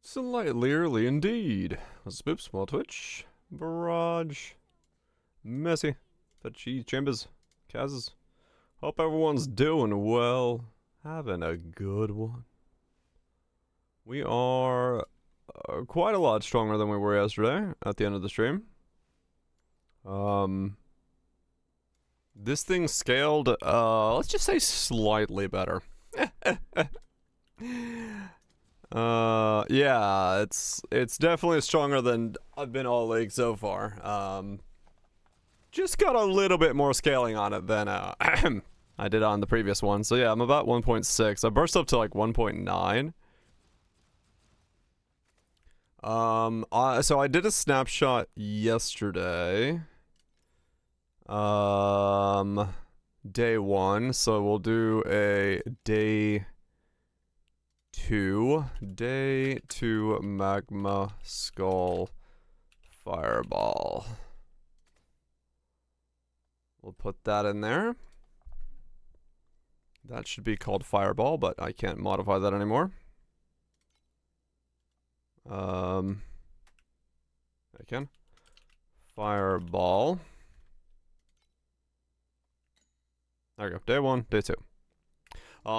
Slightly early indeed. Spoop, small twitch, barrage, messy, cheese chambers, Kaz's. Hope everyone's doing well. Having a good one. We are quite a lot stronger than we were yesterday at the end of the stream. This thing scaled, let's just say slightly better. Yeah, it's definitely stronger than I've been all league so far. Just got a little bit more scaling on it than I did on the previous one. So yeah, I'm about 1.6. I burst up to like 1.9. So I did a snapshot yesterday. Day 1. So we'll do a day 2. Day 2 magma skull fireball. We'll put that in there. That should be called fireball, but I can't modify that anymore. I can. Fireball. There we go. Day 1, day 2.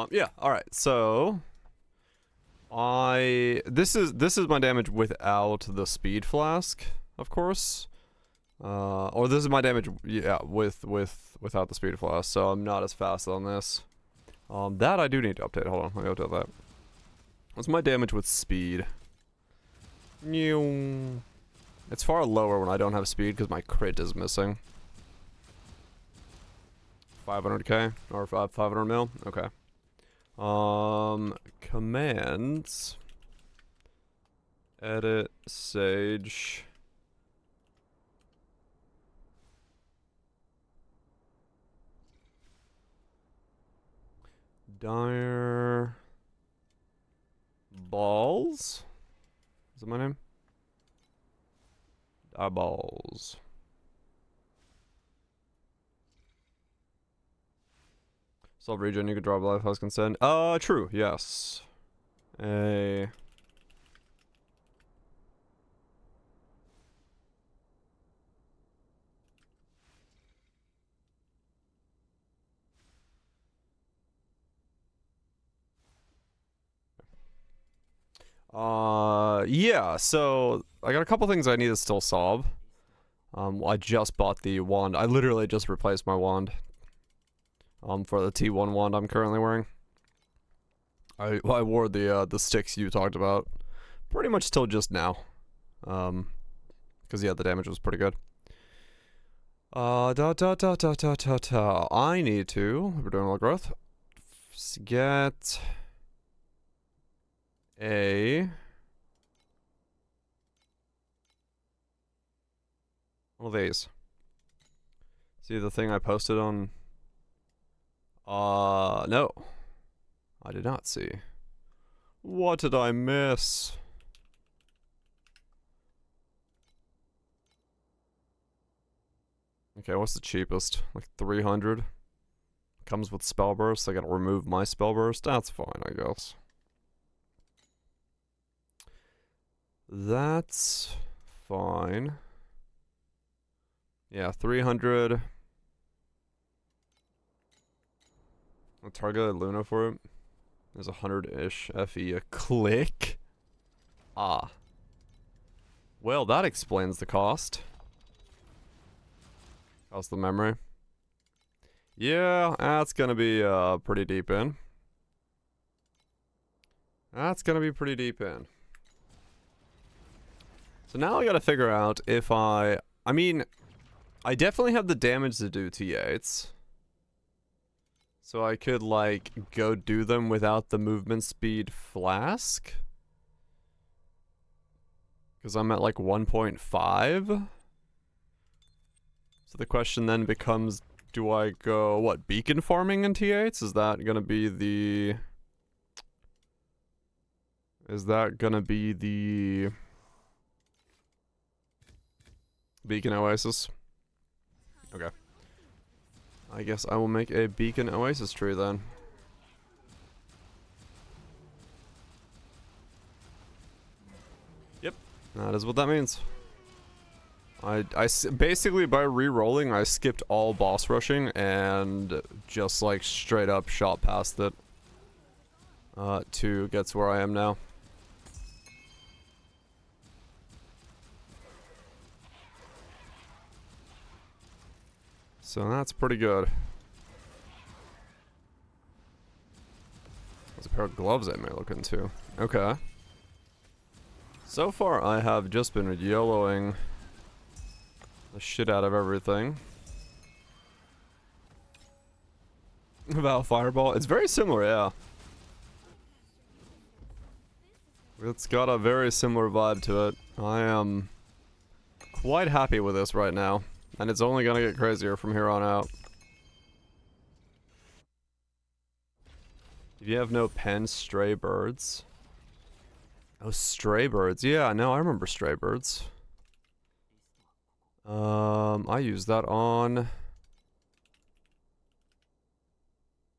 Yeah, alright, so this is my damage without the speed flask, of course. Or this is my damage, yeah, without the speed flask, so I'm not as fast on this. That I do need to update. Hold on, let me update that. What's my damage with speed? It's far lower when I don't have speed because my crit is missing. 500k or 500 mil. Okay. Commands. Edit Sage. Dire Balls? Is that my name? Balls. Solve region, you could drop life house consent. True, yes. A yeah, so I got a couple things I need to still solve. I just bought the wand. I literally just replaced my wand. For the T1 wand I'm currently wearing. I wore the sticks you talked about pretty much till just now. Because yeah, the damage was pretty good. I need to, we're doing all growth, get a one of these. See the thing I posted on? No. I did not see. What did I miss? Okay, what's the cheapest? Like 300? Comes with spell burst. I gotta remove my spell burst. That's fine, I guess. That's fine. Yeah, 300. I targeted Luna for it. There's 100-ish FE a click. Ah. Well, that explains the cost. How's the memory? Yeah, that's gonna be pretty deep in. That's gonna be pretty deep in. So now I gotta figure out if I mean, I definitely have the damage to do T8s. So I could, like, go do them without the movement speed flask. Because I'm at, like, 1.5. So the question then becomes, do I go, what, beacon farming in T8s? Is that gonna be the... Is that gonna be the... Beacon Oasis? Okay. I guess I will make a beacon oasis tree then. That is what that means. Basically, by re-rolling, I skipped all boss rushing and just like straight up shot past it to get to where I am now. So that's pretty good. There's a pair of gloves I may look into. Okay. So far, I have just been YOLOing the shit out of everything. About Fireball. It's very similar, yeah. It's got a very similar vibe to it. I am quite happy with this right now. And it's only gonna get crazier from here on out. If you have no pen, Stray Birds. Oh, Stray Birds. Yeah, no, I remember Stray Birds. I used that on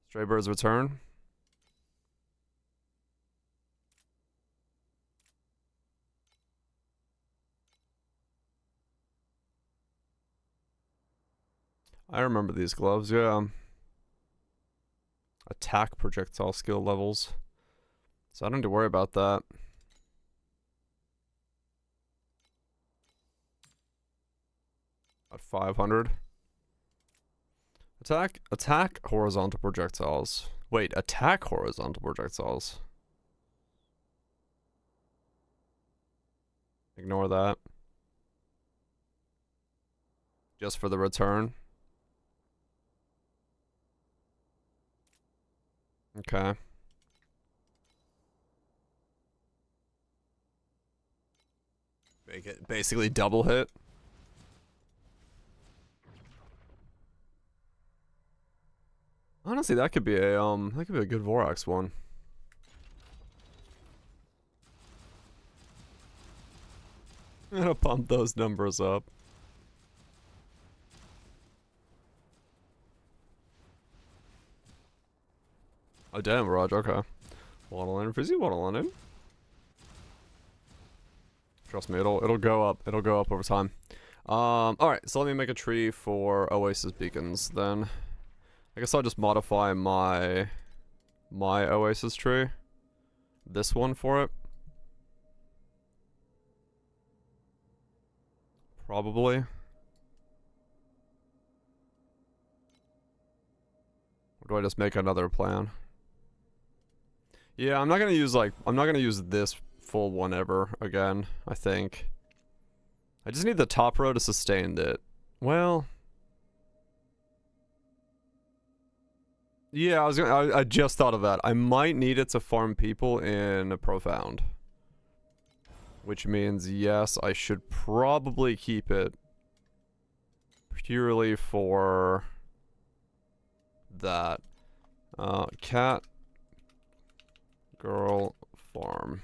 Stray Birds Return. I remember these gloves, yeah. Attack projectile skill levels. So I don't need to worry about that. At 500. Attack horizontal projectiles. Wait, attack horizontal projectiles. Ignore that. Just for the return. Okay. Make it basically double hit. Honestly, that could be a good Vorax one. I'm gonna pump those numbers up. Oh damn, Raj, okay. Waddle in, Frizzy, waddle on in. Trust me, it'll go up. It'll go up over time. Alright, so let me make a tree for Oasis beacons then. I guess I'll just modify my Oasis tree. This one for it. Probably. Or do I just make another plan? Yeah, I'm not gonna use this full one ever again, I think. I just need the top row to sustain it. Well, yeah, I just thought of that. I might need it to farm people in a Profound. Which means, yes, I should probably keep it purely for that. Cat, girl, farm.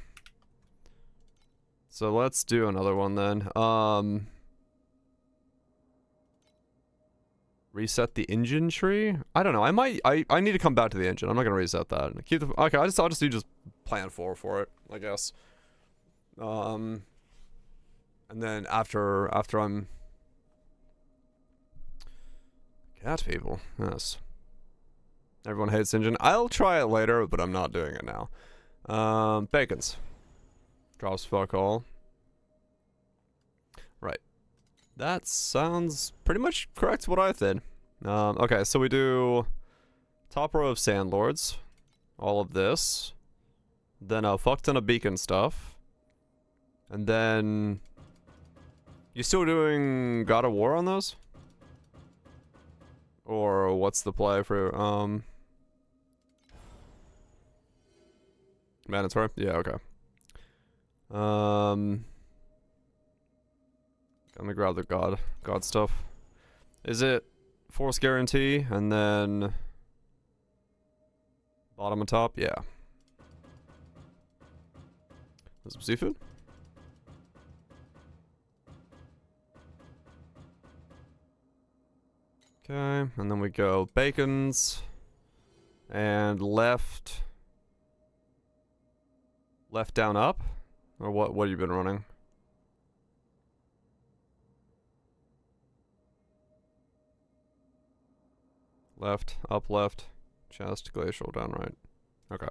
So let's do another one then. Reset the engine tree? I don't know. I need to come back to the engine. I'm not gonna reset that. Keep the okay. I'll just do plan 4 for it, I guess. And then after I'm cat people. Yes. Everyone hates engine. I'll try it later, but I'm not doing it now. Bacons. Drops fuck all. Right. That sounds pretty much correct what I did. Okay, so we do top row of Sandlords. All of this. Then a fuck ton of beacon stuff. And then... You still doing God of War on those? Or what's the play for, Mandatory? Yeah, okay. Let me grab the God stuff. Is it force guarantee and then bottom and top? Yeah. Some seafood? Okay, and then we go bacons and left down up, or what have you been running? Left, up, left, chest, glacial, down, right. Okay.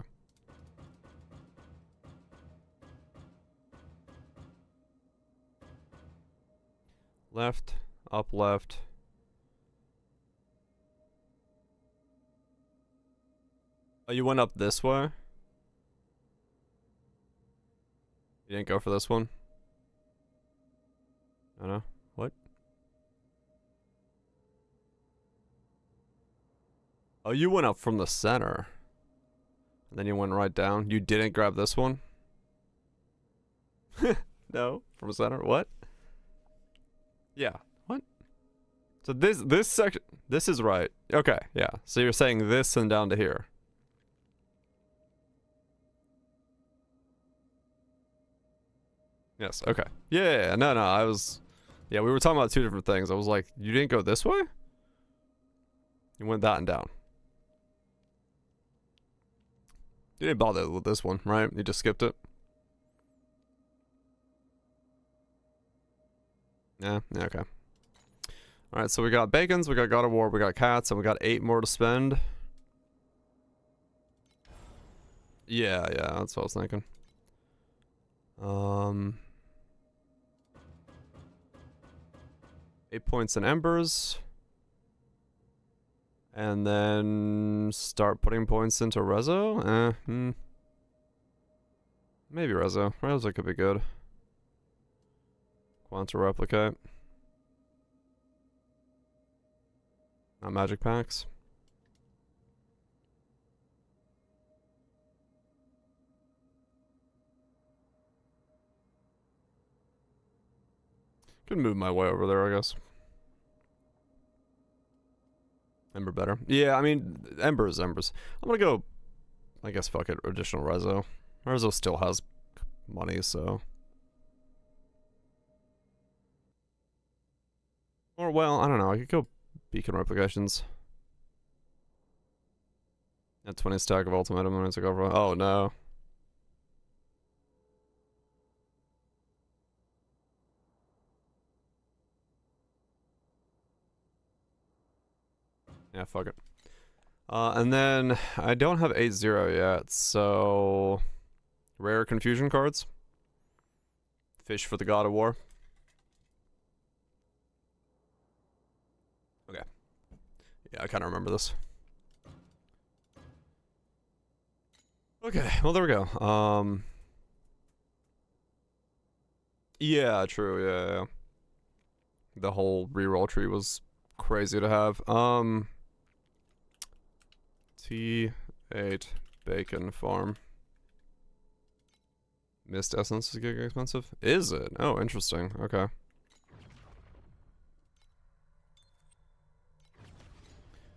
Left, up, left. Oh, you went up this way? You didn't go for this one? I don't know. What? Oh, you went up from the center. And then you went right down. You didn't grab this one? No, from the center. What? Yeah. What? So this section, this is right. Okay, yeah. So you're saying this and down to here. Yes, okay. Yeah, no, I was... Yeah, we were talking about two different things. I was like, you didn't go this way? You went that and down. You didn't bother with this one, right? You just skipped it? Yeah, okay. Alright, so we got bacons, we got God of War, we got cats, and we got 8 more to spend. Yeah, that's what I was thinking. 8 points in embers. And then start putting points into Rezo? Maybe Rezo. Rezo could be good. Quanta replicate. Not magic packs. Could move my way over there, I guess. Ember better. Yeah, I mean, embers. I'm gonna go, I guess, fuck it, additional Rezo. Rezo still has money, so. Or, well, I don't know, I could go beacon replications. At 20 stack of ultimatum, I'm gonna go for, oh no. Yeah, fuck it. And then I don't have 8-0 yet, so rare confusion cards. Fish for the God of War. Okay. Yeah, I kind of remember this. Okay, well there we go. Yeah, true, yeah. The whole reroll tree was crazy to have. T8 bacon farm. Mist essence is getting expensive? Is it? Oh, interesting. Okay.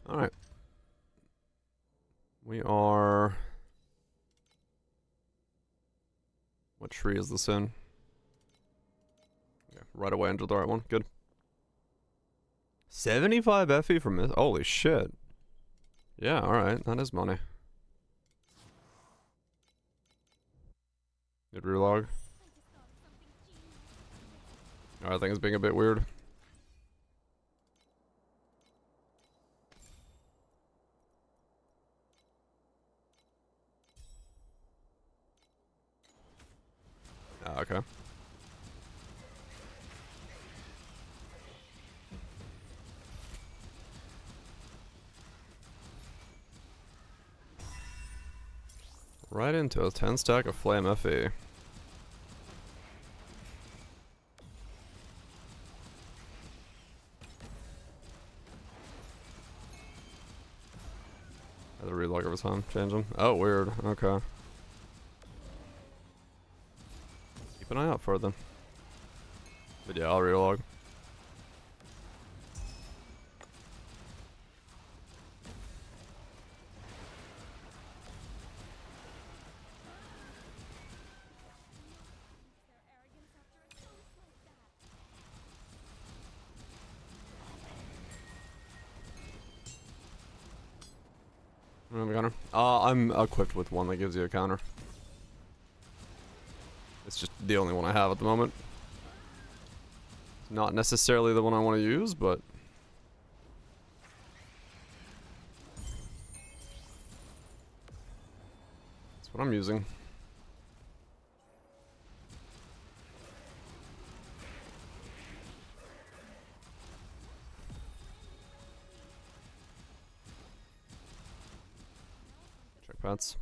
Alright. We are... What tree is this in? Yeah, right away into the right one. Good. 75 FE from this? Holy shit. Yeah, alright. That is money. Good relog. I think it's being a bit weird. Okay. Right into a 10 stack of Flame FE. The relog over time, changing. Oh, weird. Okay. Keep an eye out for it then. But yeah, I'll relog. I'm equipped with one that gives you a counter. It's just the only one I have at the moment. Not necessarily the one I want to use, but... what I'm using. Check pets.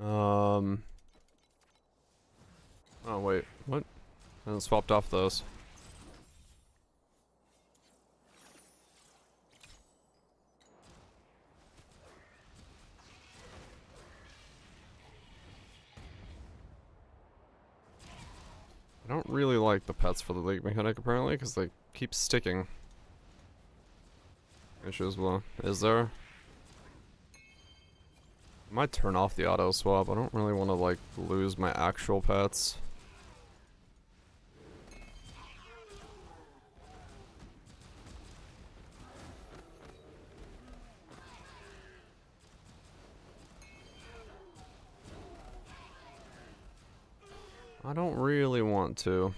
Oh wait, what? I haven't swapped off those. I don't really like the pets for the league mechanic apparently, because they keep sticking. Issues, well, is there? I might turn off the auto swap. I don't really want to like lose my actual pets. I don't really want to.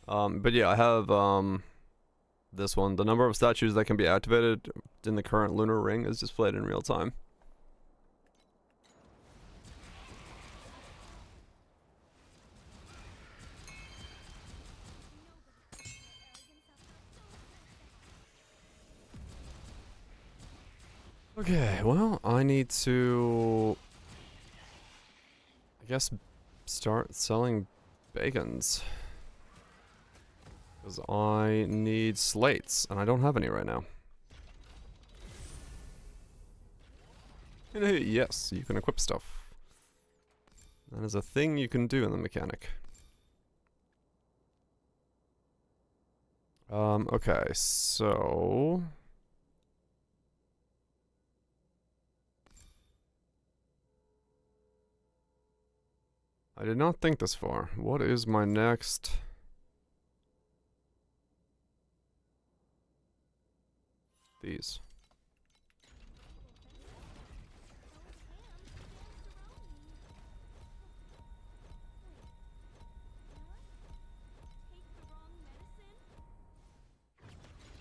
But yeah, I have this one. The number of statues that can be activated in the current lunar ring is displayed in real time. Okay, well, I need to, I guess, start selling bacons. Because I need slates, and I don't have any right now. And hey, yes, you can equip stuff. That is a thing you can do in the mechanic. Okay, so... I did not think this far. What is my next... These.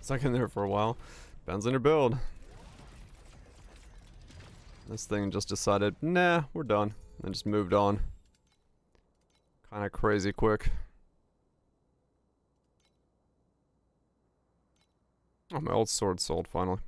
Stuck in there for a while. Depends on your build. This thing just decided, nah, we're done. And just moved on. Kinda crazy quick. Oh, my old sword sold finally.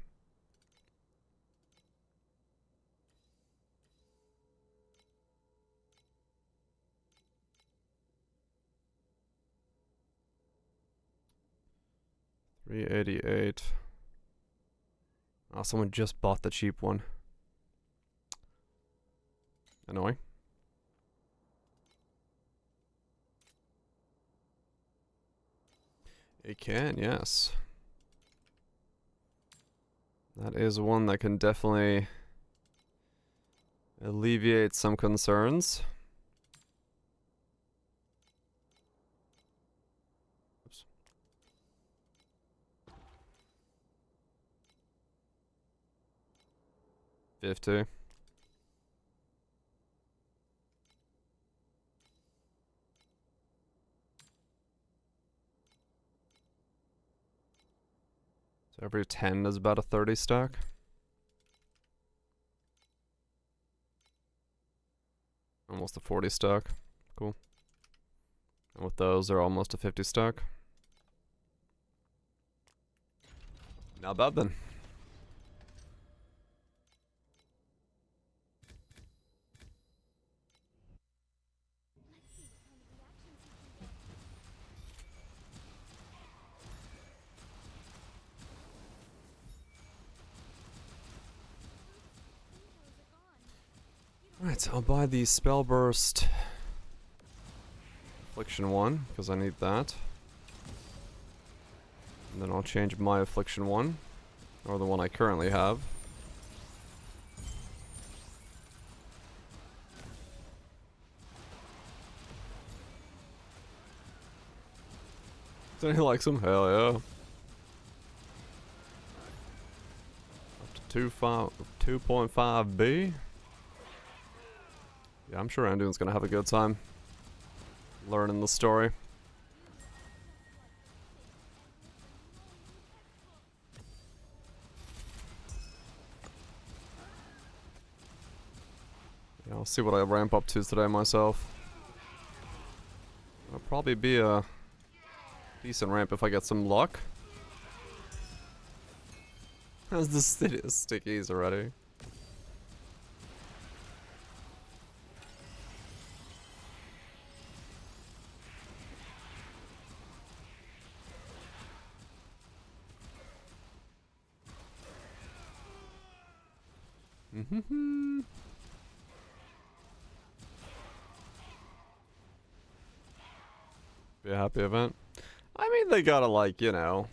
$388. Oh, someone just bought the cheap one. Annoying. It can, yes. That is one that can definitely alleviate some concerns. Oops. $50. So every 10 is about a 30 stack. Almost a 40 stack. Cool. And with those, they're almost a 50 stack. Not bad then. Alright, I'll buy the Spell Burst Affliction 1, because I need that. And then I'll change my Affliction 1, or the one I currently have. Does anyone likes them? Hell yeah. Up to 2.5B. Yeah, I'm sure Anduin's gonna have a good time learning the story. Yeah, I'll see what I ramp up to today myself. It'll probably be a decent ramp if I get some luck. How's the stickies already? Be a happy event. I mean, they gotta, like, you know,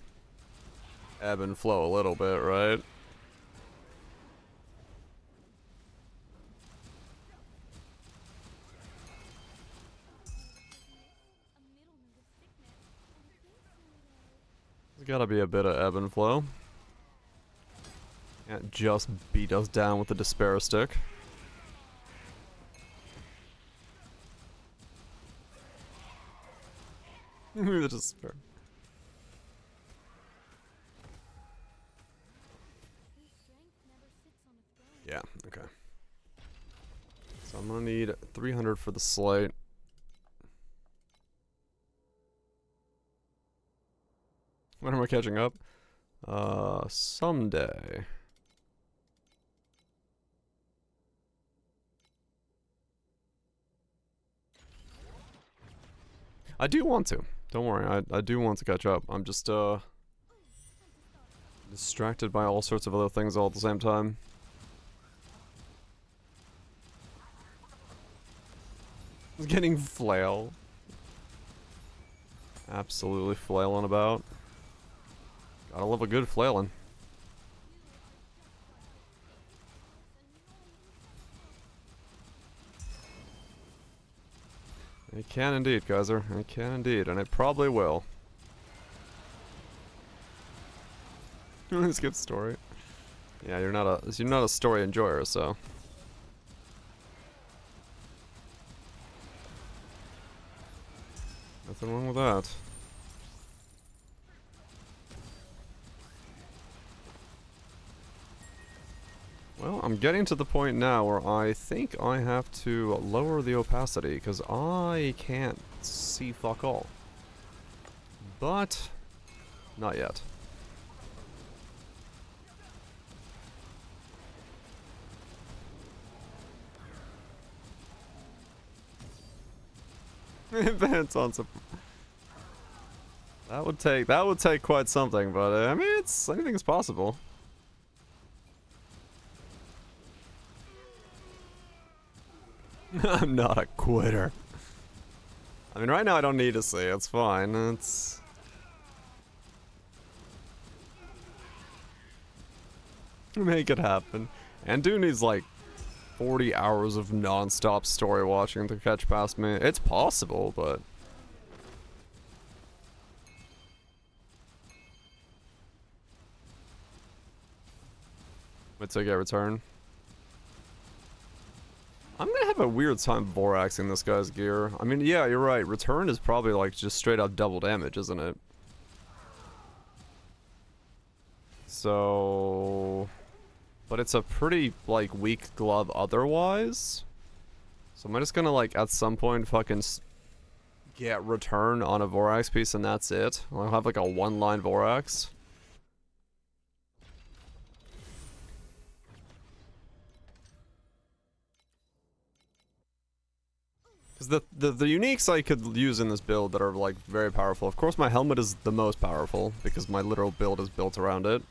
ebb and flow a little bit, right? There's gotta be a bit of ebb and flow. Can't just beat us down with the despair stick. The despair. Yeah, okay. So I'm gonna need 300 for the slate. When am I catching up? Someday. I do want to. Don't worry, I do want to catch up. I'm just, distracted by all sorts of other things all at the same time. Getting flail. Absolutely flailing about. Gotta love a good flailing. It can indeed, Geyser. It can indeed, and it probably will. Skip story. Yeah, you're not a story enjoyer, so. Nothing wrong with that. Well, I'm getting to the point now where I think I have to lower the opacity, because I can't see fuck all. But, not yet. Advance on some. That would take quite something, but I mean, anything is possible. I'm not a quitter. I mean, right now I don't need to see. It's fine. It's. Make it happen. And dude needs like 40 hours of non-stop story watching to catch past me. It's possible, but. It's okay, return. I'm gonna have a weird time Voraxing this guy's gear. I mean, yeah, you're right. Return is probably like just straight up double damage, isn't it? So... But it's a pretty, like, weak glove otherwise. So am I just gonna, like, at some point fucking get return on a Vorax piece and that's it? I'll have like a one-line Vorax. Because the uniques I could use in this build that are, like, very powerful. Of course, my helmet is the most powerful, because my literal build is built around it.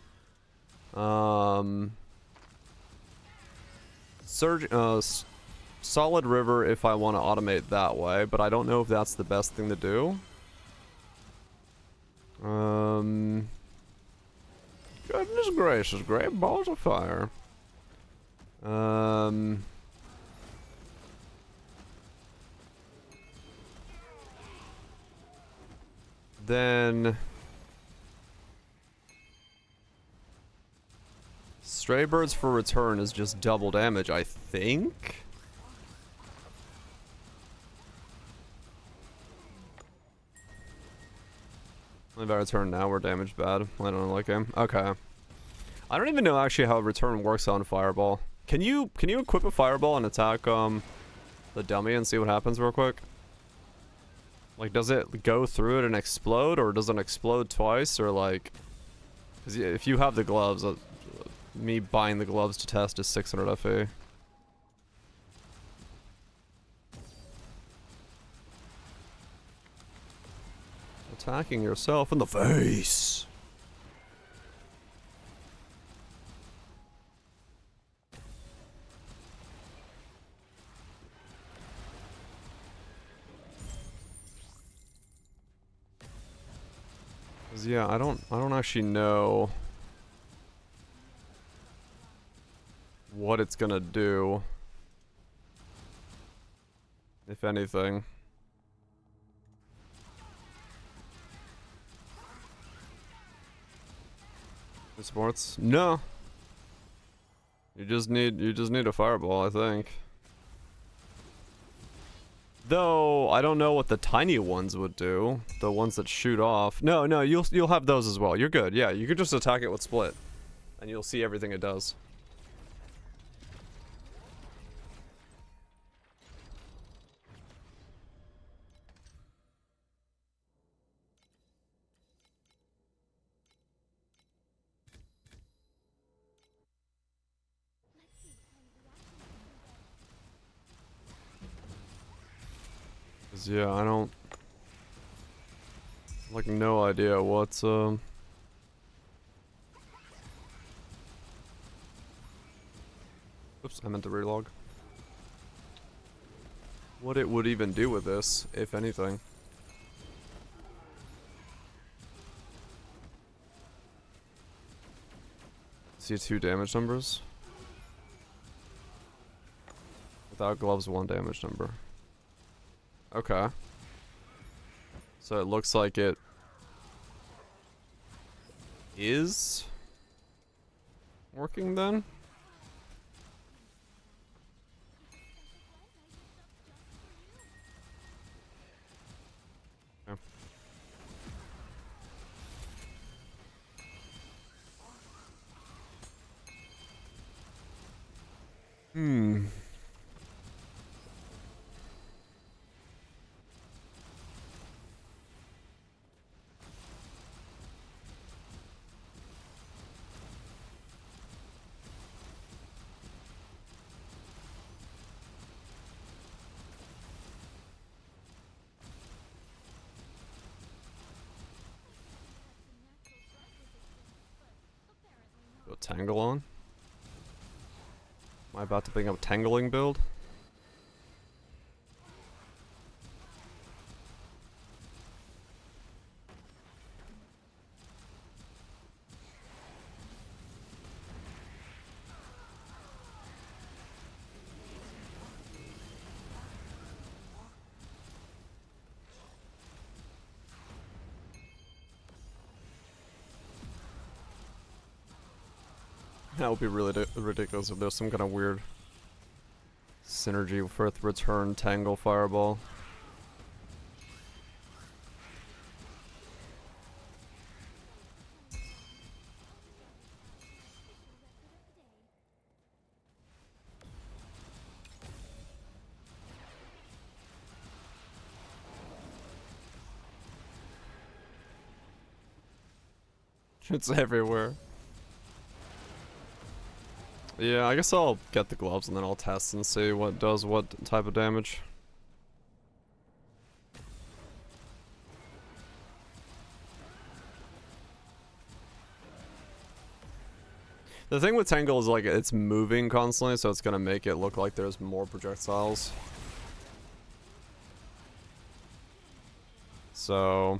Solid River if I want to automate that way, but I don't know if that's the best thing to do. Goodness gracious, great balls of fire. Then Stray Birds for return is just double damage, I think. If I return now, we're damaged bad. I don't like him. Okay. I don't even know actually how return works on Fireball. Can you equip a fireball and attack the dummy and see what happens real quick? Like, does it go through it and explode, or does it explode twice, or like? Because if you have the gloves, me buying the gloves to test is 600 FE. Attacking yourself in the face. Yeah, I don't actually know what it's gonna do, if anything. Sports? No. You just need a fireball, I think. Though I don't know what the tiny ones would do. The ones that shoot off. No, you'll have those as well. You're good. Yeah, you could just attack it with split, and you'll see everything it does. Yeah, I don't like no idea what's oops, I meant to relog. What it would even do with this, if anything. See 2 damage numbers. Without gloves, 1 damage number. Okay. So it looks like it is working then? Okay. Go tangle on? Am I about to bring up tangling build? That would be really ridiculous if there's some kind of weird synergy for return tangle fireball. It's everywhere. Yeah, I guess I'll get the gloves and then I'll test and see what does what type of damage. The thing with Tangle is like it's moving constantly, so it's gonna make it look like there's more projectiles. So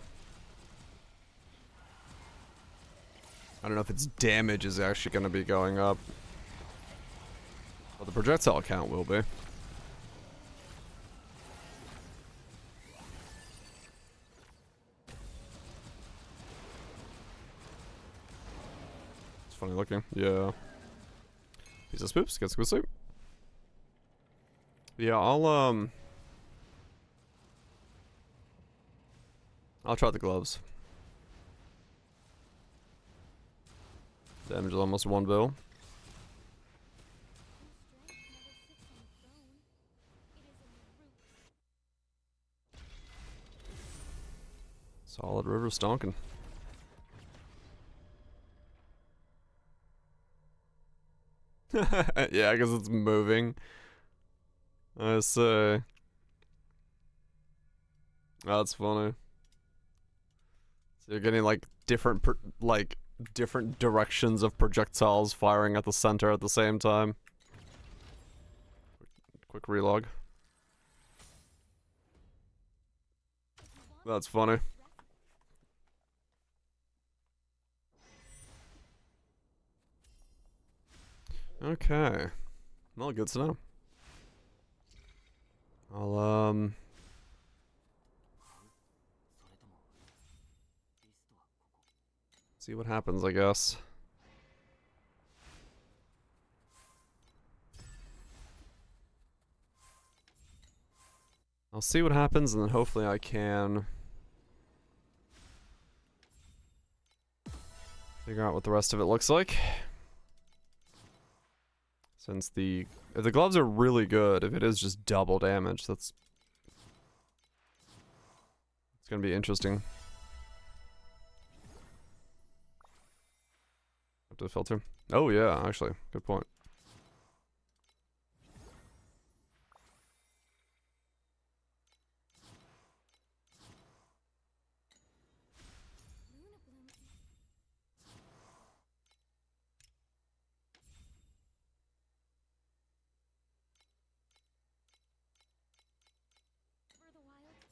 I don't know if its damage is actually gonna be going up. But the projectile count will be. It's funny looking. Yeah. Piece of spoops. Gets good sleep. Yeah, I'll try the gloves. Damage is almost 1 bill. Solid river stonking. Yeah, because it's moving. I say. That's funny. So you're getting like different different directions of projectiles firing at the center at the same time. Quick relog. That's funny. Okay. Well, good to know. I'll see what happens, I guess. I'll see what happens, and then hopefully I can figure out what the rest of it looks like. Since if the gloves are really good, if it is just double damage, it's gonna be interesting. Up to the filter. Oh yeah, actually, good point.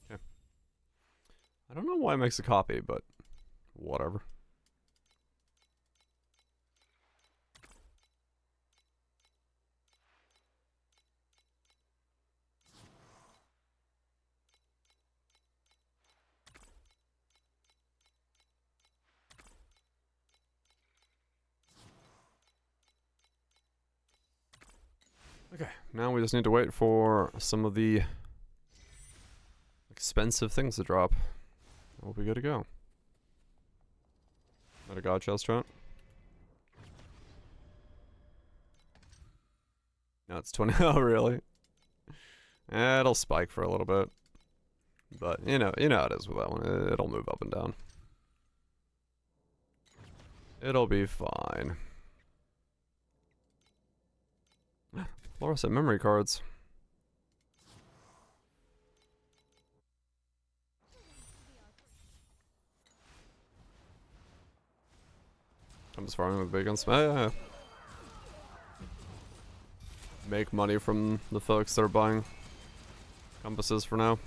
Okay. I don't know why it makes a copy, but whatever. Okay, now we just need to wait for some of the expensive things to drop. We'll be good to go. Not a god chest, right? No, it's 20. Oh, really? It'll spike for a little bit. But, you know how it is with that one. It'll move up and down. It'll be fine. Fluorescent memory cards. I'm just farming with big guns. Make money from the folks that are buying compasses for now.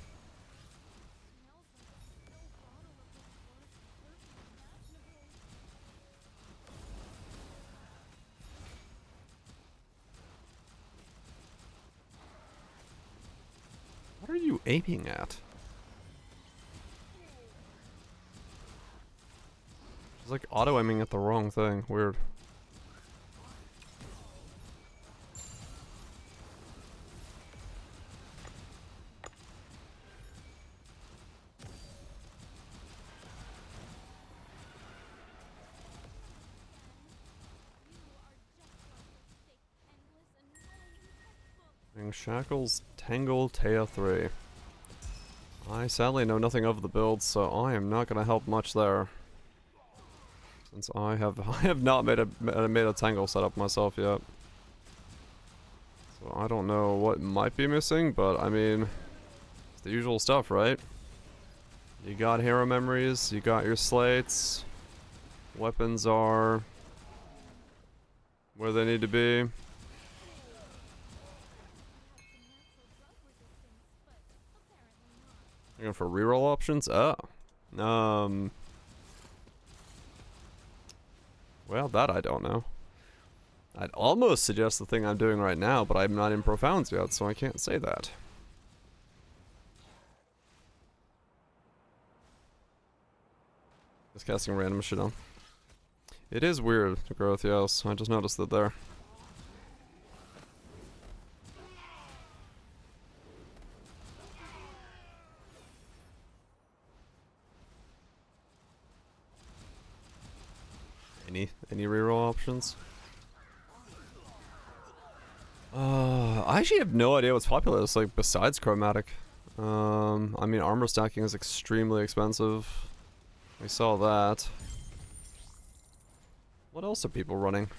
What are you aiming at? It's like auto-aiming at the wrong thing. Weird. Shackles, Tangle, Taya 3. I sadly know nothing of the build, so I am not gonna help much there. Since I have not made a Tangle setup myself yet. So I don't know what might be missing, but I mean, it's the usual stuff, right? You got hero memories, you got your slates, weapons are where they need to be. Looking for reroll options? Oh. Well, that I don't know. I'd almost suggest the thing I'm doing right now, but I'm not in Profounds yet, so I can't say that. Just casting random shit on. It is weird, the growth, yes. I just noticed that there. Any reroll options? I actually have no idea what's popular. It's like besides chromatic. I mean, armor stacking is extremely expensive. We saw that. What else are people running?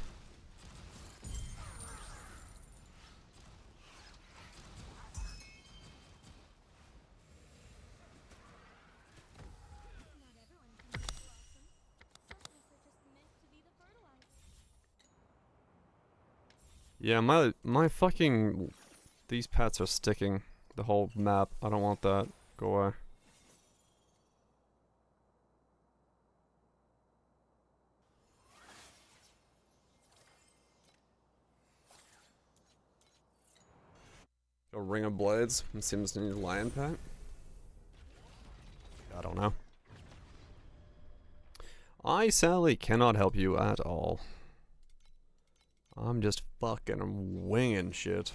Yeah, my fucking... These pets are sticking. The whole map. I don't want that. Go away. A Ring of Blades. It seems to need a lion pet. I don't know. I sadly cannot help you at all. I'm just fucking winging shit.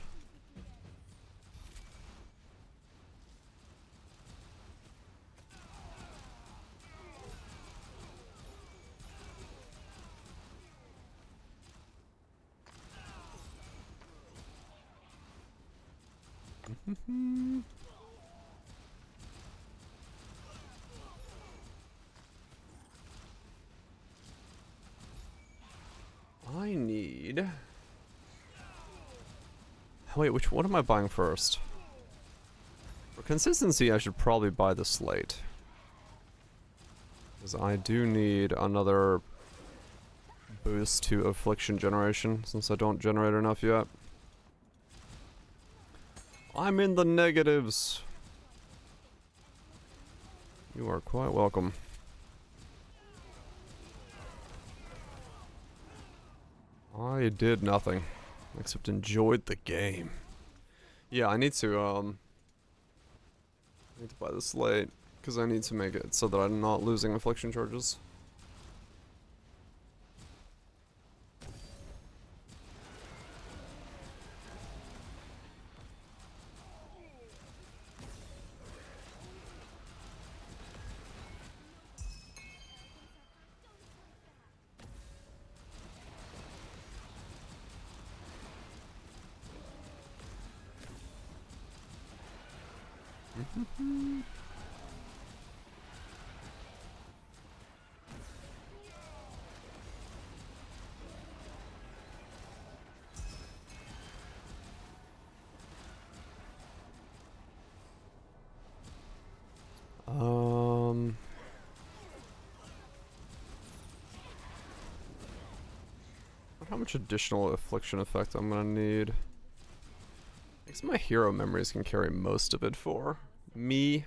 I need... Wait, what am I buying first? For consistency, I should probably buy the slate. Because I do need another boost to affliction generation, since I don't generate enough yet. I'm in the negatives. You are quite welcome. I did nothing, except enjoyed the game. Yeah, I need to buy the slate, because I need to make it so that I'm not losing affliction charges. How much additional affliction effect I'm gonna need? I guess my hero memories can carry most of it for me.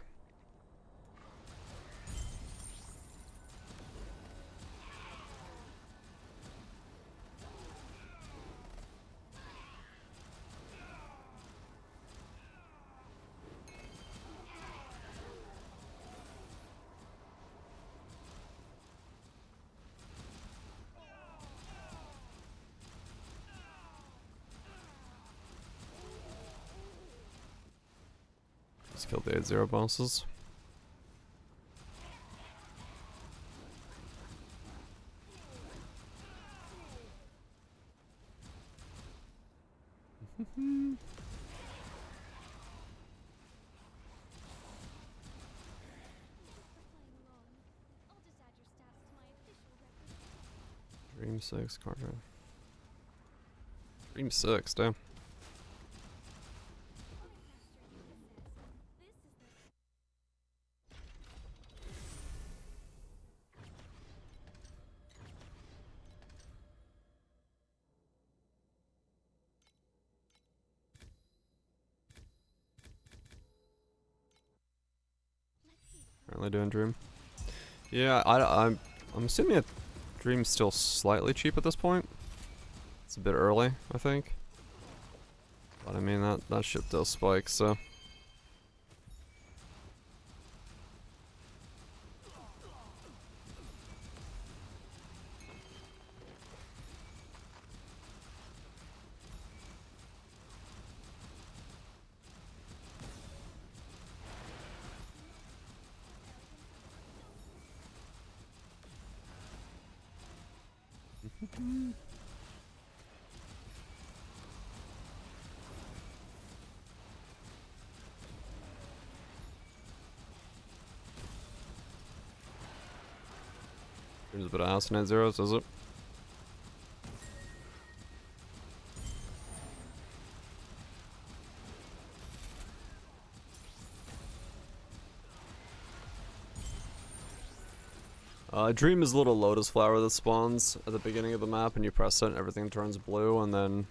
Just killed the 8-0 bosses. Dream 6 card. Dream 6, damn. Currently doing Dream. Yeah, I'm assuming that Dream's still slightly cheap at this point. It's a bit early, I think. But I mean, that shit does spike, so. Seems a bit of ass in zeros, is it? Dream is a little lotus flower that spawns at the beginning of the map, and you press it and everything turns blue, and then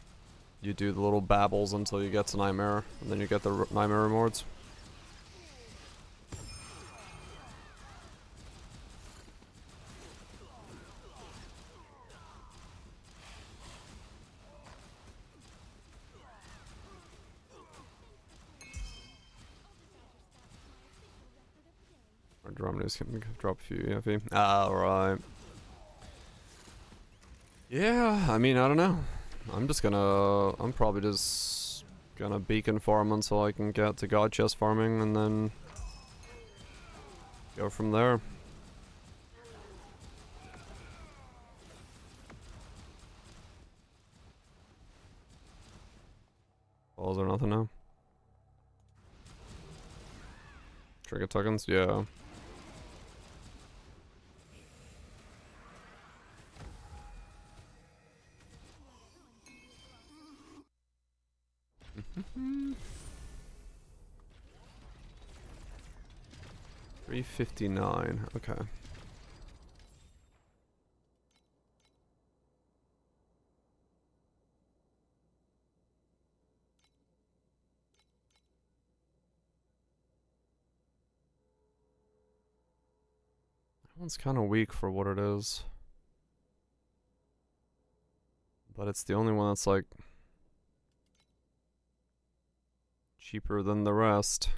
you do the little babbles until you get to Nightmare, and then you get the Nightmare rewards. Romney's can drop a few EFE. Alright. Yeah, I mean, I don't know. I'm probably just gonna beacon farm until I can get to god chest farming and then go from there. Balls or nothing now. Trinket tokens? Yeah. $359. Okay. That one's kind of weak for what it is. But it's the only one that's like cheaper than the rest.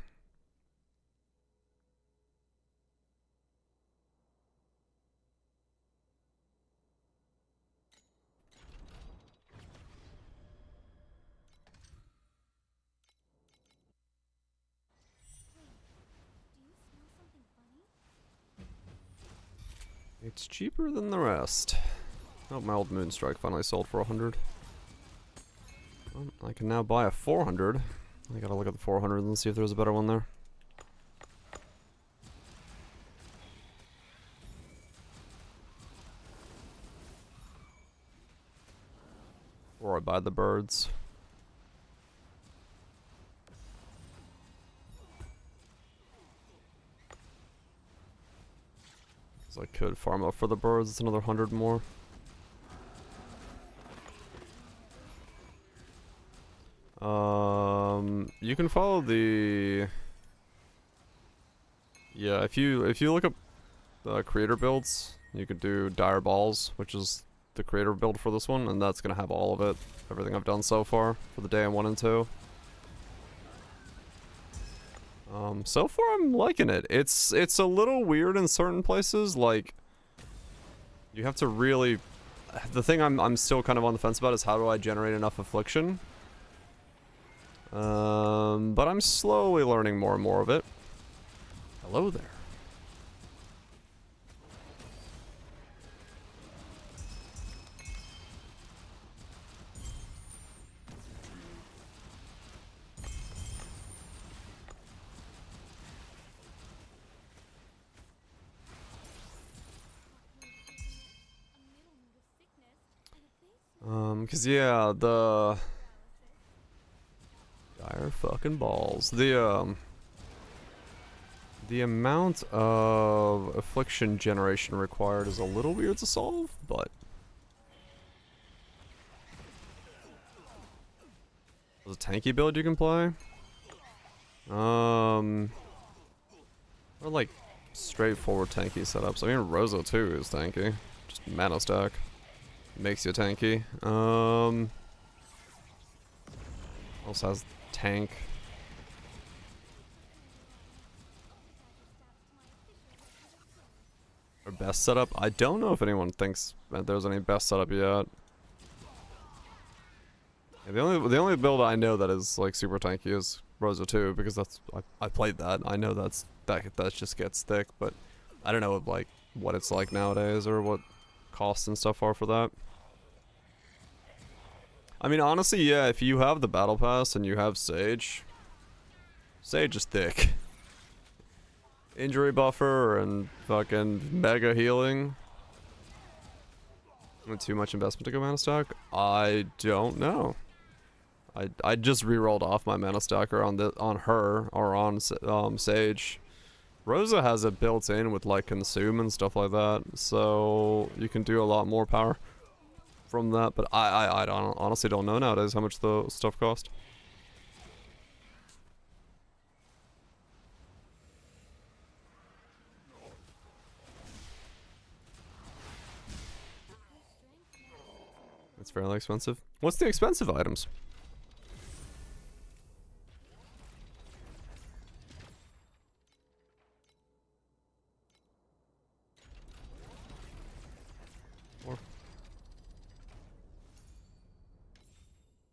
It's cheaper than the rest. Oh, my old Moonstrike finally sold for 100. Well, I can now buy a 400. I gotta look at the 400 and see if there's a better one there. Or I buy the birds. So I could farm up for the birds, it's another 100 more. You can follow the... Yeah, if you look up creator builds, you could do Dire Balls, which is the creator build for this one, and that's gonna have all of it, everything I've done so far for the day 1 and 2. So far I'm liking it. It's a little weird in certain places, like you have to really... The thing I'm still kind of on the fence about is how do I generate enough affliction? But I'm slowly learning more and more of it. Hello there. Cause yeah, the dire fucking balls. The amount of affliction generation required is a little weird to solve, but there's a tanky build you can play. Or like straightforward tanky setups. I mean, Rosa too is tanky. Just mana stack. Makes you tanky. Also has tank. Or best setup? I don't know if anyone thinks that there's any best setup yet. Yeah, the only build I know that is like super tanky is Rosa 2 because that's I played that. I know that just gets thick, but I don't know like what it's like nowadays or what costs and stuff are for that. I mean, honestly, yeah, if you have the battle pass and you have Sage, Sage is thick. Injury buffer and fucking mega healing. Too much investment to go mana stack? I don't know. I just re-rolled off my mana stacker on her or on Sage. Rosa has it built in with like consume and stuff like that, so you can do a lot more power from that. But I honestly don't know nowadays how much the stuff cost. It's fairly expensive. What's the expensive items?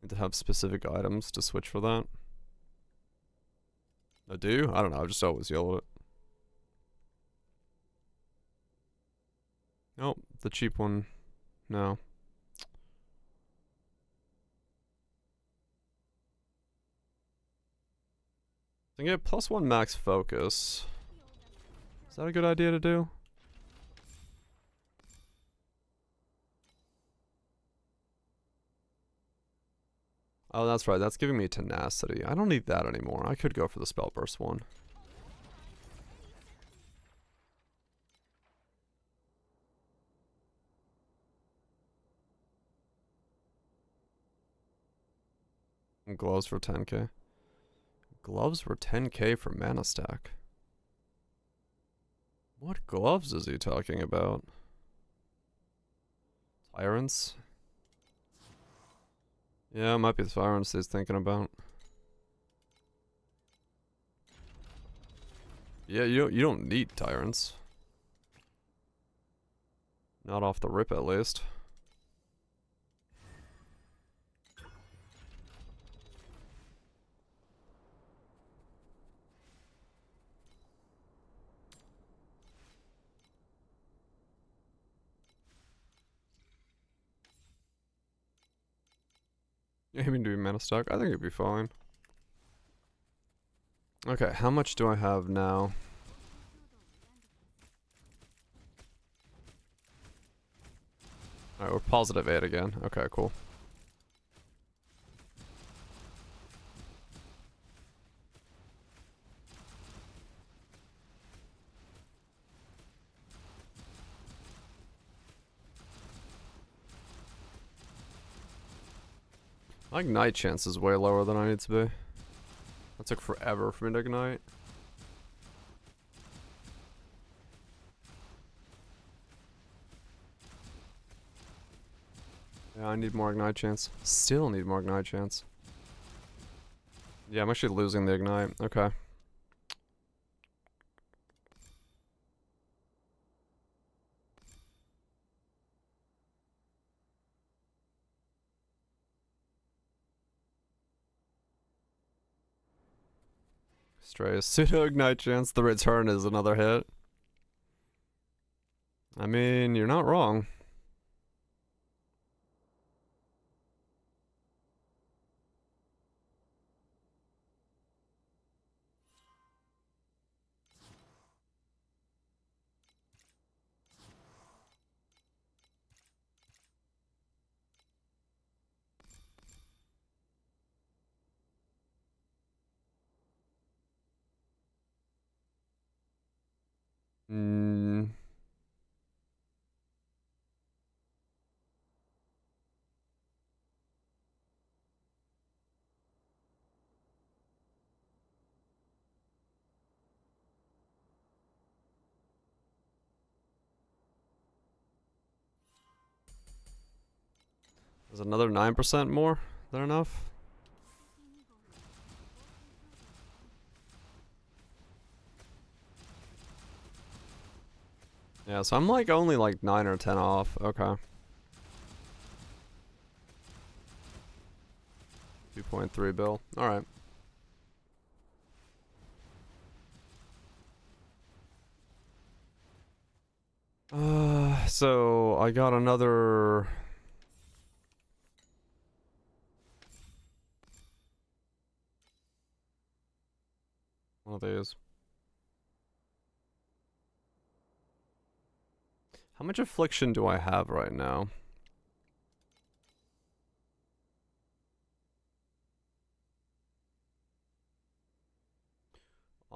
Need to have specific items to switch for that. I do? I don't know, I just always yell at it. Nope, the cheap one. No. I can get +1 max focus. Is that a good idea to do? Oh, that's right. That's giving me tenacity. I don't need that anymore. I could go for the spell burst one. And gloves for 10k. Gloves for 10k for mana stack. What gloves is he talking about? Tyrants? Yeah, it might be the Tyrants he's thinking about. Yeah, you don't need Tyrants. Not off the rip, at least. Aiming to be mana stack. I think it'd be fine. Okay, how much do I have now? Alright, we're +8 again. Okay, cool. My ignite chance is way lower than I need to be. That took forever for me to ignite. Yeah, I need more ignite chance. Still need more ignite chance. Yeah, I'm actually losing the ignite. Okay. Stray pseudo ignite chance. The return is another hit. I mean, you're not wrong. Hmm. Is another 9% more? Is that enough? Yeah, so I'm like only like 9 or 10 off. Okay. 2.3 bill. Alright. So I got another... one of these. How much affliction do I have right now?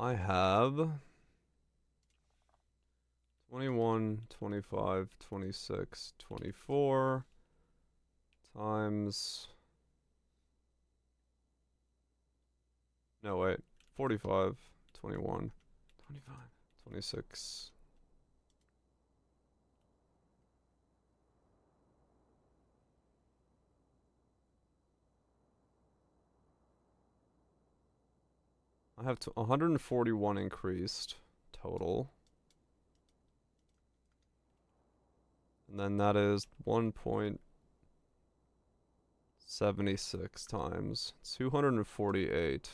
I have 21, 25, 26, 24 times... No, wait. 45, 21, 25, 26... I have 141 increased total. And then that is 1.76 times 248.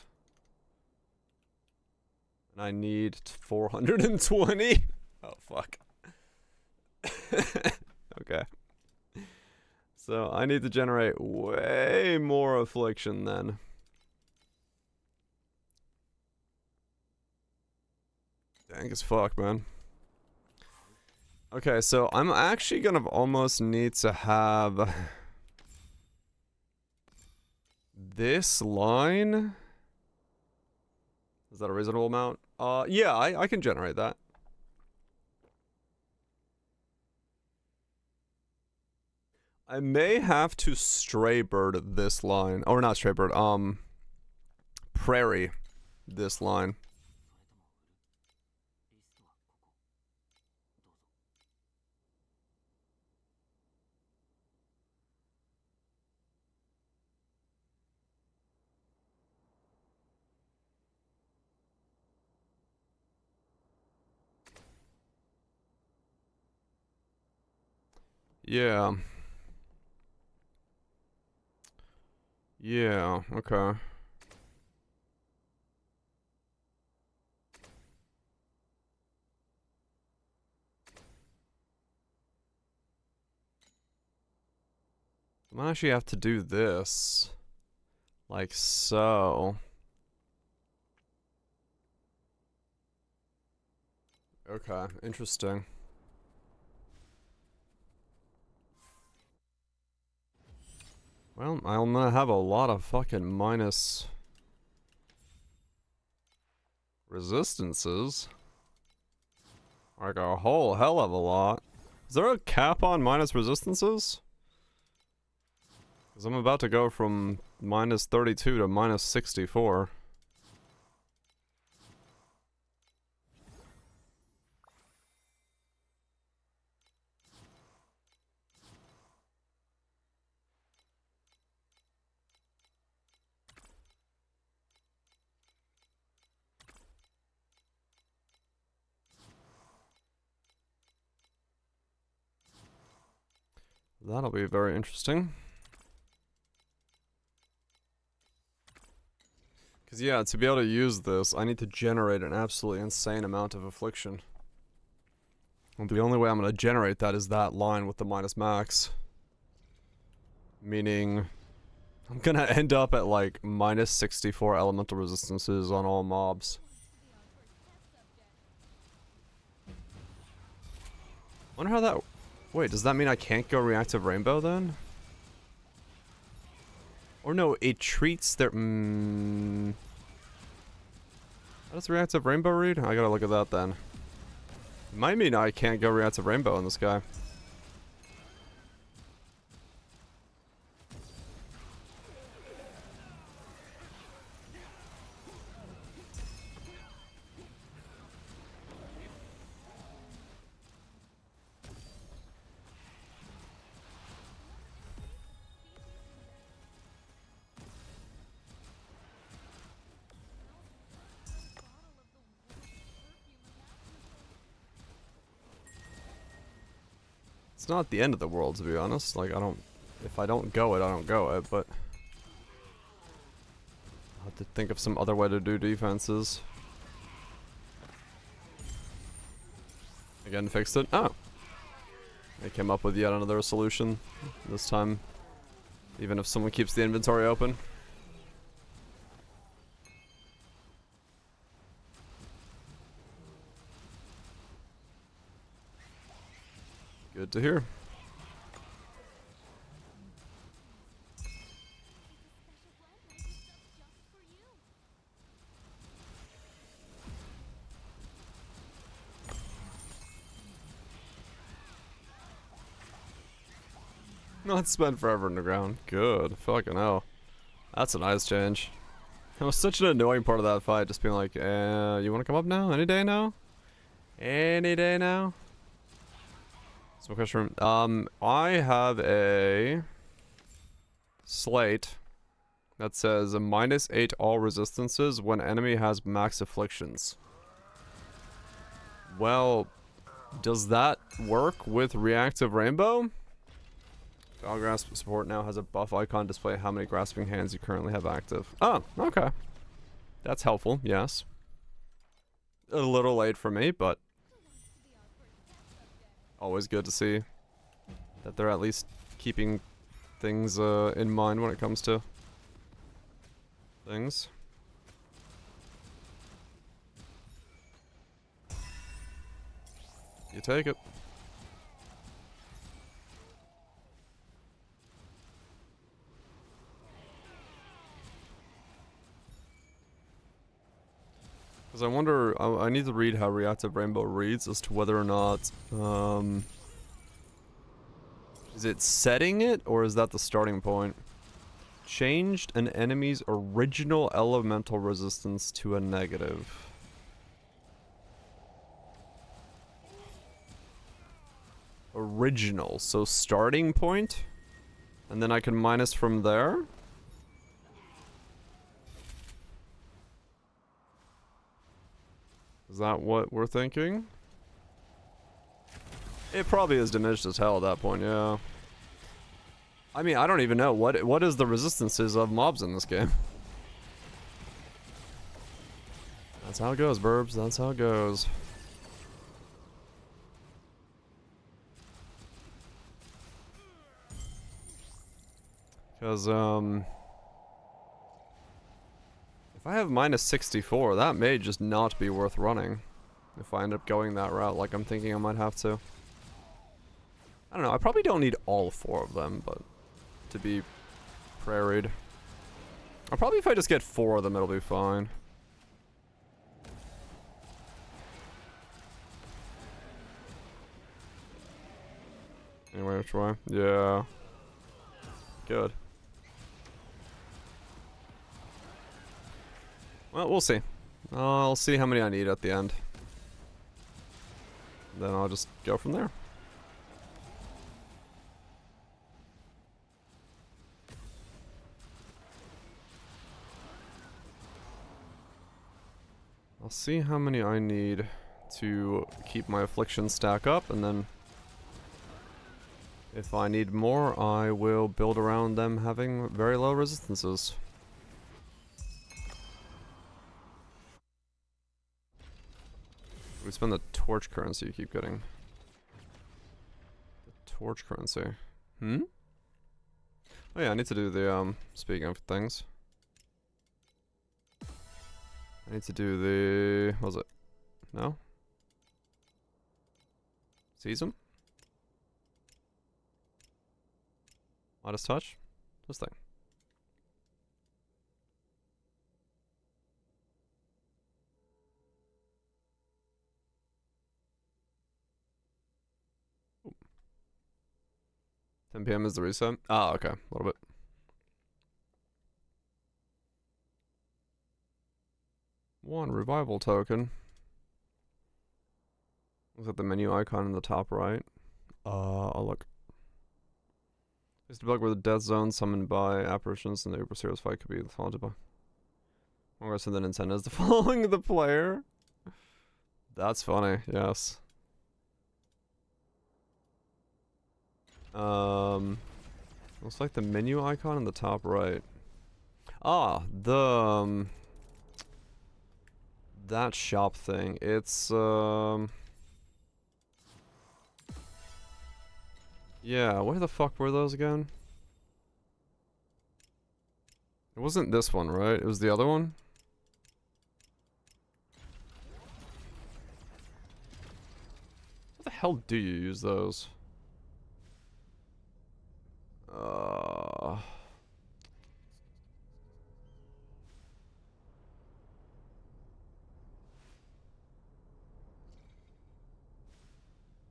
And I need 420. Oh, fuck. Okay. So I need to generate way more affliction then. Dang as fuck, man. Okay, so I'm actually gonna almost need to have this line. Is that a reasonable amount? Yeah, I can generate that. I may have to stray bird this line. Or not stray bird, prairie this line. Yeah. Yeah, okay. I might actually have to do this. Like so. Okay, interesting. Well, I'm gonna have a lot of fucking minus resistances. Like a whole hell of a lot. Is there a cap on minus resistances? Because I'm about to go from minus 32 to minus 64. That'll be very interesting. Because yeah, to be able to use this, I need to generate an absolutely insane amount of affliction. And the only way I'm going to generate that is that line with the minus max. Meaning, I'm going to end up at like minus 64 elemental resistances on all mobs. Wonder how that... Wait, does that mean I can't go reactive rainbow then? Or no, it treats their... How does reactive rainbow read? I gotta look at that then. It might mean I can't go reactive rainbow on this guy. It's not the end of the world, to be honest. Like, if I don't go it, I don't go it, but... I'll have to think of some other way to do defenses. Again, fixed it. Oh! They came up with yet another solution. This time, even if someone keeps the inventory open. Good to hear. Not spend forever underground. Good. Fucking hell. That's a nice change. That was such an annoying part of that fight, just being like, you wanna come up now? Any day now? Any day now? So question. I have a slate that says a -8 all resistances when enemy has max afflictions. Well, does that work with reactive rainbow? All grasp support now has a buff icon display how many grasping hands you currently have active. Oh, okay. That's helpful, yes. A little late for me, but always good to see that they're at least keeping things in mind when it comes to things. You take it. Because I wonder, I need to read how Reactive Rainbow reads as to whether or not, is it setting it, or is that the starting point? Changed an enemy's original elemental resistance to a negative. Original, so starting point? And then I can minus from there? Is that what we're thinking? It probably is diminished as hell at that point, yeah. I mean, I don't even know. What is the resistances of mobs in this game? That's how it goes, burbs. That's how it goes. Because, if I have -64, that may just not be worth running. If I end up going that route, like I'm thinking I might have to. I don't know, I probably don't need all 4 of them, but to be prairie. I'll probably, if I just get 4 of them, it'll be fine. Anyway, which way? Yeah. Good. Well, we'll see. I'll see how many I need at the end. Then I'll just go from there. I'll see how many I need to keep my affliction stack up, and then if I need more, I will build around them having very low resistances. We spend the torch currency you keep getting. The torch currency. Hmm? Oh yeah, I need to do the, speaking of things. I need to do the, what was it? No? Season? Modest touch? This thing. Ooh. 10 PM is the reset? Ah, okay. A little bit. One revival token. Looks at the menu icon in the top right. I'll look. It's the bug where the death zone summoned by apparitions in the Uber Serious fight could be followed by. More aggressive than Nintendo is the following the player. That's funny, yes. Looks like the menu icon in the top right. Ah, the that shop thing. It's yeah, where the fuck were those again? It wasn't this one, right? It was the other one? How the hell do you use those?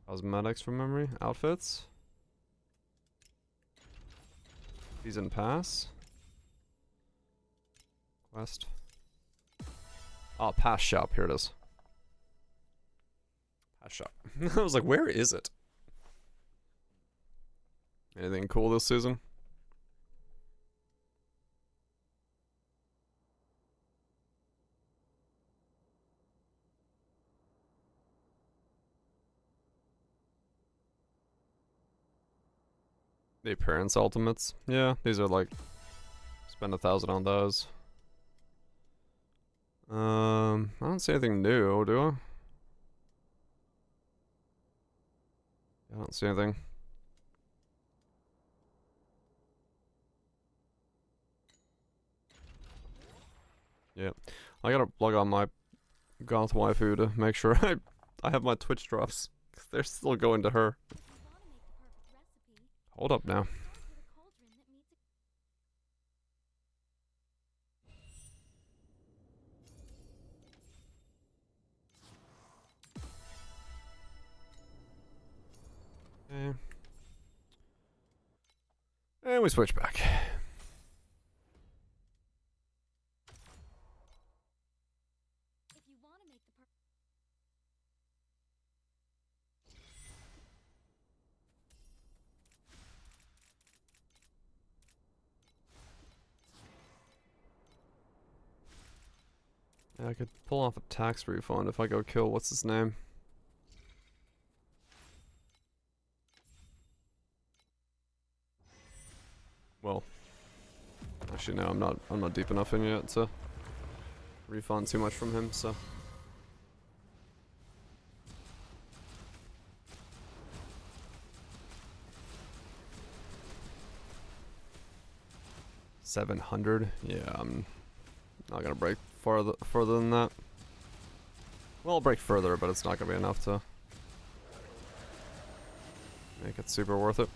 Cosmetics from memory? Outfits? Season pass. Quest. Oh, pass shop. Here it is. Pass shop. I was like, where is it? Anything cool this season? The appearance ultimates. Yeah, these are like spend 1,000 on those. I don't see anything new, do I? I don't see anything. Yeah, I gotta plug on my goth waifu to make sure I have my Twitch drops. They're still going to her. Hold up now. Okay. And we switch back. Yeah, I could pull off a tax refund if I go kill what's his name. Well, actually no, I'm not deep enough in yet to refund too much from him, so. $700? Yeah, I'm not gonna break further than that. Well, I'll break further, but it's not gonna be enough to make it super worth it.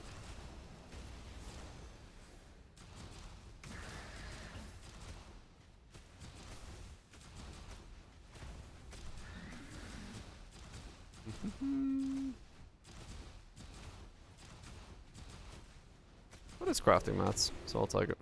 What is crafting mats? So I'll take it.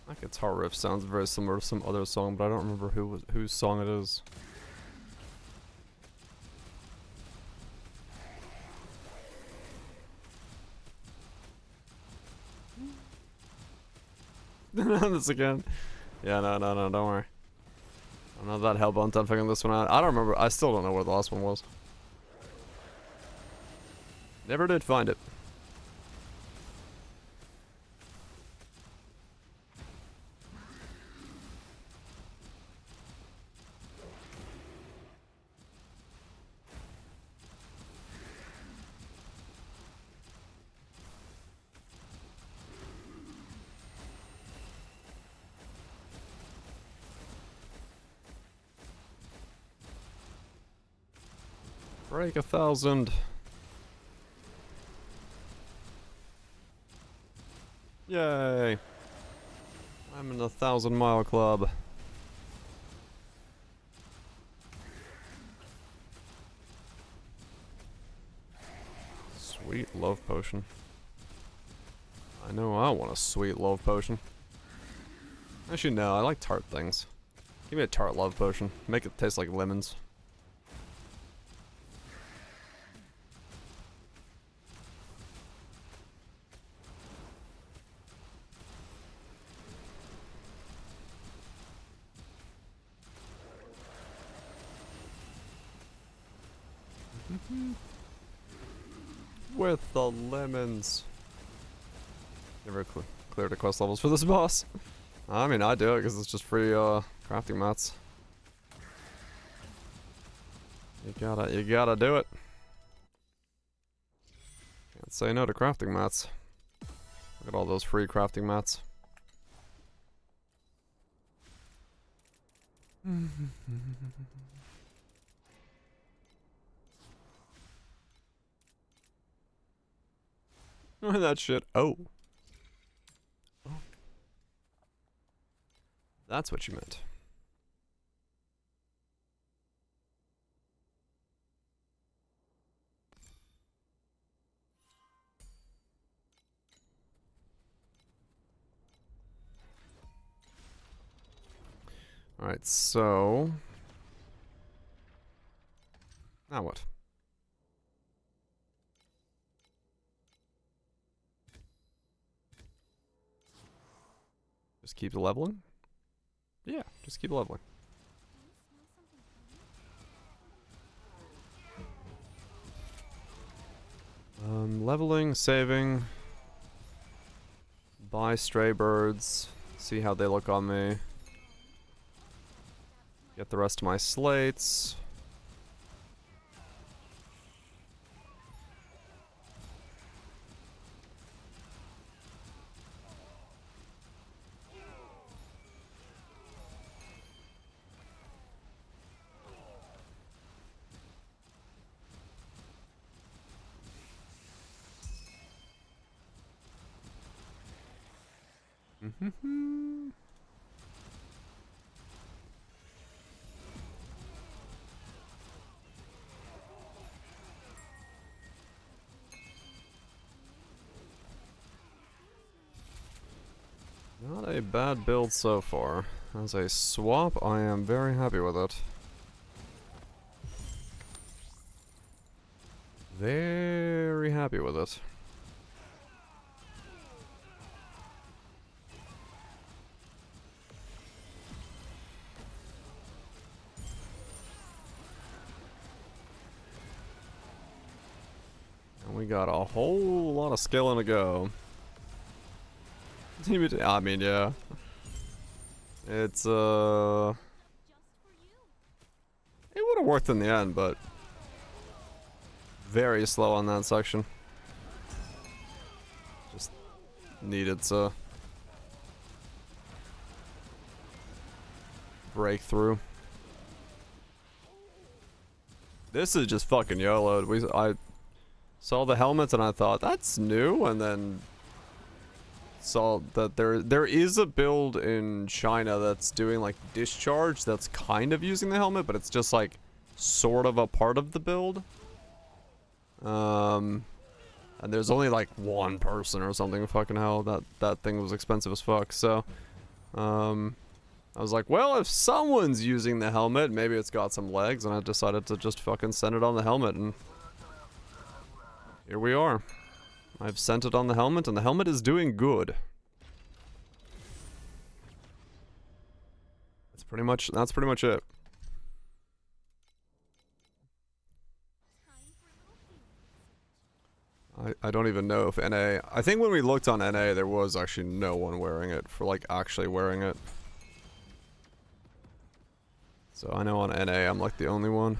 That guitar riff sounds very similar to some other song, but I don't remember whose song it is. This again. Yeah, no, don't worry. I'm not that hellbent on figuring this one out. I don't remember. I still don't know where the last one was. Never did find it. Break 1,000. Yay. I'm in the 1,000-mile club. Sweet love potion. I know I want a sweet love potion. Actually, no, I like tart things. Give me a tart love potion. Make it taste like lemons. With the lemons. Never cleared the quest levels for this boss. I mean, I do it because it's just free crafting mats. You gotta do it. Can't say no to crafting mats. Look at all those free crafting mats. That shit. Oh. That's what you meant. Alright, so... Now what? Just keep leveling? Yeah, just keep leveling. Leveling, saving. Buy stray birds. See how they look on me. Get the rest of my slates. Not a bad build so far. As a swap, I am very happy with it. Very happy with it. And we got a whole lot of skilling to go. I mean, yeah. It's, it would have worked in the end, but very slow on that section. Just needed to break through. This is just fucking YOLO. I saw the helmets and I thought, that's new, and then saw that there is a build in China that's doing like discharge that's kind of using the helmet, but it's just like sort of a part of the build. And there's only like one person or something. Fucking hell, that thing was expensive as fuck. So I was like, well, if someone's using the helmet, maybe it's got some legs, and I decided to just fucking send it on the helmet, and here we are. I've sent it on the helmet, and the helmet is doing good. That's pretty much it. I don't even know if NA... I think when we looked on NA, there was actually no one wearing it, for like actually wearing it. So I know on NA, I'm like the only one.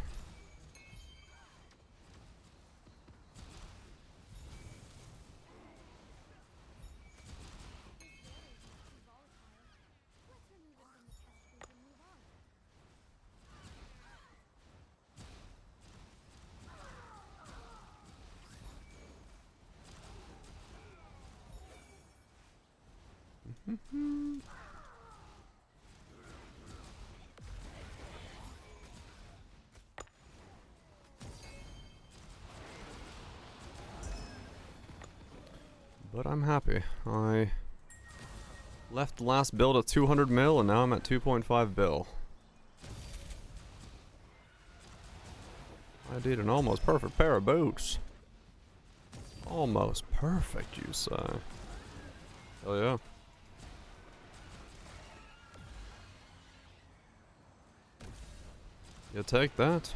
But I'm happy. I left the last build at 200 mil, and now I'm at 2.5 bill. I did an almost perfect pair of boots. Almost perfect, you say? Hell yeah. You take that.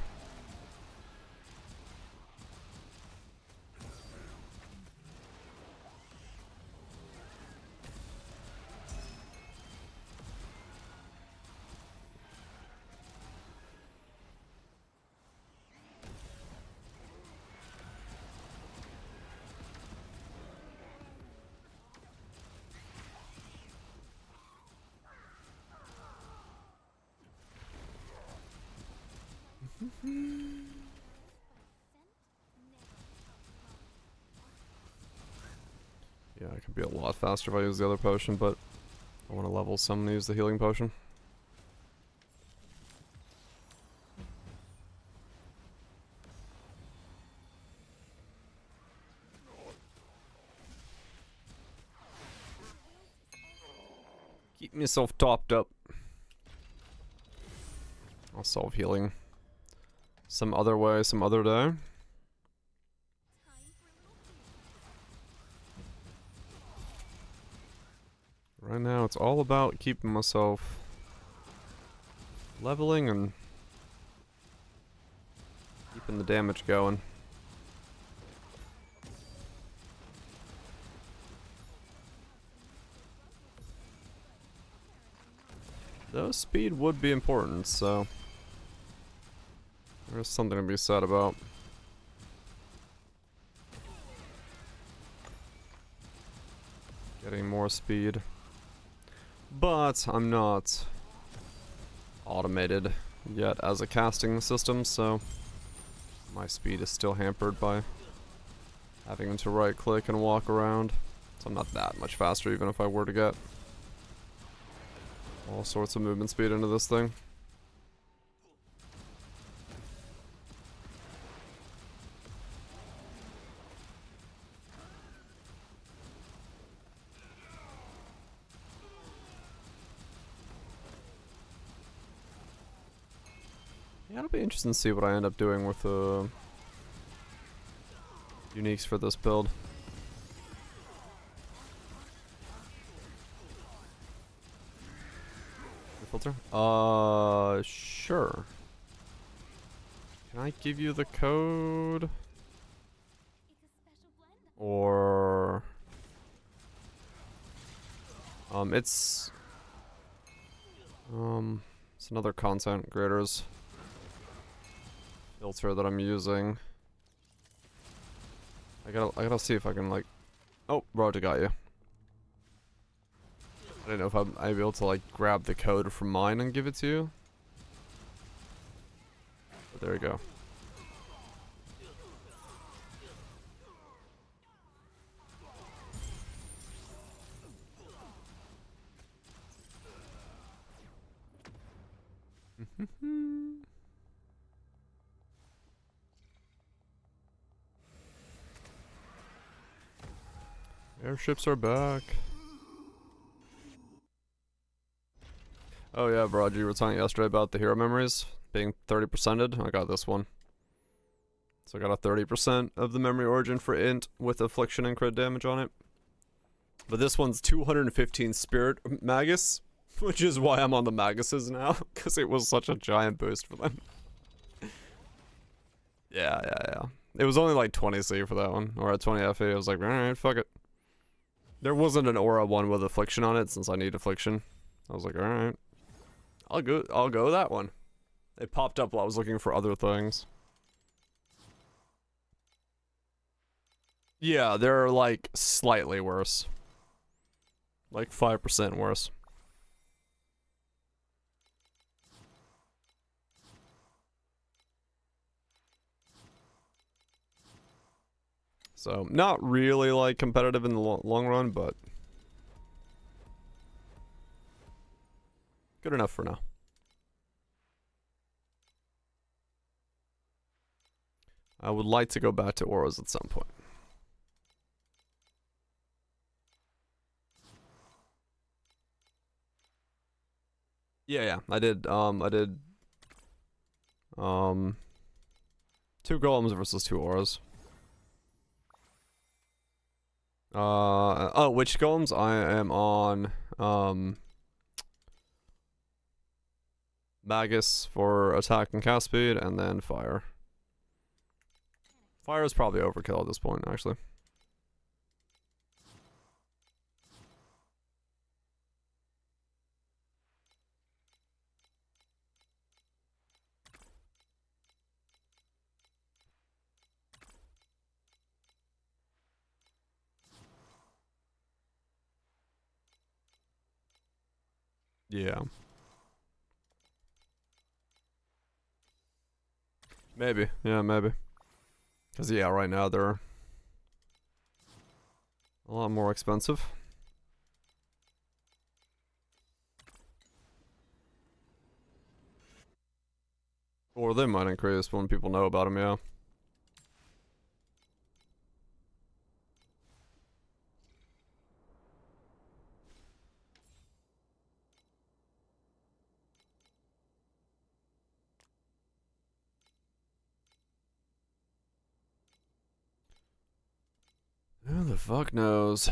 Yeah, I could be a lot faster if I use the other potion, but I want to level some and use the healing potion. Keep myself topped up. I'll solve healing some other way, some other day. Right now, it's all about keeping myself leveling and keeping the damage going. Though speed would be important, so there's something to be said about. Getting more speed. But I'm not automated yet as a casting system, so my speed is still hampered by having to right click and walk around. So I'm not that much faster even if I were to get all sorts of movement speed into this thing. Yeah, it'll be interesting to see what I end up doing with the uniques for this build. Filter? Sure. Can I give you the code? Or it's another content creators filter that I'm using. I gotta see if I can, like, oh, Roger got you. I don't know if I'm able to, like, grab the code from mine and give it to you. But there we go. Airships are back. Oh yeah, Brad, you were talking yesterday about the hero memories being 30%ed. I got this one. So I got a 30% of the memory origin for int with affliction and crit damage on it. But this one's 215 spirit magus, which is why I'm on the maguses now, because it was such a giant boost for them. Yeah. It was only like 20 C for that one, or at 20 FE. I was like, alright, fuck it. There wasn't an aura one with affliction on it since I need affliction. I was like, alright. I'll go that one. It popped up while I was looking for other things. Yeah, they're like slightly worse. Like 5% worse. So, not really like competitive in the long run, but good enough for now. I would like to go back to auras at some point. Yeah, I did 2 golems versus 2 auras. Oh, which golems? I am on, Magus for attack and cast speed, and then fire. Fire is probably overkill at this point, actually. Yeah. Maybe. Yeah, maybe. Because, yeah, right now they're A lot more expensive. Or they might increase when people know about them, yeah. Who the fuck knows?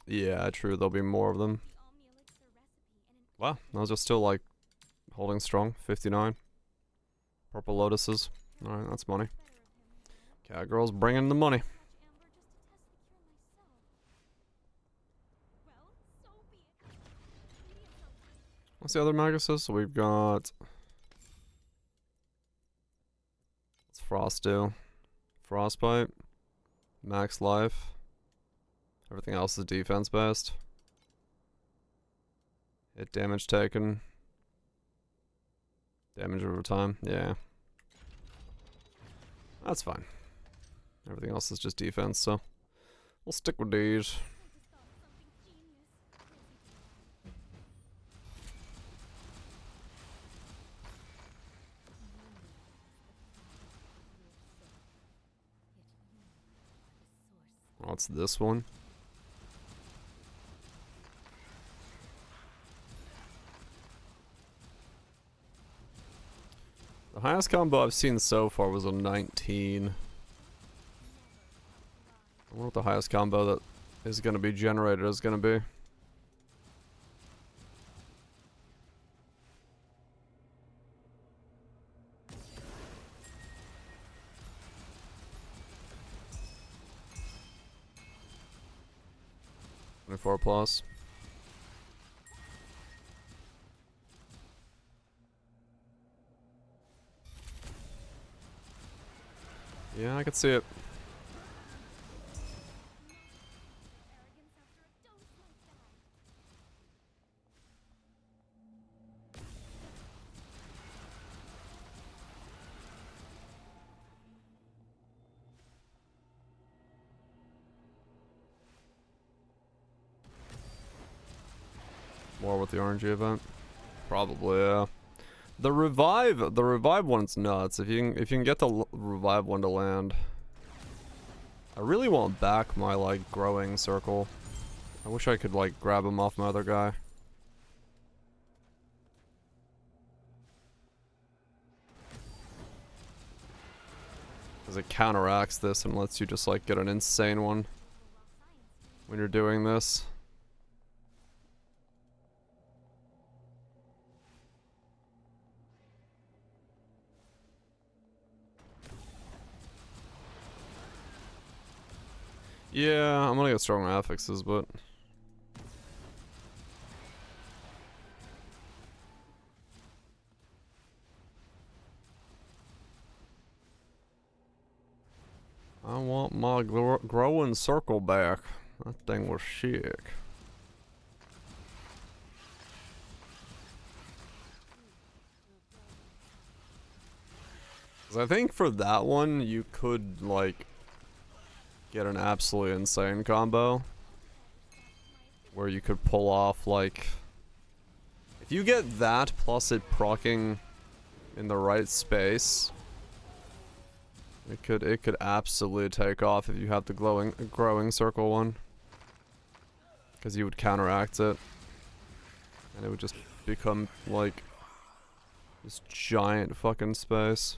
Yeah, true, there'll be more of them. Wow, those are still like holding strong. 59. Purple lotuses. Alright, that's money. Catgirl's bringing the money. What's the other Maguses? So we've got... What's Frost do? Frostbite. Max life. Everything else is defense based. Hit damage taken. Damage over time. Yeah. That's fine. Everything else is just defense, so we'll stick with these. What's this one? The highest combo I've seen so far was a 19. I wonder what the highest combo that is going to be generated is going to be. Four plus. Yeah, I could see it. More with the RNG event? Probably, yeah. The revive one's nuts. If you can get the revive one to land. I really want back my like growing circle. I wish I could like grab him off my other guy. Because it counteracts this and lets you just like get an insane one when you're doing this. Yeah, I'm gonna get strong affixes, but I want my growing circle back. That thing was sick. Cause I think for that one, you could like get an absolutely insane combo where you could pull off like, if you get that plus it proccing in the right space, it could absolutely take off if you have the growing circle one, because you would counteract it and it would just become like this giant fucking space.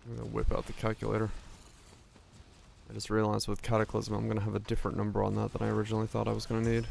I'm gonna whip out the calculator. I just realized with Cataclysm I'm gonna have a different number on that than I originally thought I was gonna need.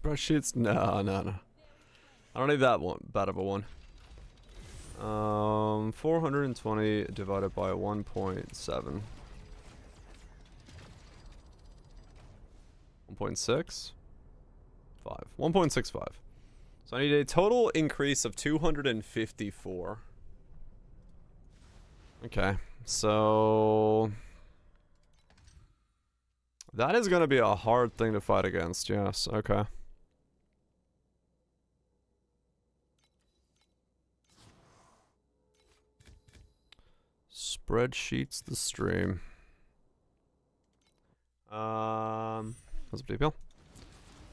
Spreadsheets? No, no, no. I don't need that one. Bad of a one. 420 divided by 1.7. 1.6? 5. 1.65. So I need a total increase of 254. Okay, so that is going to be a hard thing to fight against, yes, okay. Spreadsheets the stream. What's up, DPL?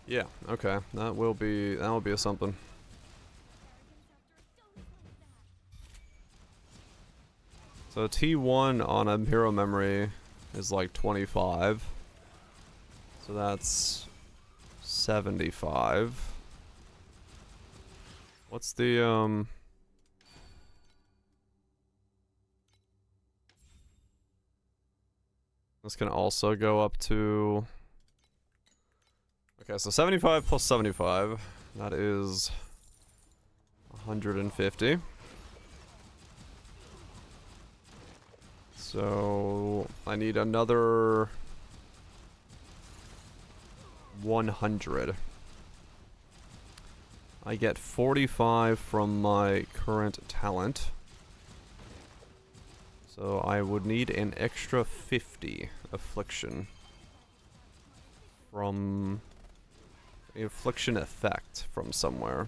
Yeah, okay. That will be a something. So T1 on a hero memory is like 25. So that's 75. What's the this can also go up to... Okay, so 75 plus 75, that is 150. So I need another 100. I get 45 from my current talent. So I would need an extra 50 affliction from the affliction effect from somewhere.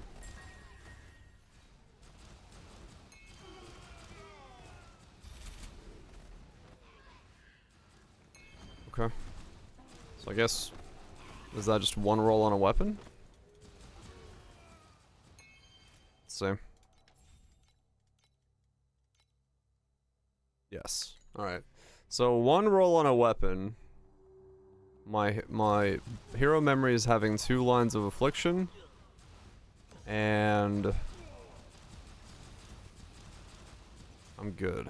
Okay. So I guess, is that just one roll on a weapon? Let's see. Yes. Alright. So one roll on a weapon. My hero memory is having 2 lines of affliction. And I'm good.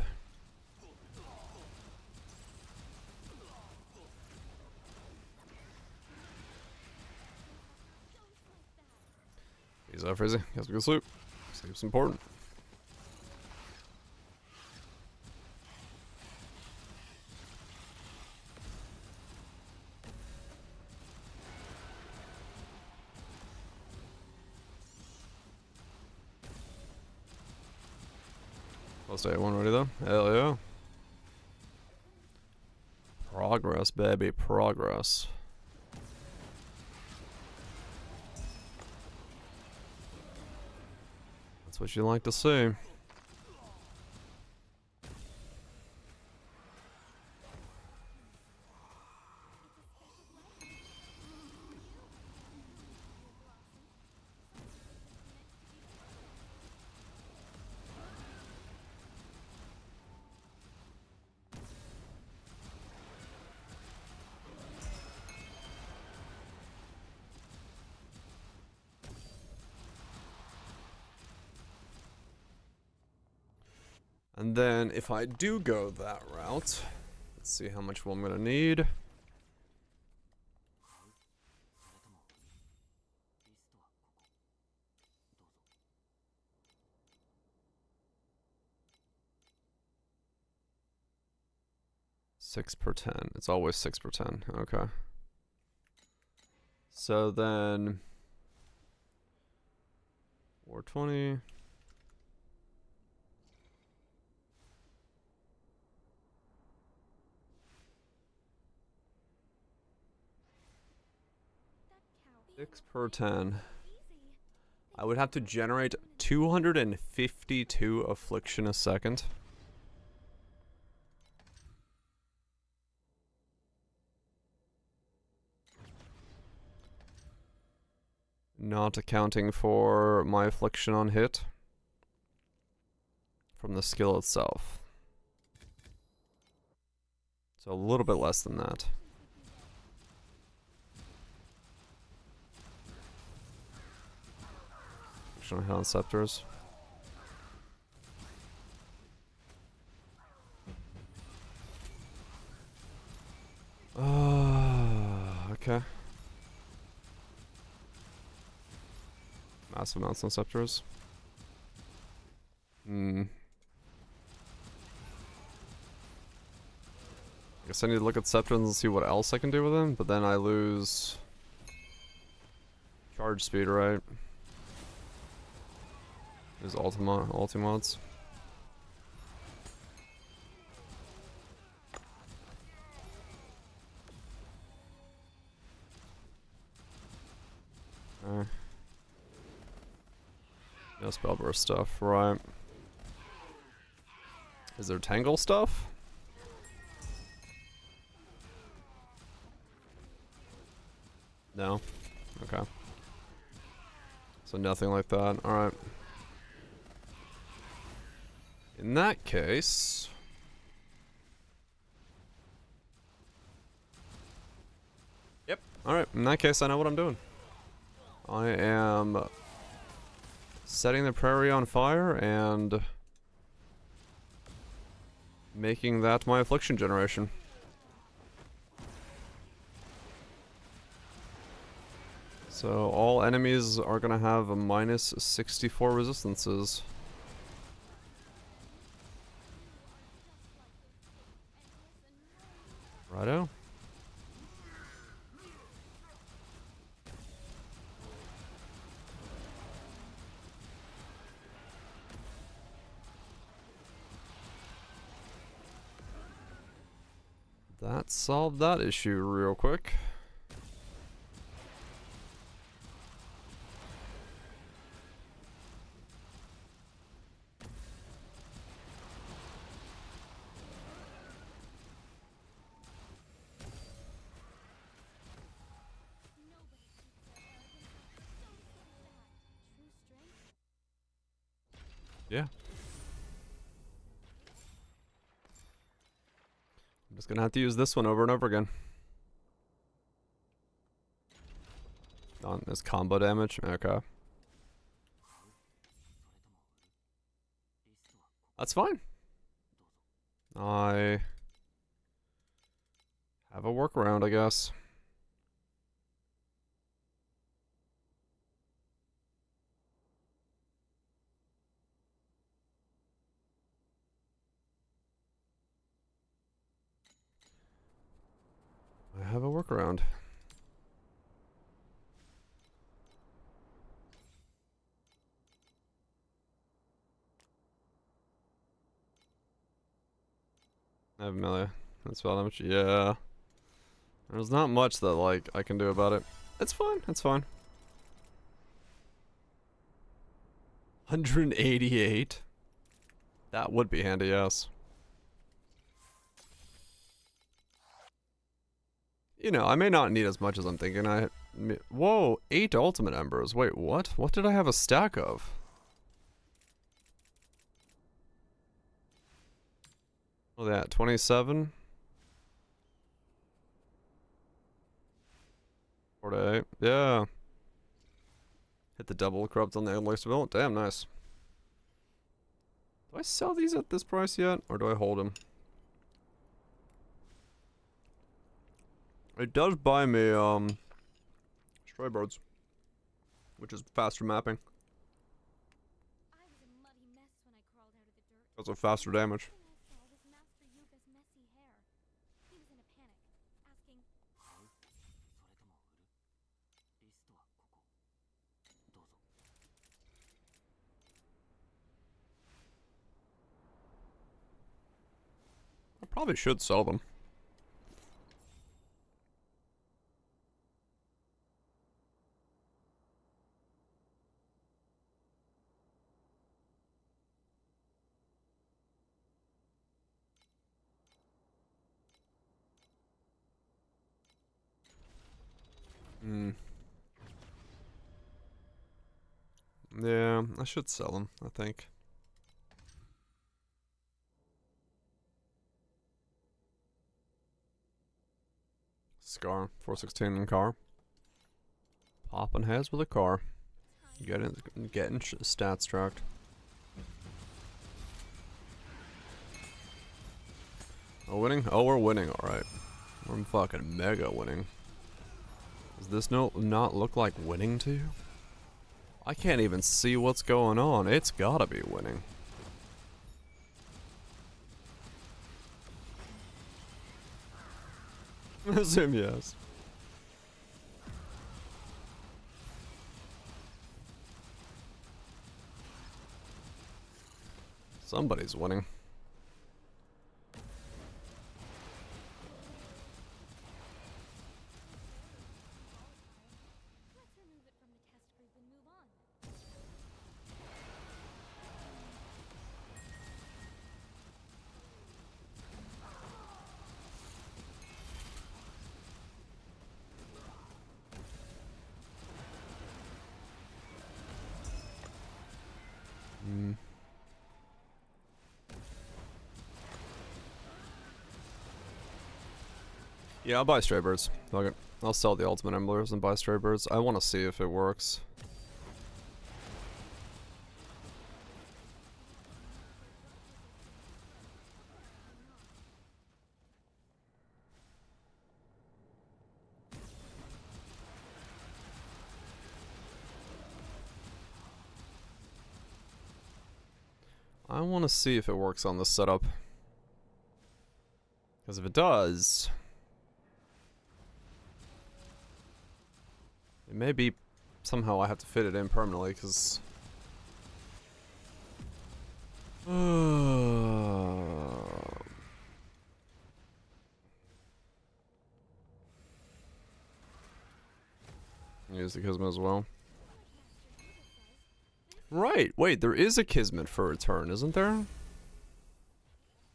He's out, Frizzy. He has to go to sleep. Sleep's important. I'll stay at 1 ready though. Hell yeah. Progress, baby. Progress. That's what you like to see. And then if I do go that route, let's see how much I'm gonna need. Six per 10. It's always 6 per 10. Okay. So then 420. Six per 10. I would have to generate 252 affliction a second. Not accounting for my affliction on hit from the skill itself. So a little bit less than that. Affliction on hit on scepters. Okay. Massive amounts of scepters. I guess I need to look at scepters and see what else I can do with them, but then I lose charge speed, right? There's ultimods. Okay. No spell burst stuff, right? Is there tangle stuff? No? Okay. So nothing like that. Alright. In that case... Yep. Alright, in that case I know what I'm doing. I am setting the prairie on fire and making that my affliction generation. So all enemies are gonna have a minus 64 resistances. Righto. That solved that issue real quick. Yeah. I'm just gonna have to use this one over and over again. On this combo damage. Okay. That's fine. I have a workaround, I guess. I have a workaround. I have melee. That's about how much. Yeah. There's not much that, like, I can do about it. It's fine. It's fine. 188. That would be handy, yes. You know, I may not need as much as I'm thinking. Whoa, 8 ultimate embers. Wait, what? What did I have a stack of? Oh, that 27. 4 to 8. Yeah. Hit the double corrupt on the Elixir Bill. Damn, nice. Do I sell these at this price yet? Or do I hold them? It does buy me, stray birds. Which is faster mapping. That's a faster damage. I probably should sell them. Yeah, I should sell them, I think. Scar, 416 in car. Popping heads with a car. Getting stats tracked. Oh, winning? Oh, we're winning, alright. We're fucking mega winning. Does this not look like winning to you? I can't even see what's going on. It's gotta be winning. Assume yes. Somebody's winning. Yeah, I'll buy stray birds. Okay. I'll sell the ultimate emblers and buy stray birds. I want to see if it works. I want to see if it works on this setup. Because if it does... it may be somehow I have to fit it in permanently, because... use the Kismet as well. Right, wait, there is a Kismet for return, isn't there? What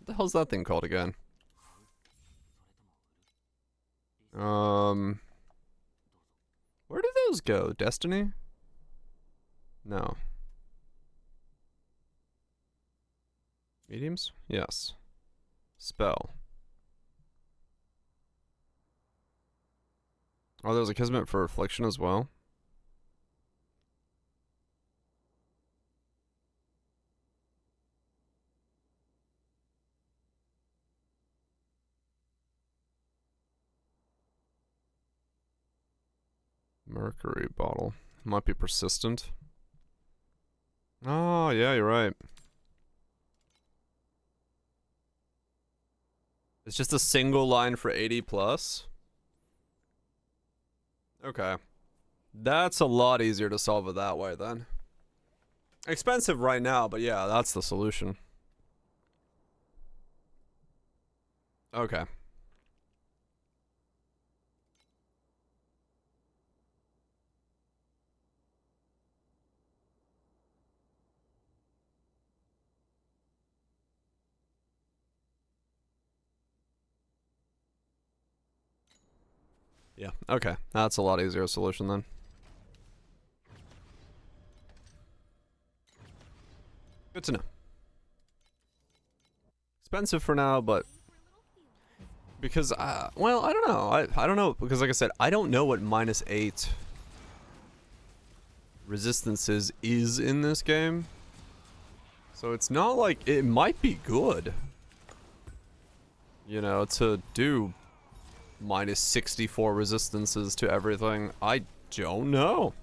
the hell's that thing called again? Where do those go? Destiny? No. Mediums? Yes. Spell. Oh, there's a Kismet for Affliction as well. Mercury bottle. Might be persistent. Oh, yeah, you're right. It's just a single line for 80 plus. Okay. That's a lot easier to solve it that way then. Expensive right now, but yeah, that's the solution. Okay. Yeah, okay. That's a lot easier solution then. Good to know. Expensive for now, but... because, well, I don't know. I don't know, because like I said, I don't know what -8 resistances is in this game. So it's not like... it might be good. You know, to do -64 resistances to everything. I don't know.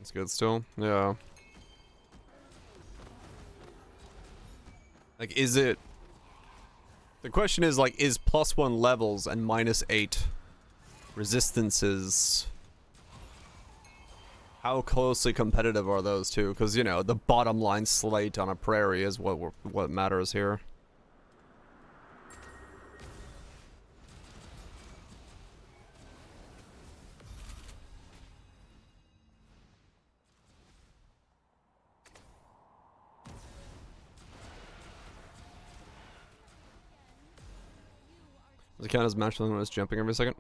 It's good still? Yeah. Like, is it... the question is, like, is +1 levels and -8 resistances... how closely competitive are those two? Because, you know, the bottom line slate on a prairie is what matters here. Does it count as match when it's jumping every second?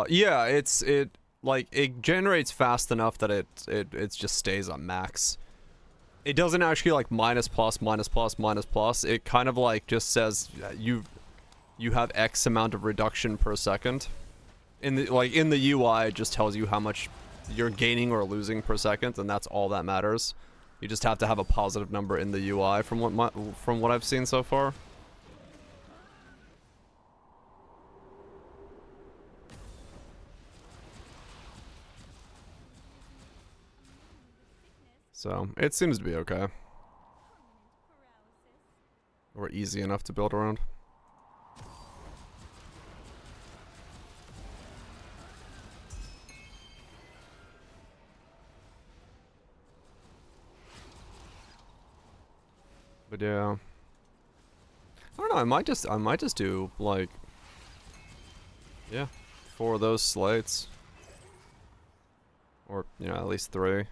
Yeah, it generates fast enough that it just stays on max. It doesn't actually like minus plus. It kind of like just says you have X amount of reduction per second. In the UI, it just tells you how much you're gaining or losing per second, and that's all that matters. You just have to have a positive number in the UI from what I've seen so far. So, it seems to be okay. Or easy enough to build around. But yeah. I don't know, I might just do, like, yeah, 4 of those slates. Or, you know, at least 3.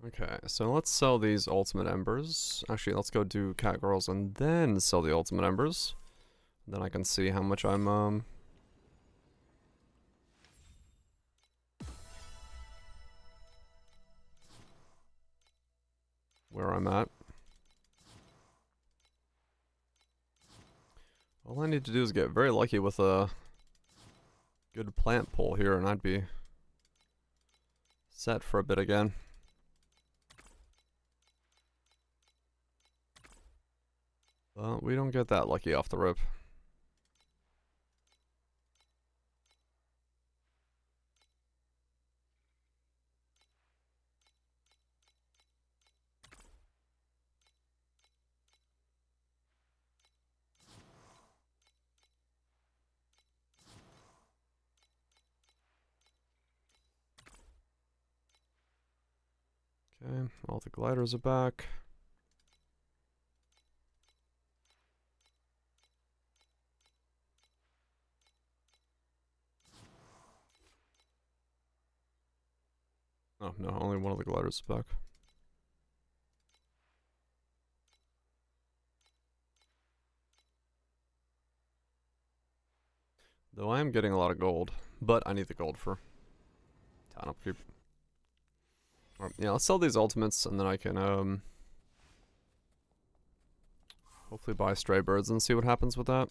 Okay, so let's sell these ultimate embers. Actually, let's go do cat girls and then sell the ultimate embers. Then I can see how much I'm where I'm at. All I need to do is get very lucky with a good plant pull here and I'd be set for a bit again. But we don't get that lucky off the rip. Okay, all the gliders are back. Oh, no, only one of the gliders is back. Though I am getting a lot of gold, but I need the gold for town upkeep. Alright, yeah, let's sell these ultimates and then I can, hopefully buy stray birds and see what happens with that.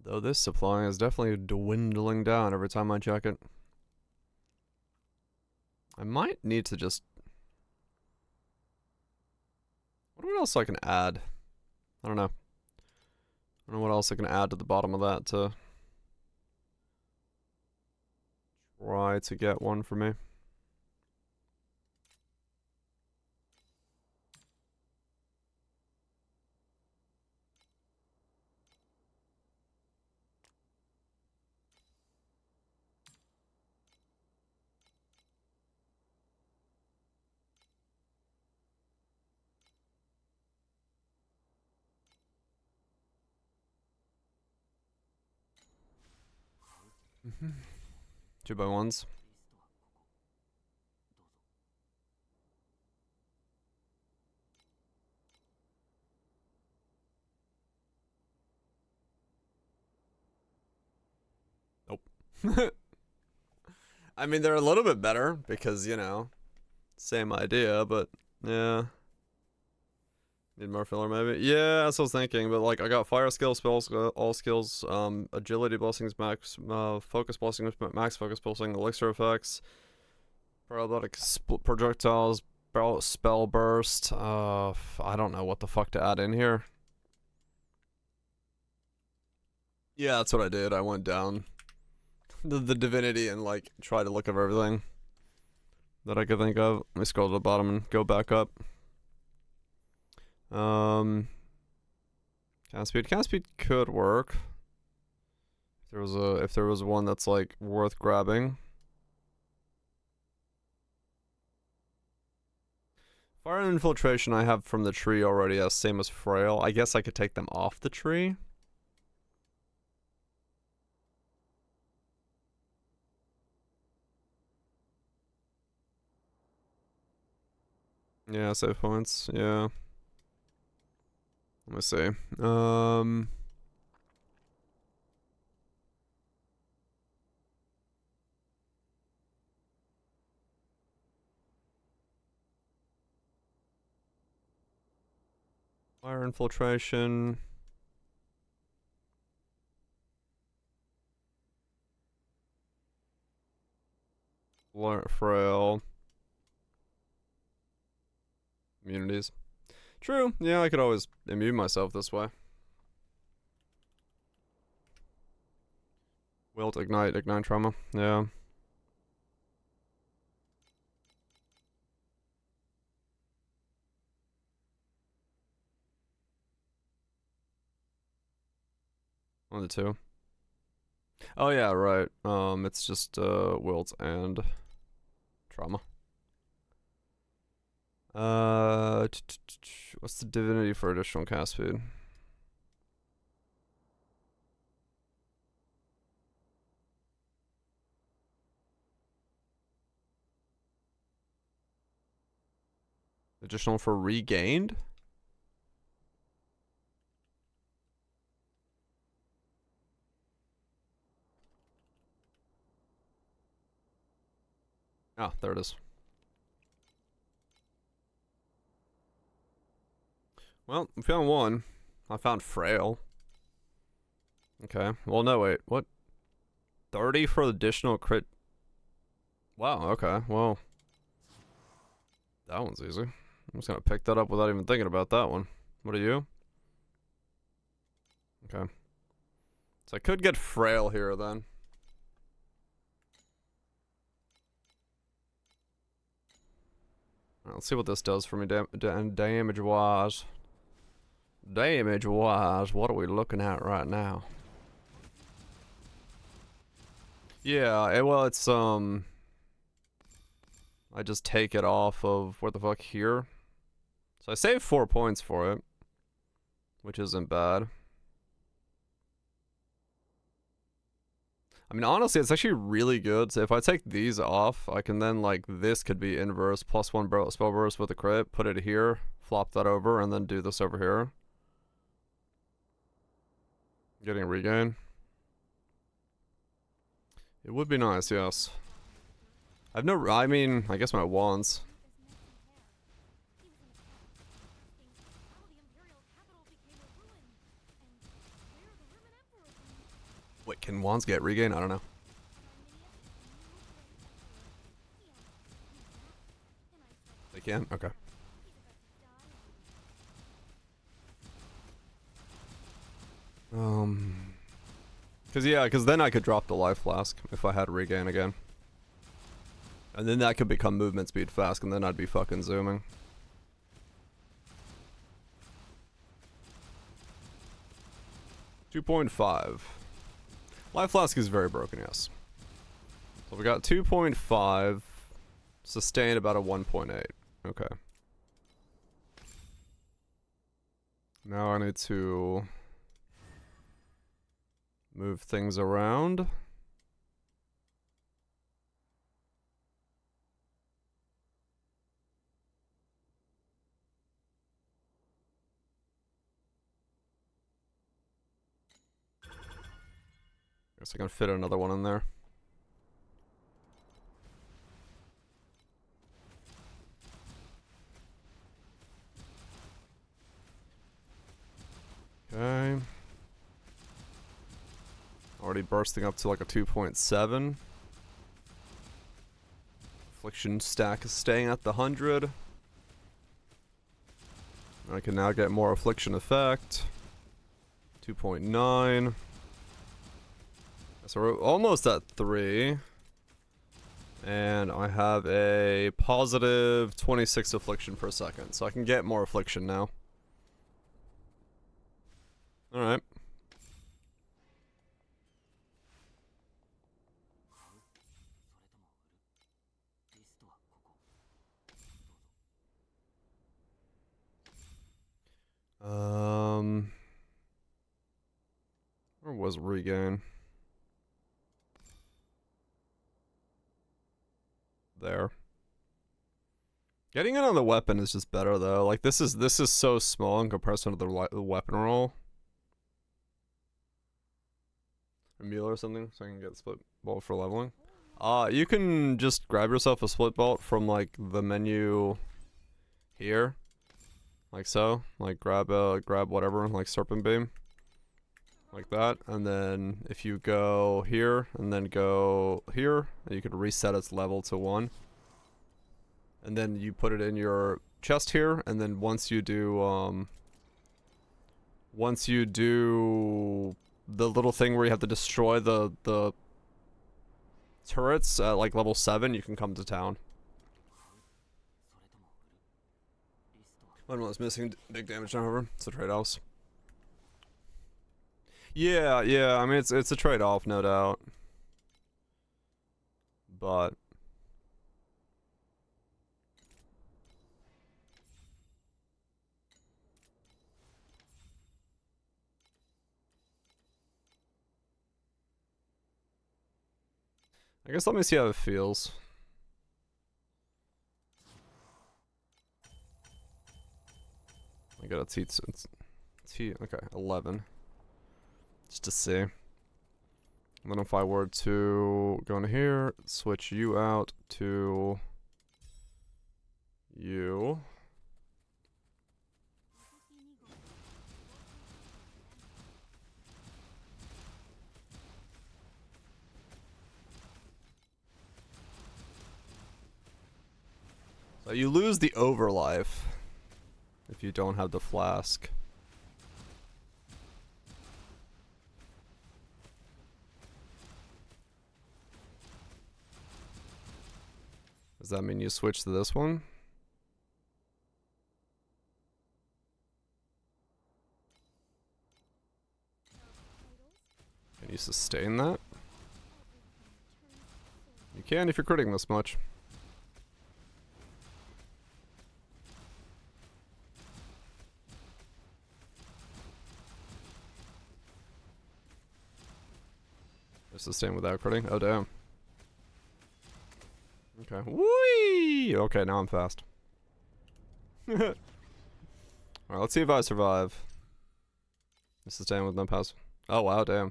Though this supply is definitely dwindling down every time I check it. I might need to just... what else I can add? I don't know. I don't know what else I can add to the bottom of that to try to get one for me. Mm-hmm. 2x1s. Nope. I mean, they're a little bit better because, you know, same idea, but yeah. Need more filler maybe? Yeah, that's what I was thinking, but like I got fire skill, spells, all skills, agility blessings, max, focus blessings, max focus pulsing, elixir effects, paralytic projectiles, spell burst, I don't know what the fuck to add in here. Yeah, that's what I did. I went down the divinity and like tried to look at everything that I could think of. Let me scroll to the bottom and go back up. Cast speed could work. If there was one that's like worth grabbing. Fire and infiltration I have from the tree already, as same as frail. I guess I could take them off the tree. Yeah, save points. Yeah. Let me see. Fire infiltration. Frail. Immunities. True. Yeah, I could always immune myself this way. Wilt, ignite trauma. Yeah. One of the two. Oh yeah, right. It's just wilt and trauma. What's the divinity for additional cast speed? Additional for regained? Ah, there it is. Well, we found one. I found frail. Okay. Well, no, wait. What? 30 for additional crit? Wow, okay. Well, that one's easy. I'm just gonna pick that up without even thinking about that one. What are you? Okay. So I could get frail here then. Let's see what this does for me damage-wise. Damage-wise, what are we looking at right now? Yeah, well, it's, I just take it off of, where the fuck, here? So I saved 4 points for it, which isn't bad. I mean, honestly, it's actually really good. So if I take these off, I can then, like, this could be inverse, +1 spell burst with a crit, put it here, flop that over, and then do this over here. Getting a regain. It would be nice, yes. I mean, I guess my wands. Wait, can wands get regain? I don't know. They can? Okay. Cause then I could drop the life flask if I had regain again. And then that could become movement speed fast, and then I'd be fucking zooming. .5. Life flask is very broken, yes. So we got 2.5, sustained about a 1.8. Okay. Now I need to move things around. Guess I can fit another one in there. Okay. Already bursting up to like a 2.7. Affliction stack is staying at the 100. I can now get more affliction effect. 2.9. So we're almost at 3. And I have a positive 26 affliction per second. So I can get more affliction now. Alright. Where was regain? There. Getting it on the weapon is just better though. Like this is so small in comparison to the weapon roll. A meal or something, so I can get split bolt for leveling. You can just grab yourself a split bolt from like the menu here. like so. Like grab whatever, like serpent beam, like that. And then if you go here and then go here, you could reset its level to 1. And then you put it in your chest here, and then once you do the little thing where you have to destroy the turrets at like level 7, you can come to town. I don't know, it's missing big damage, however. It's a trade-off. Yeah, I mean it's a trade-off, no doubt. But I guess let me see how it feels. I got a T, okay, 11. Just to see. And then if I were to go into here, switch you out to you. So you lose the overlife if you don't have the flask. Does that mean you switch to this one? Can you sustain that? You can if you're critting this much. Sustain without critting? Oh damn. Okay. Whee! Okay, now I'm fast. Alright, let's see if I survive. Sustain with no pass. Oh wow, damn.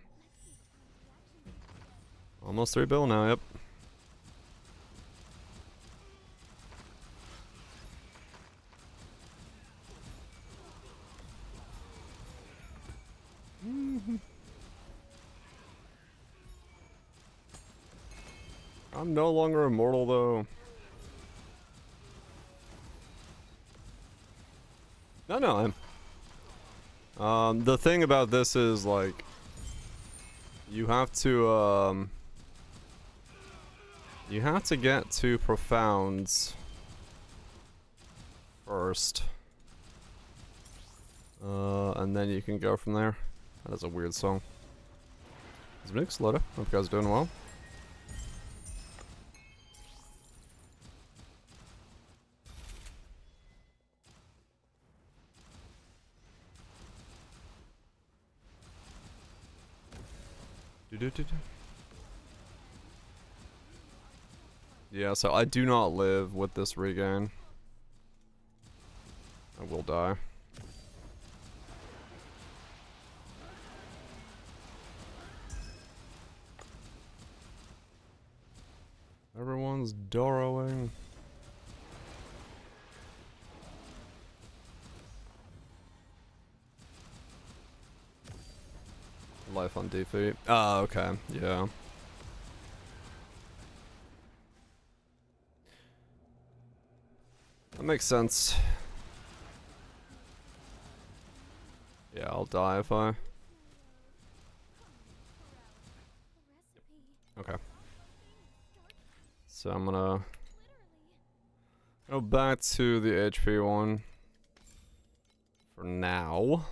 Almost 3 bill now, yep. I'm no longer immortal though. No, I'm. The thing about this is like, you have to get to profounds first, and then you can go from there. That is a weird song. It's Mix Loda. Hope you guys are doing well. Yeah, so I do not live with this regain. I will die. Everyone's Doroing. Life on defeat. Oh, okay. Yeah. That makes sense. Yeah, I'll die if I... Okay. So I'm gonna go back to the HP one for now.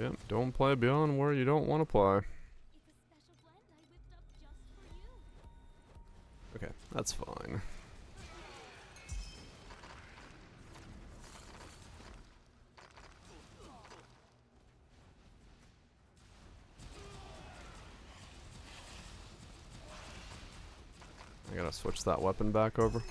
Yep, don't play beyond where you don't want to play. Okay, that's fine. I gotta switch that weapon back over.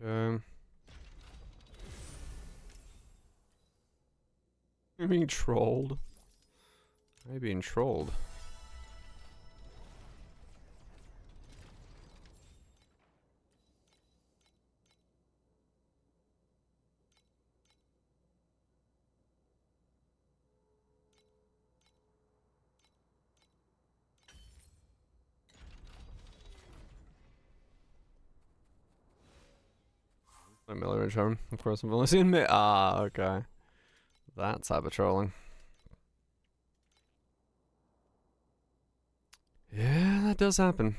Okay. You're being trolled. Are you being trolled? My melee charm. Of course, I've only seen me. Ah, okay. That type of trolling. Yeah, that does happen.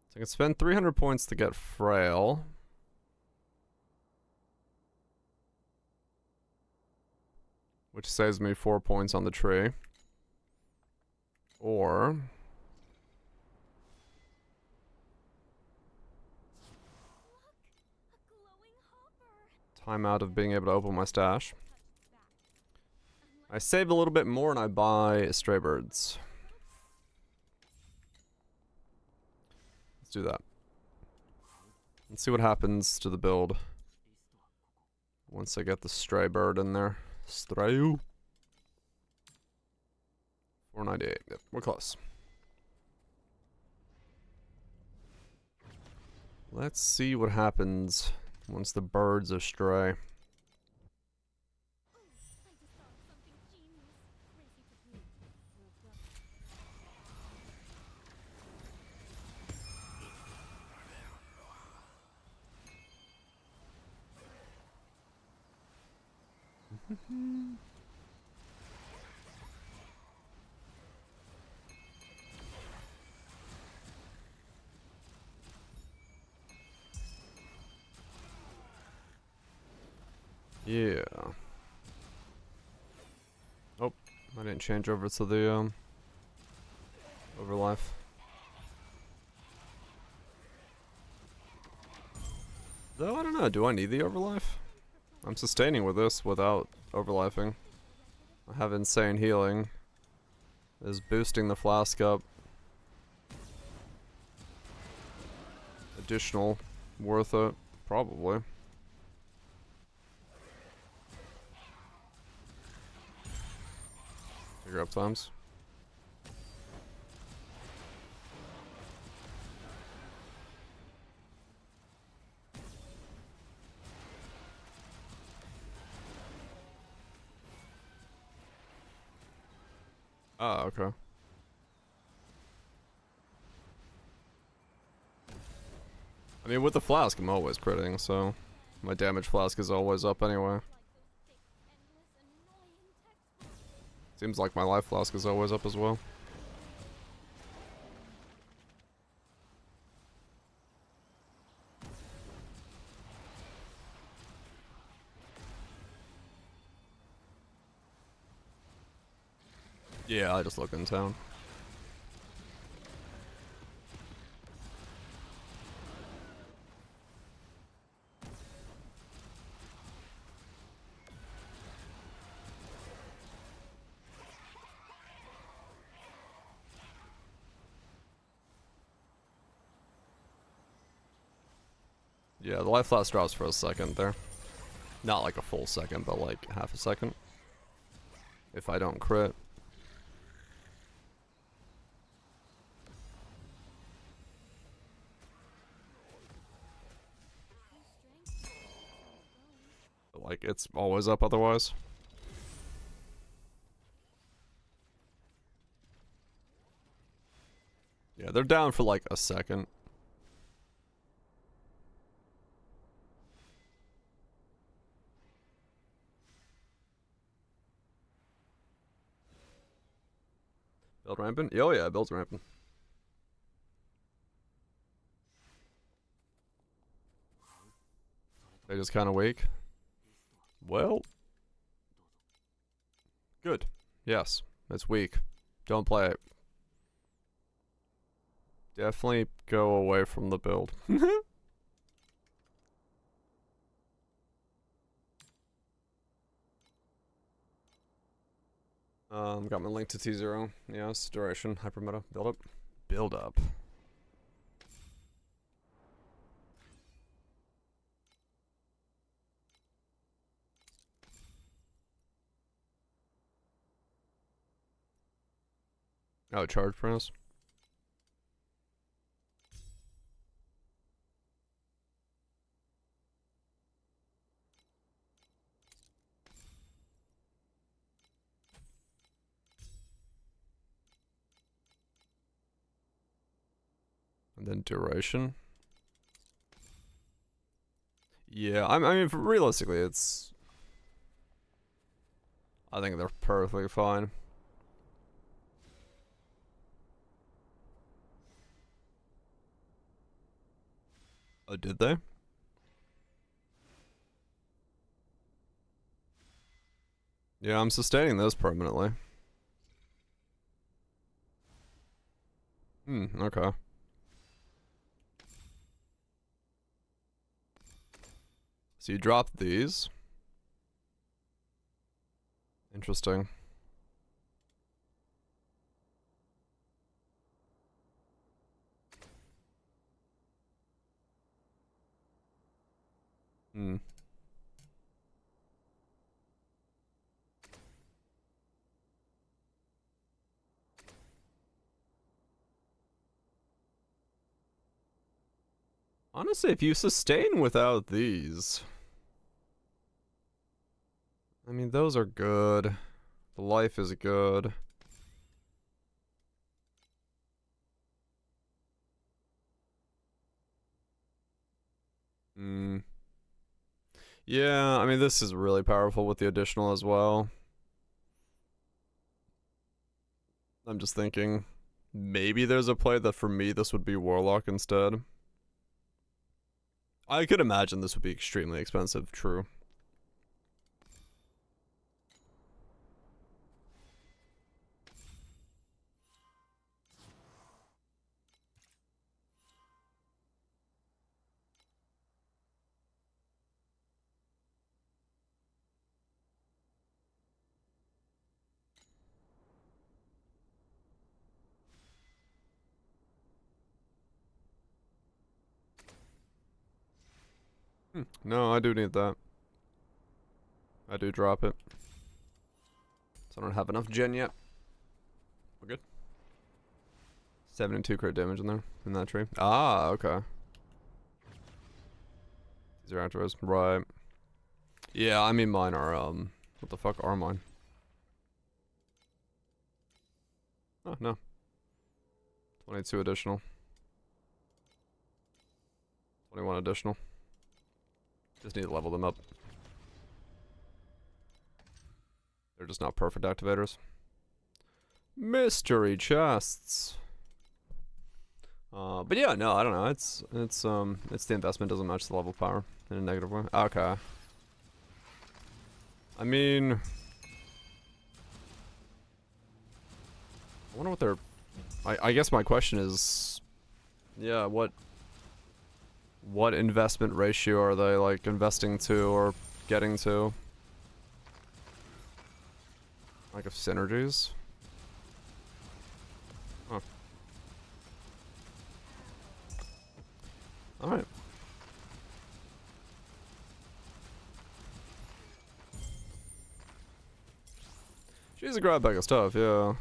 So I can spend 300 points to get Frail. Which saves me 4 points on the tree. Or... time out of being able to open my stash. I save a little bit more and I buy stray birds. Let's do that. Let's see what happens to the build once I get the stray bird in there. Stray. 498. Yep, we're close. Let's see what happens once the birds are stray. Yeah. Oh, I didn't change over to the overlife. Though I don't know, do I need the overlife? I'm sustaining with this without overlifing. I have insane healing. Is boosting the flask up. Additional worth it, probably. Figure up times. Ah, okay. I mean, with the flask, I'm always critting, so my damage flask is always up anyway. Seems like my life flask is always up as well. Yeah, I just look in town. Yeah, the life flask drops for a second there. Not like a full second, but like half a second. If I don't crit. But like, it's always up otherwise. Yeah, they're down for like a second. Build rampant? Oh yeah, build's rampant. They're just kind of weak. Well. Good. Yes. It's weak. Don't play it. Definitely go away from the build. Got my link to T0. Yes, duration, hypermeta, build up. Build up. Oh, charge press. And then duration. Yeah, I mean, realistically, it's... I think they're perfectly fine. Oh, did they? Yeah, I'm sustaining this permanently. Okay. So you drop these. Interesting. Hmm. Honestly, if you sustain without these... I mean, those are good. The life is good. Hmm. Yeah, I mean, this is really powerful with the additional as well. I'm just thinking, maybe there's a play that for me this would be Warlock instead. I could imagine this would be extremely expensive, true. No, I do need that. I do drop it. So I don't have enough gen yet. We're good. 72 crit damage in there, in that tree. Ah, okay. These are afterwards. Right. Yeah, I mean mine are, what the fuck are mine? Oh, no. 22 additional. 21 additional. Just need to level them up. They're just not perfect activators. Mystery chests. But yeah, no, I don't know. It's the investment doesn't match the level power in a negative way. Okay. I mean, I wonder what they're. I guess my question is, yeah, what investment ratio are they like investing to or getting to? Like of synergies? Huh. Alright. She's a grab bag of stuff, yeah.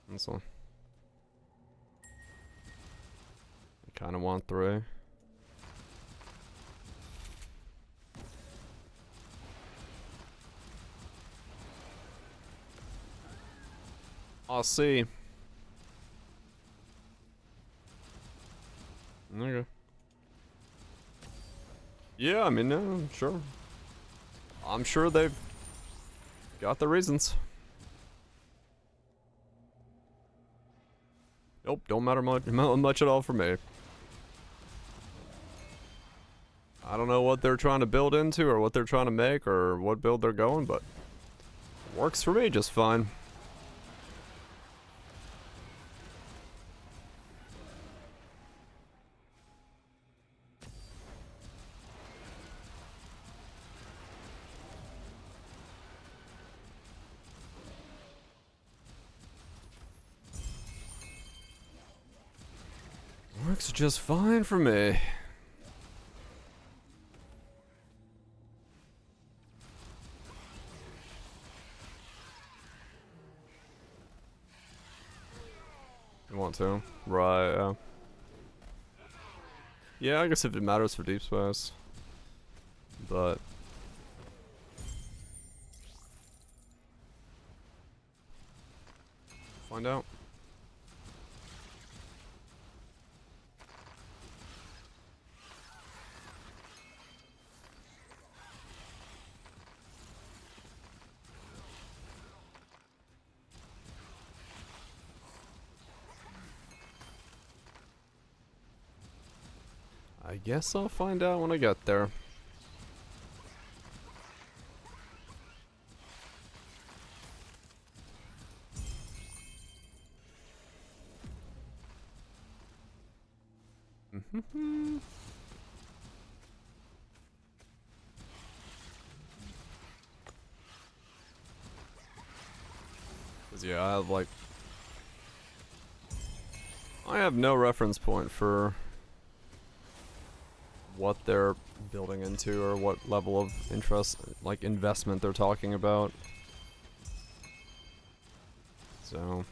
This one. I kinda want 3. I'll see. Yeah, I mean, no, sure. I'm sure they've got the reasons. Nope, don't matter much at all for me. I don't know what they're trying to build into or what they're trying to make or what build they're going, but works for me just fine. Works just fine for me. You want to? Right, yeah, I guess if it matters for deep space. But find out. I guess I'll find out when I get there. Cause yeah, I have no reference point for what they're building into or what level of interest, like investment they're talking about. So,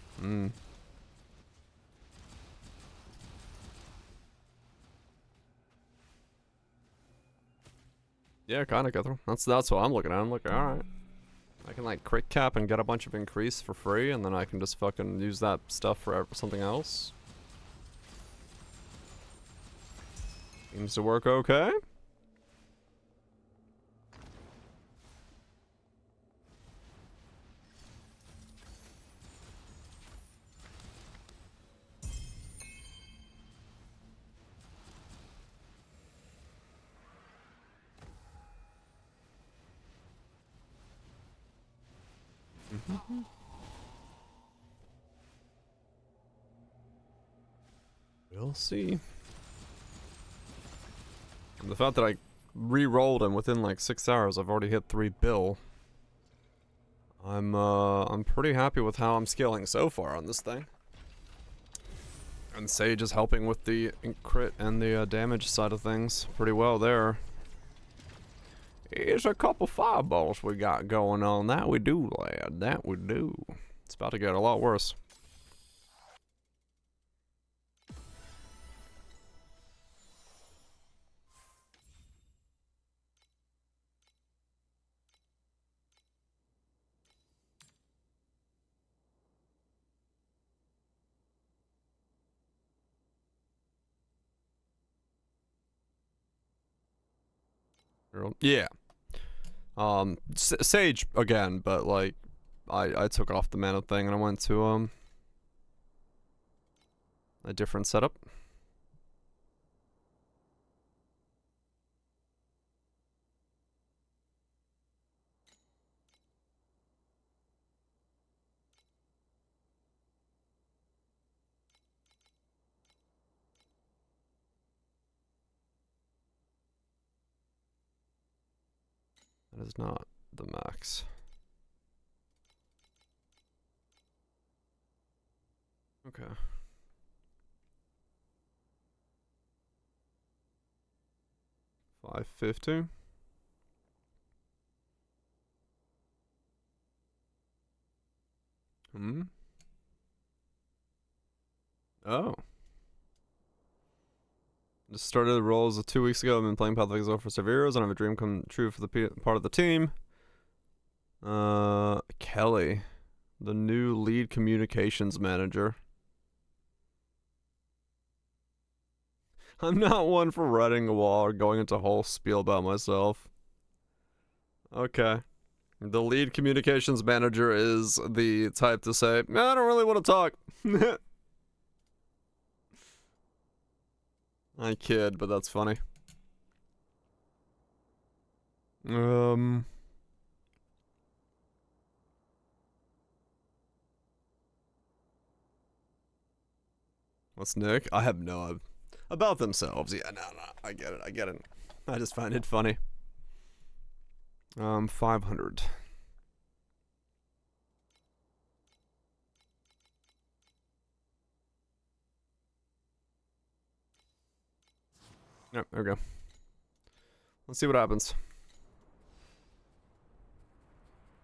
yeah, kinda Guthrie. That's what I'm looking at. I'm like, alright. I can like crit cap and get a bunch of increase for free, and then I can just fucking use that stuff for something else. Seems to work okay. We'll see. And the fact that I re-rolled and within like 6 hours I've already hit 3 bill. I'm pretty happy with how I'm scaling so far on this thing. And Sage is helping with the crit and the damage side of things pretty well there. Here's a couple fireballs we got going on. That we do, lad. That we do. It's about to get a lot worse. Yeah. Sage again, but like, I took off the mana thing and I went to a different setup. That is not the max. Okay. $550. Oh. Just started the roles 2 weeks ago. I've been playing Path of Exile for several years, and I have a dream come true for the part of the team. Kelly, the new lead communications manager. I'm not one for writing a wall or going into a whole spiel about myself. Okay. The lead communications manager is the type to say, I don't really want to talk. I kid, but that's funny. What's Nick? I have no about themselves. Yeah, no, I get it. I just find it funny. 500. Yep, there we go. Let's see what happens.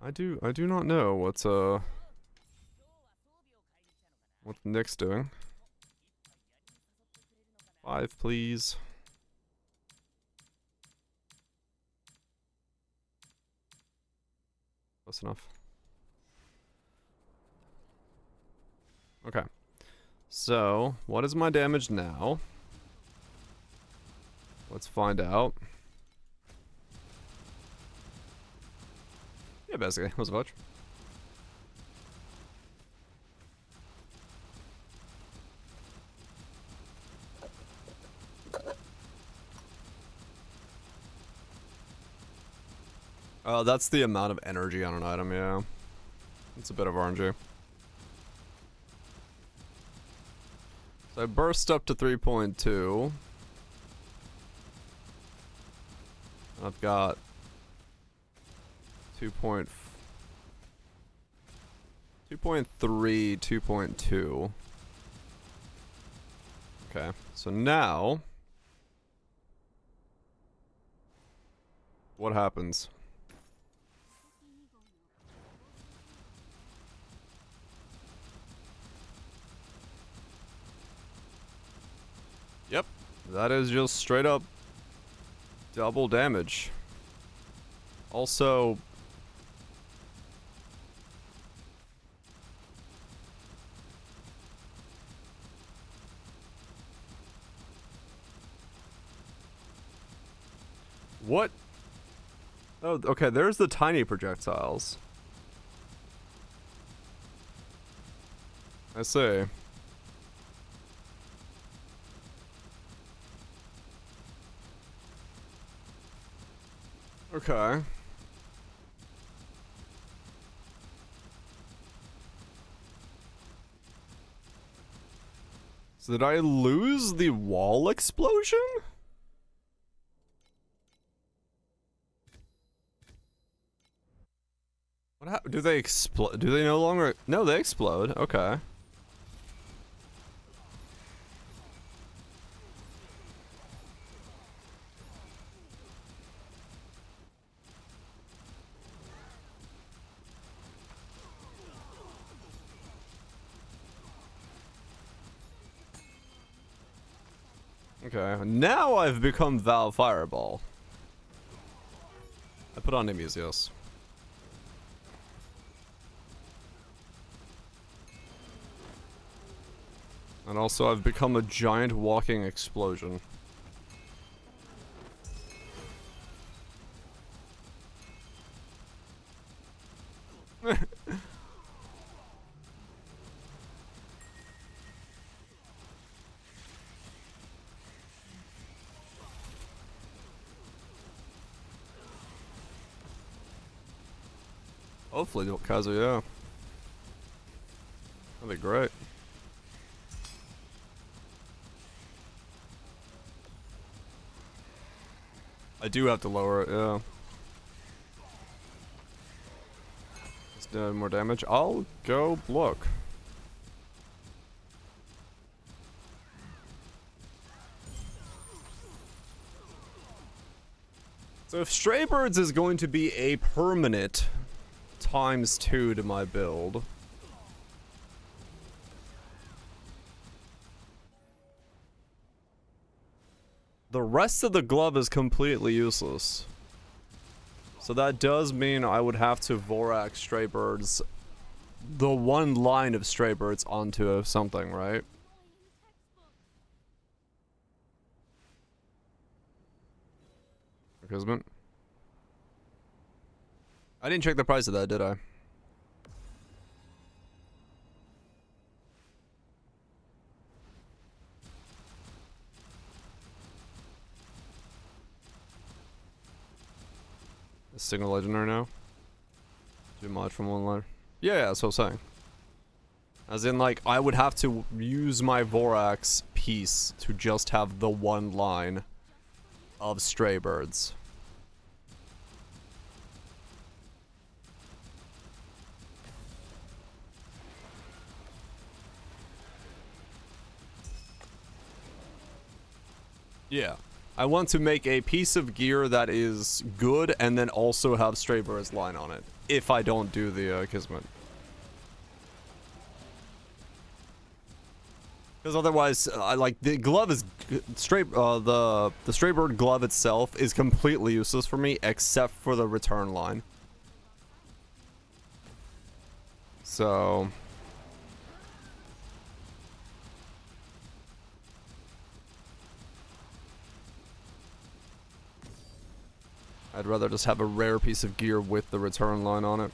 I do not know what Nick's doing. 5, please. Close enough. Okay. So, what is my damage now? Let's find out. Yeah, basically. What's the fudge? Oh, that's the amount of energy on an item, yeah. It's a bit of RNG. So I burst up to 3.2. I've got 2.3, 2.2. Okay, so now what happens? Yep, that is just straight up double damage. Also, what? Oh, okay, there's the tiny projectiles. I see. Okay. So did I lose the wall explosion? What happened? Do they explode? Do they no longer? No, they explode. Okay. Okay, now I've become Val Fireball. I put on Nimbus, yes. And also I've become a giant walking explosion. Hopefully don't Kazuya. That'd be great. I do have to lower it, yeah. Let's do more damage. I'll go look. So if Stray Birds is going to be a permanent ×2 to my build, the rest of the glove is completely useless. So that does mean I would have to Vorax Stray Birds, the one line of Stray Birds onto something, right? Kismet. I didn't check the price of that, did I? A single legendary now? Too much from one letter. Yeah, that's what I'm saying. As in, like, I would have to use my Vorax piece to just have the one line of stray birds. Yeah. I want to make a piece of gear that is good and then also have stray birds line on it. If I don't do the Kismet. Because otherwise, I like the glove is straight. The stray bird glove itself is completely useless for me, except for the return line. So, I'd rather just have a rare piece of gear with the return line on it.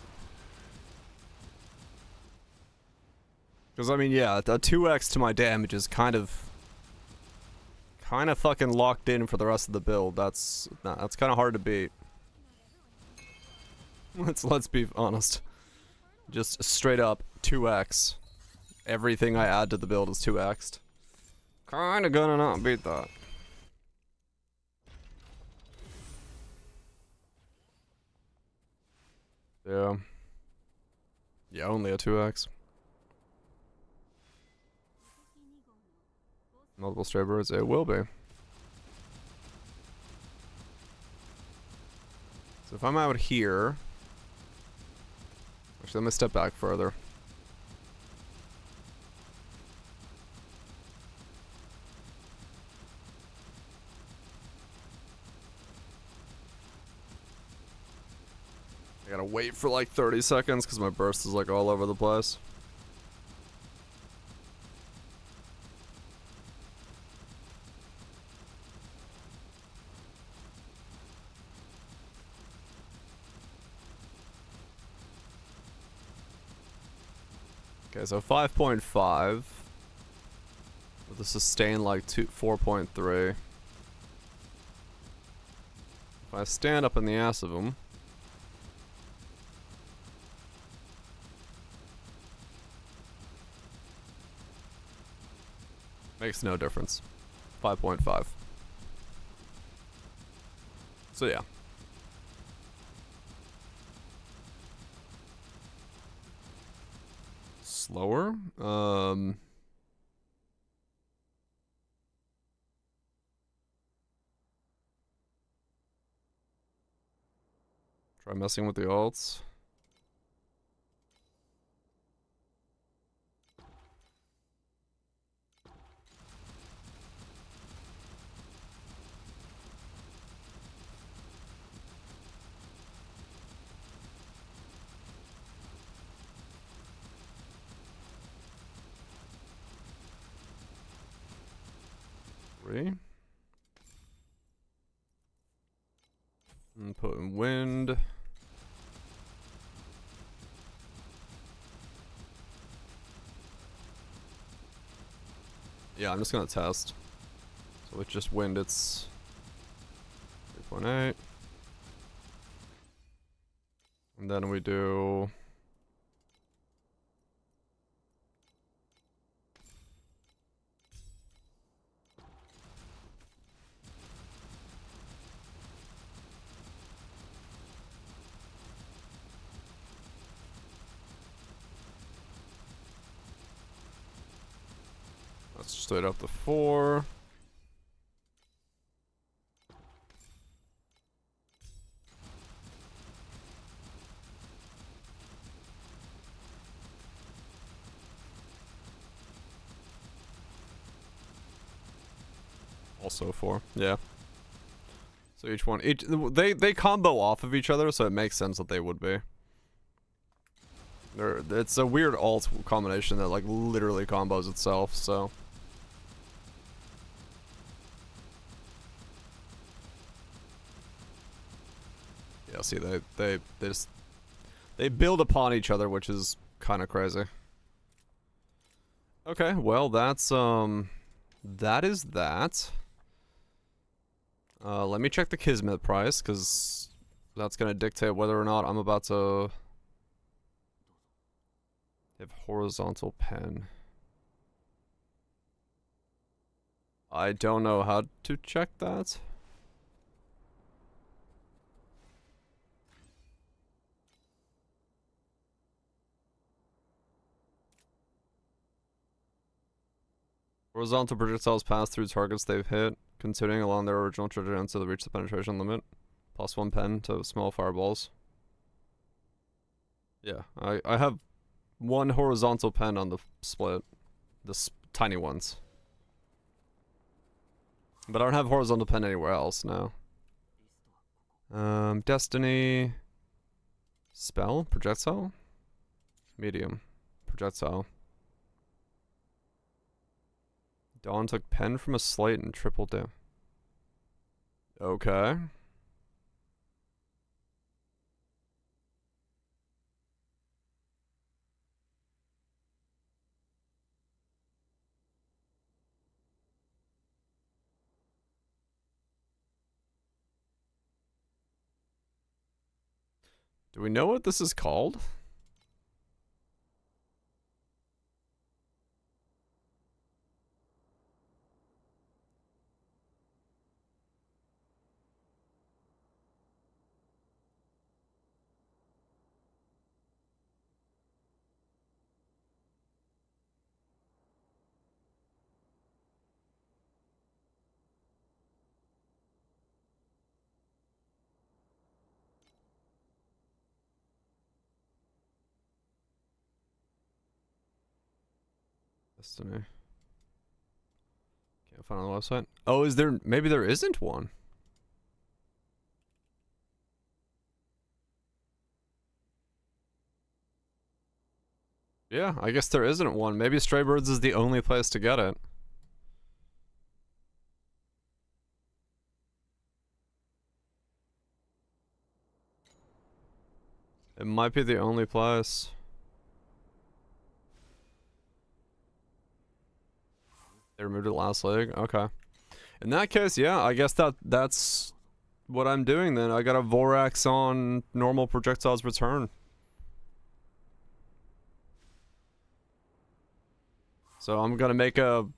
Because I mean, yeah, a 2x to my damage is kind of fucking locked in for the rest of the build. That's kind of hard to beat. Let's be honest. Just straight up 2x. Everything I add to the build is 2x'd. Kinda gonna not beat that. Yeah. Yeah, only a 2x. Multiple stray birds? It will be. So if I'm out here... Actually, let me step back further. I gotta wait for like 30 seconds because my burst is like all over the place. Okay, so 5.5 with a sustain like 4.3. If I stand up in the ass of him, makes no difference. 5.5. So yeah. Slower? Try messing with the alts. And put in wind. Yeah, I'm just gonna test. So with just wind, it's 3.8. And then we do... Let's straight up to 4. Also 4, yeah. So each one, they combo off of each other, so it makes sense that they would be. It's a weird alt combination that like literally combos itself, so. see they build upon each other, which is kind of crazy. Okay, well that is that. Let me check the Kismet price, because that's gonna dictate whether or not I'm about to have horizontal pen. I don't know how to check that. Horizontal projectiles pass through targets they've hit, continuing along their original trajectory until they reach the penetration limit. +1 pen to small fireballs. Yeah, I have one horizontal pen on the split. The tiny ones. But I don't have horizontal pen anywhere else now. Destiny. Spell? Projectile? Medium. Projectile. Dawn took pen from a slate and triple down. Okay. Do we know what this is called? Destiny. Can't find on the website. Oh, is there? Maybe there isn't one. Yeah, I guess there isn't one. Maybe Stray Birds is the only place to get it. It might be the only place. They removed it last leg. Okay. In that case, yeah, I guess that's what I'm doing then. I got a Vorax on normal projectiles return. So I'm gonna make a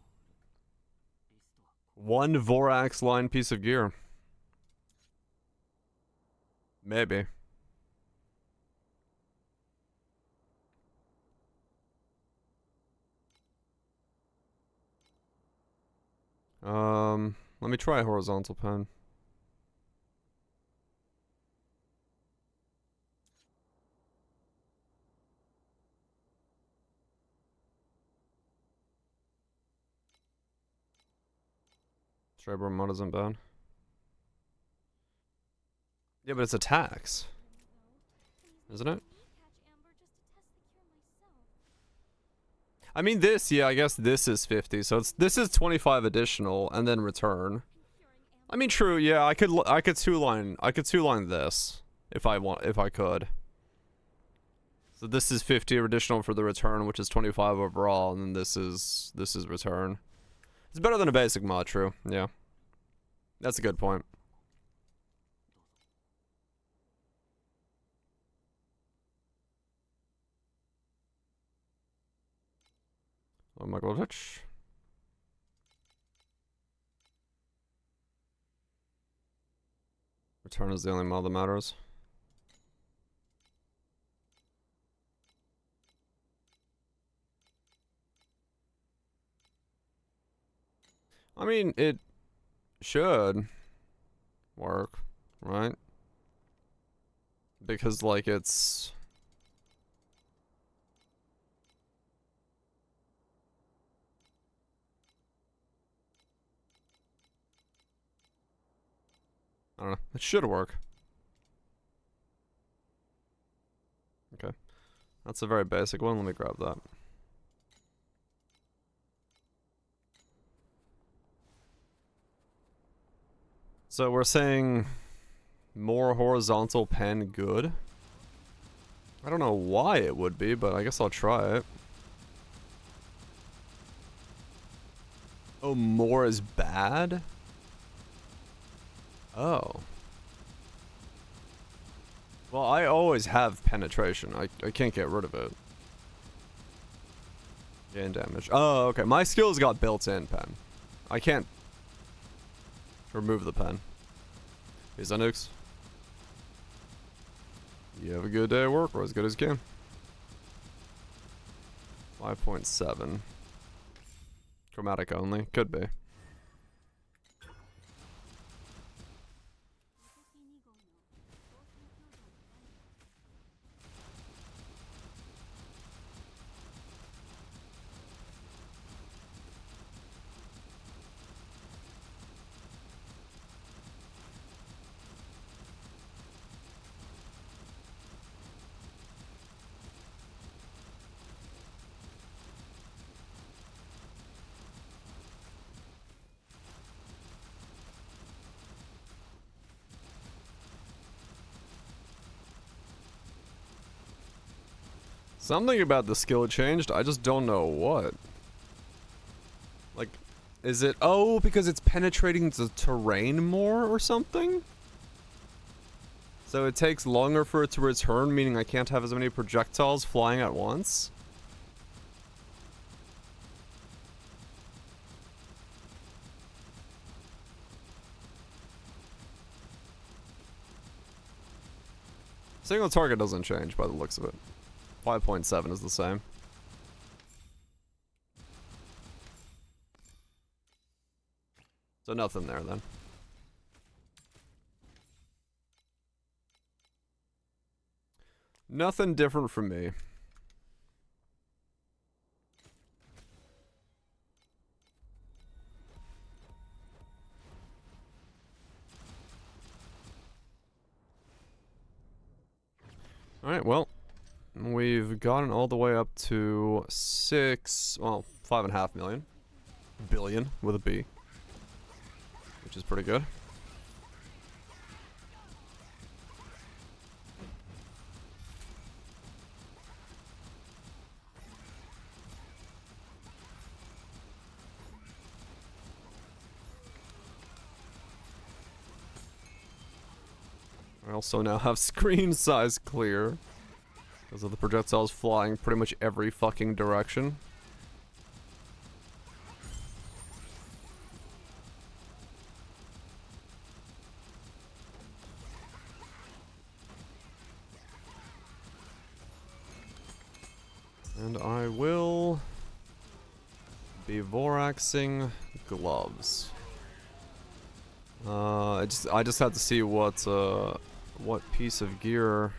one Vorax line piece of gear. Maybe. Let me try a horizontal pen. Stray mode isn't bad. Yeah, but it's a tax. Isn't it? I mean this, yeah, I guess this is 50, so this is 25 additional and then return. I mean true, yeah, I could two line this if I could. So this is 50 additional for the return, which is 25 overall, and then this is return. It's better than a basic mod, true. Yeah. That's a good point. Oh my god, return is the only mod that matters. I mean, it should work, right? Because, like, it's... I don't know. It should work. Okay. That's a very basic one. Let me grab that. So we're saying More horizontal pen good? I don't know why it would be, but I guess I'll try it. Oh, more is bad? Oh. Well, I always have penetration. I can't get rid of it. Gain damage. Oh, okay. My skills got built-in pen. I can't remove the pen. Peace on nukes. You have a good day at work, or as good as you can. 5.7. Chromatic only. Could be. Something about the skill changed, I just don't know what. Like, is it, oh, because it's penetrating the terrain more or something? So it takes longer for it to return, meaning I can't have as many projectiles flying at once? Single target doesn't change by the looks of it. 5.7 is the same. So nothing there then. Nothing different from me. Alright, well, we've gotten all the way up to 5.5 million. Billion with a B. Which is pretty good. I also now have screen size clear. Because of the projectiles flying pretty much every fucking direction. And I will be Voraxing gloves. I just had to see what piece of gear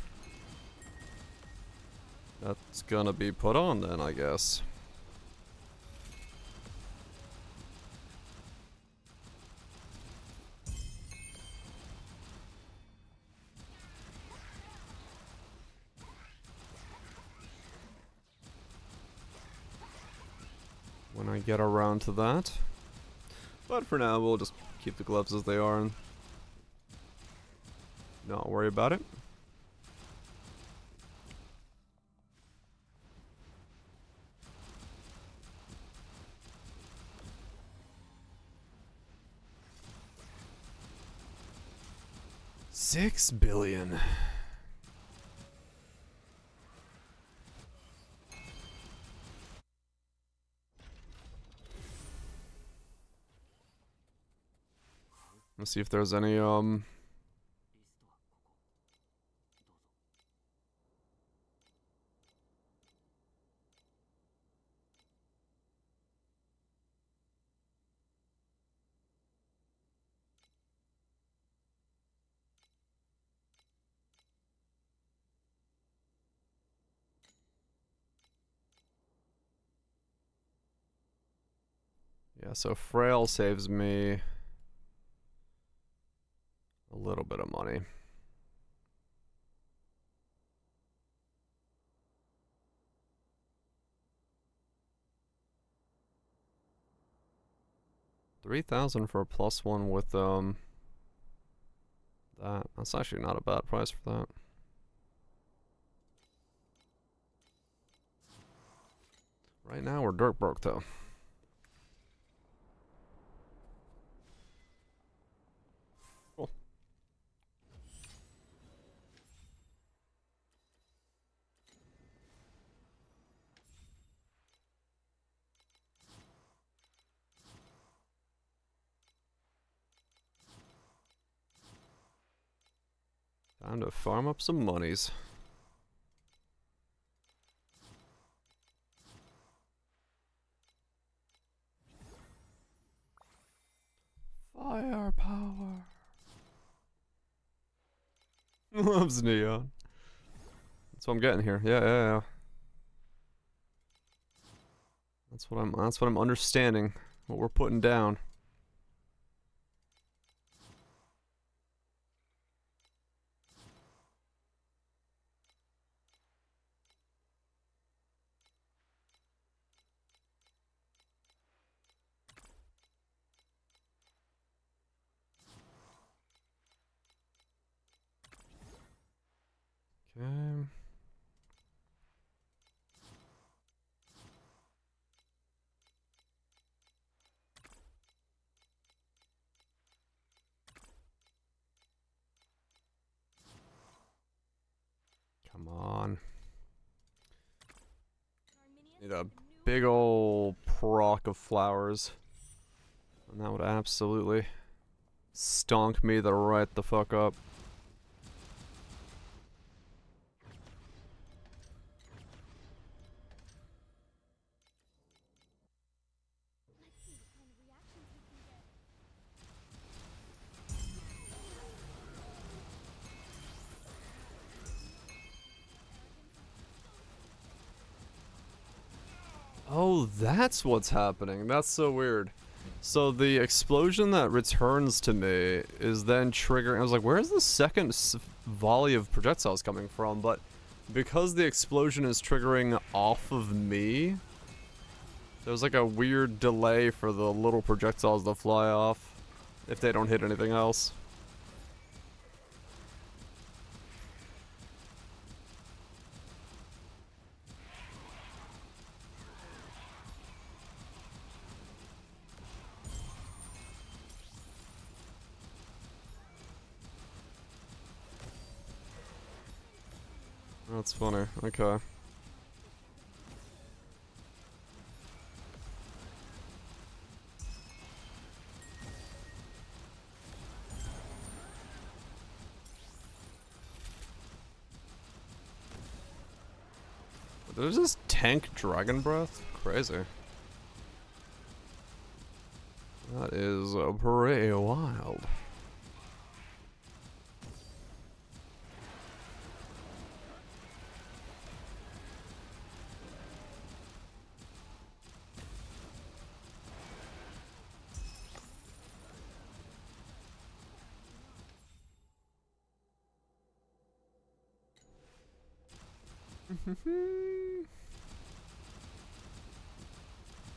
that's gonna be put on then, I guess. When I get around to that. But for now, we'll just keep the gloves as they are and not worry about it. $6 billion. Let's see if there's any, yeah, so Frail saves me a little bit of money. $3,000 for a +1 with, That's actually not a bad price for that. Right now we're dirt broke though. Cool. Time to farm up some monies. Firepower. Loves neon. That's what I'm getting here. Yeah. That's what I'm understanding. What we're putting down. Okay. Come on. Need a big ol' proc of flowers. And that would absolutely stonk me right the fuck up. Oh, that's what's happening. That's so weird. So the explosion that returns to me is then triggering. I was like, where's the second volley of projectiles coming from? But because the explosion is triggering off of me, there's like a weird delay for the little projectiles to fly off if they don't hit anything else. That's funny. Okay. There's this tank dragon breath? Crazy. That is pretty wild.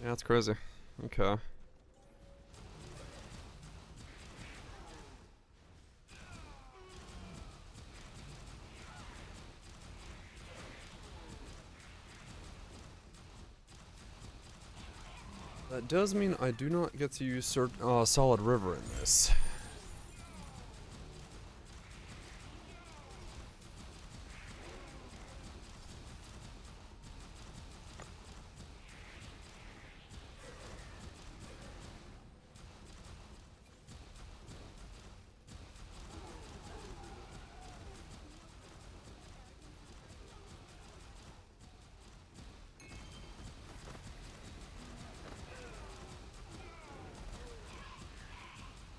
Yeah, that's crazy. Okay. That does mean I do not get to use Solid River in this.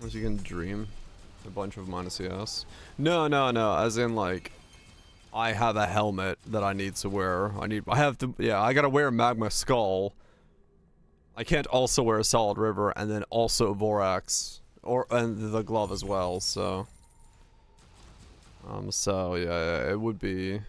Unless you can dream a bunch of minus ES. No, as in like, I have a helmet that I need to wear. I gotta wear Magma Skull. I can't also wear a Solid River and then also Vorax. And the glove as well, so. So yeah, it would be.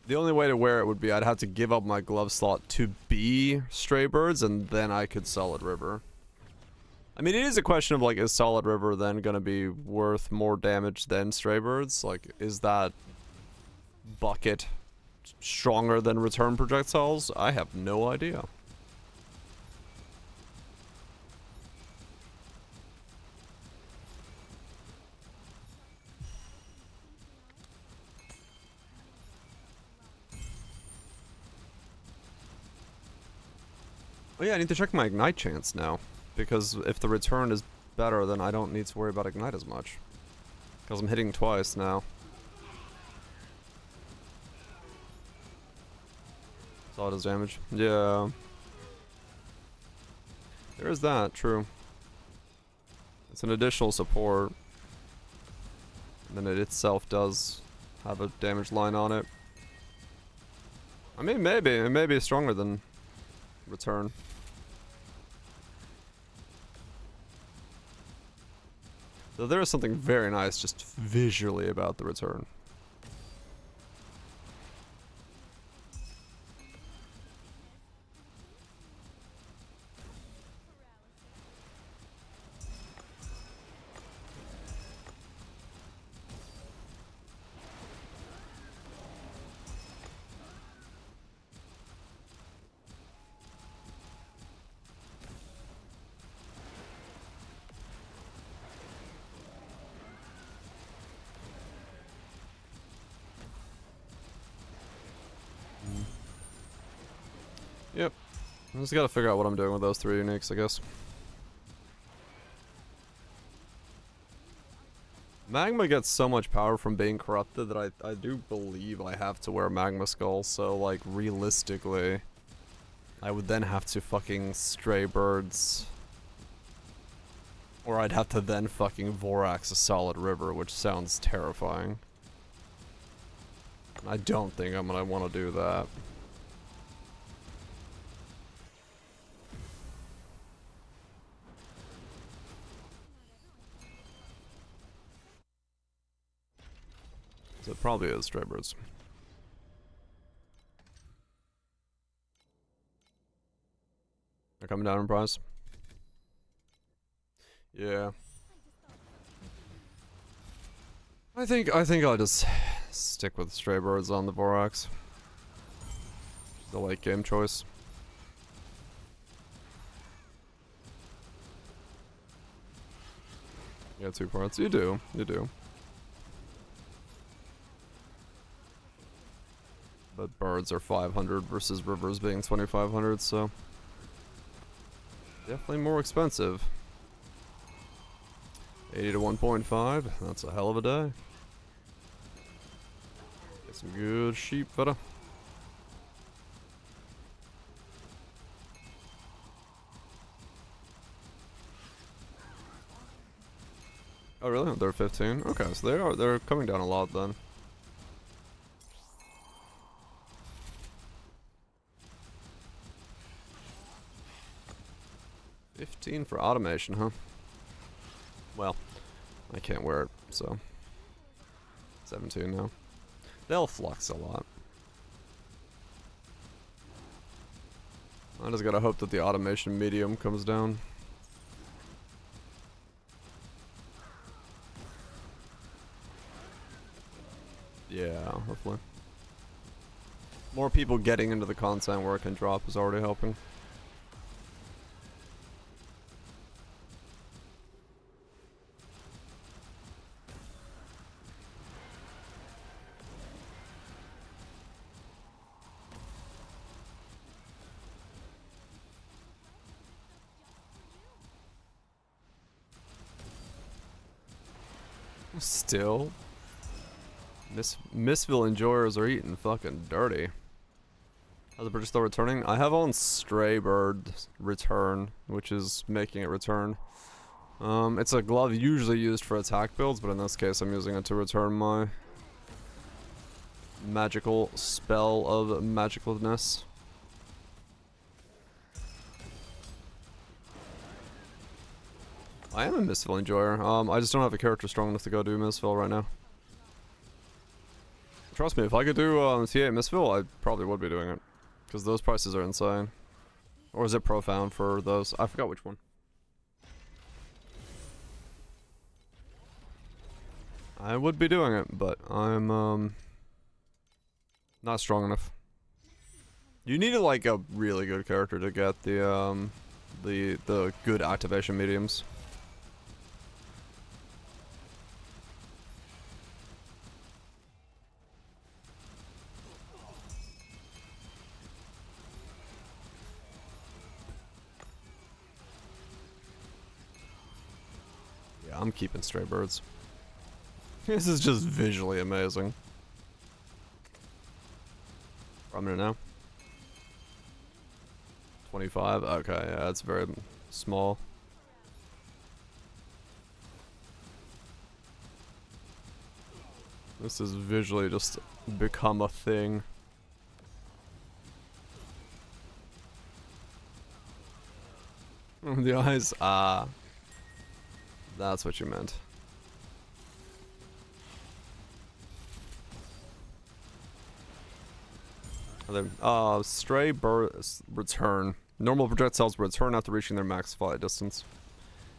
The only way to wear it would be I'd have to give up my glove slot to be Stray Birds, and then I could Solid River. I mean, it is a question of, like, is Solid River then gonna be worth more damage than Stray Birds? Like, is that bucket stronger than return projectiles? I have no idea. Oh yeah, I need to check my Ignite chance now. Because if the return is better, then I don't need to worry about Ignite as much. Because I'm hitting twice now. Saw it as damage. Yeah. There is that, true. It's an additional support. And then it itself does have a damage line on it. I mean, maybe. It may be stronger than return. So there is something very nice just visually about the return. Yep. I just gotta figure out what I'm doing with those 3 uniques, I guess. Magma gets so much power from being corrupted that I do believe I have to wear Magma Skull, so, like, realistically, I would then have to fucking Stray Birds. Or I'd have to then fucking Vorax a Solid River, which sounds terrifying. I don't think I'm gonna want to do that. So it probably is Stray Birds. They're coming down in price. Yeah. I think I'll just stick with Stray Birds on the Vorax. The late game choice. Yeah, 2 parts. You do. You do. But birds are 500 versus rivers being 2,500, so definitely more expensive. 80 to 1.5, that's a hell of a day. Get some good sheep, feta. Oh really? They're 15? Okay, so they're coming down a lot then. 15 for automation, huh? Well, I can't wear it, so 17 now. They'll flux a lot. I just gotta hope that the automation medium comes down. Yeah, hopefully. More people getting into the content where it can drop is already helping. Still? Missville enjoyers are eating fucking dirty. How's the British still returning? I have on Stray Bird return, which is making it return. It's a glove usually used for attack builds, but in this case I'm using it to return my magical spell of magicalness. I am a Missville enjoyer. I just don't have a character strong enough to go do Missville right now. Trust me, if I could do TA Missville, I probably would be doing it. Because those prices are insane. Or is it Profound for those? I forgot which one. I would be doing it, but I'm not strong enough. You needed like a really good character to get the good activation mediums. Yeah, I'm keeping stray birds. This is just visually amazing. I'm in it now. 25. Okay, yeah, it's very small. This has visually just become a thing. The eyes, that's what you meant. Stray birds return. Normal projectiles return after reaching their max flight distance.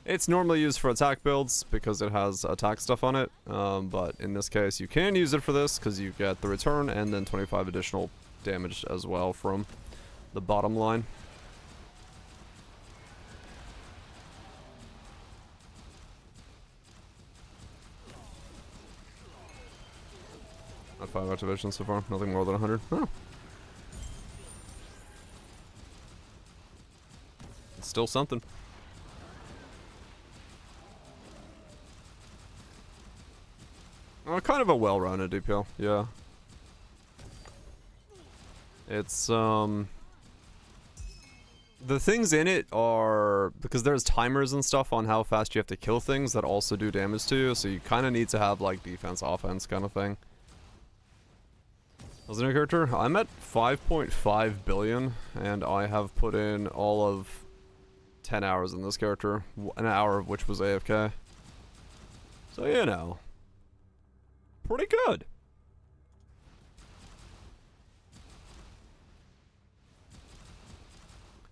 It's normally used for attack builds because it has attack stuff on it, but in this case you can use it for this because you get the return and then 25 additional damage as well from the bottom line. Not 5 activations so far, nothing more than 100. Oh. It's still something. Kind of a well-rounded DPL, yeah. It's, the things in it are, because there's timers and stuff on how fast you have to kill things that also do damage to you, so you kind of need to have, like, defense, offense kind of thing. As a new character, I'm at 5.5 billion, and I have put in all of 10 hours in this character, an hour of which was AFK. So, you know. Pretty good.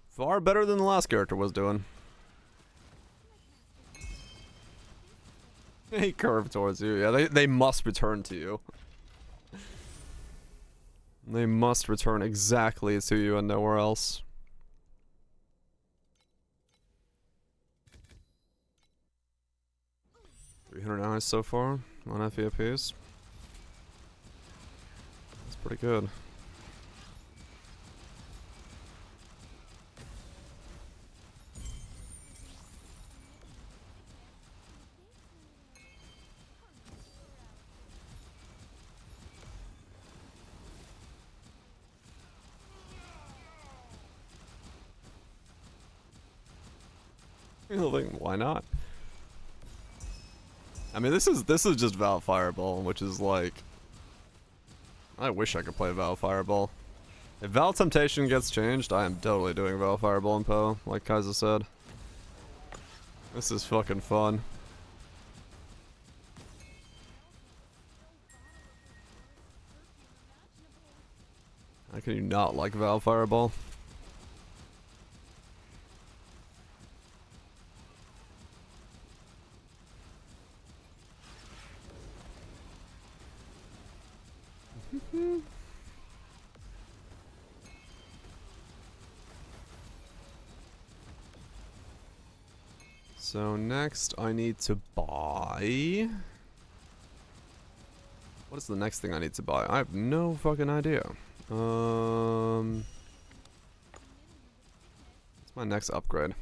Far better than the last character was doing. They curve towards you. Yeah, they must return to you. They must return exactly to you and nowhere else. $300 eyes so far on FVPs. That's pretty good. Why not? I mean, this is just VOD of Fireball, which is like, I wish I could play VOD of Fireball. If VOD of Temptation gets changed, I am totally doing VOD of Fireball and Poe, like Kaiser said. This is fucking fun. How can you not like VOD of Fireball? So next I need to buy... What is the next thing I need to buy? I have no fucking idea. What's my next upgrade?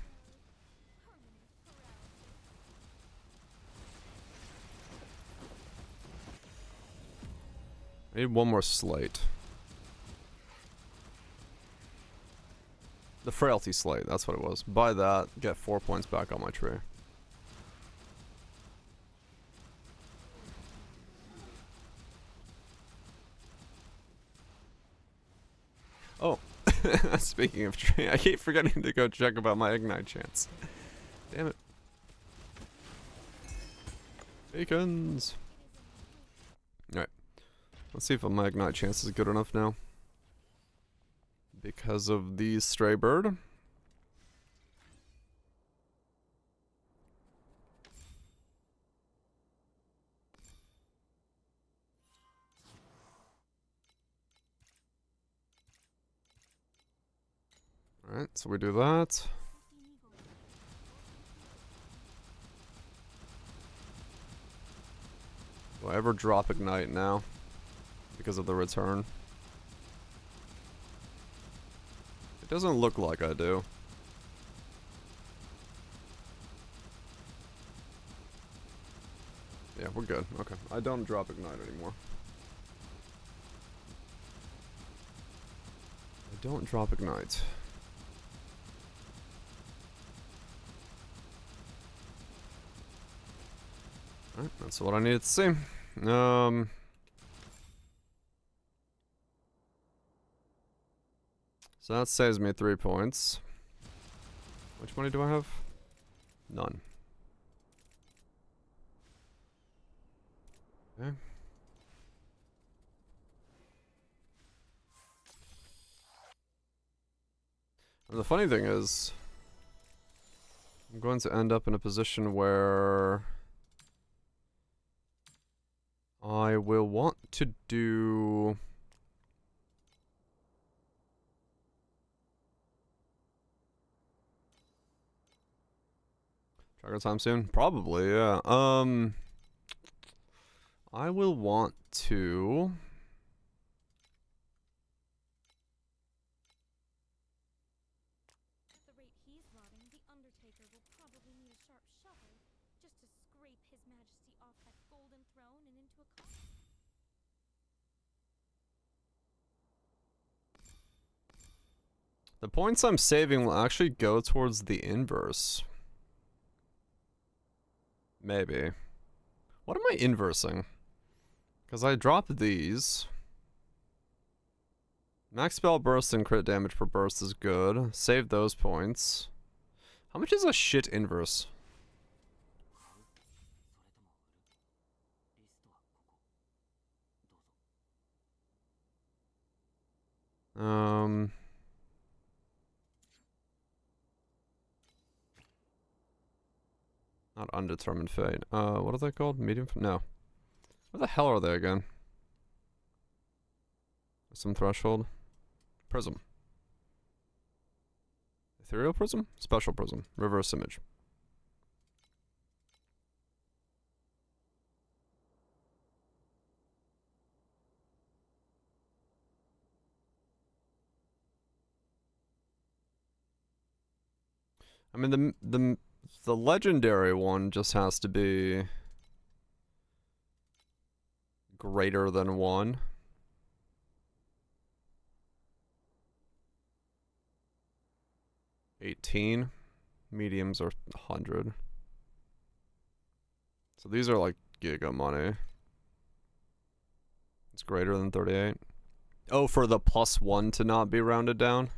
I need one more slate. The frailty slate, that's what it was. Buy that, get 4 points back on my tree. Oh, speaking of tree, I keep forgetting to go check about my ignite chance. Damn it. Beacons! Alright. Let's see if my ignite chance is good enough now. Because of the stray bird. Alright, so we do that. Do I ever drop Ignite now? Because of the return? It doesn't look like I do. Yeah, we're good. Okay. I don't drop Ignite anymore. I don't drop Ignite. Alright, that's what I needed to see. So that saves me 3 points. Which money do I have? None. Okay. And the funny thing is, I'm going to end up in a position where I will want to do... Tracker time soon? Probably, yeah. I will want to... At the rate he's rotting, the Undertaker will probably need a sharp shovel just to scrape His Majesty off that golden throne and into a coffin. The points I'm saving will actually go towards the inverse. Maybe. What am I inversing? Because I dropped these. Max spell burst and crit damage per burst is good. Save those points. How much is a shit inverse? Not undetermined fate. What are they called? Medium? No. What the hell are they again? Some threshold. Prism. Ethereal prism? Special prism. Reverse image. I mean, the legendary one just has to be greater than 1. $18. Mediums are 100. So these are like giga money. It's greater than 38. Oh, for the +1 to not be rounded down?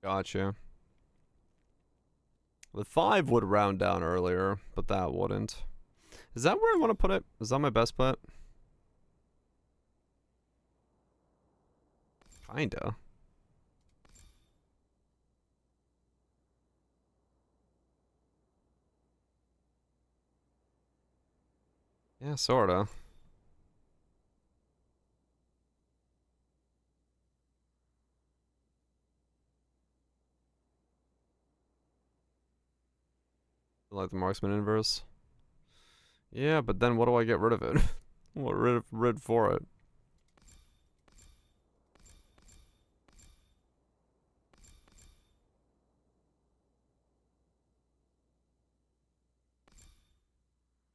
Gotcha. The 5 would round down earlier, but that wouldn't. Is that where I want to put it? Is that my best bet? Kinda. Yeah, sorta. Like the marksman inverse. Yeah, but then what do I get rid of it? What rid for it?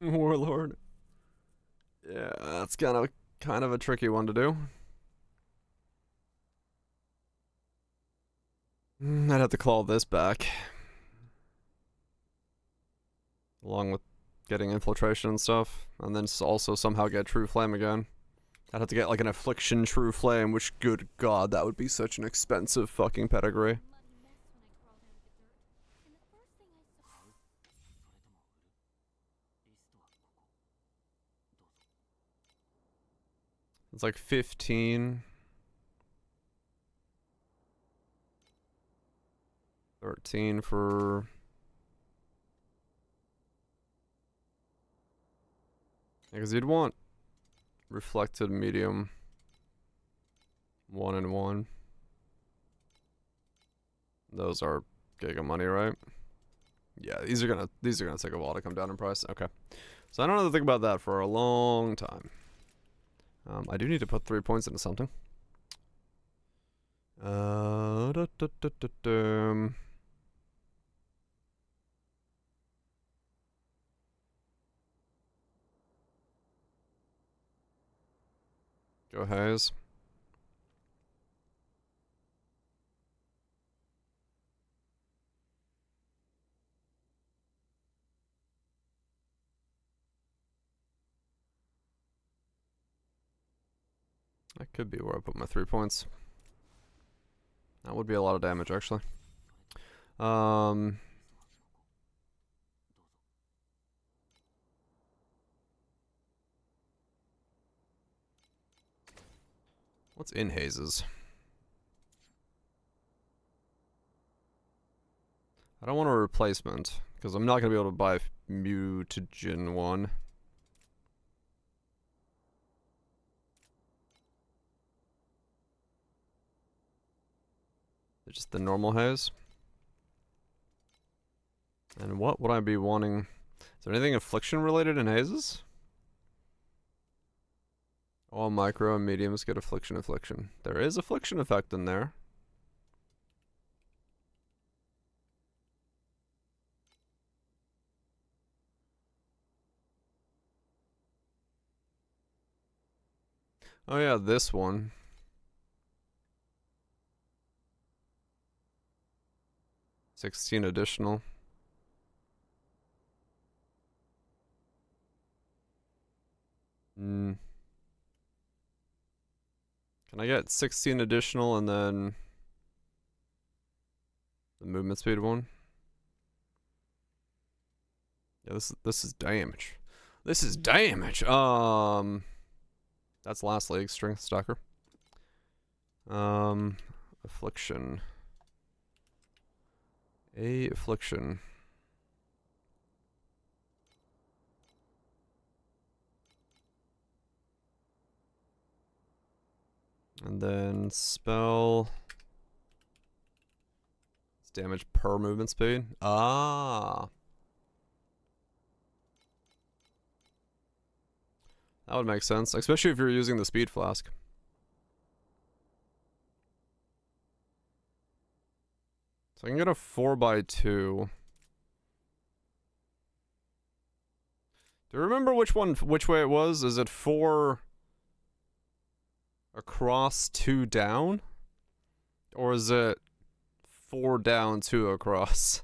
Warlord. Yeah, that's kind of a tricky one to do. I'd have to claw this back. Along with getting infiltration and stuff. And then also somehow get true flame again. I'd have to get like an affliction true flame, which good god, that would be such an expensive fucking pedigree. It's like 15. 13 for... Because you'd want Reflected medium. 1 and 1. Those are giga money, right? Yeah, these are gonna take a while to come down in price. Okay. So I don't have to think about that for a long time. I do need to put 3 points into something. Go Hayes. That could be where I put my 3 points. That would be a lot of damage, actually. What's in Hazes? I don't want a replacement, because I'm not going to be able to buy mutagen one. Just the normal haze. And what would I be wanting? Is there anything affliction related in hazes? All micro and mediums get affliction. There is affliction effect in there. Oh yeah, this one. $16 additional. Can I get 16 additional and then the movement speed one? Yeah, this is damage. This is damage. That's last league strength stalker. Affliction. A affliction. And then spell. It's damage per movement speed. Ah. That would make sense, especially if you're using the speed flask. So I can get a 4x2. Do you remember which way it was? Is it 4 across, 2 down? Or is it 4 down, 2 across?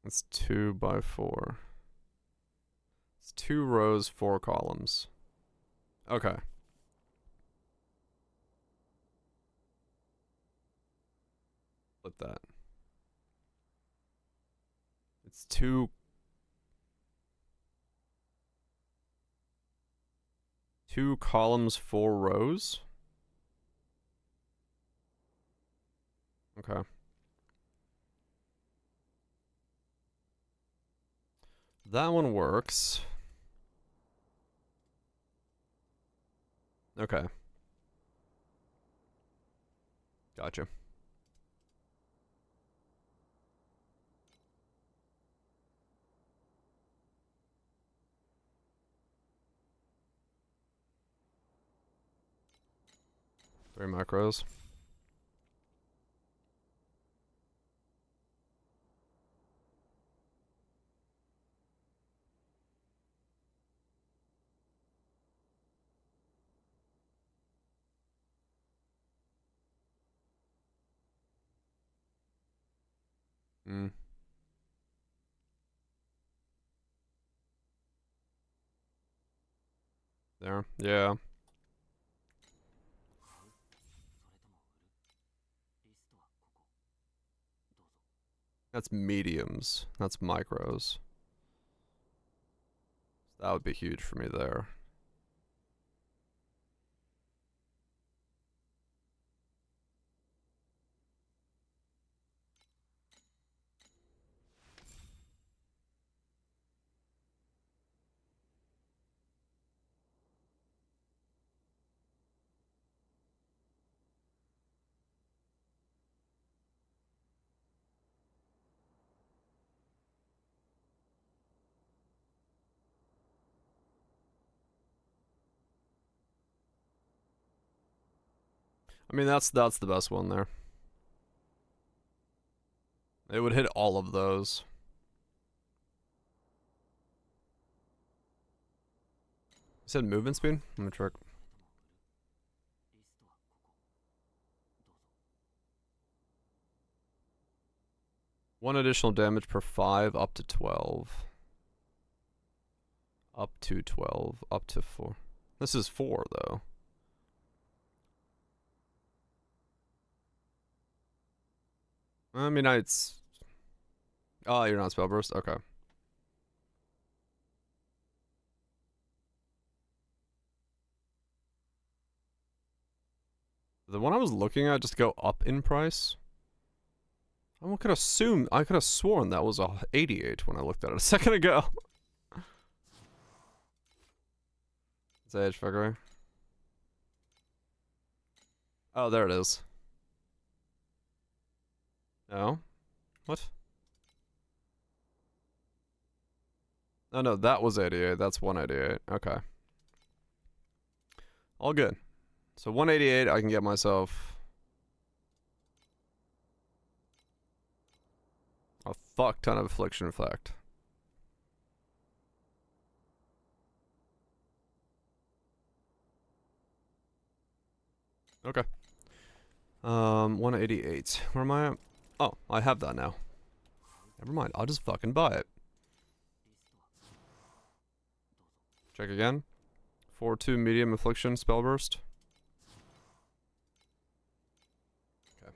It's 2x4. It's 2 rows, 4 columns. Okay. Flip that. It's 2 columns, 4 rows. Okay. That one works. Okay. Gotcha. Three macros. There. Yeah. That's mediums. That's micros. That would be huge for me there. I mean, that's the best one there. It would hit all of those. You said movement speed? Let me check. One additional damage per 5, up to 12. Up to 12, up to 4. This is 4, though. I mean, it's... Oh, you're not spell burst? Okay. The one I was looking at just go up in price. I could assume, I could have sworn that was a 88 when I looked at it a second ago. Sage fucker. Oh, there it is. No? What? Oh no, that was 88. That's 188. Okay. All good. So 188, I can get myself a fuck ton of affliction effect. Okay. 188. Where am I at? Oh, I have that now. Never mind. I'll just fucking buy it. Check again. 4-2 medium affliction spell burst. Okay.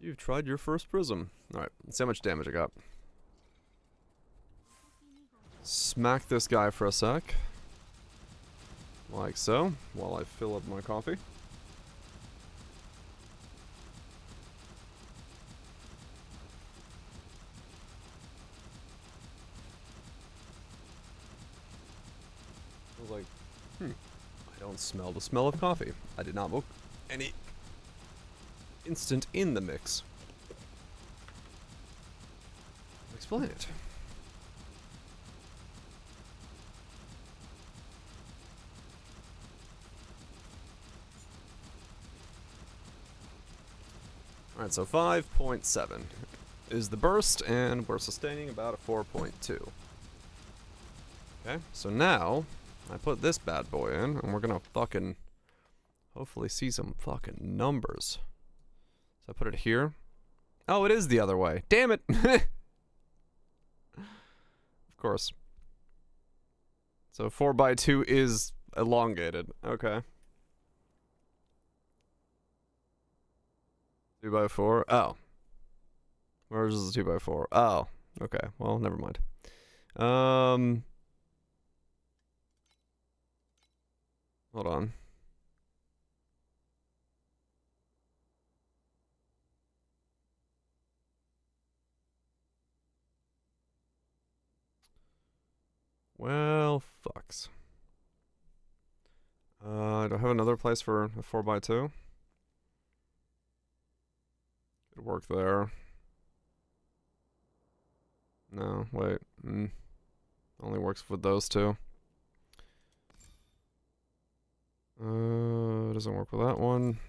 You've tried your first prism. Alright, let's see how much damage I got. Smack this guy for a sec. Like so, while I fill up my coffee. I was like, I don't smell the smell of coffee. I did not book any instant in the mix. Explain it. Alright, so 5.7 is the burst, and we're sustaining about a 4.2. Okay, so now I put this bad boy in, and we're gonna fucking hopefully see some fucking numbers. So I put it here. Oh, it is the other way. Damn it! Of course. So 4x2 is elongated. Okay. 2x4. Oh. Where's the 2x4? Oh. Okay. Well, never mind. Hold on. Well, fucks. Do I have another place for a 4x2? Could work there. No, wait. Only works with those two. Doesn't work with that one.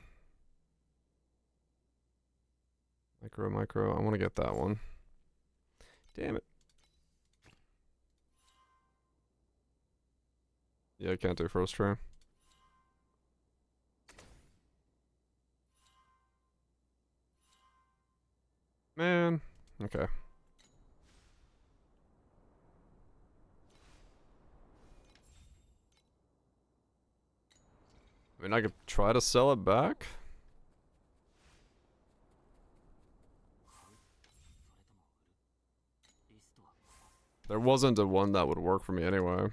Micro. I want to get that one. Damn it. Yeah, I can't do first try. Man. Okay. I mean, I could try to sell it back. There wasn't a one that would work for me anyway.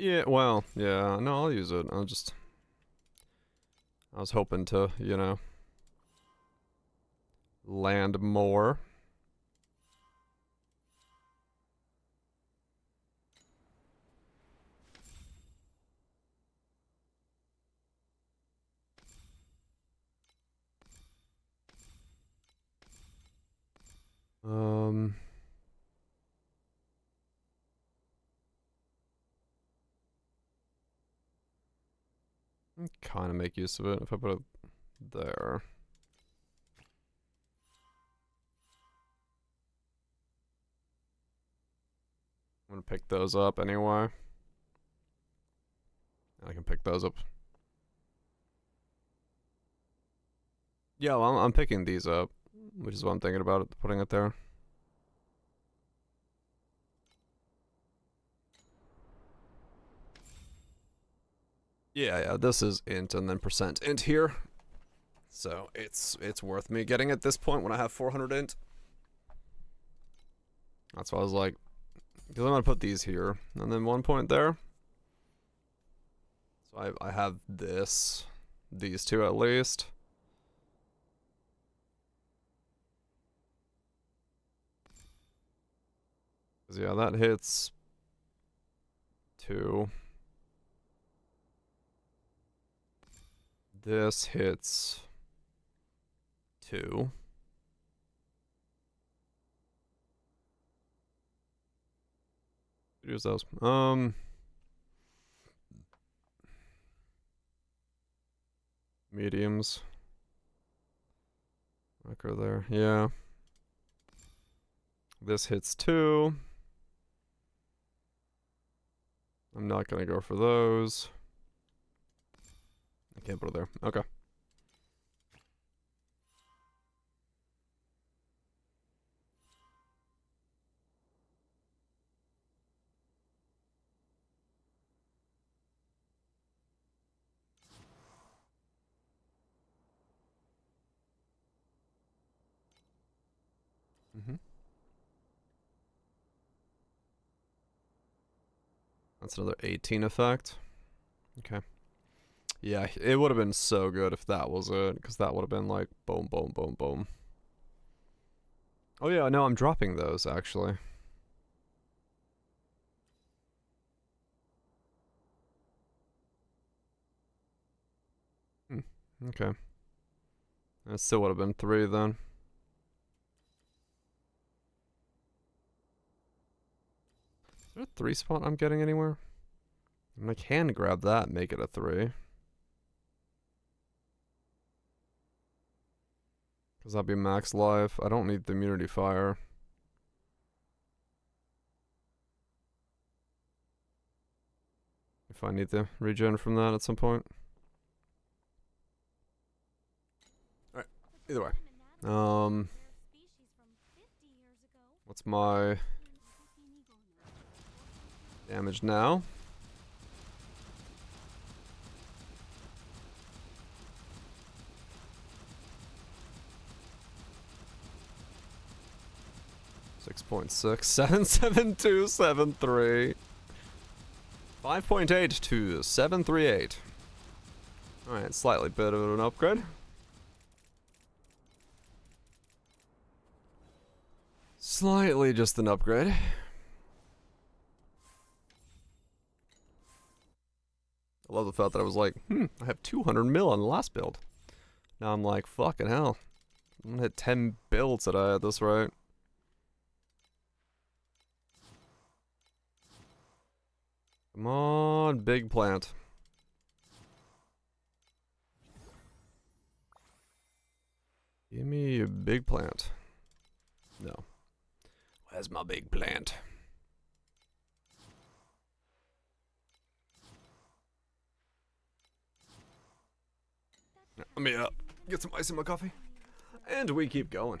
Yeah, well, yeah, no, I'll use it. I was hoping to, you know, land more. Kind of make use of it if I put it there. I'm gonna pick those up anyway. I can pick those up. Yeah, well, I'm picking these up, which is what I'm thinking about putting it there. Yeah, this is int and then percent int here. So it's worth me getting at this point when I have 400 int. That's why I was like, because I'm gonna put these here and then 1 point there. So I have these two at least. Yeah, that hits 2. This hits 2. Use those. Mediums. Micro there. Yeah. This hits 2. I'm not gonna go for those. I can't put it there. Okay. That's another 18 effect. Okay. Yeah, it would have been so good if that was it, because that would have been like boom, boom, boom, boom. Oh yeah, no, I'm dropping those actually. Okay. That still would have been 3 then. Is there a 3 spot I'm getting anywhere? I mean, I can grab that, make it a 3. Because that'd be max life. I don't need the immunity fire. If I need the regen from that at some point. Alright, either way. What's my damage now? .6, 77273. 5.8 to 738. Alright, slightly bit of an upgrade. Slightly just an upgrade. I love the fact that I was like, I have 200 mil on the last build. Now I'm like, fucking hell. I'm gonna hit 10 builds that I had this right. Come on, big plant. Give me a big plant. No. Where's my big plant? Let me get some ice in my coffee. And we keep going.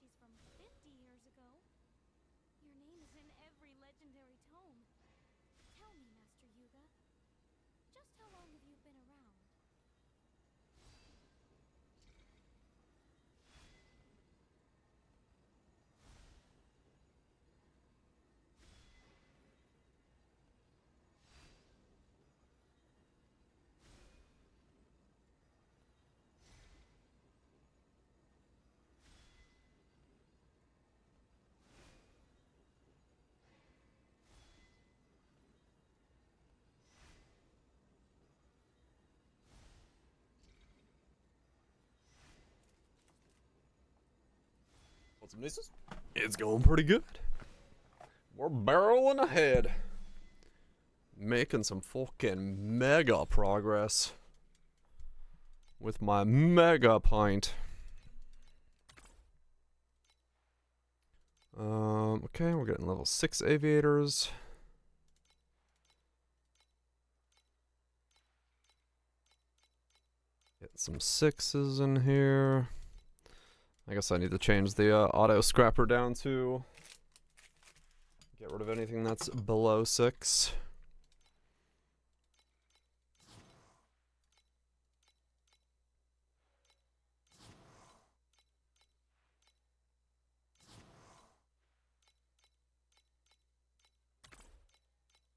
species from 50 years ago. Your name is in every legendary tome. Tell me, Master Yuga, just how long have you been around? What's up, nieces? It's going pretty good. We're barreling ahead. Making some fucking mega progress. With my mega pint. Okay, we're getting level 6 aviators. Get some 6s in here. I guess I need to change the auto scrapper down to get rid of anything that's below 6.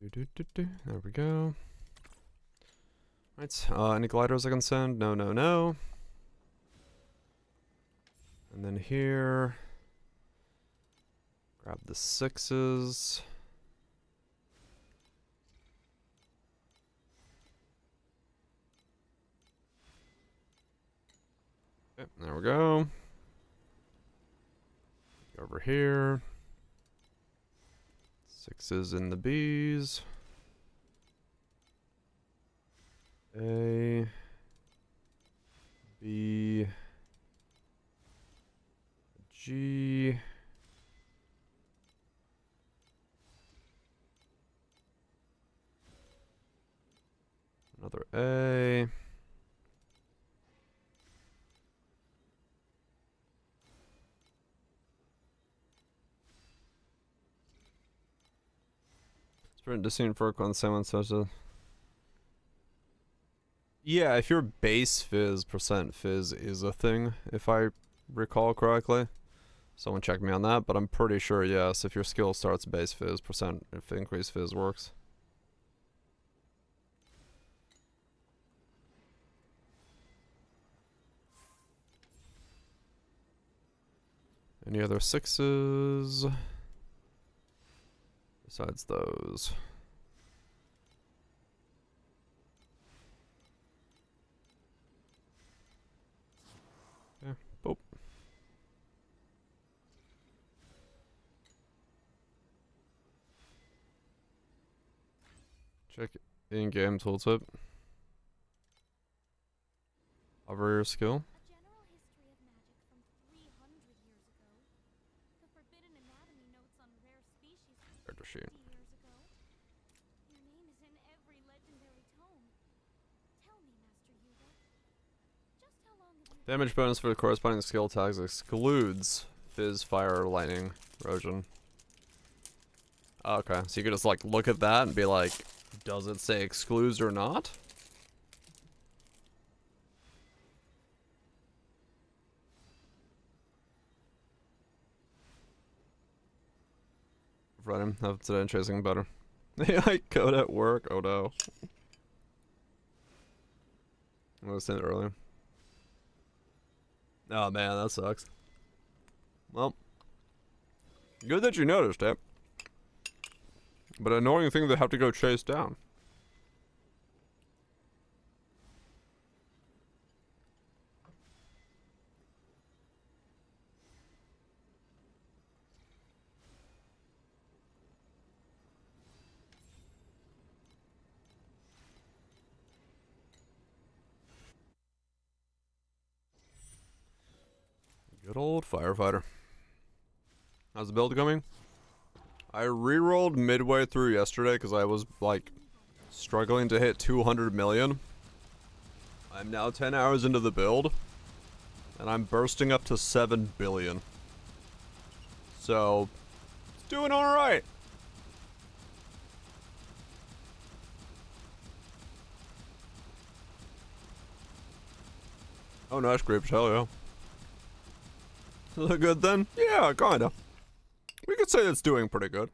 There we go. Right, any gliders I can send? No, no, no. And then here, grab the 6s. Okay, there we go. Over here. 6s in the Bs. A. B. G. Another A. Sprint to scene for on someone such a. Yeah, if your base fizz percent fizz is a thing, if I recall correctly. Someone check me on that, but I'm pretty sure yes, if your skill starts base fizz percent, if increased fizz works. Any other 6s? Besides those. Yeah, boop. Check in-game tooltip. Hover your skill. A general history of magic from 300 years ago. The forbidden anatomy notes on rare species from Character sheet. 50 years ago. Your name is in every legendary tome. Tell me, Master Yuga, just how long have you Damage bonus for the corresponding skill tags excludes fizz, fire, lightning, erosion. Okay, so you could just like look at that and be like, does it say excludes or not? Running, have today and chasing better. AI code at work, oh no. I was saying it earlier. Oh man, that sucks. Well, good that you noticed it. But annoying thing to have to go chase down. Good old firefighter. How's the build coming? I re-rolled midway through yesterday because I was like struggling to hit 200 million. I'm now 10 hours into the build and I'm bursting up to 7 billion. So, it's doing alright. Oh, nice grapes, hell yeah. Is it good then? Yeah, kinda. We could say it's doing pretty good.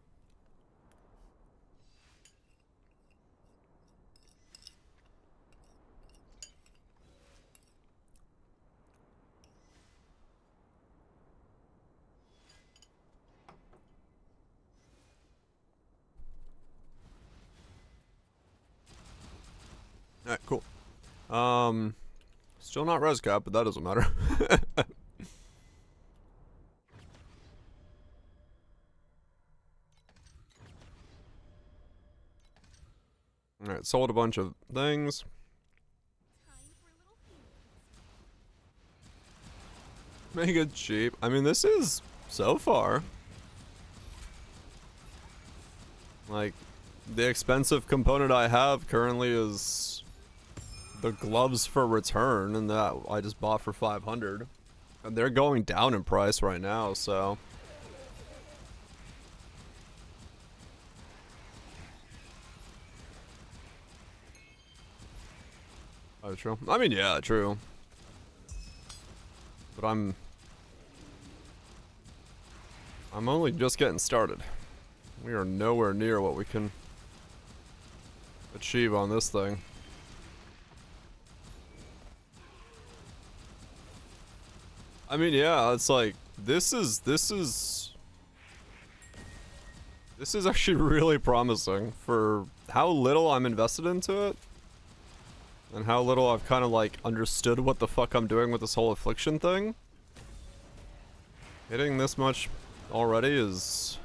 Alright, cool. Still not res cap, but that doesn't matter. Alright, sold a bunch of things. Make it cheap. I mean, this is, so far, like, the expensive component I have currently is the gloves for return, and that I just bought for 500. And they're going down in price right now, so. Oh, true. I mean, yeah, true. But I'm only just getting started. We are nowhere near what we can achieve on this thing. I mean, yeah, it's like, this is actually really promising for how little I'm invested into it. And how little I've kind of like understood what the fuck I'm doing with this whole affliction thing. Hitting this much already is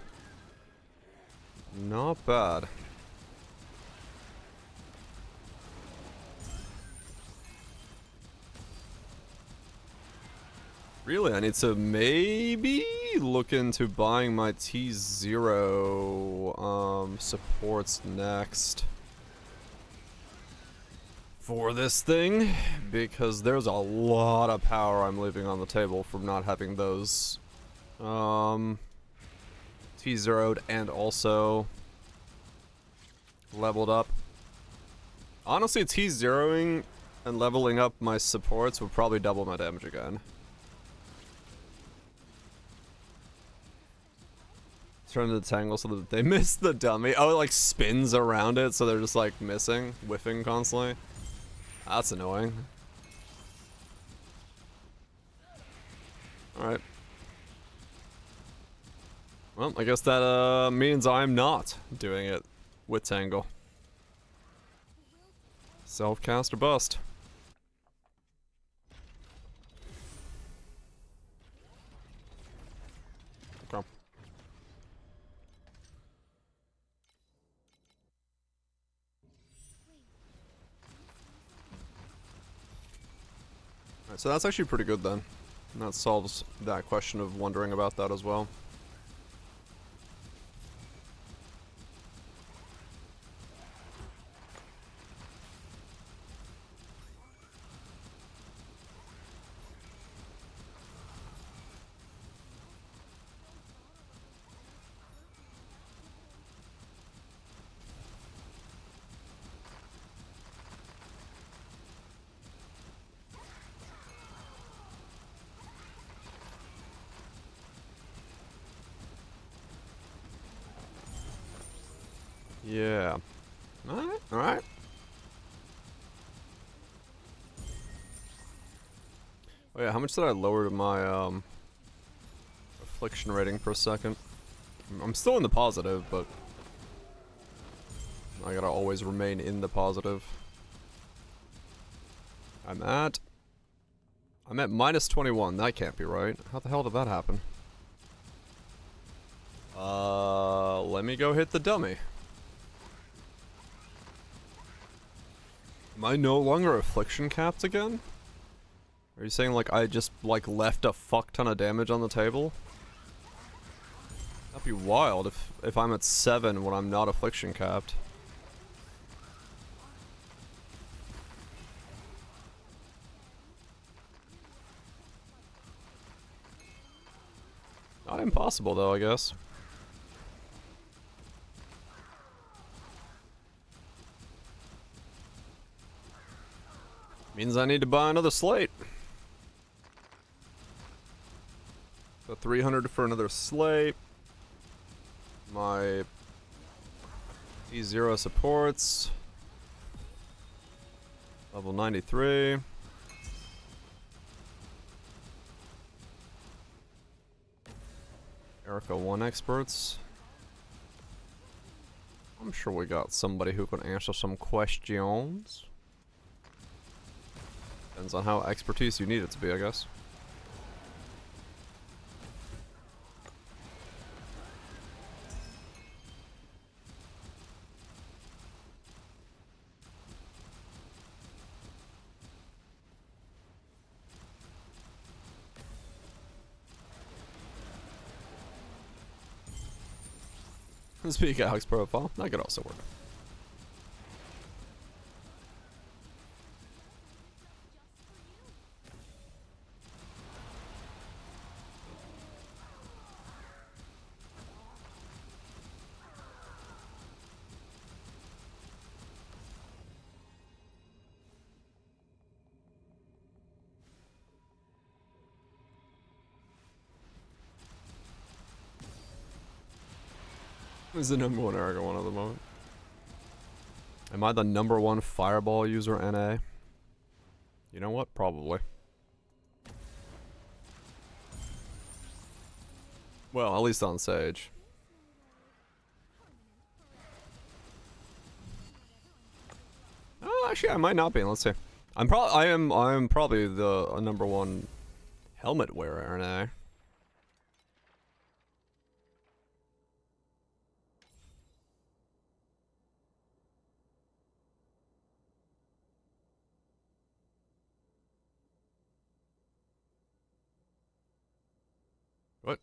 not bad. Really, I need to maybe look into buying my T0 supports next for this thing, because there's a lot of power I'm leaving on the table from not having those T0'd and also leveled up. Honestly, T0ing and leveling up my supports would probably double my damage again. Turn the tangle so that they miss the dummy. Oh, it like spins around it, so they're just like missing, whiffing constantly. That's annoying. Alright. Well, I guess that means I'm not doing it with Tangle. Self-cast or bust. Okay. Alright, so that's actually pretty good then. And that solves that question of wondering about that as well. Yeah. Alright, alright. Oh yeah, how much did I lower my affliction rating per second? I'm still in the positive, but I gotta always remain in the positive. I'm at minus 21. That can't be right. How the hell did that happen? Let me go hit the dummy. Am I no longer affliction capped again? Are you saying like I just like left a fuck ton of damage on the table? That'd be wild if I'm at 7 when I'm not affliction capped. Oh Not impossible though, I guess. Means I need to buy another slate. So 300 for another slate. My E0 supports. Level 93. Erica 1 experts. I'm sure we got somebody who can answer some questions. Depends on how expertise you need it to be, I guess. Speak Alex profile. That could also work. Who's the number one Erica one at the moment? Am I the number one Fireball user NA? You know what? Probably. Well, at least on Sage. Oh, actually, I might not be. Let's see. I am probably the number one helmet wearer NA. What?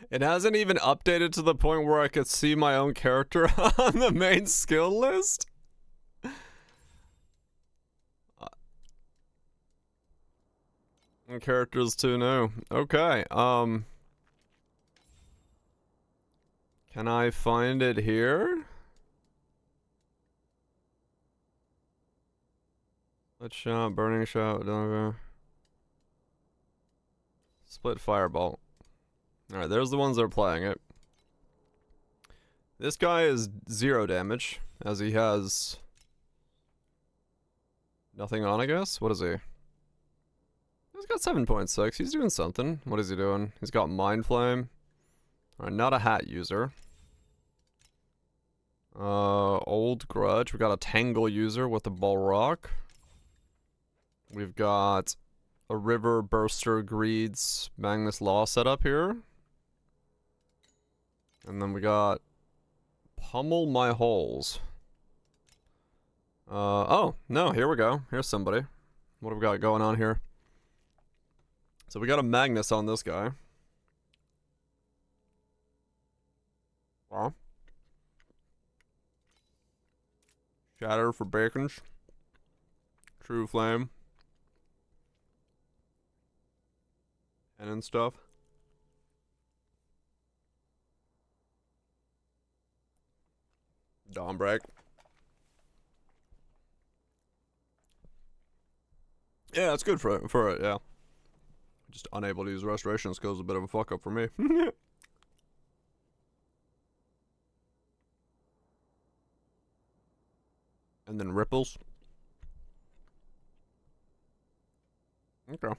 It hasn't even updated to the point where I could see my own character on the main skill list. Characters too new. Okay, can I find it here? Let's shot, burning shot, split fireball. Alright, there's the ones that are playing it. This guy is 0 damage, as he has nothing on, I guess? What is he? He's got 7.6. He's doing something. What is he doing? He's got Mind Flame. Alright, not a hat user. Old Grudge. We got a Tangle user with the Ball Rock. We've got a River Burster Greed's Magnus Law set up here. And then we got Pummel My Holes. Oh, no, here we go. Here's somebody. What have we got going on here? So we got a Magnus on this guy. Wow. Shatter for bacons. True Flame. And stuff. Dawnbreak. Yeah, it's good for it, yeah. Just unable to use restoration skills is a bit of a fuck up for me. And then ripples. Okay.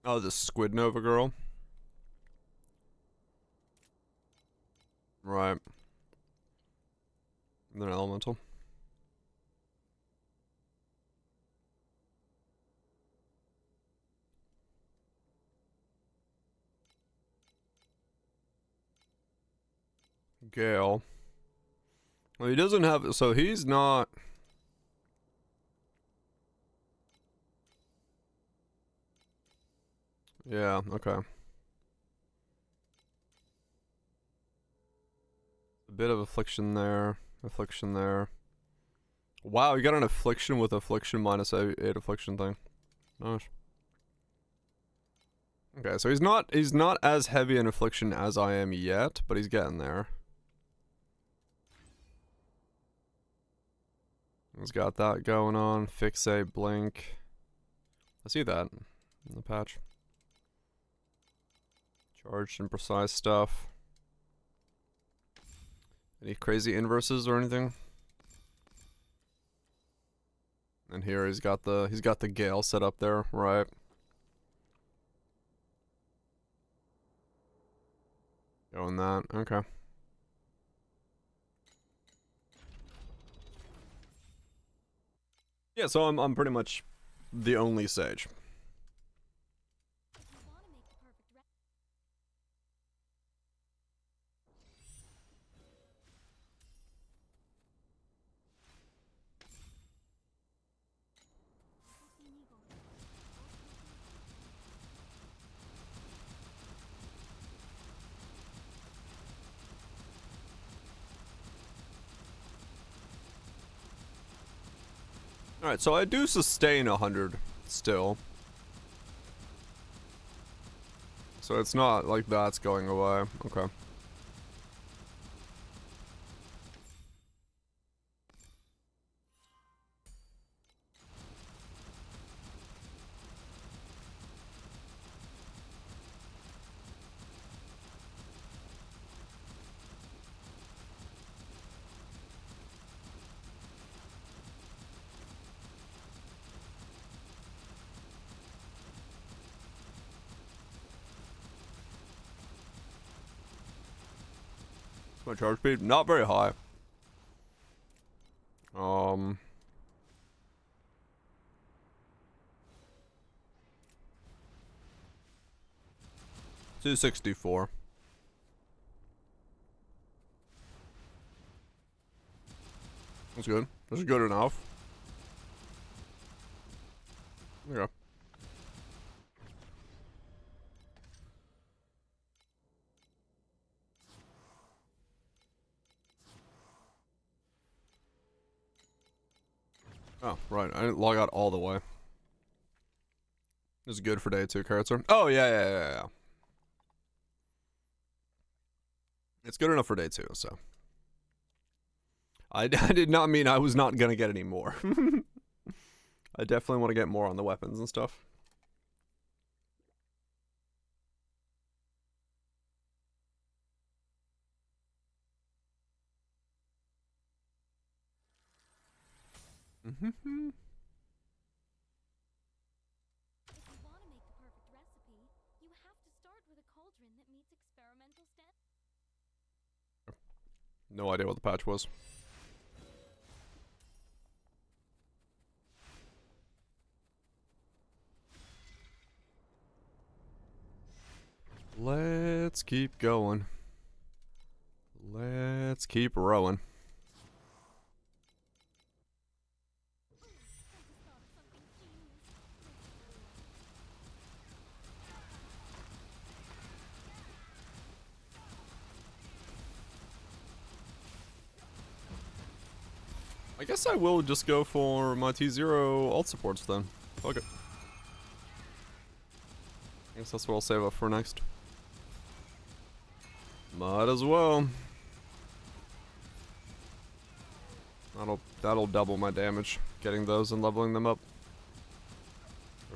Oh, the Squid Nova girl. Right. And then elemental. Gale. Well, he doesn't have, so he's not. Yeah, okay. A bit of affliction there. Affliction there. Wow, you got an affliction with affliction minus 8 affliction thing. Nice. Okay, so he's not as heavy in affliction as I am yet, but he's getting there. He's got that going on. Fixate, blink. I see that in the patch. Charged and precise stuff. Any crazy inverses or anything? And here he's got the Gale set up there, right? Going that, okay. Yeah, so I'm pretty much the only Sage. If you want to make the perfect Alright, so I do sustain 100 still. So it's not like that's going away. Okay. My charge speed, not very high. 264. That's good. That's good enough. Yeah. Oh, right. I didn't log out all the way. This is good for day 2 character. Oh, yeah. It's good enough for day 2, so. I did not mean I was not gonna get any more. I definitely want to get more on the weapons and stuff. If you want to make the perfect recipe, you have to start with a cauldron that meets experimental standards. No idea what the patch was. Let's keep going. Let's keep rowing. I guess I will just go for my T0 alt supports then. Fuck it. I guess that's what I'll save up for next. Might as well. That'll double my damage, getting those and leveling them up.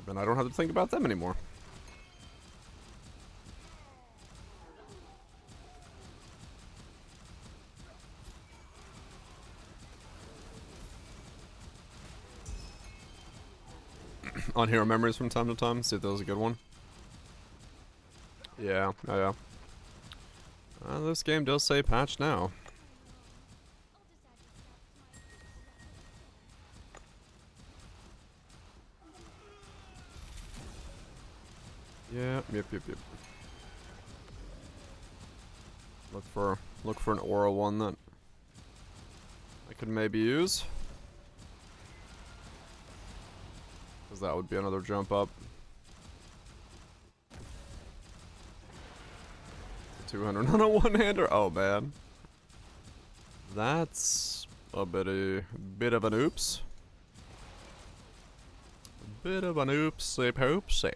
Then I don't have to think about them anymore. On Hero Memories from time to time, see if that was a good one. Yeah. This game does say patch now. Yep. Look for an aura one that I could maybe use. Because that would be another jump up. 200 on a one-hander. Oh man, that's a bit of an oops. A bit of an oopsie poopsie.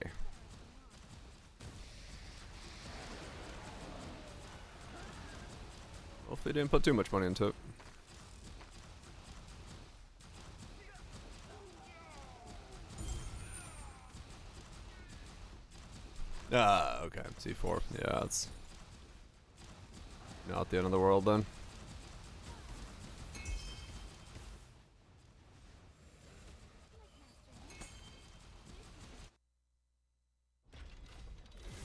Hopefully didn't put too much money into it. Ah, okay. C4. Yeah, it's not the end of the world then.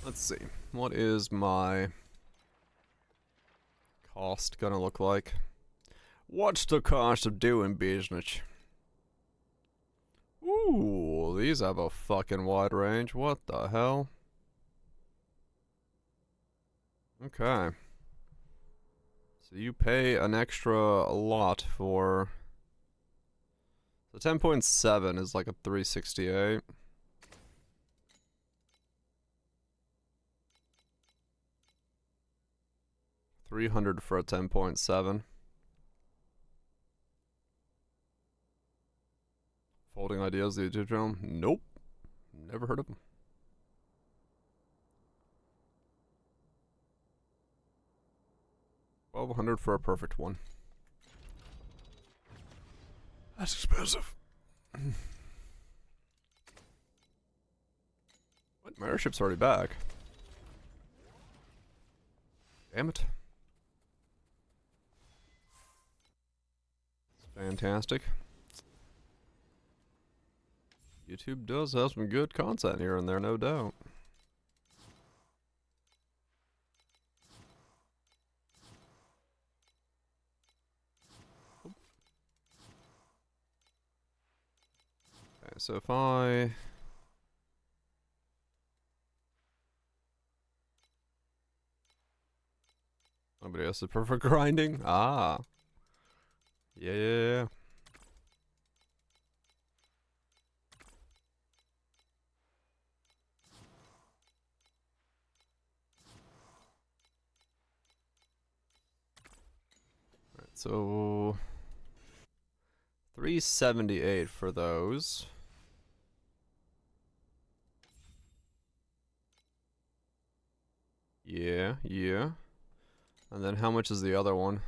Let's see. What is my cost gonna look like? What's the cost of doing business? Ooh, these have a fucking wide range. What the hell? Okay. So you pay an extra lot for... So 10.7 is like a 368. $300 for a 10.7. Folding Ideas, the YouTube channel? Nope. Never heard of them. $1,200 for a perfect one. That's expensive. What? My airship's already back. Damn it. It's fantastic. YouTube does have some good content here and there, no doubt. Okay, so if I... Nobody has the perfect grinding? Ah. Yeah. Alright, so... 378 for those. Yeah. And then how much is the other one?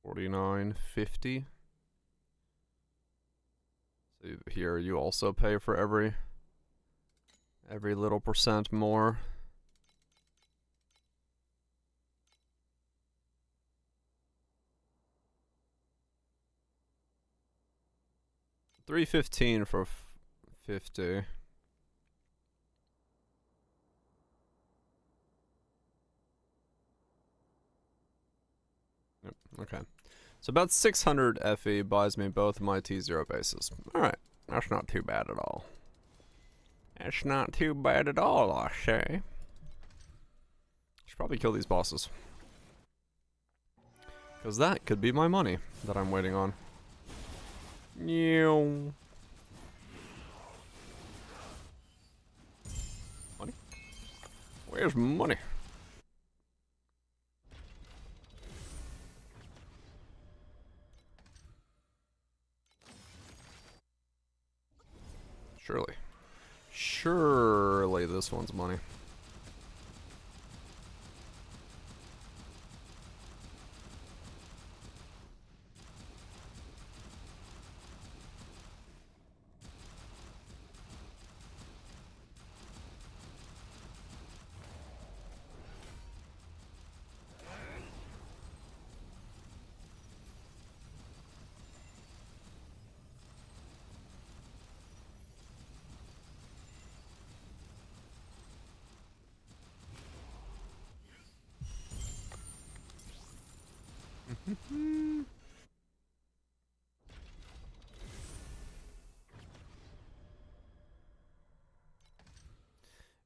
$49.50. So here you also pay for every little percent more. $315 for 50. Yep, okay. So about 600 FE buys me both of my T0 bases. Alright, that's not too bad at all. That's not too bad at all, I say. Should probably kill these bosses. Because that could be my money that I'm waiting on. Money? Where's money? Surely this one's money.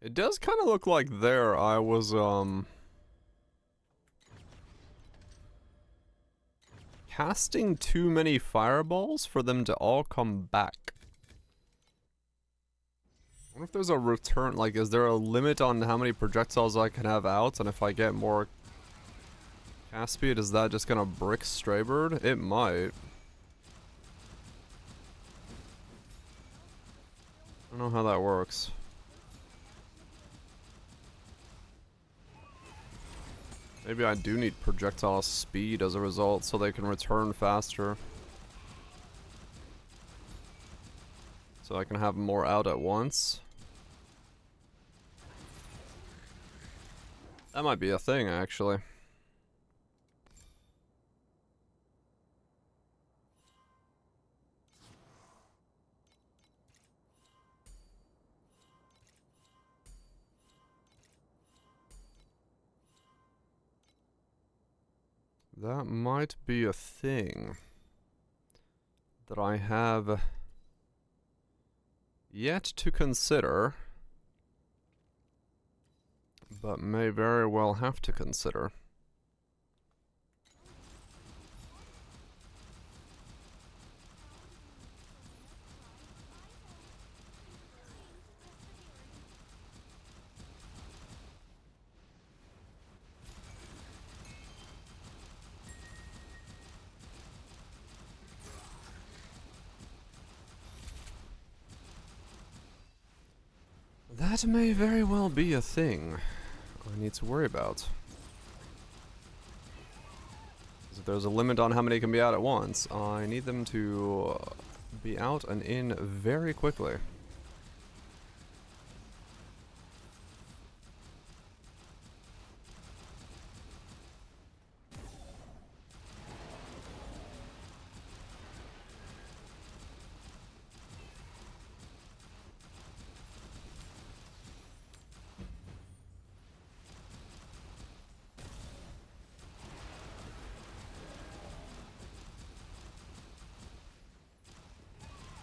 It does kind of look like there I was, casting too many fireballs for them to all come back. I wonder if there's a return, like, is there a limit on how many projectiles I can have out? And if I get more cast speed, is that just gonna brick Straybird? It might. I don't know how that works. Maybe I do need projectile speed as a result so they can return faster. So I can have more out at once. That might be a thing, actually. That might be a thing that I have yet to consider, but may very well have to consider. That may very well be a thing I need to worry about. If there's a limit on how many can be out at once, I need them to be out and in very quickly.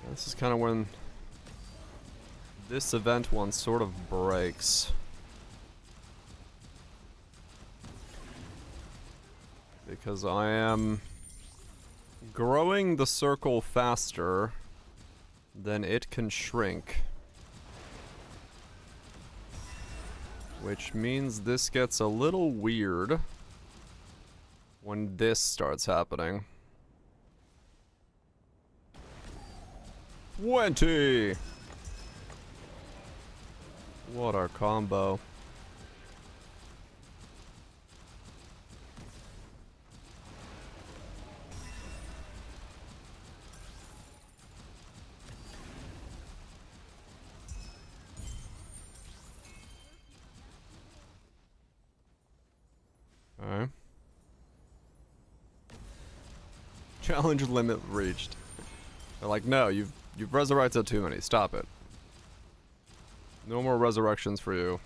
This is kind of when this event one sort of breaks. Because I am growing the circle faster than it can shrink. Which means this gets a little weird when this starts happening. 20! What a combo. Alright. Challenge limit reached. They're like, no, you've resurrected too many. Stop it. No more resurrections for you.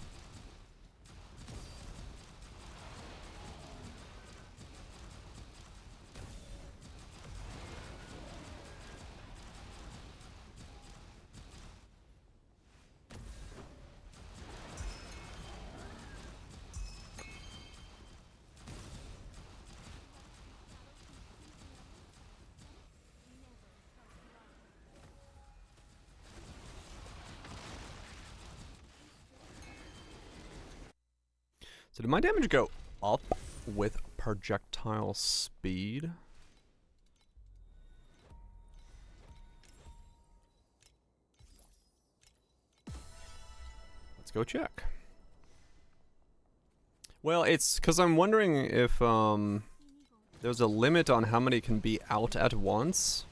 So did my damage go up with projectile speed? Let's go check. Well, it's because I'm wondering if there's a limit on how many can be out at once.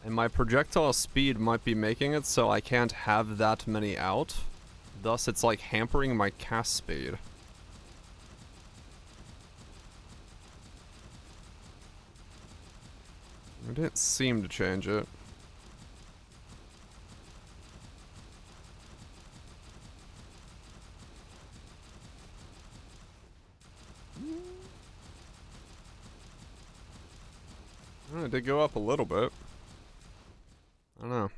And my projectile speed might be making it so I can't have that many out. Thus, it's like hampering my cast speed. It didn't seem to change it. Oh, it did go up a little bit. I don't know.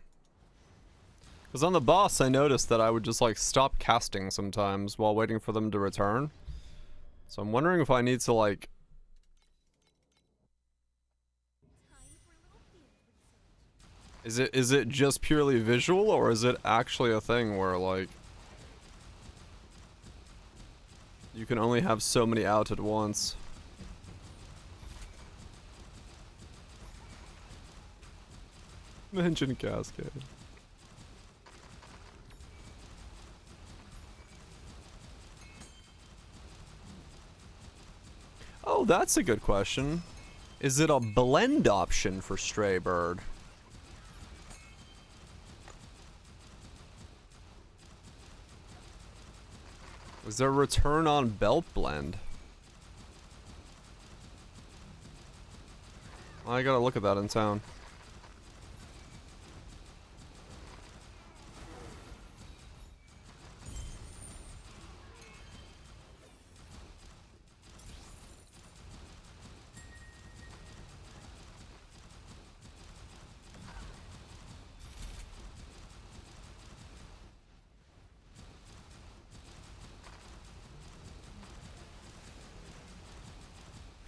Because on the boss, I noticed that I would just, like, stop casting sometimes while waiting for them to return. So I'm wondering if I need to, like, Is it just purely visual, or is it actually a thing where, like, you can only have so many out at once? Mention cascade. Oh, that's a good question. Is it a blend option for Stray Bird? Is there a return on belt blend? I gotta look at that in town.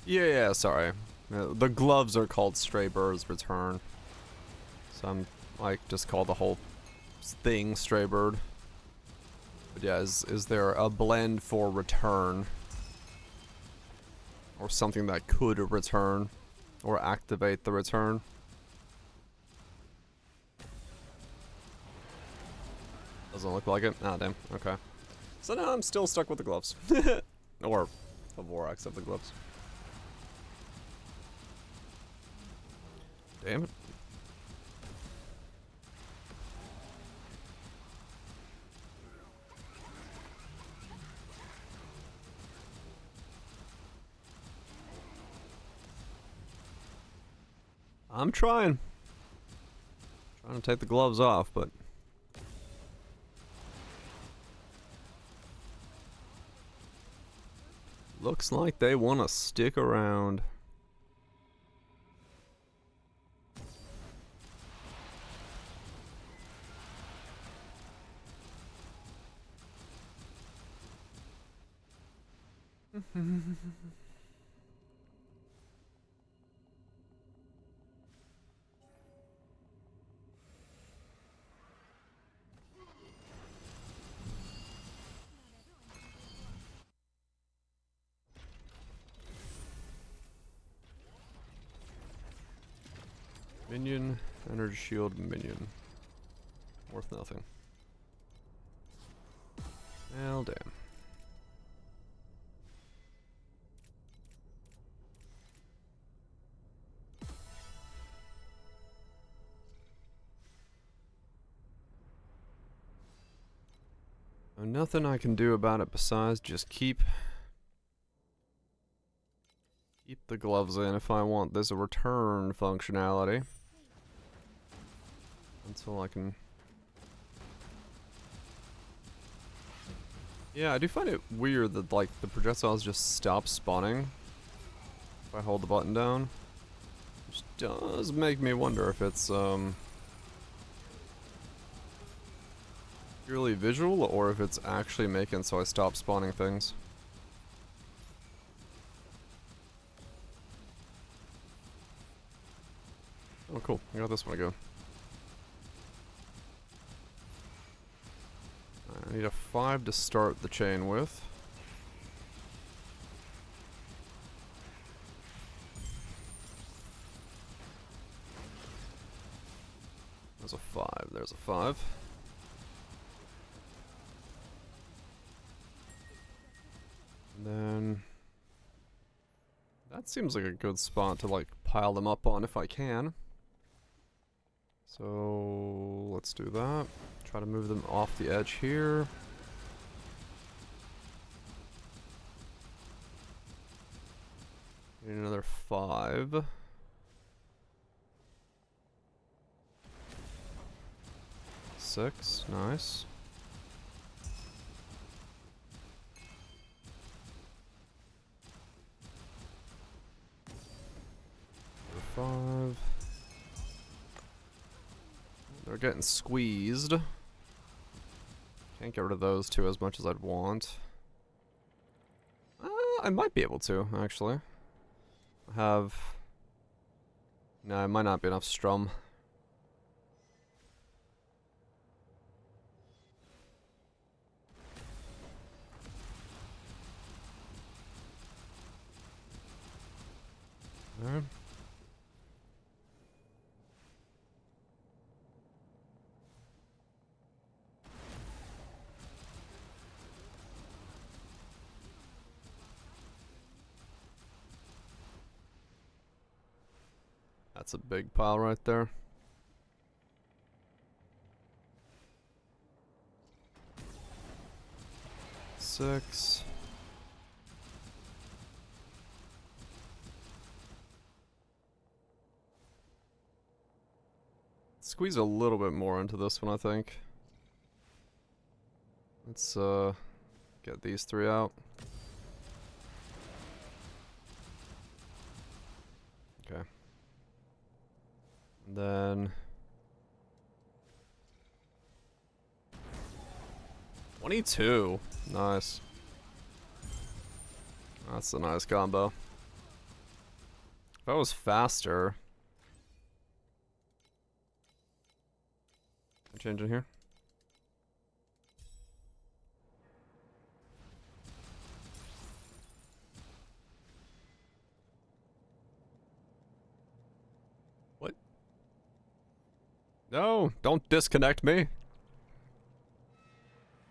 Yeah, sorry. The gloves are called Stray Bird's Return. So I'm like just call the whole thing Stray Bird. But yeah, is there a blend for return? Or something that could return? Or activate the return? Doesn't look like it? Ah, damn. Okay. So now I'm still stuck with the gloves. Or a Vorax of the gloves. Damn it. I'm trying. Trying to take the gloves off, but looks like they want to stick around. Minion, energy shield, minion. Worth nothing. Well, damn. Nothing I can do about it besides just keep the gloves in if I want this return functionality. Until I can... Yeah, I do find it weird that, like, the projectiles just stop spawning if I hold the button down. Which does make me wonder if it's, purely visual, or if it's actually making so I stop spawning things. Oh, cool. I got this one to go. I need a 5 to start the chain with. There's a 5. There's a 5. And then... that seems like a good spot to, like, pile them up on if I can. So let's do that. Try to move them off the edge here. Need another 5. Six, nice. Another 5. They're getting squeezed. Can't get rid of those two as much as I'd want. I might be able to, actually. I have... no, it might not be enough strum. Alright. That's a big pile right there. Six. Squeeze a little bit more into this one, I think. Let's get these three out. Okay. And then 22. Nice. That's a nice combo. If I was faster. Changing here. What? No, don't disconnect me.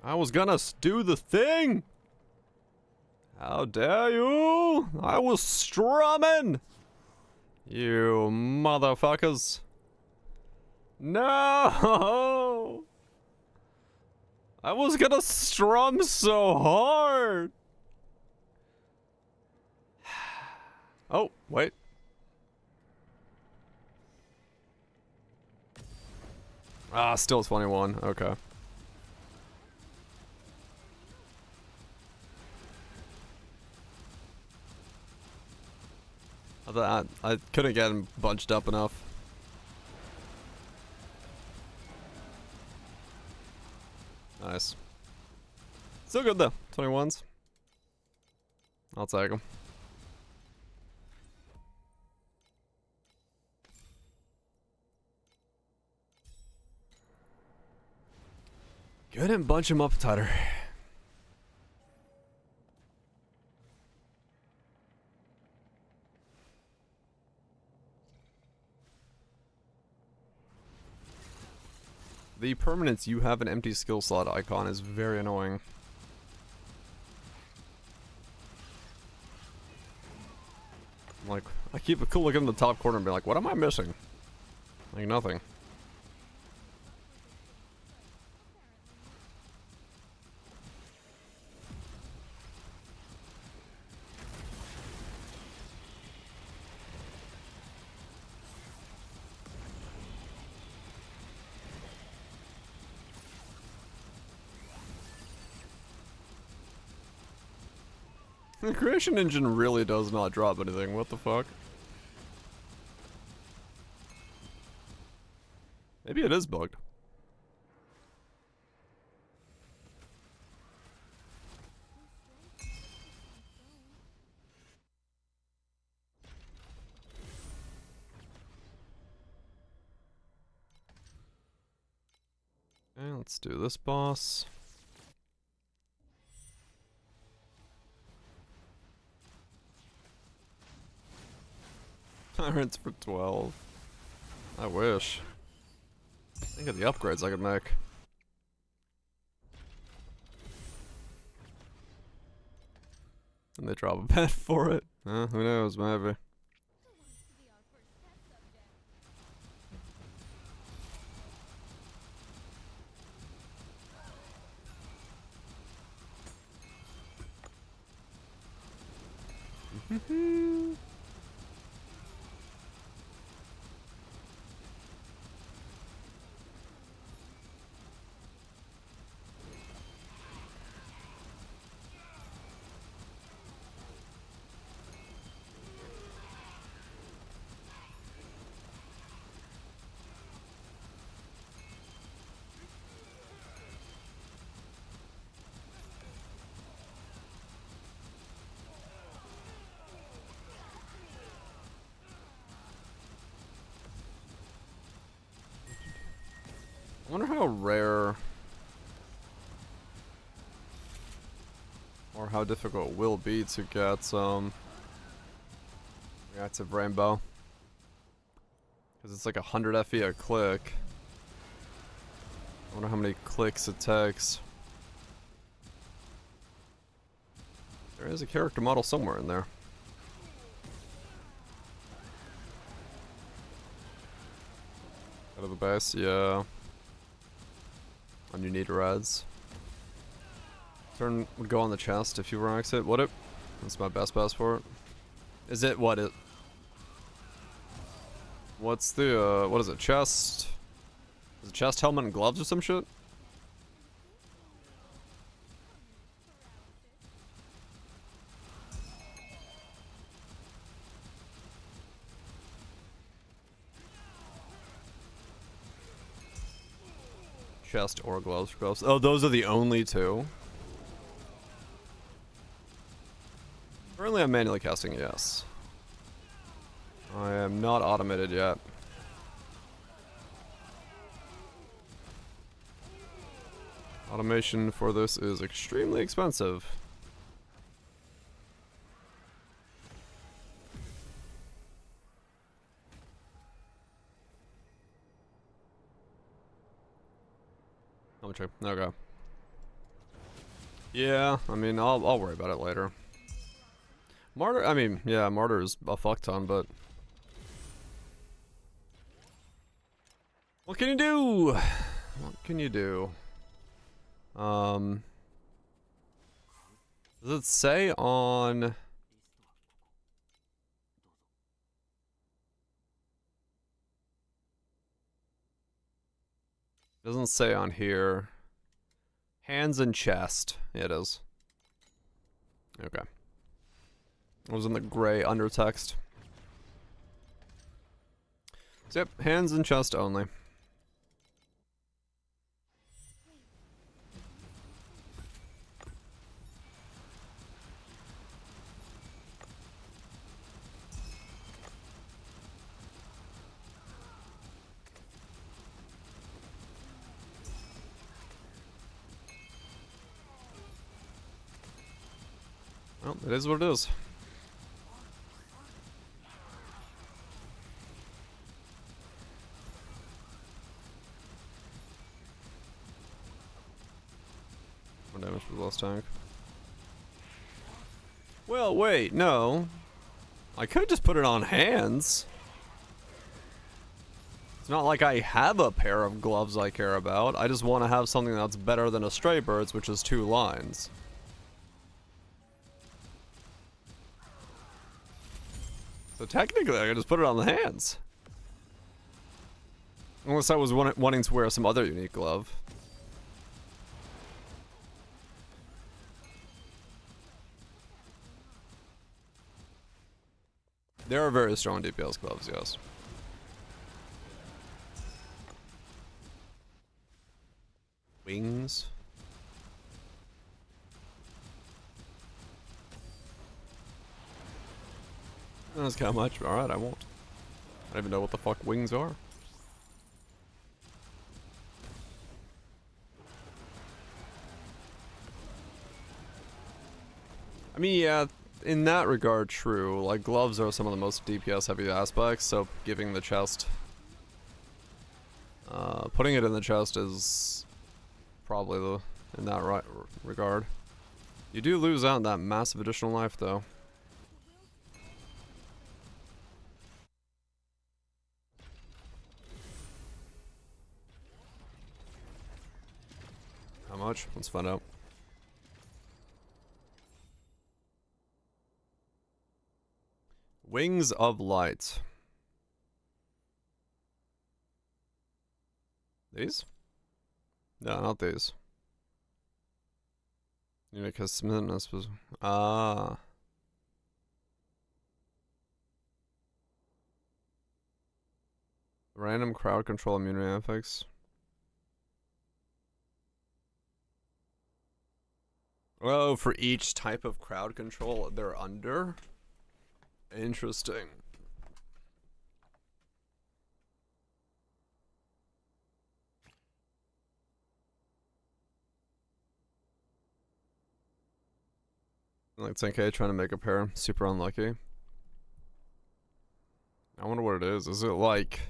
I was gonna do the thing. How dare you? I was strumming. You motherfuckers. No! I was gonna strum so hard. Oh, wait. Ah, still 21. Okay. I couldn't get him bunched up enough. Nice. Still good though. 21s. I'll take them. Good and bunch him up tighter. The permanence you have an empty skill slot icon is very annoying. Like, I keep looking in the top corner and be like, what am I missing? Like, nothing. The creation engine really does not drop anything, what the fuck? Maybe it is bugged. Okay, let's do this boss. Tyrants for 12. I wish. Think of the upgrades I could make. And they drop a pet for it. Who knows, maybe. I wonder how rare or how difficult it will be to get Active rainbow. Because it's like 100 FE a click. I wonder how many clicks it takes. There is a character model somewhere in there. Out of the base, yeah. And you need reds. Turn would go on the chest if you were on exit, would it? That's my best pass for it. Is it what it? What's the what is it? Chest? Is it chest, helmet, and gloves or some shit? Chest or gloves. Gloves. Oh, those are the only two. Currently, I'm manually casting. Yes. I am not automated yet. Automation for this is extremely expensive. Okay. Yeah, I mean, I'll worry about it later. Martyr, I mean, yeah, Martyr is a fuck ton, but what can you do? What can you do? Does it say on? Doesn't say on here. Hands and chest. Yeah, it is. Okay. It was in the gray undertext. So, yep, hands and chest only. Well, it is what it is. One damage for the last tank. Well, wait, no. I could just put it on hands. It's not like I have a pair of gloves I care about. I just want to have something that's better than a Stray Birds, which is 2 lines. So technically, I could just put it on the hands. Unless I was wanting to wear some other unique glove. There are very strong DPS gloves, yes. Wings. That's how much. Alright, I won't. I don't even know what the fuck wings are. I mean, yeah, in that regard, true. Like, gloves are some of the most DPS heavy aspects, so giving the chest... putting it in the chest is probably the in that regard. You do lose out on that massive additional life, though. How much? Let's find out. Wings of Light. These? No, not these. Yeah, because Smithness was... Ah. Random crowd control immunity effects. Oh, for each type of crowd control they're under? Interesting. Like 10k trying to make a pair. Super unlucky. I wonder what it is. Is it like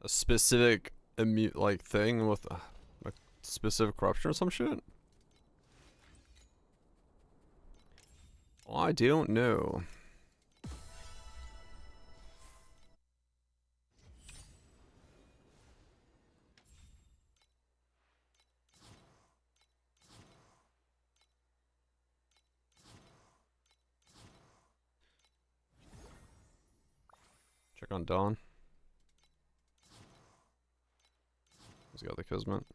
a specific like thing with a specific corruption or some shit? I don't know. Check on Dawn. He's got the Kismet.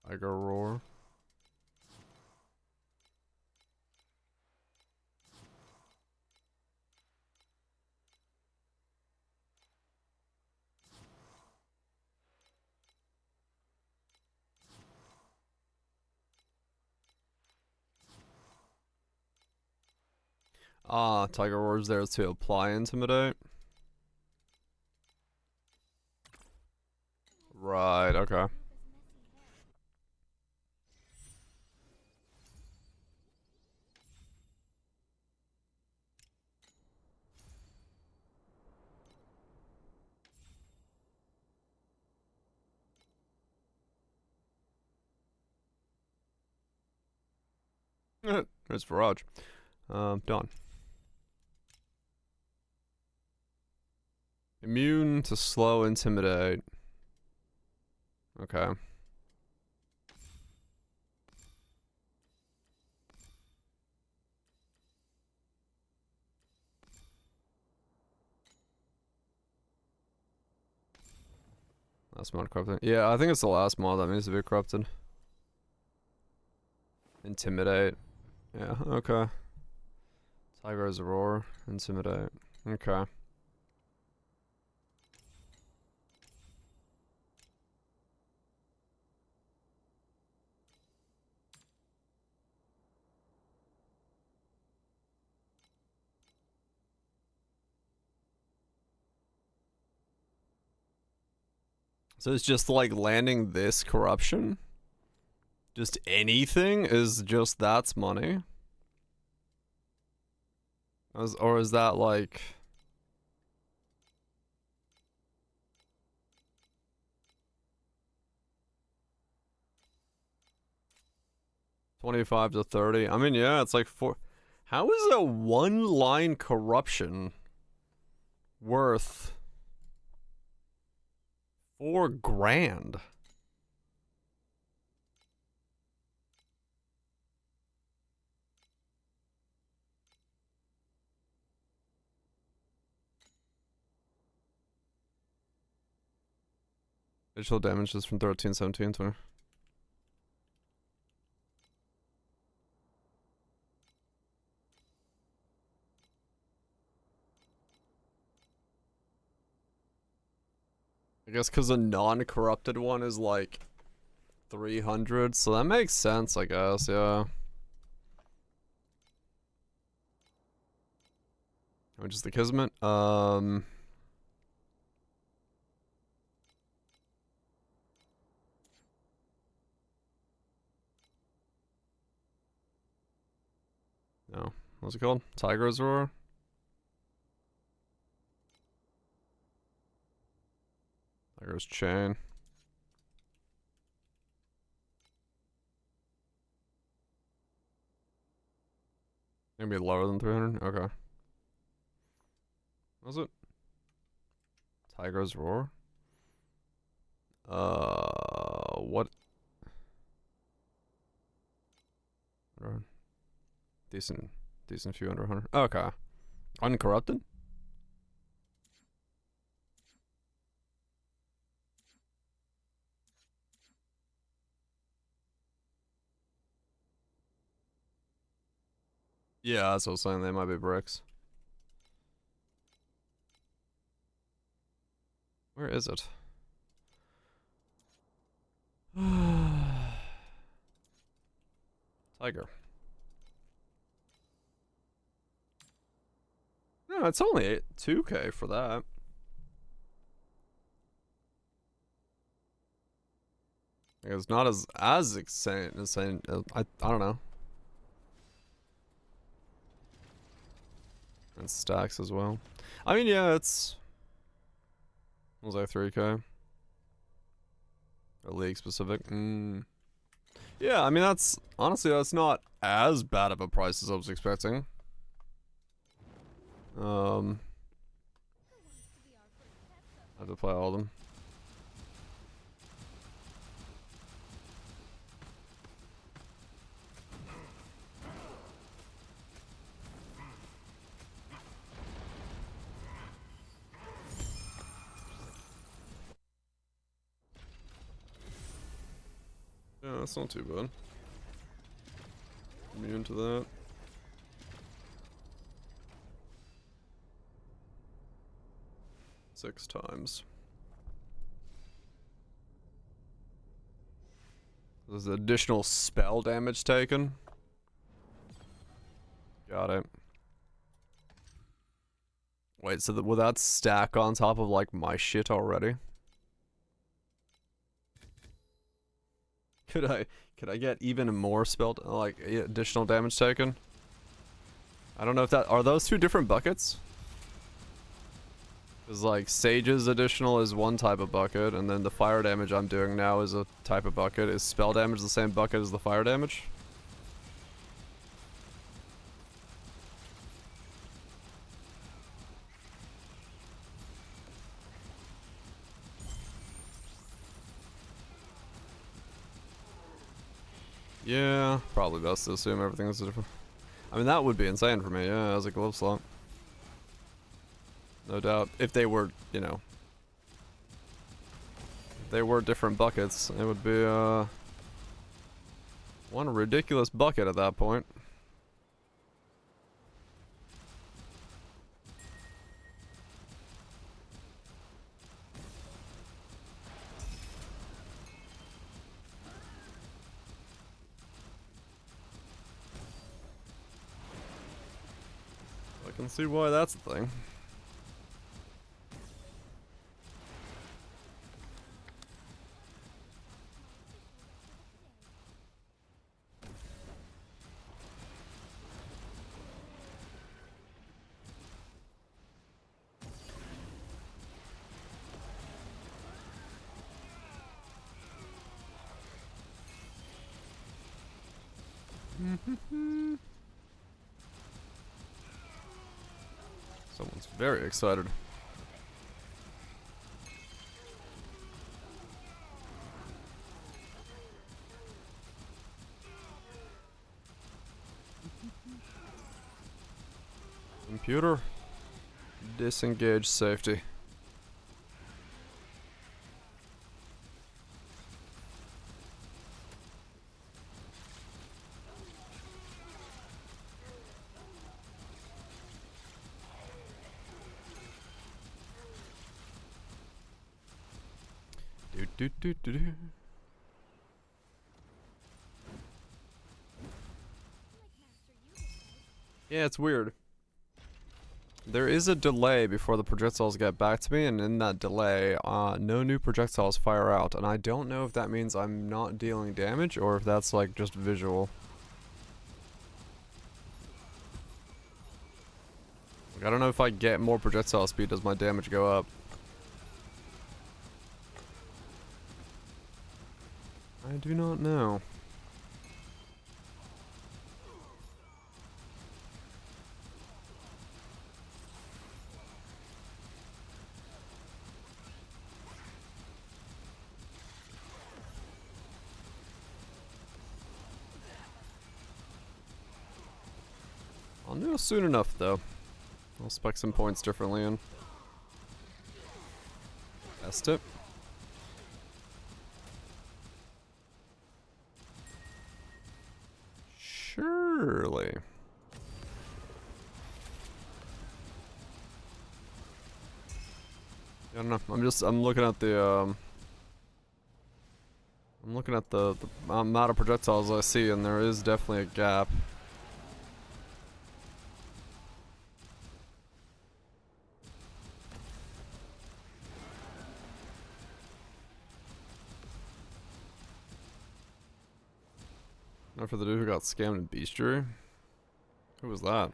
Tiger Roar. Ah, Tiger Roar's there to apply Intimidate. Right, okay. There's Virage. Dawn. Immune to slow Intimidate. Okay. Last mod corrupted. Yeah, I think it's the last mod that needs to be corrupted. Intimidate. Yeah, okay. Tiger's Roar. Intimidate. Okay. So it's just like landing this corruption? Just anything is just that's money? Or is that like... $25 to $30? I mean, yeah, it's like four... How is a one-line corruption worth $4,000? Additional damage is from 13, 17, 20. I guess because a non-corrupted one is like 300, so that makes sense, I guess, yeah. Which is the Kismet? No. What's it called? Tiger's Roar? Tiger's Chain. Gonna be lower than 300? Okay. Was it? Tiger's Roar? What? Decent few under 100. Okay. Uncorrupted? Yeah, that's what I was saying. They might be bricks. Where is it? Tiger. Yeah, it's only 2K for that. It's not as insane. I don't know. And stacks as well. I mean, yeah, it's. What was I 3K? A league specific. Yeah, I mean that's honestly that's not as bad of a price as I was expecting. I have to play all of them. Yeah, that's not too bad. Immune to that. Six times. There's additional spell damage taken. Got it. Wait, so will that stack on top of like my shit already? Could I get even more spell like additional damage taken? I don't know if that are those two different buckets? Because like Sage's additional is one type of bucket, and then the fire damage I'm doing now is a type of bucket. Is spell damage the same bucket as the fire damage? Yeah, probably best to assume everything is different. I mean, that would be insane for me, yeah, as a glove slot. No doubt. If they were, you know, if they were different buckets, it would be, one ridiculous bucket at that point. I can see why that's the thing. Someone's very excited. Computer, disengage safety. Do. Yeah, it's weird. There is a delay before the projectiles get back to me, and in that delay, no new projectiles fire out, and I don't know if that means I'm not dealing damage, or if that's like just visual. Like, I don't know if I get more projectile speed, does my damage go up? I do not know. I'll know soon enough, though. I'll spec some points differently in. Test it. Surely. I don't know. I'm looking at the amount of projectiles I see, and there is definitely a gap. Not for the dude who got scammed in Bestiary? Who was that?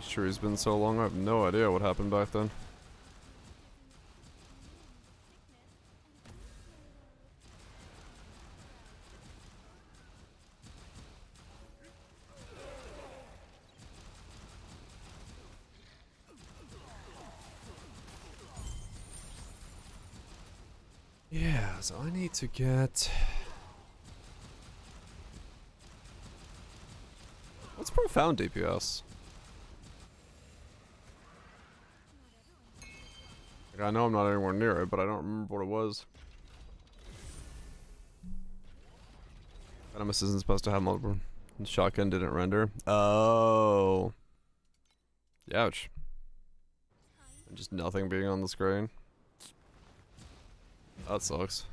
Bestiary's been so long, I have no idea what happened back then. Yeah, so I need to get... What's profound DPS? Like, I know I'm not anywhere near it, but I don't remember what it was. Venomous isn't supposed to have multiple. Shotgun didn't render. Oh. Ouch. And just nothing being on the screen. That sucks.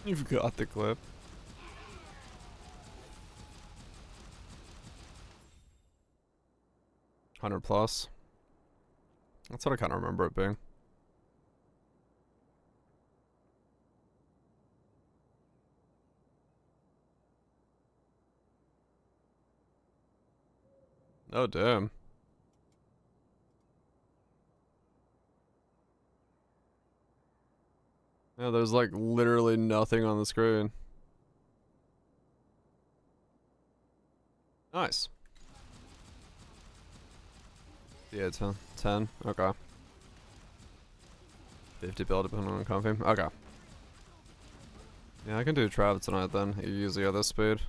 You've got the clip. $100+. That's what I kind of remember it being. Oh, damn. Yeah, there's like literally nothing on the screen. Nice. Yeah, 10. 10. Okay. 50 bill depending on comfy. Okay. Yeah, I can do Trav tonight then. You usually at this speed.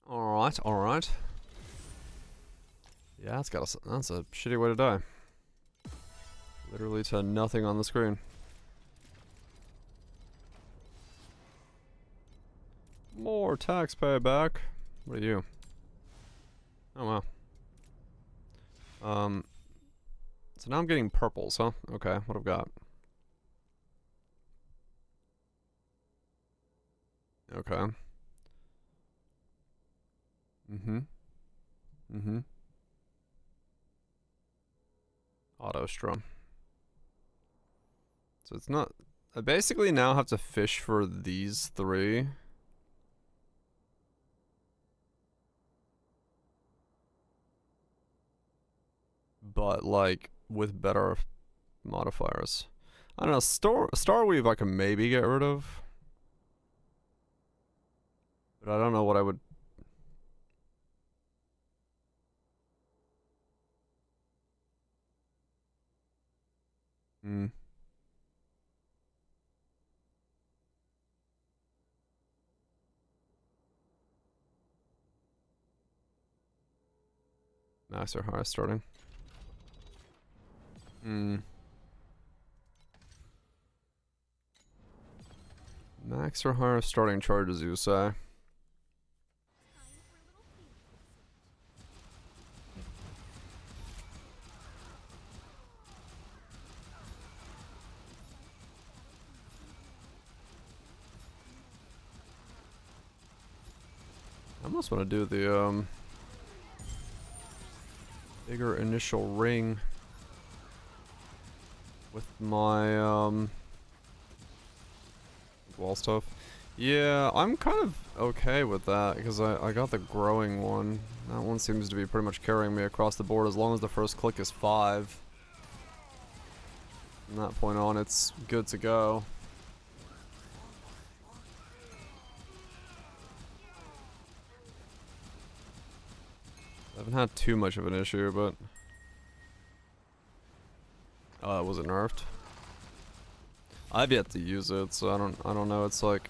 Alright, alright. Yeah, that's a shitty way to die. Literally to nothing on the screen. More tax payback. What are you? Oh wow. So now I'm getting purples, huh? Okay, what I've got. Okay. Auto strum. So it's not... I basically now have to fish for these three. But, like, with better modifiers. I don't know, Starweave I can maybe get rid of. But I don't know what I would... Max or high starting. Max or higher starting charges, you say? I almost want to do the bigger initial ring with my wall stuff. Yeah, I'm kind of okay with that because I got the growing one. That one seems to be pretty much carrying me across the board as long as the first click is 5. From that point on, it's good to go. I haven't had too much of an issue, but... Oh, it wasn't nerfed. I've yet to use it, so I don't know. It's like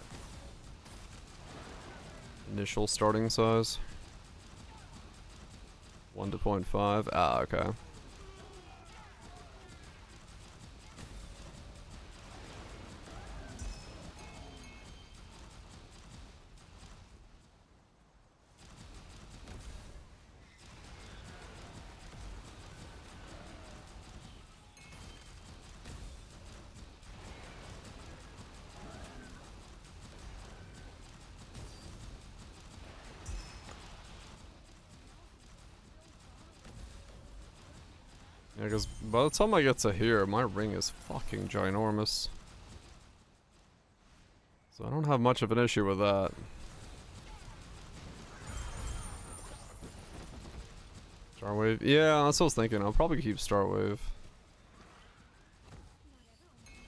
initial starting size 1 to 0.5. Ah, okay. Yeah, because by the time I get to here, my ring is fucking ginormous. So I don't have much of an issue with that. Starwave? Yeah, that's what I was thinking. I'll probably keep Starwave.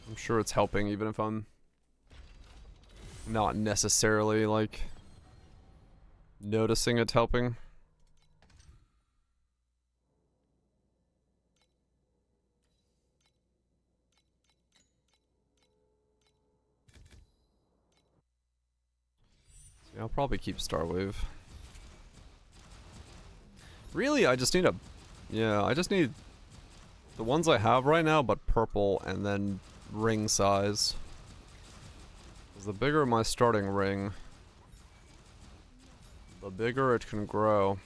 I'm sure it's helping, even if I'm not necessarily, like, noticing it's helping. Yeah, I'll probably keep Starwave. Really, I just need a... Yeah, I just need the ones I have right now, but purple, and then ring size. Because the bigger my starting ring, the bigger it can grow.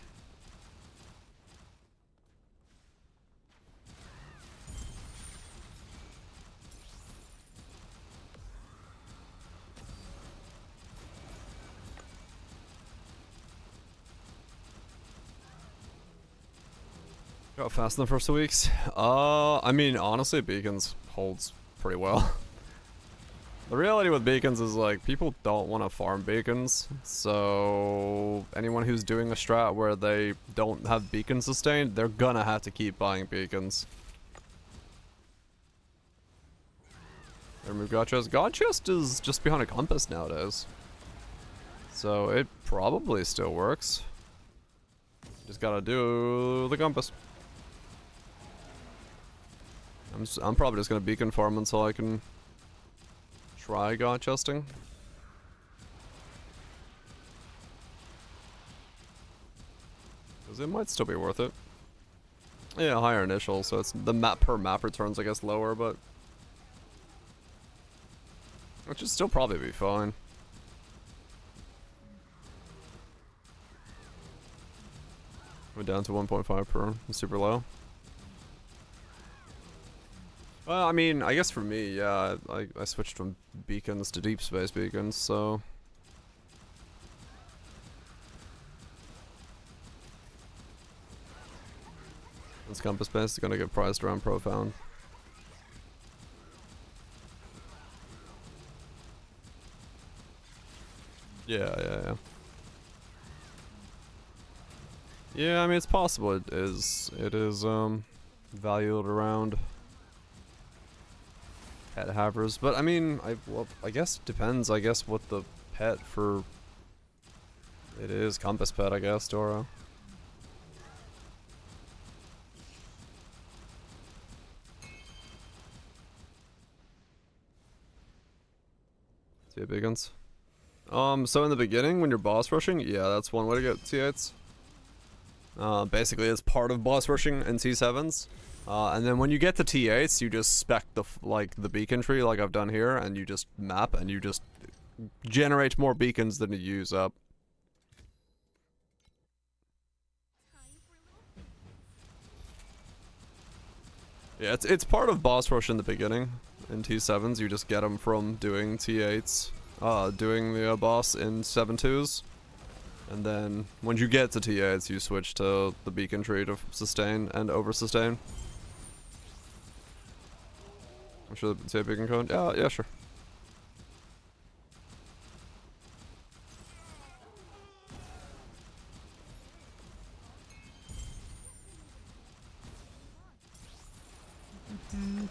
Got fast in the first 2 weeks. I mean, honestly, beacons holds pretty well. The reality with beacons is, like, people don't want to farm beacons, so anyone who's doing a strat where they don't have beacon sustained, they're gonna have to keep buying beacons. Remove God Chest. God Chest is just behind a compass nowadays, so it probably still works. Just gotta do the compass. I'm probably just gonna beacon farm until I can try God chesting. Because it might still be worth it. Yeah, higher initial, so it's the map per map returns, I guess, lower, but which should still probably be fine. We're down to 1.5 per, super low. Well, I mean, I guess for me, yeah, I switched from beacons to deep space beacons, so... This compass base is gonna get priced around profound. Yeah. Yeah, I mean, it's possible it is, valued around pet havers, but I mean, well, I guess it depends, I guess, what the pet for it is. Compass pet, I guess, Doro. See big ones. So in the beginning, when you're boss rushing, yeah, that's one way to get T8s. Basically, it's part of boss rushing in T7s. And then when you get to T8s, you just spec the beacon tree like I've done here, and you just map, and you just generate more beacons than you use up. Yeah, it's part of boss rush in the beginning. In T7s, you just get them from doing T8s, doing the boss in 7.2s. And then, when you get to T8s, you switch to the beacon tree to sustain and over-sustain. I'm sure the beacon code? Yeah, sure. And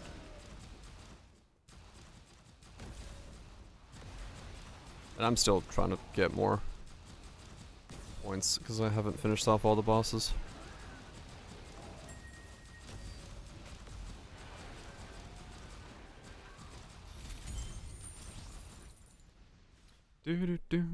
I'm still trying to get more points because I haven't finished off all the bosses. Do.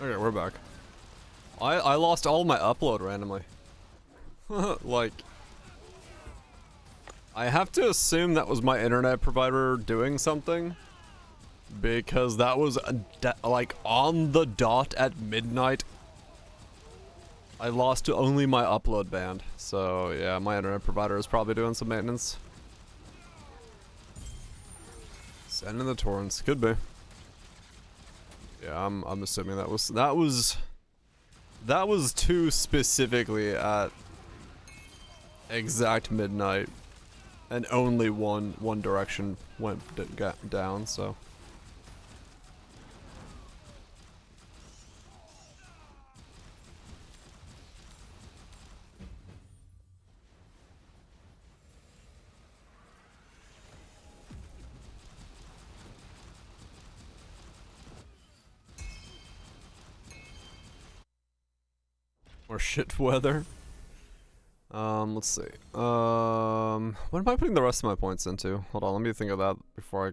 Okay, we're back. I lost all my upload randomly. Like, I have to assume that was my internet provider doing something, because that was like on the dot at midnight. I lost only my upload band, so yeah, my internet provider is probably doing some maintenance. Sending the torrents, could be. Yeah, I'm assuming that was too specifically at exact midnight, and only one direction went down. So more shit weather. Let's see. What am I putting the rest of my points into? Hold on, let me think of that before I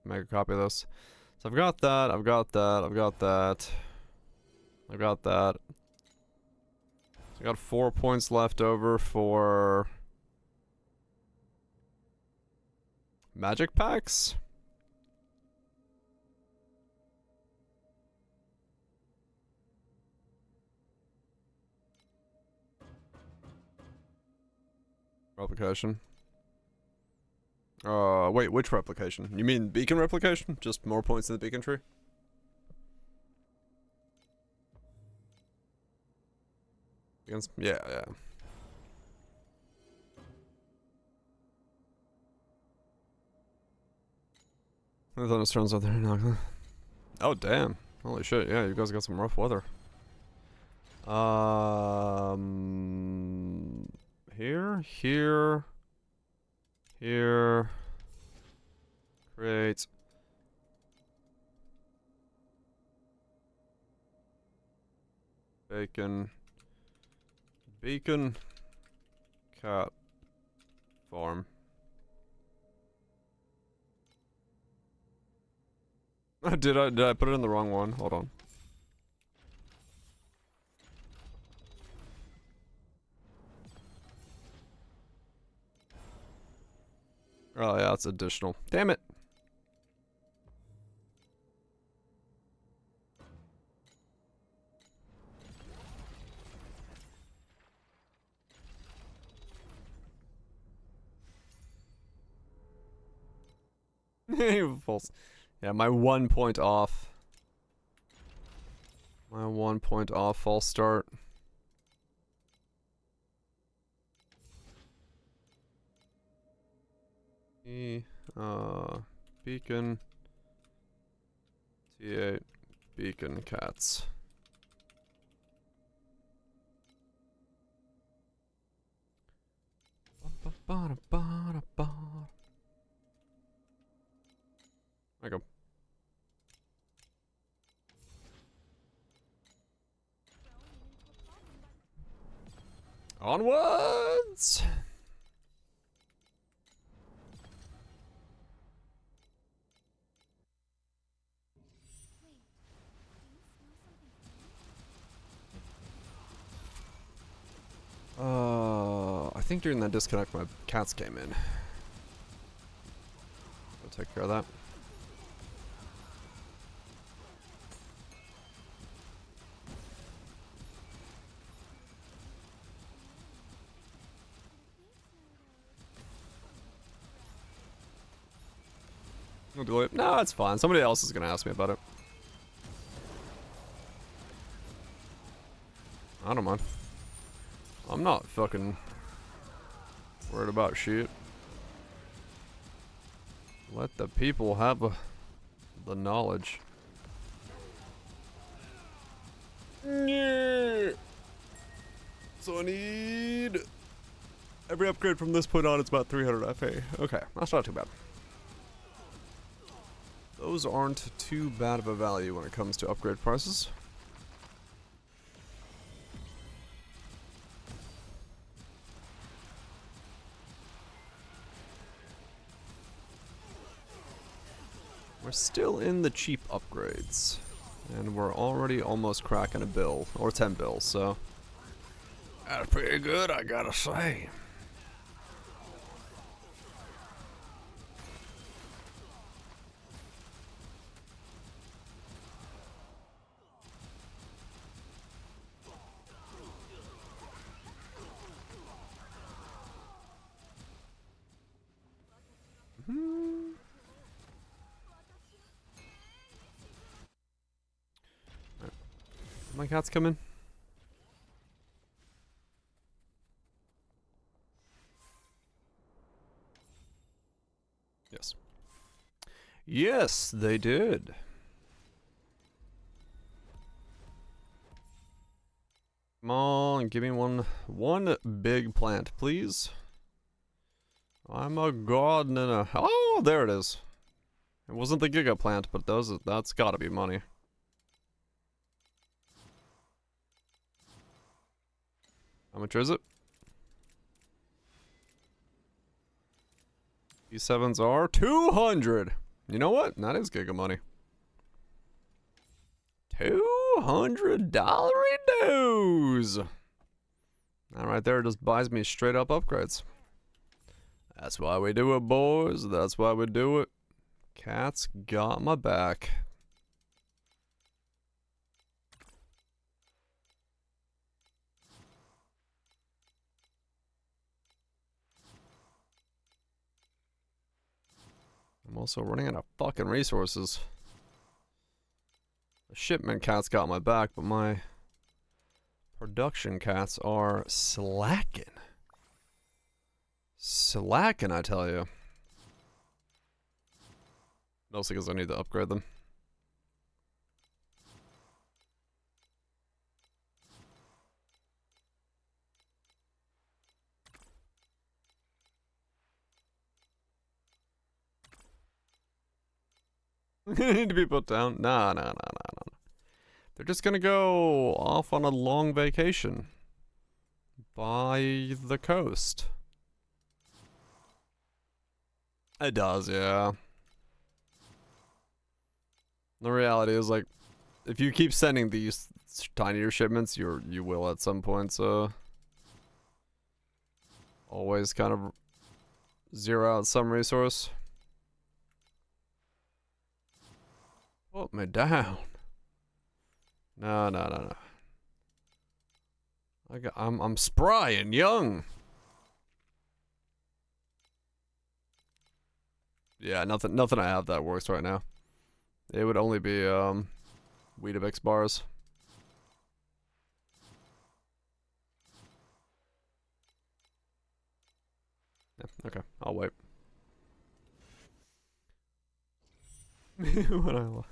make a copy of this. So I've got that, I've got that, I've got that. I've got that. I got 4 points left over for magic packs. Replication. Wait, which replication? You mean beacon replication? Just more points in the beacon tree? Beacons? Yeah, yeah. The thunderstorms out there now. Oh, damn. Holy shit, yeah, you guys got some rough weather. Here. Great. Beacon. Cat. Farm. Did I put it in the wrong one? Hold on. Oh yeah, it's additional. Damn it. False. Yeah, my 1 point off. My 1 point off false start. Beacon. T8. Beacon cats. I go. Onwards! think during that disconnect my cats came in. I'll take care of that. We'll do it. No, it's fine. Somebody else is gonna ask me about it. I don't mind. I'm not fucking worried about shit. Let the people have the knowledge. Yeah. So I need every upgrade from this point on. It's about 300 FA. Okay, that's not too bad. Those aren't too bad of a value when it comes to upgrade prices. We're still in the cheap upgrades. And we're already almost cracking a bill. Or 10 bills, so. That's pretty good, I gotta say. My cat's coming. Yes. Yes, they did. Come on, give me one big plant, please. I'm a god and a... Oh, there it is. It wasn't the Giga plant, but that's gotta be money. How much is it? These 7s are 200. You know what? That is Giga money. $200 dues. That right there just buys me straight up upgrades. That's why we do it, boys. That's why we do it. Cat's got my back. I'm also running out of fucking resources. The shipment cat's got my back, but my production cats are slacking. Slacking, I tell you. Mostly because I need to upgrade them. Need to be put down. Nah. They're just gonna go off on a long vacation. By the coast. It does, yeah. The reality is, like, if you keep sending these tinier shipments, you will at some point, so... Always kind of zero out some resource. Put me down. No. I'm spry and young. Yeah, nothing I have that works right now. It would only be Weetabix bars. Yeah, okay, I'll wait. What I want.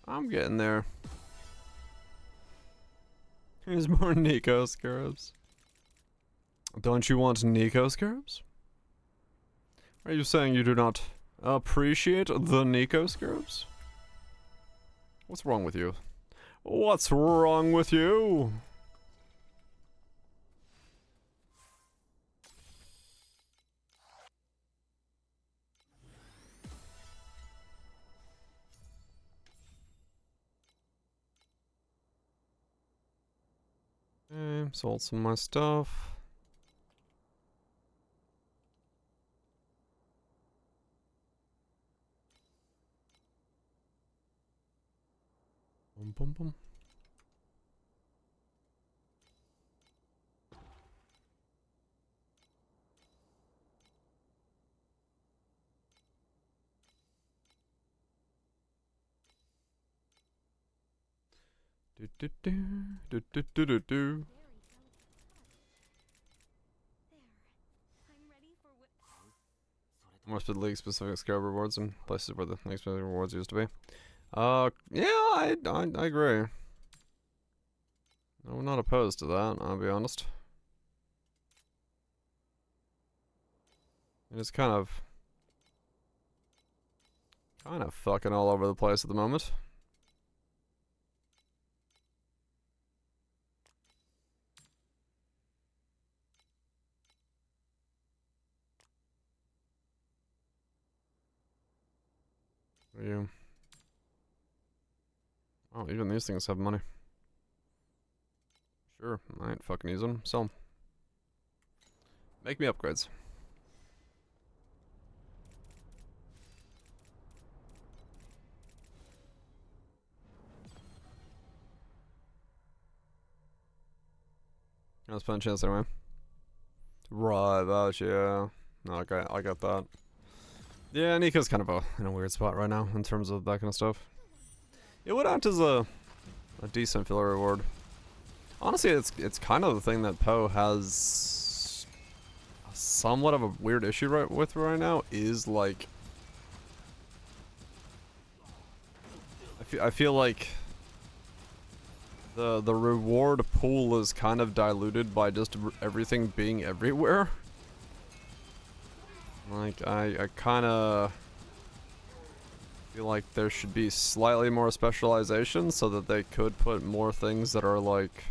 I'm getting there. Here's more Nico scarabs. Don't you want Nico scarabs? Are you saying you do not appreciate the Nico scarabs? What's wrong with you? What's wrong with you? sold some of my stuff. Boom, boom, boom. Do do do do do do do do. More league specific scope rewards and places where the league specific rewards used to be. Yeah, I agree. I'm not opposed to that, I'll be honest. It's kind of fucking all over the place at the moment. Yeah. Oh, even these things have money. Sure, I ain't fucking use them. Sell them. Make me upgrades. I'll spend a chance anyway. Right, that, yeah. No, okay, I got that. Yeah, Nika's kind of in a weird spot right now in terms of that kind of stuff. It would act as a decent filler reward. Honestly, it's kind of the thing that Poe has somewhat of a weird issue with right now is like I feel like the reward pool is kind of diluted by just everything being everywhere. Like I kind of feel like there should be slightly more specialization so that they could put more things that are like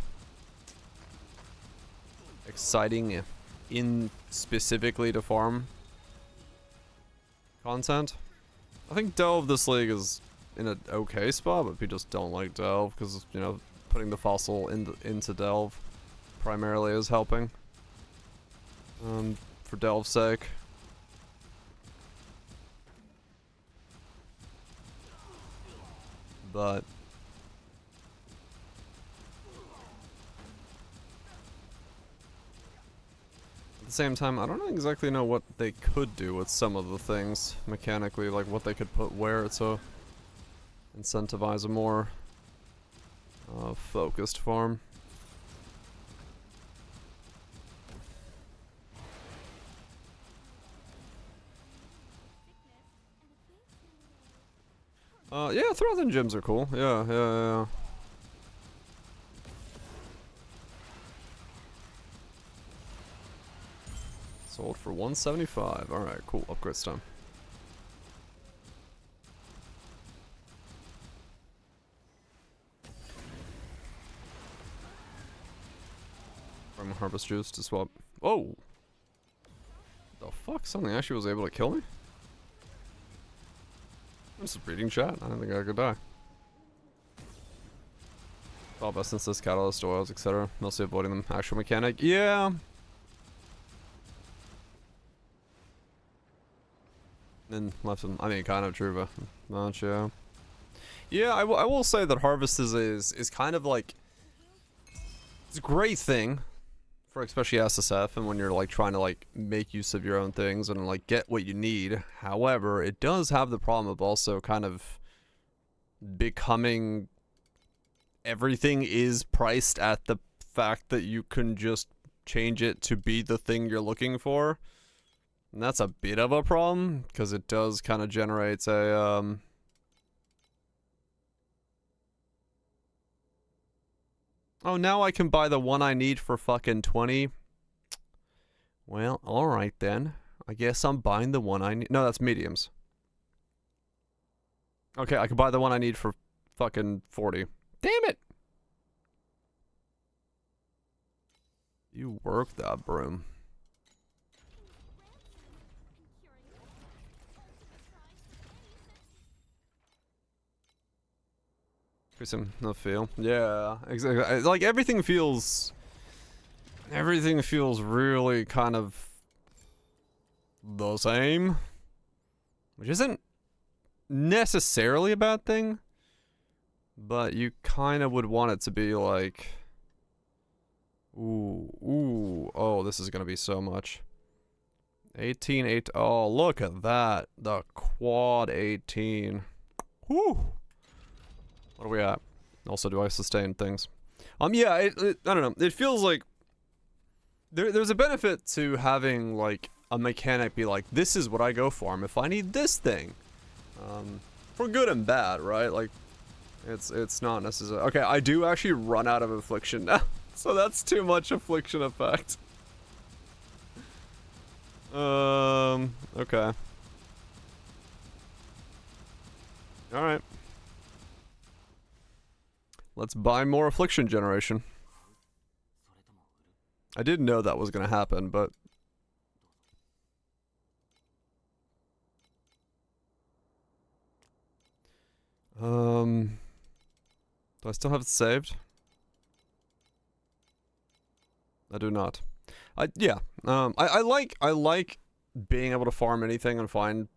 exciting in specifically to farm content. I think Delve this league is in an okay spot, but people just don't like Delve because, you know, putting the fossil into Delve primarily is helping. For Delve's sake. But at the same time, I don't exactly know what they could do with some of the things mechanically, like what they could put where to incentivize a more focused farm. Yeah, Throthin gyms are cool. Yeah. Sold for 175. Alright, cool. Upgrades time. From Harvest Juice to swap. Whoa! The fuck? Something actually was able to kill me? This is reading chat. I don't think I could die. All essences, catalyst, oils, etc. Mostly avoiding them. Actual mechanic. Yeah. And left them. I mean, kind of true, but not, yeah. Yeah, I will say that Harvest is kind of like, it's a great thing for especially SSF and when you're like trying to like make use of your own things and like get what you need. However, it does have the problem of also kind of becoming everything is priced at the fact that you can just change it to be the thing you're looking for. And that's a bit of a problem because it does kind of generate a oh, now I can buy the one I need for fucking 20. Well, alright then. I guess I'm buying the one I need. No, that's mediums. Okay, I can buy the one I need for fucking 40. Damn it! You work that broom. Increase him, no feel. Yeah, exactly. Like everything feels everything feels really kind of the same, which isn't necessarily a bad thing, but you kind of would want it to be like, ooh, oh, this is gonna be so much. 18, 8, oh, look at that, the quad 18. Whew. What are we at? Also, do I sustain things? Yeah, I don't know. It feels like there's a benefit to having like a mechanic be like, this is what I go farm if I need this thing. For good and bad, right? Like, it's not necessary. Okay, I do actually run out of affliction now, so that's too much affliction effect. Okay. Alright. Let's buy more affliction generation. I didn't know that was gonna happen, but... do I still have it saved? I do not. Yeah. I like being able to farm anything and find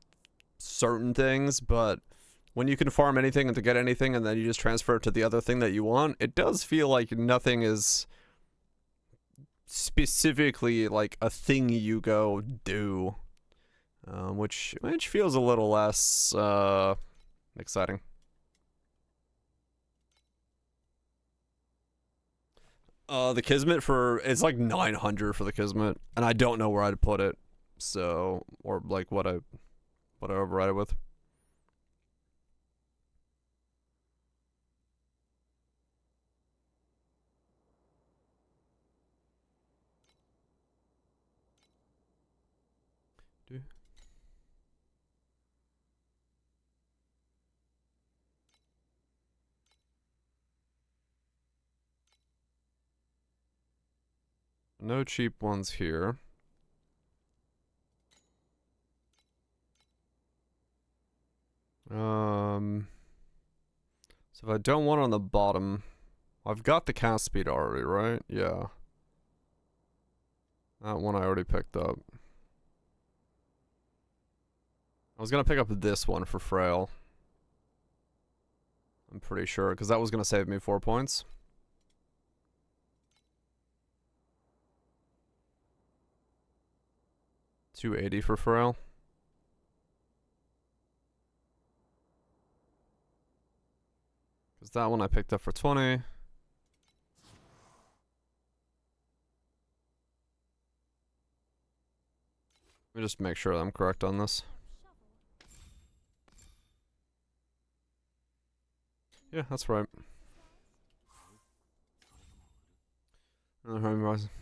certain things, but when you can farm anything and to get anything and then you just transfer it to the other thing that you want, it does feel like nothing is specifically like a thing you go do, which feels a little less exciting. The Kismet it's like 900 for the Kismet, and I don't know where I'd put it, so, or like what I override it with. No cheap ones here. So if I don't want it on the bottom, I've got the cast speed already, right? Yeah. That one I already picked up. I was gonna pick up this one for Frail. I'm pretty sure, because that was gonna save me 4 points. $280 for Frail. Because that one I picked up for 20. Let me just make sure that I'm correct on this. Yeah, that's right.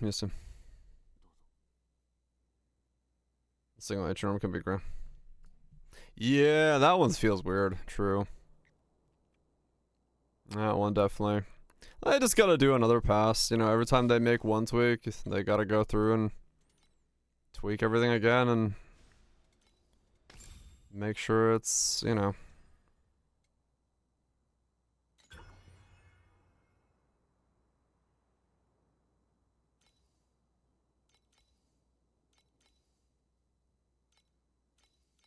Yes. Single HRM can be grand. Yeah, that one feels weird. True. That one definitely. I just gotta do another pass. You know, every time they make one tweak, they gotta go through and tweak everything again and make sure it's, you know.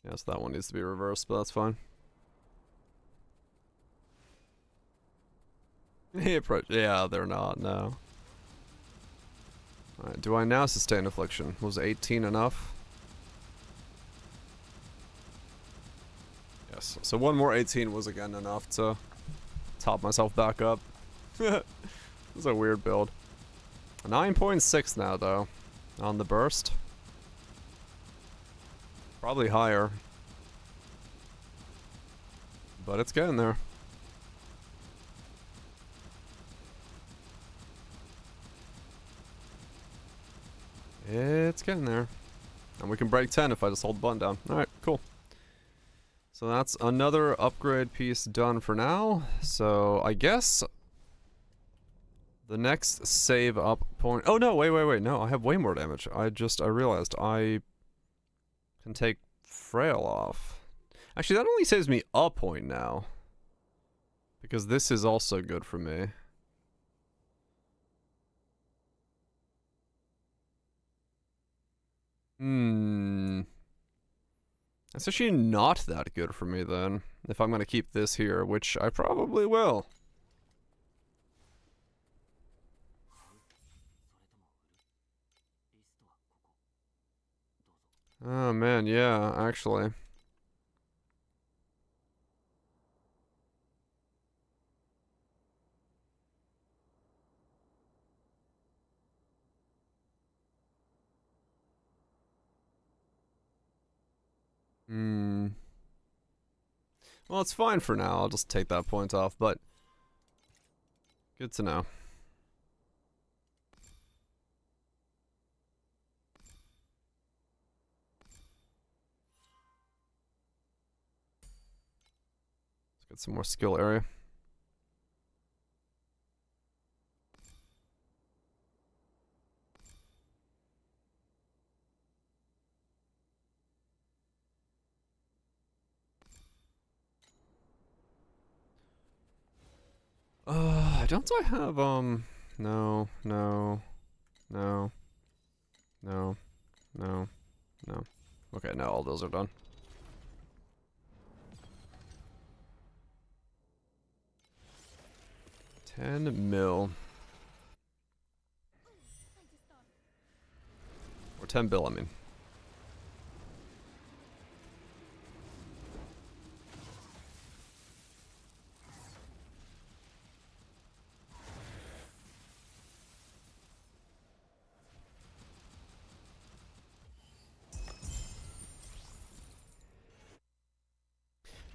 Yes, that one needs to be reversed, but that's fine. Yeah, they're not, no. Alright, do I now sustain affliction? Was 18 enough? Yes, so one more 18 was again enough to top myself back up. This is a weird build. 9.6 now, though, on the burst. Probably higher. But it's getting there. It's getting there. And we can break 10 if I just hold the button down. Alright, cool. So that's another upgrade piece done for now. So I guess the next save up point... Oh no, wait. No, I have way more damage. I realized I can take Frail off. Actually, that only saves me a point now. Because this is also good for me. That's actually not that good for me then, if I'm gonna keep this here, which I probably will. Oh man, yeah, actually. Well, it's fine for now. I'll just take that point off, but good to know. Let's get some more skill area. Don't I have, no, no, no, no, no, no. Okay, now all those are done. $10 or 10 bill, I mean.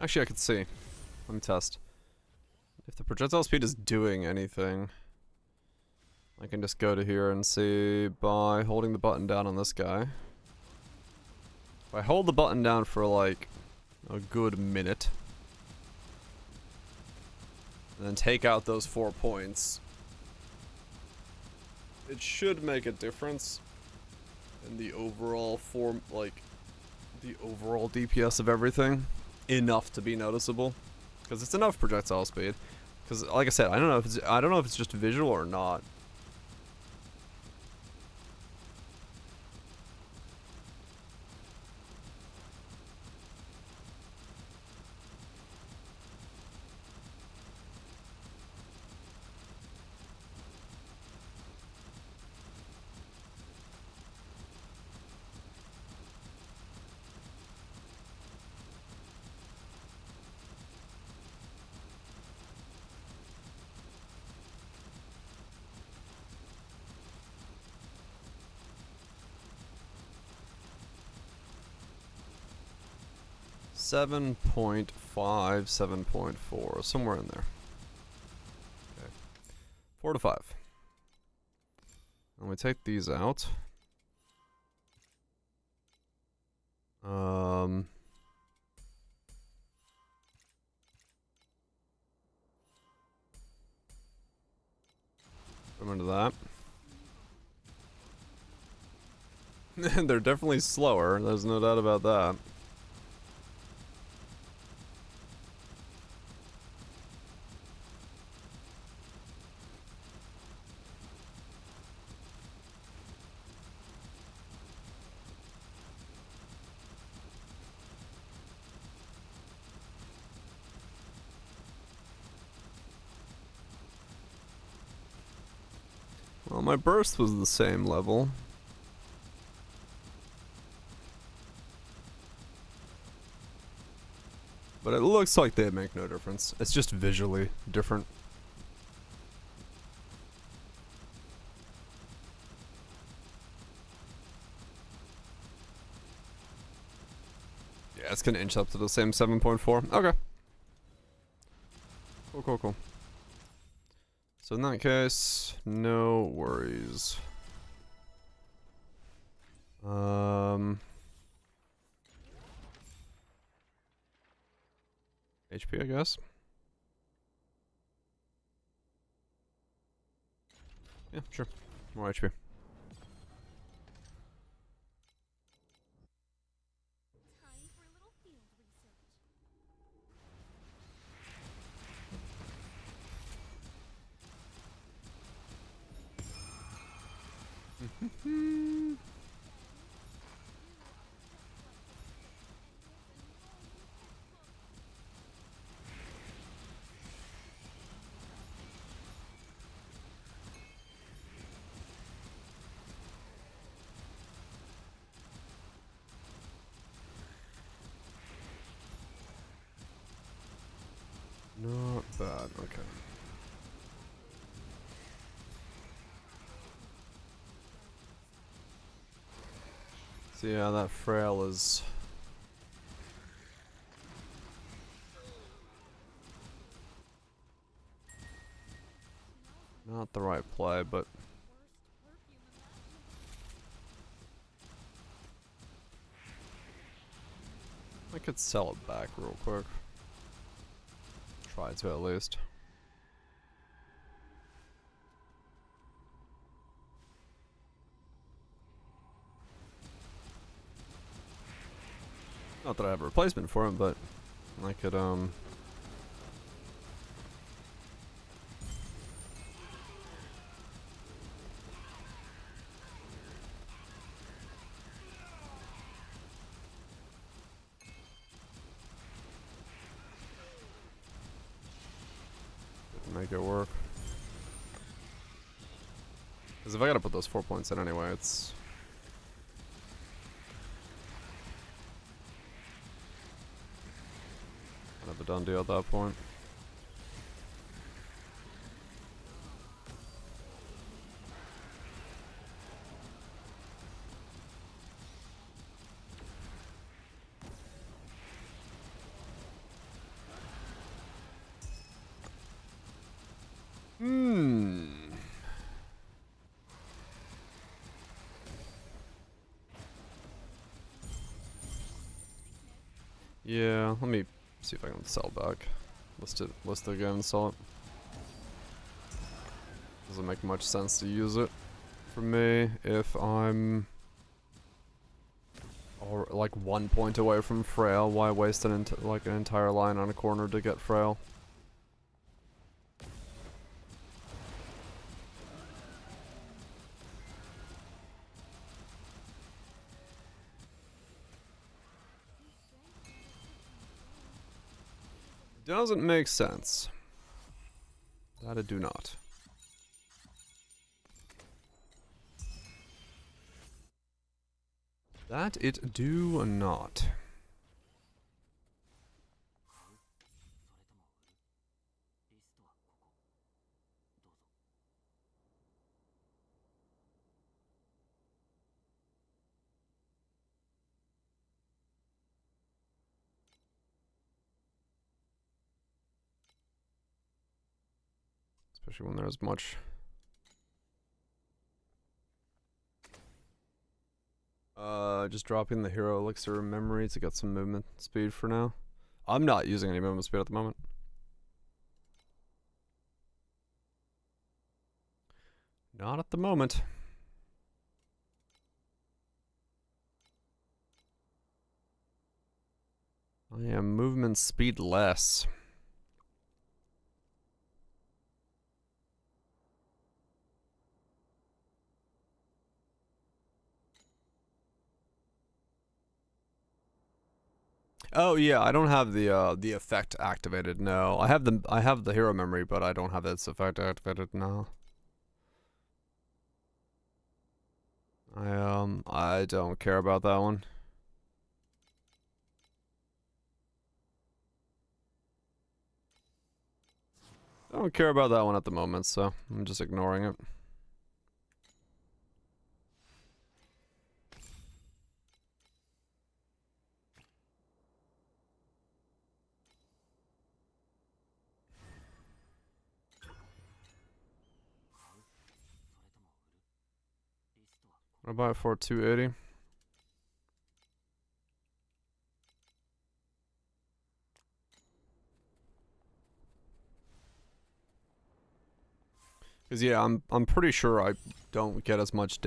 Actually, I could see. Let me test. If the projectile speed is doing anything, I can just go to here and see by holding the button down on this guy. If I hold the button down for like a good minute, and then take out those 4 points, it should make a difference in the overall the overall DPS of everything. Enough to be noticeable. Because it's enough projectile speed. Because like I said, I don't know if it's just visual or not. Seven 7.5, 7.4, somewhere in there. Okay. 4 to 5. And we take these out. I'm into that. They're definitely slower, there's no doubt about that. Well, my burst was the same level. But it looks like they make no difference. It's just visually different. Yeah, it's gonna inch up to the same 7.4. Okay. Cool. So in that case, no worries. HP, I guess. Yeah, sure. More HP. Time for a little field research. bad. Okay. So yeah, that frail is not the right play, but I could sell it back real quick. Try to at least. Not that I have a replacement for him, but I could make it work. Because if I gotta put those 4 points in anyway, it's kind of a done deal at that point. Yeah, let me see if I can sell back. List it again, sell it. Doesn't make much sense to use it for me if I'm like 1 point away from frail. Why waste an entire line on a corner to get frail? Doesn't make sense. That I do not. That it do not. Especially when there's much. Just dropping the hero elixir memory to get some movement speed for now. I'm not using any movement speed at the moment. Not at the moment. I am movement speed less. Oh yeah, I don't have the effect activated. No, I have the hero memory, but I don't have its effect activated. No. I don't care about that one. I don't care about that one at the moment, so I'm just ignoring it. What about for 280? Cause yeah, I'm pretty sure I don't get as much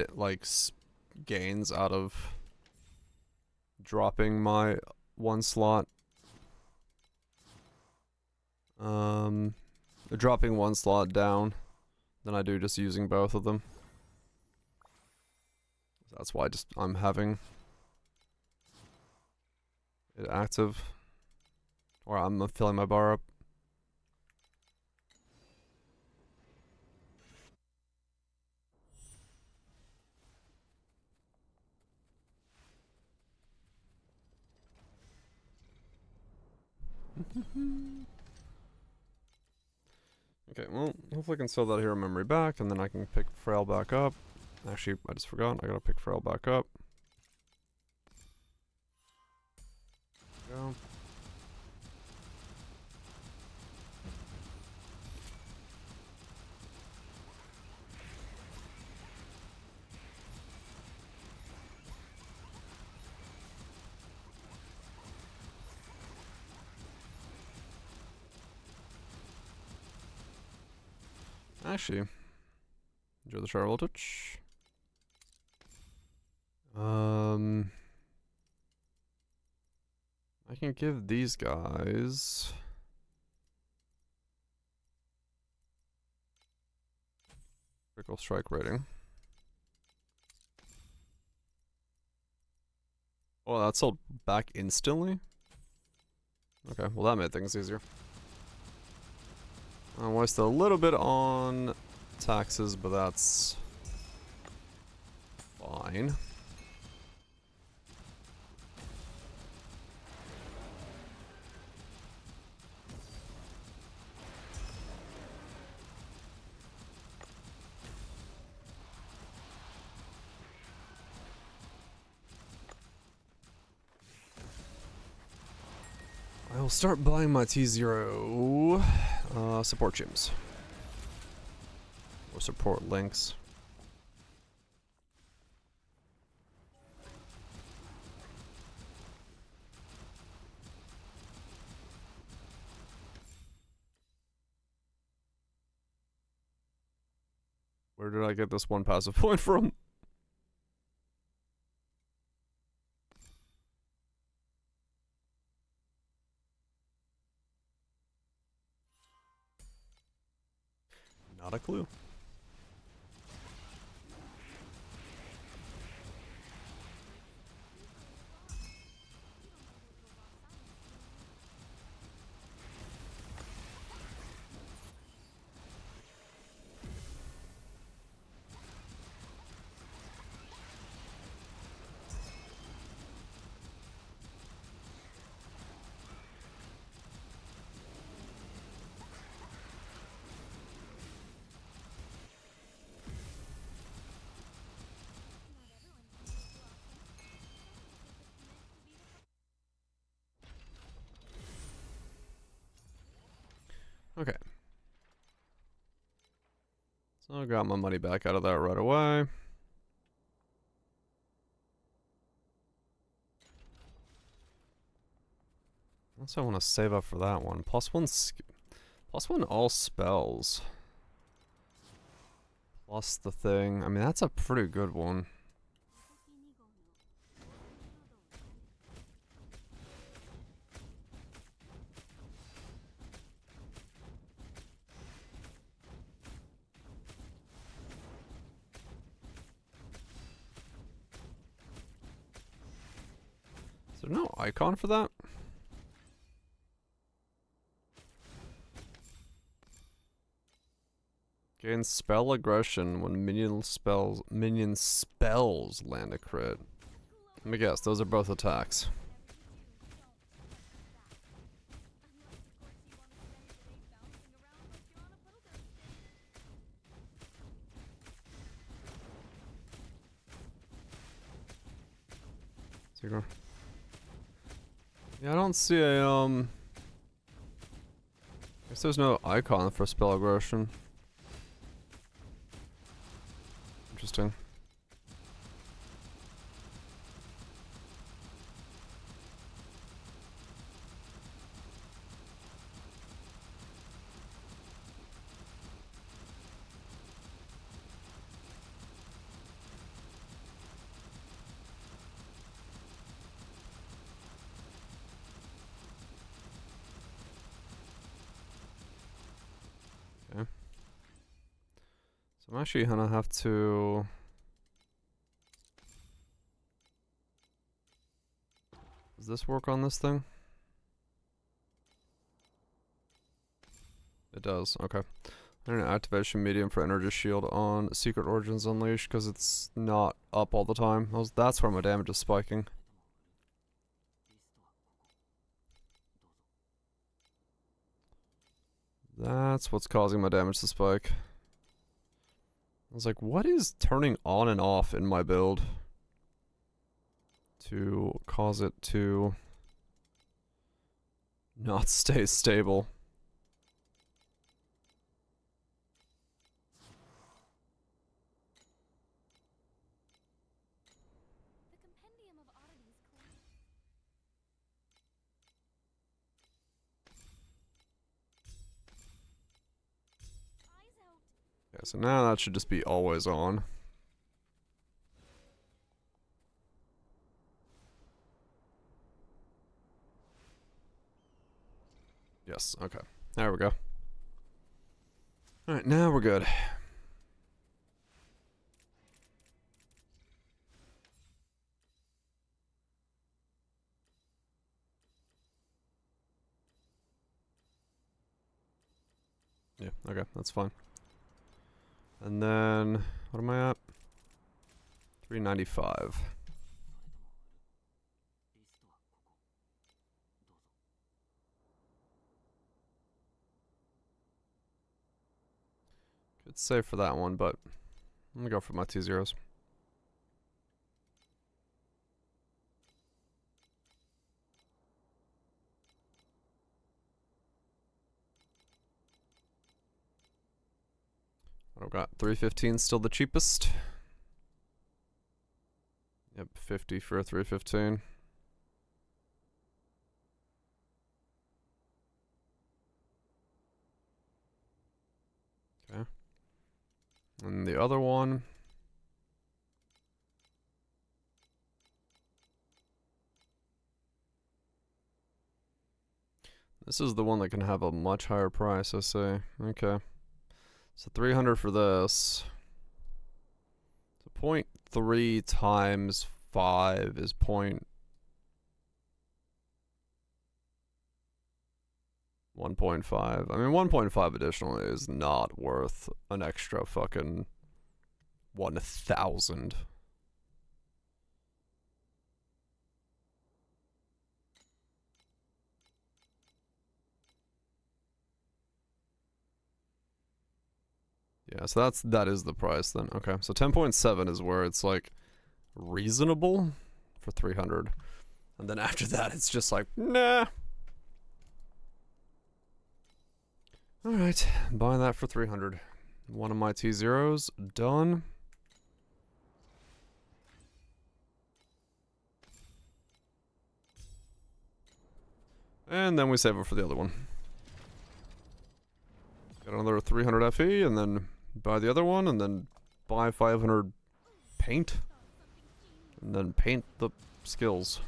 gains out of dropping my one slot. Dropping one slot down than I do just using both of them. That's why I'm having it active, or I'm filling my bar up. Okay, well, hopefully I can sell that hero memory back, and then I can pick Frail back up. Actually, I just forgot. I gotta pick Frail back up. Go. Actually, enjoy the shower voltage. I can give these guys critical strike rating. Oh, that's sold back instantly? Okay, well that made things easier. I wasted a little bit on taxes, but that's fine. I will start buying my T0 support gems. Or support links. Where did I get this one passive point from? Not a clue. Okay. So I got my money back out of that right away. Also, I want to save up for that one. Plus one all spells. Plus the thing. I mean, that's a pretty good one. Is there no icon for that? Gain spell aggression when minion spells land a crit. Let me guess, those are both attacks. Yeah, I don't see a I guess there's no icon for spell aggression. Interesting. Okay. So I'm actually gonna have to... Does this work on this thing? It does, okay. And an activation medium for energy shield on Secret Origins Unleashed because it's not up all the time. That's where my damage is spiking. That's what's causing my damage to spike. I was like, what is turning on and off in my build to cause it to not stay stable? The compendium of oddities collapsed. Eyes out. Yeah, so now that should just be always on. Yes, okay. There we go. Alright, now we're good. Yeah, okay, that's fine. And then, what am I at? 395. Good save for that one, but I'm gonna go for my T0s. I've got 315 still the cheapest. Yep, 50 for a 315. Okay. And the other one. This is the one that can have a much higher price, I say. Okay. So 300 for this. So 0.3 times 5 is point 1.5. I mean, 1.5 additional is not worth an extra fucking 1,000. Yeah, so that is the price then. Okay, so 10.7 is where it's like reasonable for 300. And then after that, it's just like, nah. Alright, buying that for 300. One of my T0s, done. And then we save it for the other one. Got another 300 FE, and then buy the other one, and then buy 500 paint. And then paint the skills.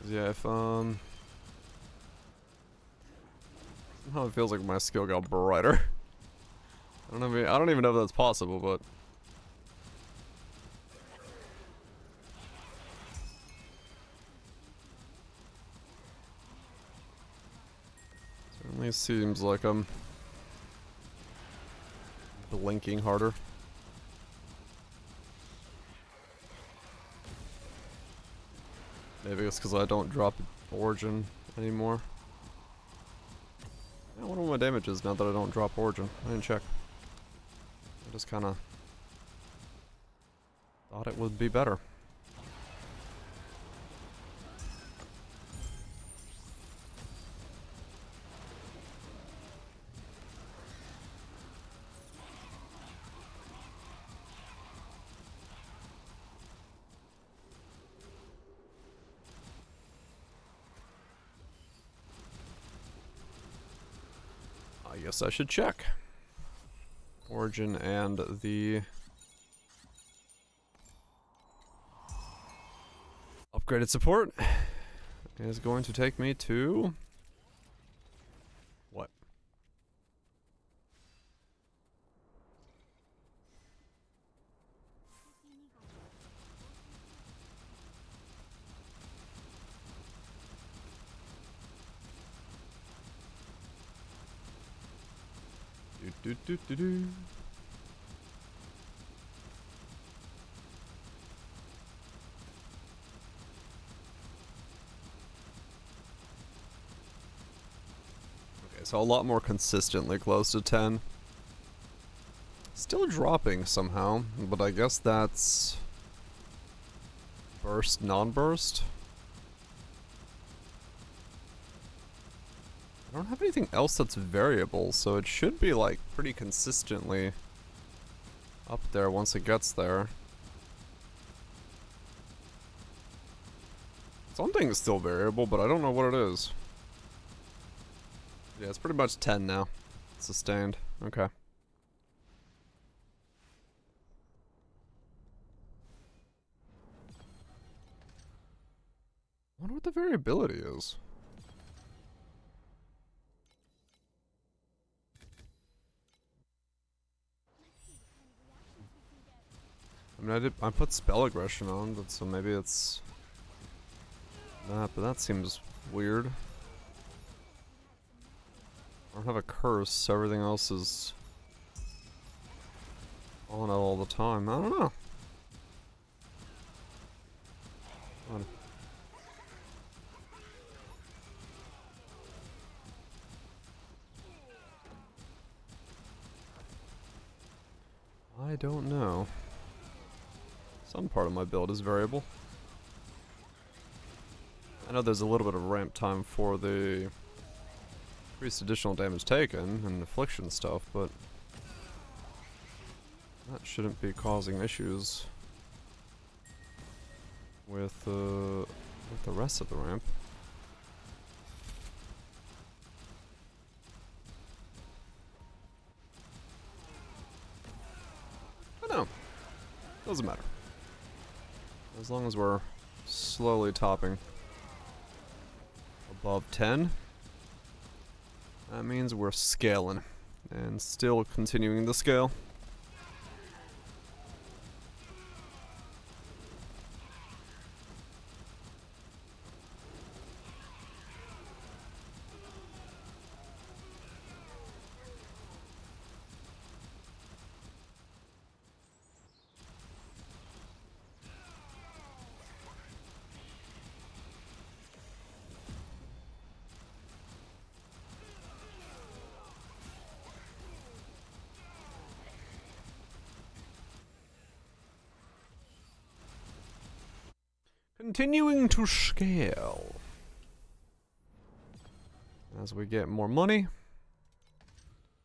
Yeah, if somehow it feels like my skill got brighter. I don't even know if that's possible, but certainly seems like I'm blinking harder. Maybe it's because I don't drop Origin anymore. I wonder what my damage is now that I don't drop Origin. I didn't check. I just kind of thought it would be better. I guess I should check. Origin and the upgraded support is going to take me to Do do do do. Okay, so a lot more consistently close to 10. Still dropping somehow, but I guess that's burst, non-burst. I don't have anything else that's variable, so it should be like pretty consistently up there once it gets there. Something is still variable, but I don't know what it is. Yeah, it's pretty much 10 now. Sustained. Okay. I wonder what the variability is. I mean, I put spell aggression on, but so maybe it's that, but that seems weird. I don't have a curse, so everything else is on it all the time. I don't know. I don't know. Some part of my build is variable. I know there's a little bit of ramp time for the increased additional damage taken and affliction stuff, but that shouldn't be causing issues with the rest of the ramp. I don't know. Doesn't matter. As long as we're slowly topping above 10, that means we're scaling and still continuing the scale. Continuing to scale. As we get more money,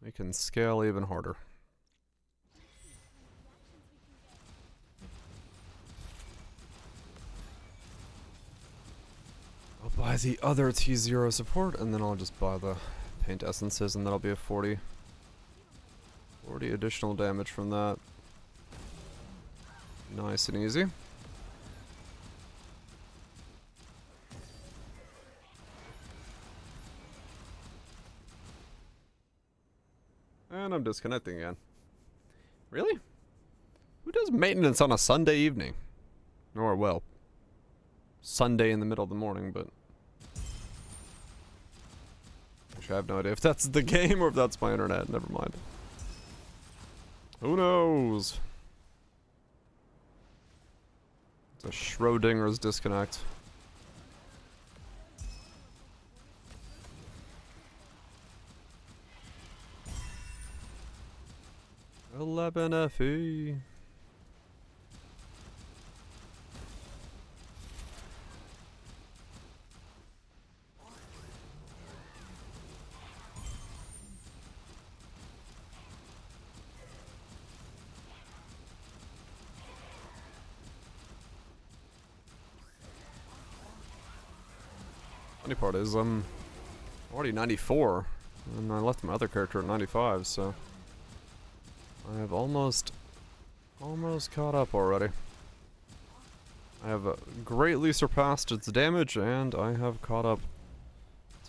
we can scale even harder. I'll buy the other T0 support, and then I'll just buy the paint essences, and that'll be a 40 additional damage from that. Nice and easy. And I'm disconnecting again. Really? Who does maintenance on a Sunday evening? Or, well, Sunday in the middle of the morning, but... Actually, I have no idea if that's the game or if that's my internet. Never mind. Who knows? It's a Schrodinger's disconnect. $11 FE. Funny part is I'm already 94, and I left my other character at 95, so I have almost caught up already. I have greatly surpassed its damage, and I have caught up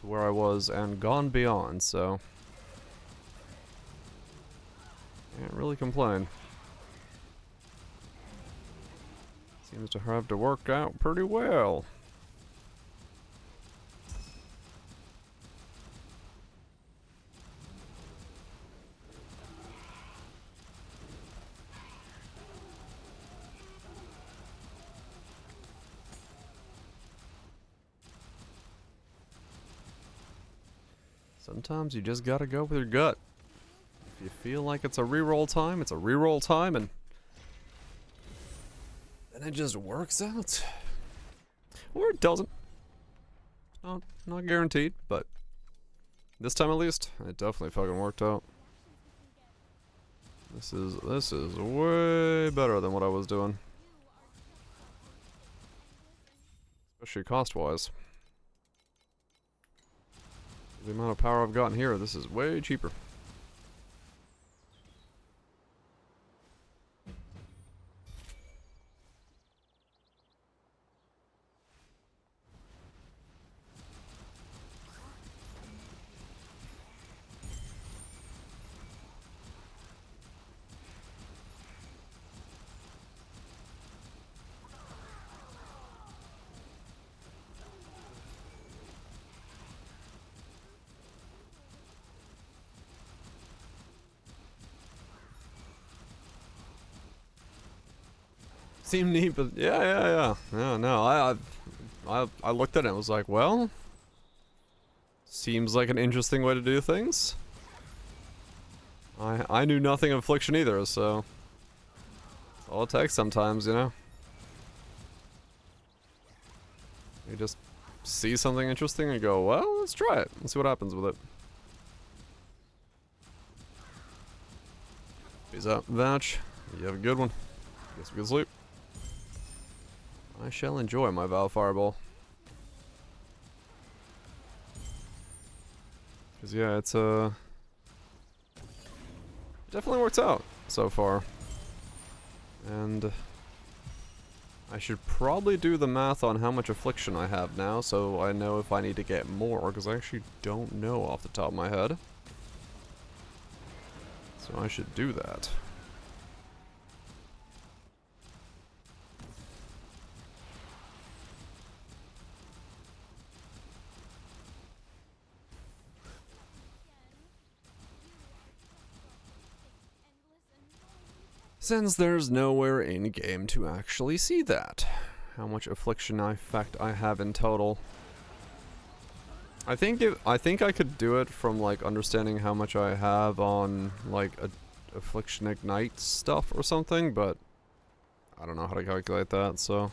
to where I was and gone beyond, so can't really complain. Seems to have to work out pretty well. Sometimes you just gotta go with your gut. If you feel like it's a reroll time, it's a reroll time, and then it just works out. Or it doesn't. Not guaranteed, but this time at least, it definitely fucking worked out. This is way better than what I was doing. Especially cost-wise. The amount of power I've gotten here, this is way cheaper. Seemed neat, but yeah. No, I looked at it and was like, well, seems like an interesting way to do things. I knew nothing of Affliction either, so it's all it takes sometimes, you know. You just see something interesting and go, well, let's try it. Let's see what happens with it. Peace out, Vatch. You have a good one. Get some good sleep. I shall enjoy my VOD Fireball. Cause yeah, it's it definitely works out so far. And I should probably do the math on how much affliction I have now, so I know if I need to get more, because I actually don't know off the top of my head. So I should do that. Since there's nowhere in game to actually see that. How much affliction effect I have in total. I think I could do it from like understanding how much I have on like a affliction ignite stuff or something, but I don't know how to calculate that, so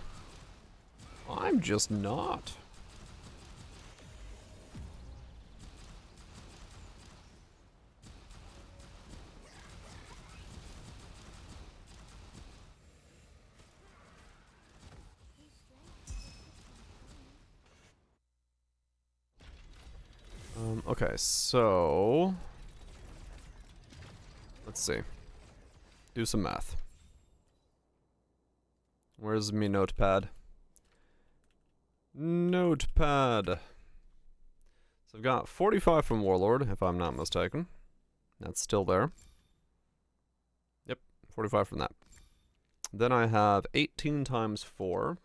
I'm just not. Okay, so let's see. Do some math. Where's me notepad? Notepad. So I've got 45 from Warlord, if I'm not mistaken. That's still there. Yep, 45 from that. Then I have 18 times 4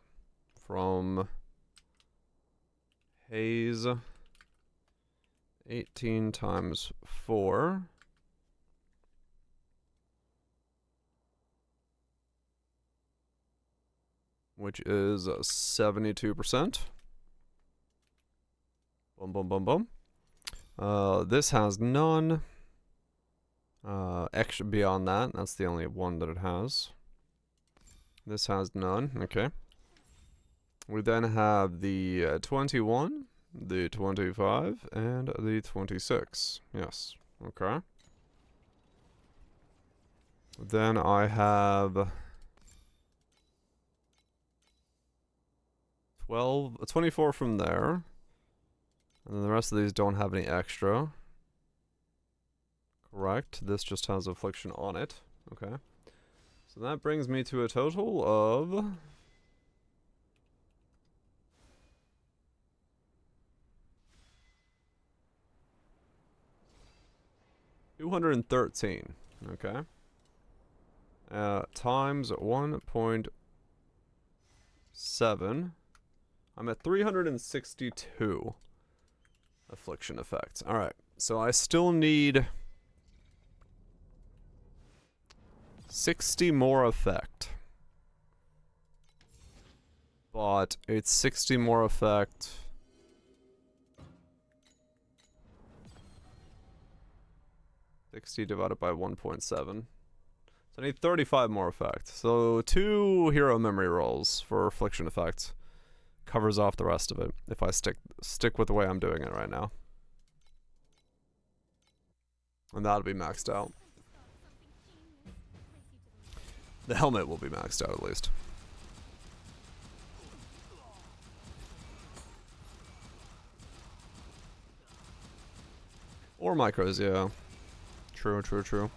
from Haze. 18 times 4. Which is 72%. Boom, boom, boom, boom. This has none. Extra beyond that. That's the only one that it has. This has none. Okay. We then have the 21. The 25 and the 26. Yes. Okay. Then I have 24 from there. And then the rest of these don't have any extra. Correct. This just has affliction on it. Okay. So that brings me to a total of 213. Okay. Times 1.7. I'm at 362 affliction effects. Alright, so I still need 60 more effect. But it's 60 more effect 60 divided by 1.7. So I need 35 more effect. So 2 hero memory rolls for affliction effect covers off the rest of it if I stick with the way I'm doing it right now. And that'll be maxed out. The helmet will be maxed out at least. Or micros, yeah. True, true, true.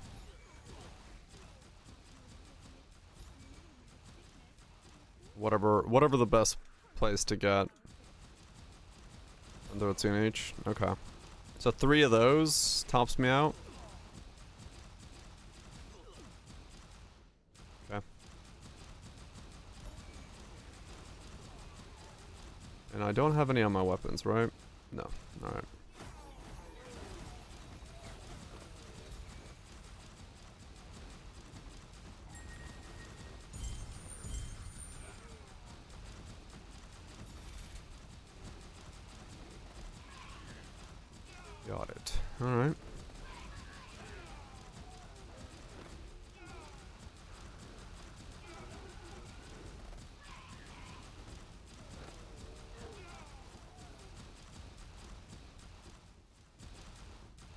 Whatever the best place to get. Under 13 each? Okay. So 3 of those tops me out. Okay. And I don't have any on my weapons, right? No. Alright. Got it. Alright.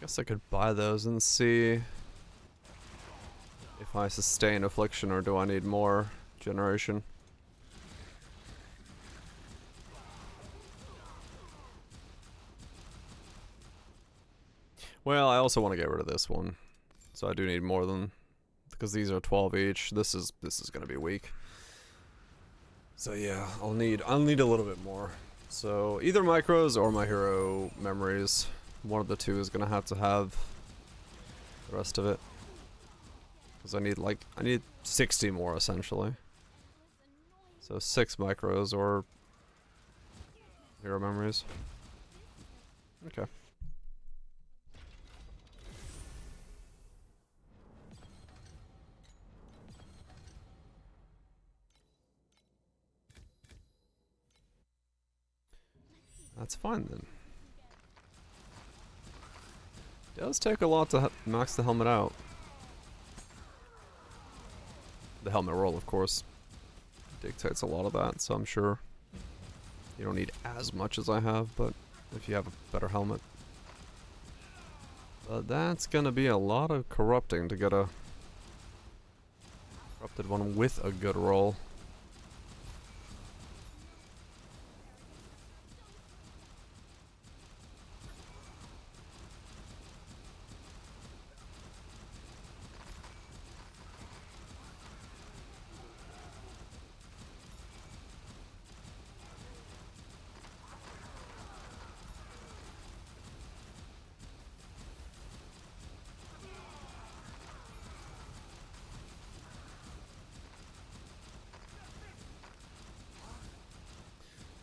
Guess I could buy those and see if I sustain affliction or do I need more generation. Well, I also want to get rid of this one. So I do need more than, because these are 12 each. This is going to be weak. So yeah, I'll need a little bit more. So either micros or my hero memories. One of the two is going to have the rest of it. Because I need 60 more essentially. So 6 micros or hero memories. Okay. That's fine then. It does take a lot to max the helmet out. The helmet roll, of course, dictates a lot of that, so I'm sure you don't need as much as I have, but if you have a better helmet. But that's gonna be a lot of corrupting to get a corrupted one with a good roll.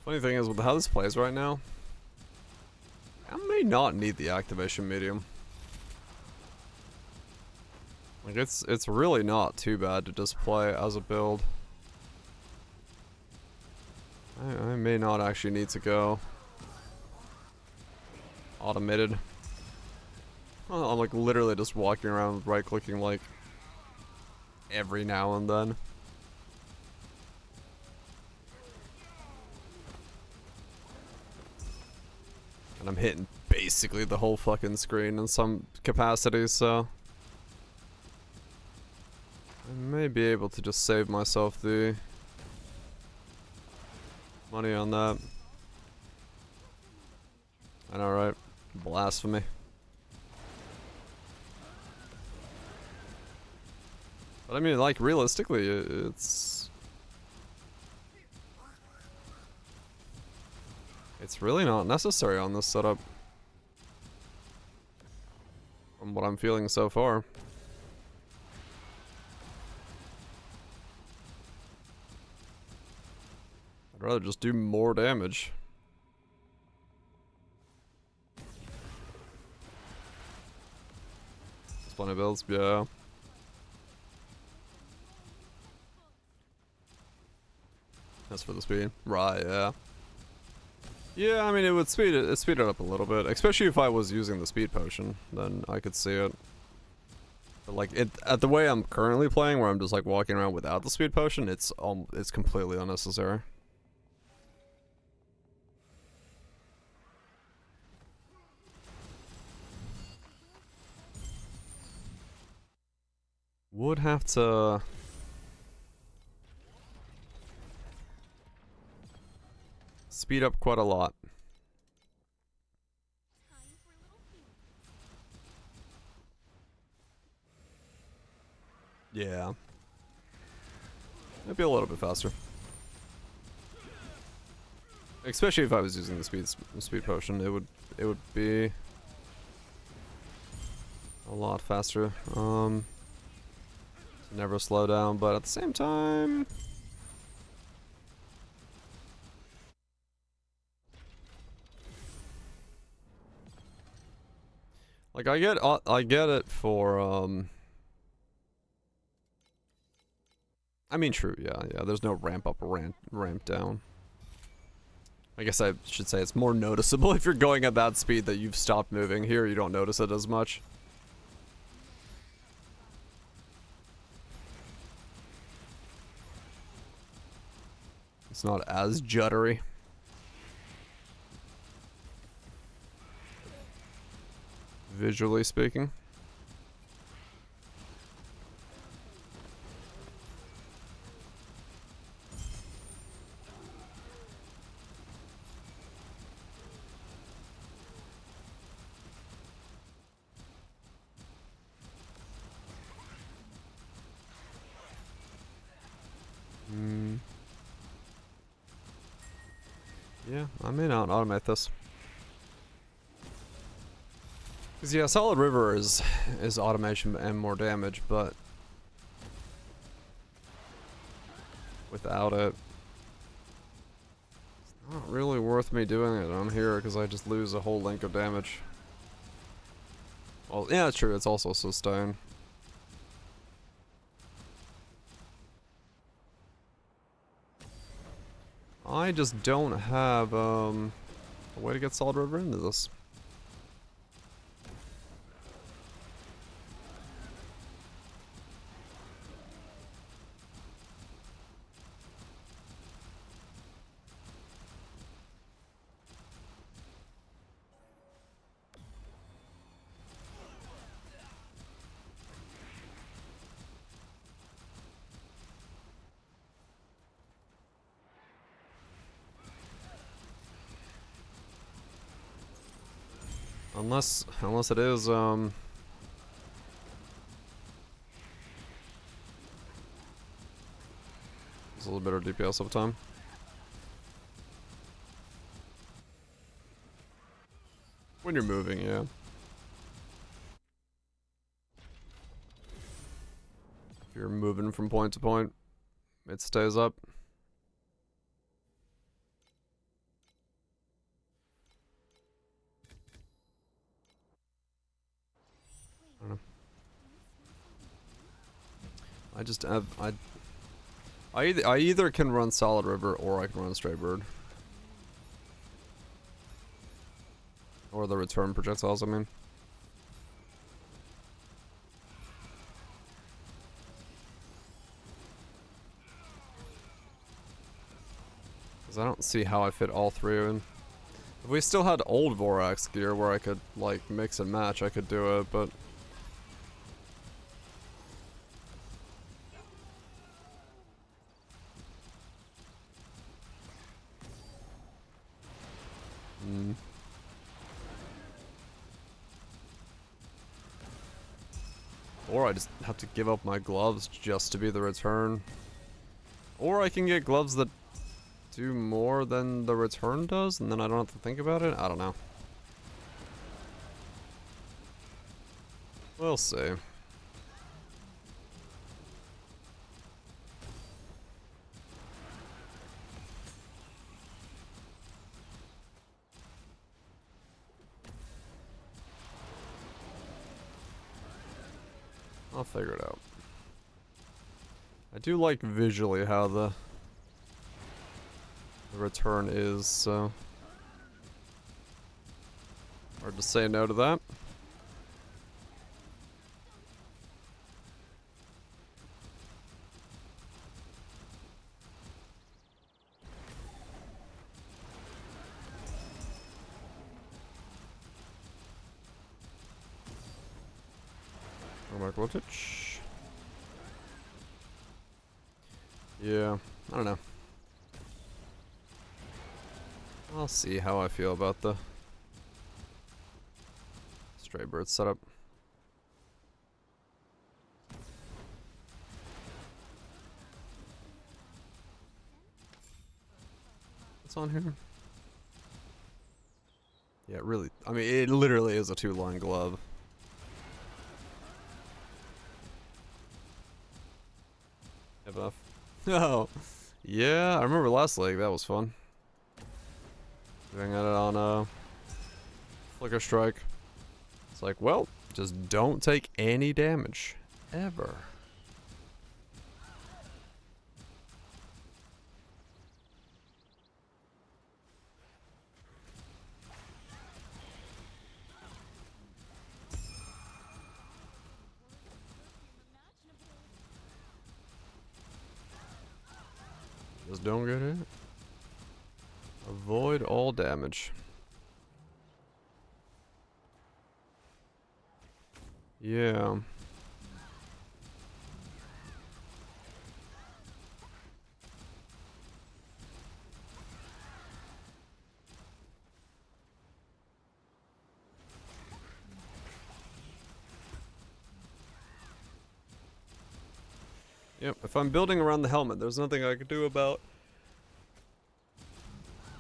Funny thing is, with how this plays right now, I may not need the activation medium. Like it's really not too bad to just play as a build. I may not actually need to go automated. I'm like literally just walking around right clicking like every now and then. And I'm hitting basically the whole fucking screen in some capacity, so I may be able to just save myself the money on that. I know, right? Blasphemy. But I mean, like, realistically, it's really not necessary on this setup. From what I'm feeling so far. I'd rather just do more damage. There's plenty of builds, yeah. That's for the speed. Right, yeah. Yeah, I mean, it would speed it up a little bit, especially if I was using the speed potion, then I could see it. But like at the way I'm currently playing, where I'm just like walking around without the speed potion, it's completely unnecessary. Would have to speed up quite a lot. Yeah. It'd be a little bit faster. Especially if I was using the speed potion, it would be a lot faster. Never slow down, but at the same time, like I get it for I mean, true, yeah. There's no ramp up or ramp down. I guess I should say it's more noticeable if you're going at that speed that you've stopped moving. Here, you don't notice it as much. It's not as juddery. Visually speaking. Yeah, I may not automate this. Cause yeah, Solid River is automation and more damage, but without it, it's not really worth me doing it on here because I just lose a whole link of damage. Well, yeah, it's true. It's also sustain. I just don't have a way to get Solid River into this. Unless it is, it's a little better DPS over time. When you're moving, yeah. If you're moving from point to point, it stays up. I don't know. I just have I either can run Solid River or I can run Stray Bird. Or the return projectiles, I mean. Because I don't see how I fit all three in. If we still had old Vorax gear where I could, like, mix and match, I could do it, but... Or I just have to give up my gloves just to be the return. Or I can get gloves that do more than the return does, and then I don't have to think about it? I don't know. We'll see. I'll figure it out. I do like visually how the return is, so hard to say no to that. voltage. Yeah, I don't know. I'll see how I feel about the stray bird setup. What's on here? Yeah, really. I mean, it literally is a 2-line glove. Have enough. No. Yeah, I remember last league. That was fun. Doing it on Flicker Strike. It's like, well, just don't take any damage. Ever. Just don't get hit. Avoid all damage. Yeah. Yep, if I'm building around the helmet, there's nothing I can do about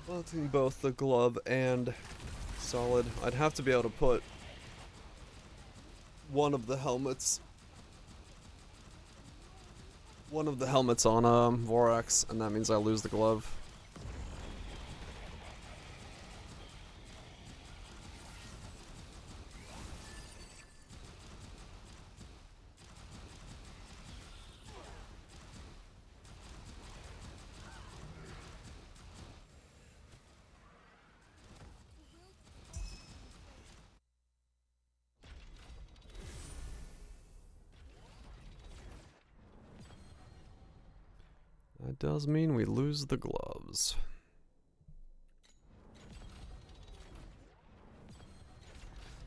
melting both the glove and solid. I'd have to be able to put one of the helmets on Vorax, and that means I lose the glove. That does mean we lose the gloves.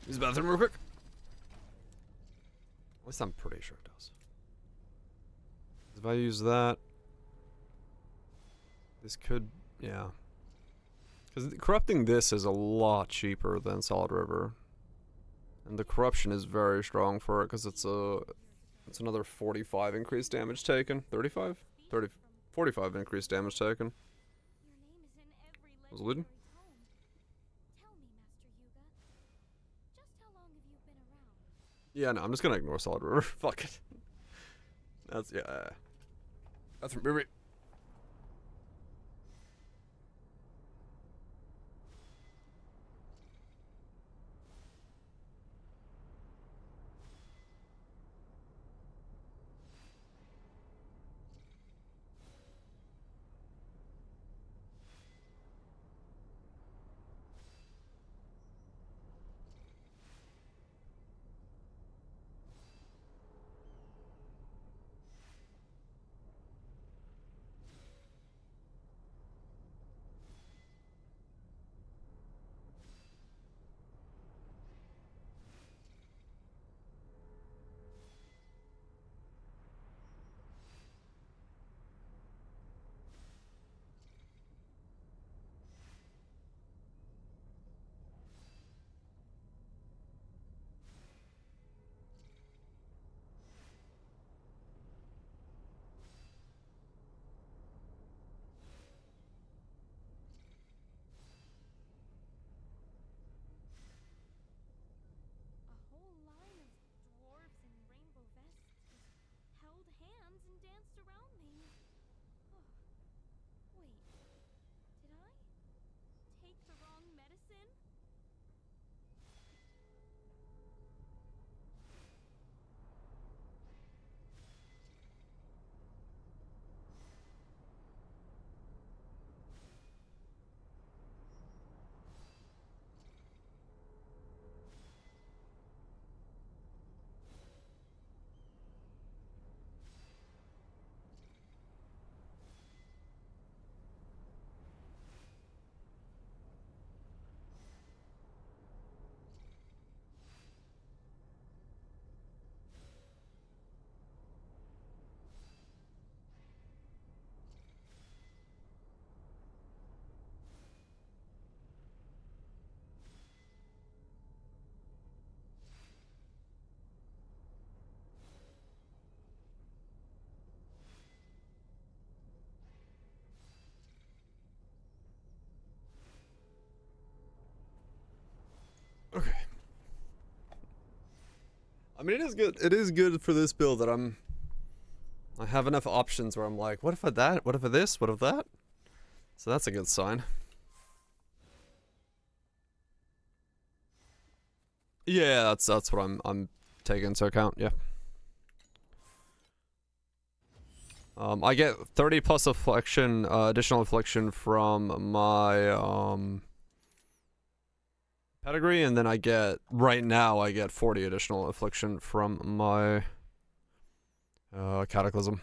Use the bathroom real quick. At least I'm pretty sure it does. If I use that, this could, yeah. Because corrupting this is a lot cheaper than Solid River. And the corruption is very strong for it because it's another 45 increased damage taken. 35? 30, 45 increased damage taken. Was it looting? Yeah, no, I'm just gonna ignore Solid River. Fuck it. That's, yeah. That's from River. mean, it is good. It is good for this build that I have enough options where I'm like, what if I that? What if I this? What if that? So that's a good sign. Yeah, that's what I'm taking into account. Yeah. I get 30 plus affliction, additional affliction from my pedigree, and then I get right now I get 40 additional affliction from my cataclysm.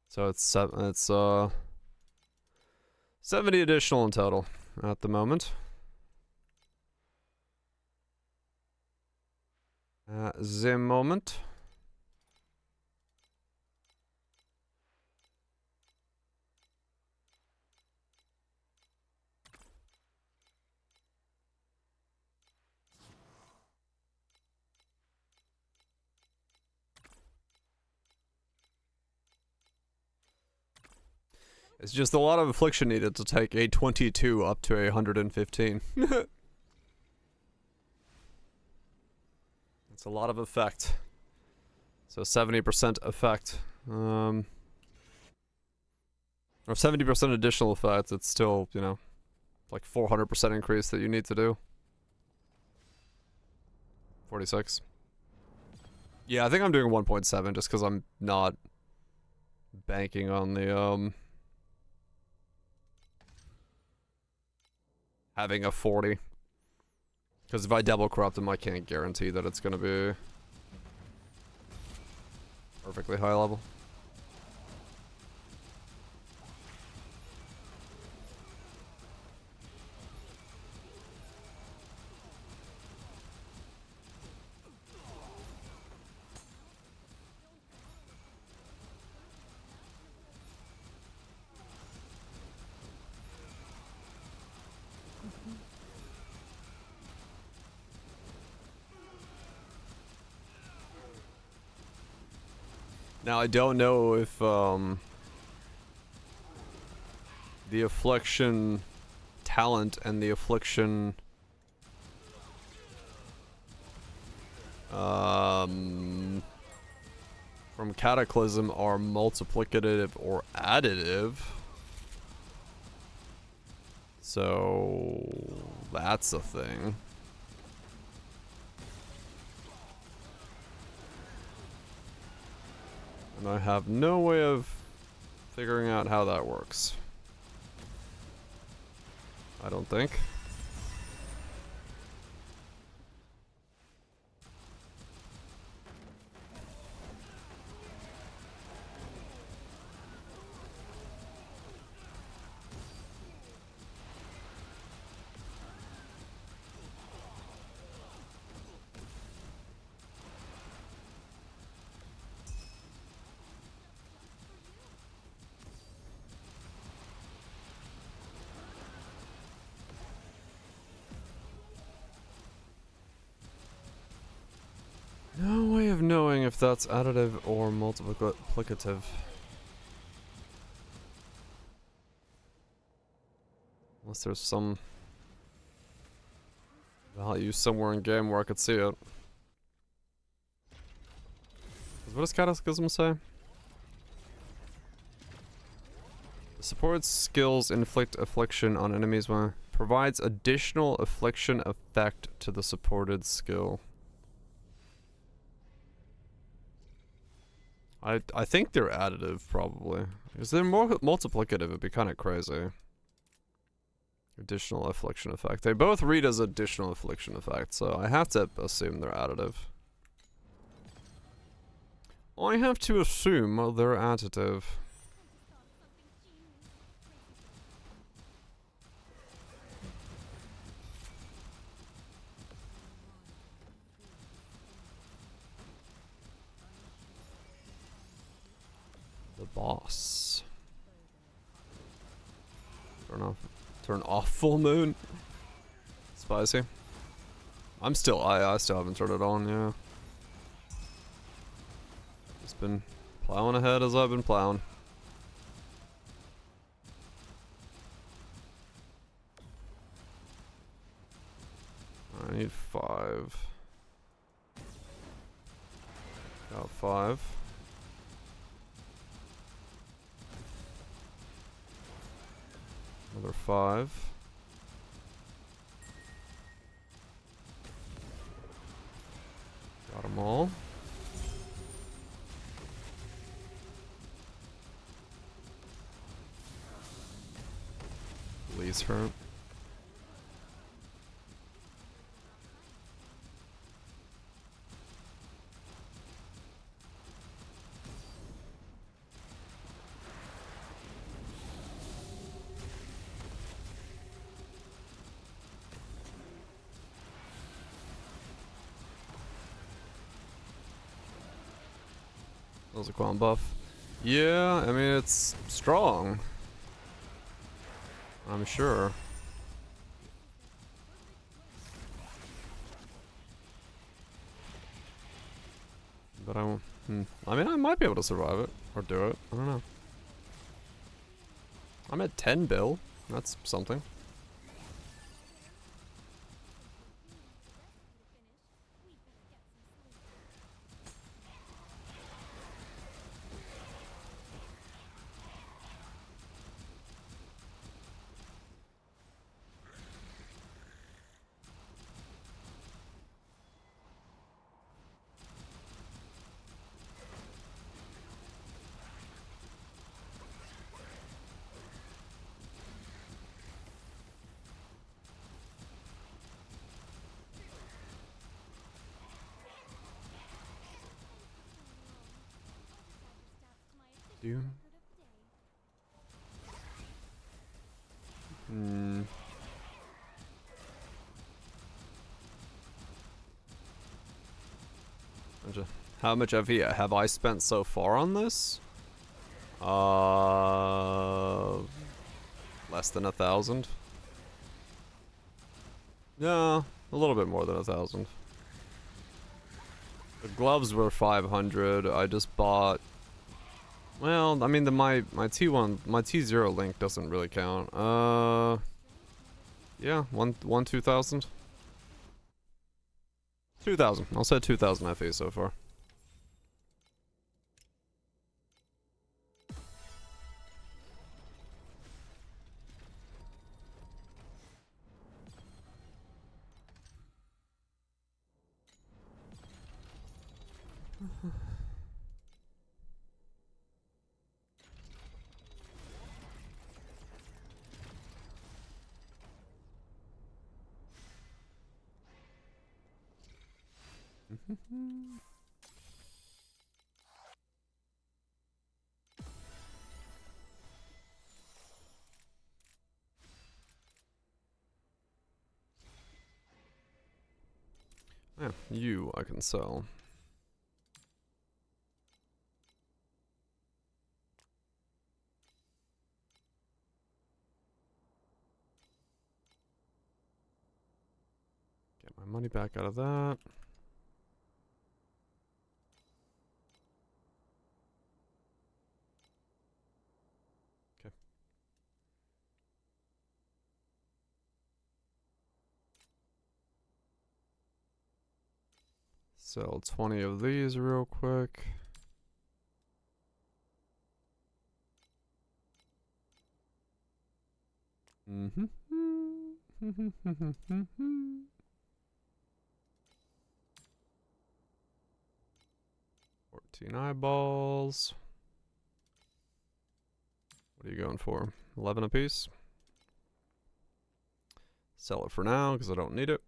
So it's 70 additional in total at the moment. At the moment. It's just a lot of affliction needed to take a 22 up to a 115. It's a lot of effect. So 70% effect. Or 70% additional effect, it's still, you know, like 400% increase that you need to do. 46. Yeah, I think I'm doing 1.7 just because I'm not banking on the, having a 40. Because if I double corrupt him, I can't guarantee that it's going to be perfectly high level. Now, I don't know if, the affliction talent and the affliction, from Cataclysm are multiplicative or additive. So, that's a thing. And I have no way of figuring out how that works. I don't think. No way of knowing if that's additive or multiplicative. Unless there's some value somewhere in game where I could see it. 'Cause what does Cataclysm say? The support skills inflict affliction on enemies when provides additional affliction effect to the supported skill. I think they're additive, probably. Because they're more multiplicative, it'd be kind of crazy. Additional affliction effect. They both read as additional affliction effect, so I have to assume they're additive. I have to assume they're additive. The boss. Turn off full moon. Spicy. I still haven't turned it on, yeah. Just been plowing ahead as I've been plowing. I need 5. Got 5. Another 5. Got them all. Police hurt. That was a qualm buff. Yeah, I mean, it's strong. I'm sure. But I won't. I mean, I might be able to survive it. Or do it. I don't know. I'm at 10 bill. That's something. Doom. How much FE have I spent so far on this? Less than 1,000. No, a little bit more than 1,000. The gloves were 500. I just bought. Well, I mean, my T1, my T0 link doesn't really count. Yeah, 2,000. 2,000. I'll say 2,000 FE so far. Yeah, you I can sell. Get my money back out of that. Okay. Sell 20 of these real quick. Mm-hmm. 14 eyeballs. What are you going for? 11 apiece? Sell it for now because I don't need it.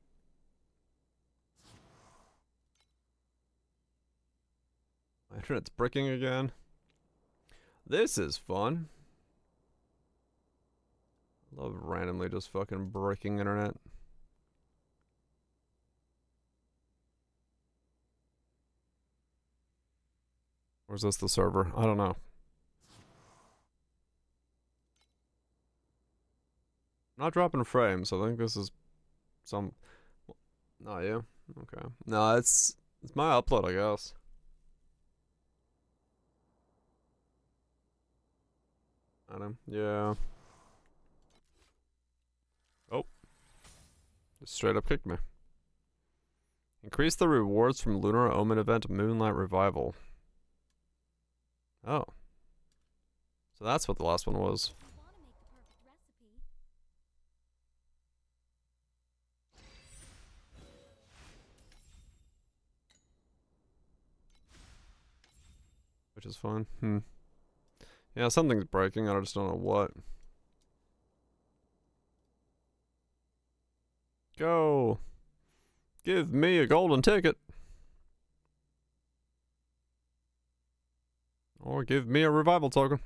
My internet's bricking again. This is fun. Love randomly just fucking breaking internet. Or is this the server? I don't know. Not dropping frames, so I think this is some. Not you. Okay. No, it's my upload, I guess. I don't. Yeah. Oh. Just straight up kicked me. Increase the rewards from Lunar Omen event Moonlight Revival. Oh. So that's what the last one was. If you want to make the perfect recipe, Which is fine. Yeah, something's breaking. I just don't know what. Go. Give me a golden ticket. Or give me a revival token.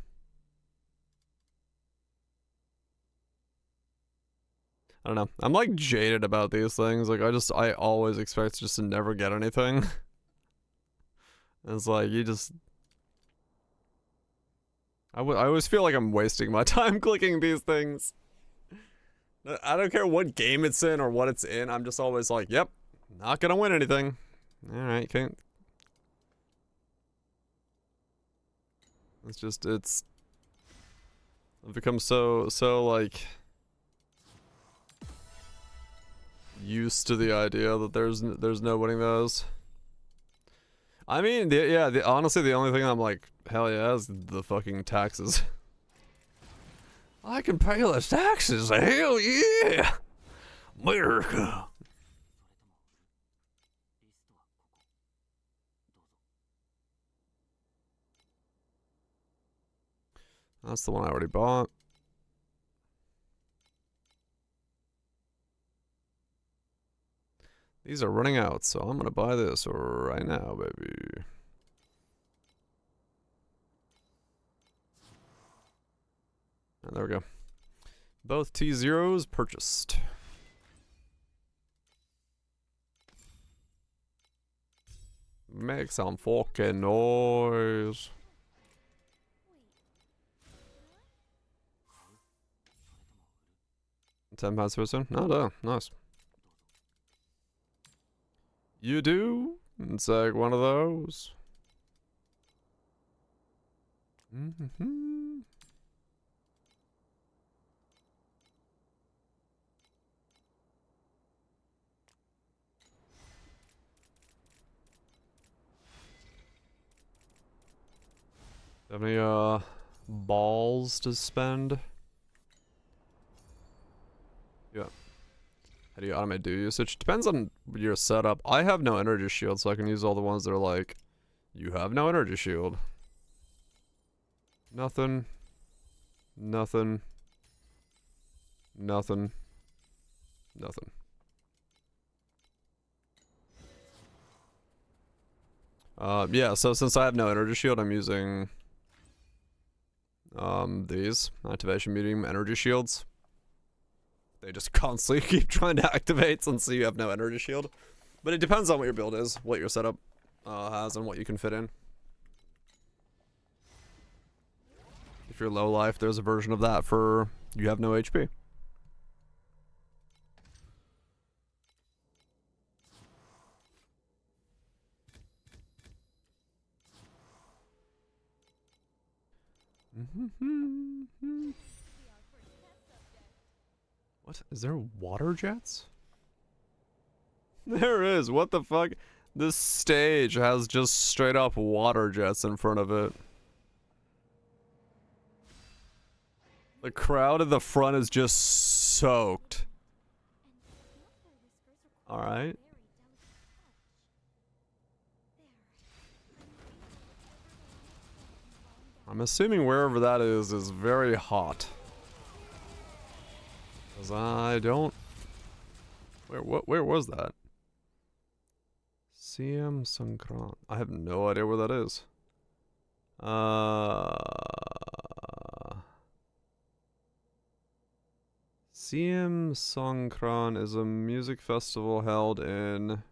I don't know. I'm like jaded about these things. Like I always expect just to never get anything. It's like you just... I always feel like I'm wasting my time clicking these things. I don't care what game it's in or what it's in. I'm just always like, yep, not gonna win anything. Alright, can't... It's just, it's... I've become so like... used to the idea that there's no winning those. I mean, honestly, the only thing I'm like, hell yeah, is the fucking taxes. I can pay less taxes, hell yeah! America! That's the one I already bought. These are running out, so I'm gonna buy this right now, baby. And there we go. Both T0s purchased. Make some fucking noise. 10 pounds per soon? No, nice. You do? It's like one of those. Have any balls to spend? Yeah. How do you automate do usage? Depends on your setup. I have no energy shield, so I can use all the ones that are like, you have no energy shield. Nothing. Nothing. Nothing. Nothing. Yeah, so since I have no energy shield, I'm using these activation medium energy shields. They just constantly keep trying to activate since you have no energy shield. But it depends on what your build is, what your setup has, and what you can fit in. If you're low life, there's a version of that for you have no HP. What? Is there water jets? There is. What the fuck? This stage has just straight up water jets in front of it. The crowd at the front is just soaked. Alright. I'm assuming wherever that is very hot. Cause I don't... Where was that? CM Sankran. I have no idea where that is. CM Songkran is a music festival held in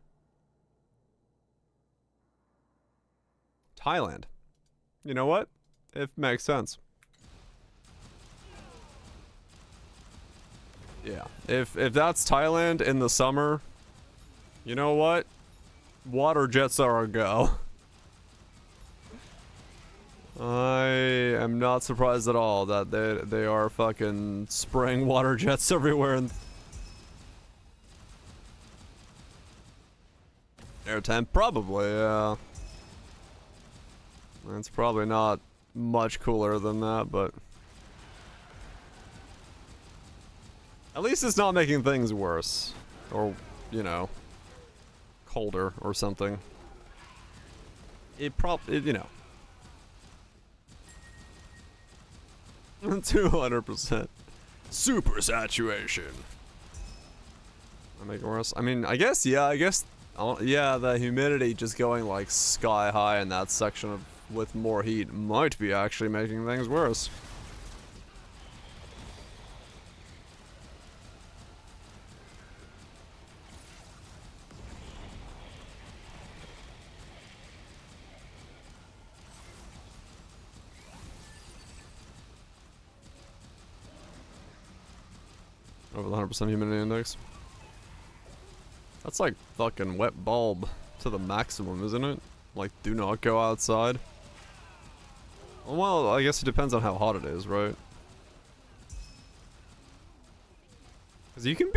Thailand. You know what? It makes sense. Yeah. If that's Thailand in the summer, you know what? Water jets are a go. I am not surprised at all that they are fucking spraying water jets everywhere. And Air temp? Probably, yeah. It's probably not much cooler than that, but... At least it's not making things worse. Or, you know, colder or something. You know. 200%. Super saturation. That make it worse? I mean, I guess, yeah, yeah, the humidity just going like sky high in that section of with more heat might be actually making things worse. Over the 100% humidity index. That's like fucking wet bulb to the maximum, isn't it? Like, do not go outside. Well, I guess it depends on how hot it is, right? Because you can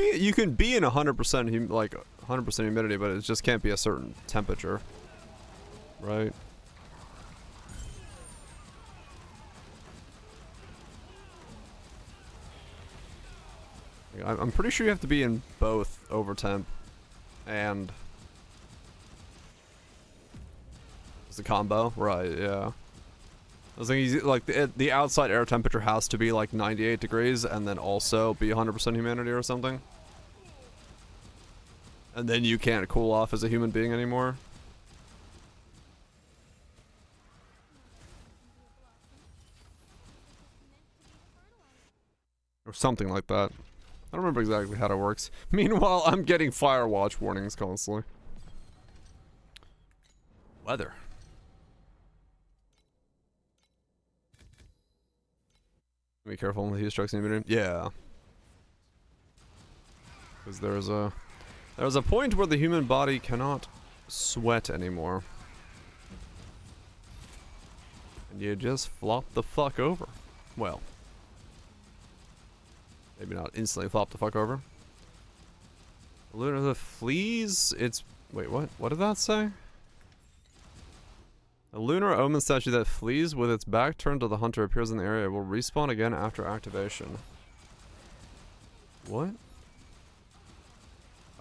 be in 100% like 100% humidity, but it just can't be a certain temperature, right? I'm pretty sure you have to be in both over temp and it's a combo, right? Yeah. I was thinking like the outside air temperature has to be like 98 degrees and then also be 100% humidity or something, and then you can't cool off as a human being anymore. Or something like that. I don't remember exactly how that works. Meanwhile, I'm getting Firewatch warnings constantly. Weather. Be careful when the heat strikes in. Yeah. Because there's a point where the human body cannot sweat anymore. And you just flop the fuck over. Well. Maybe not instantly flop the fuck over. Lunar the fleas, it's... Wait, what? What did that say? A lunar omen statue that flees with its back turned to the hunter appears in the area will respawn again after activation. What?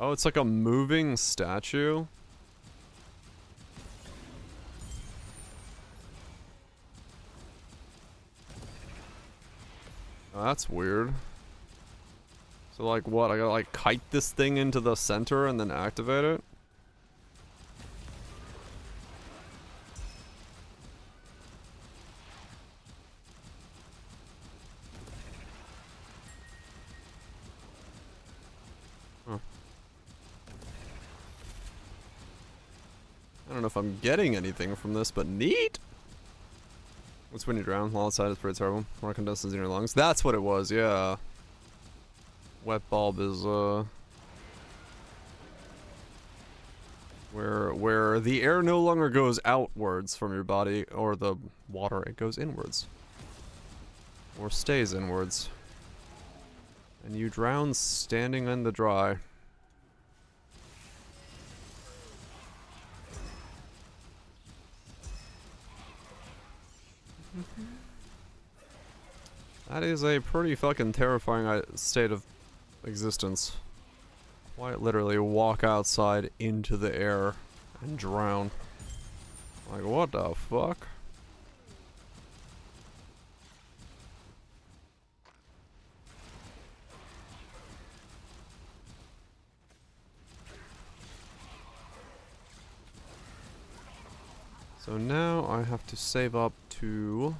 Oh, it's like a moving statue? Oh, that's weird. So like what, I gotta like kite this thing into the center and then activate it? Huh. I don't know if I'm getting anything from this, but neat! What's when you drown? While outside is pretty terrible. More condenses in your lungs. That's what it was, yeah. Wet bulb is, where the air no longer goes outwards from your body, or the water, it goes inwards. Or stays inwards. And you drown standing in the dry. That is a pretty fucking terrifying state of existence. Quite literally walk outside into the air and drown. Like, what the fuck? So now I have to save up to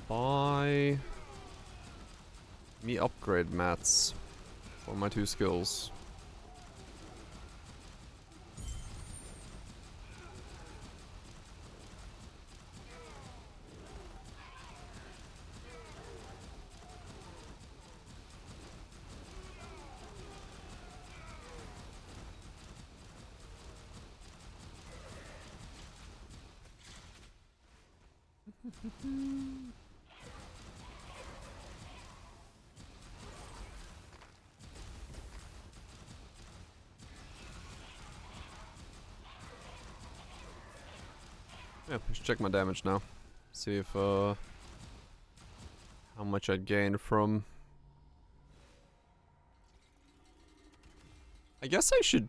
buy me upgrade mats for my 2 skills. Yeah, I should check my damage now. See if how much I'd gain from. I guess I should.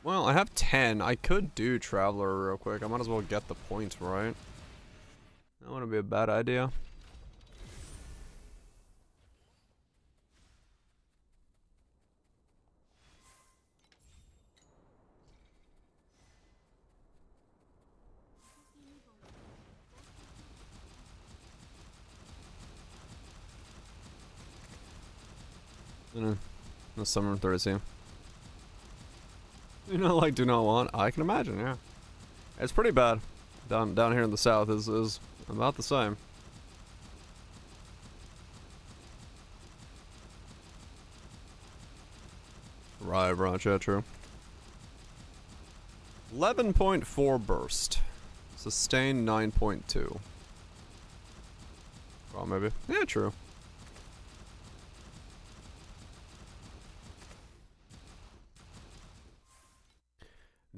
Well, I have 10. I could do Traveler real quick. I might as well get the points right. That wouldn't be a bad idea. The summer 30. You know, like, do not want. I can imagine, yeah. It's pretty bad. Down here in the south is about the same. Right, yeah, true. 11.4 burst. Sustain 9.2. Well, maybe. Yeah, true.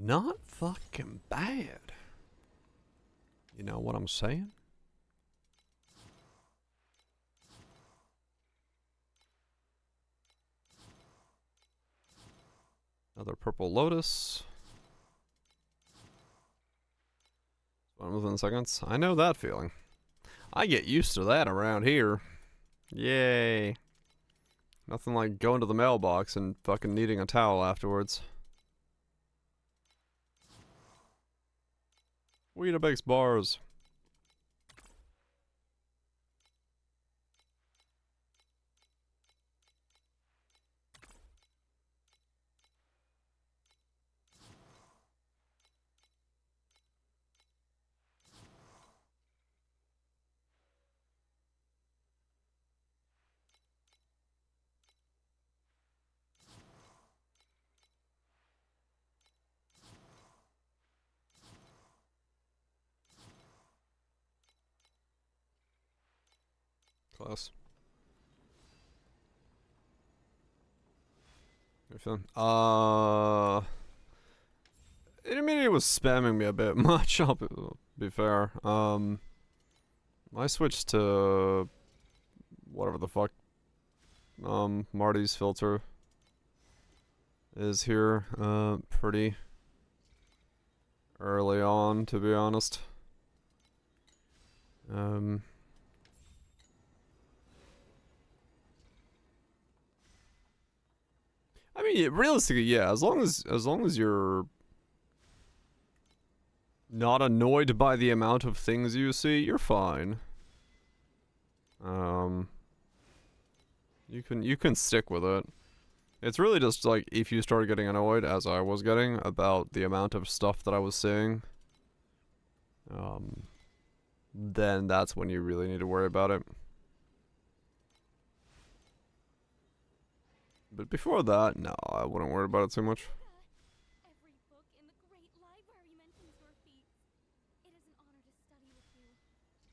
Not fucking bad. You know what I'm saying? Another purple lotus. 1 within seconds. I know that feeling. I get used to that around here. Yay. Nothing like going to the mailbox and fucking needing a towel afterwards. Weetabix bars. Close. You feeling? I mean, it was spamming me a bit much, I'll be fair. I switched to whatever the fuck Marty's filter is here pretty early on, to be honest. I mean, realistically, yeah, as long as you're not annoyed by the amount of things you see, you're fine. You can stick with it. It's really just like if you start getting annoyed, as I was getting, about the amount of stuff that I was seeing, then that's when you really need to worry about it. But before that, no, I wouldn't worry about it too much. Every book in the great library mentions your feats. It is an honor to study with you.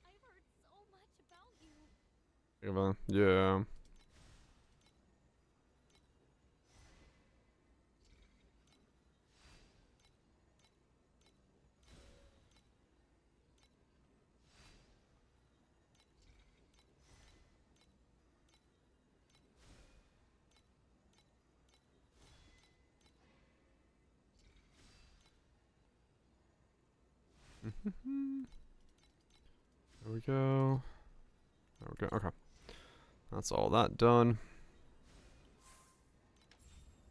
I've heard so much about you. Yeah. There we go. There we go. Okay. That's all that done.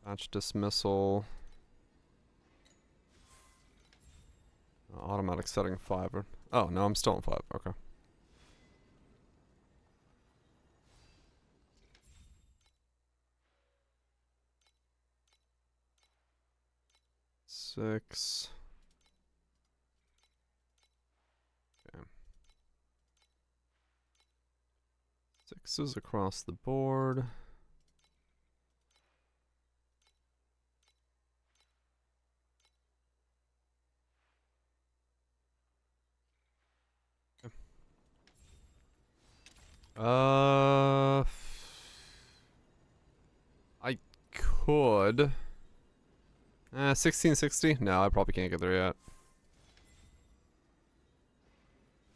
Batch dismissal. Automatic setting 5. Oh, no, I'm still on 5. Okay. Six. Okay. 6s across the board. I could. 1660? No, I probably can't get there yet.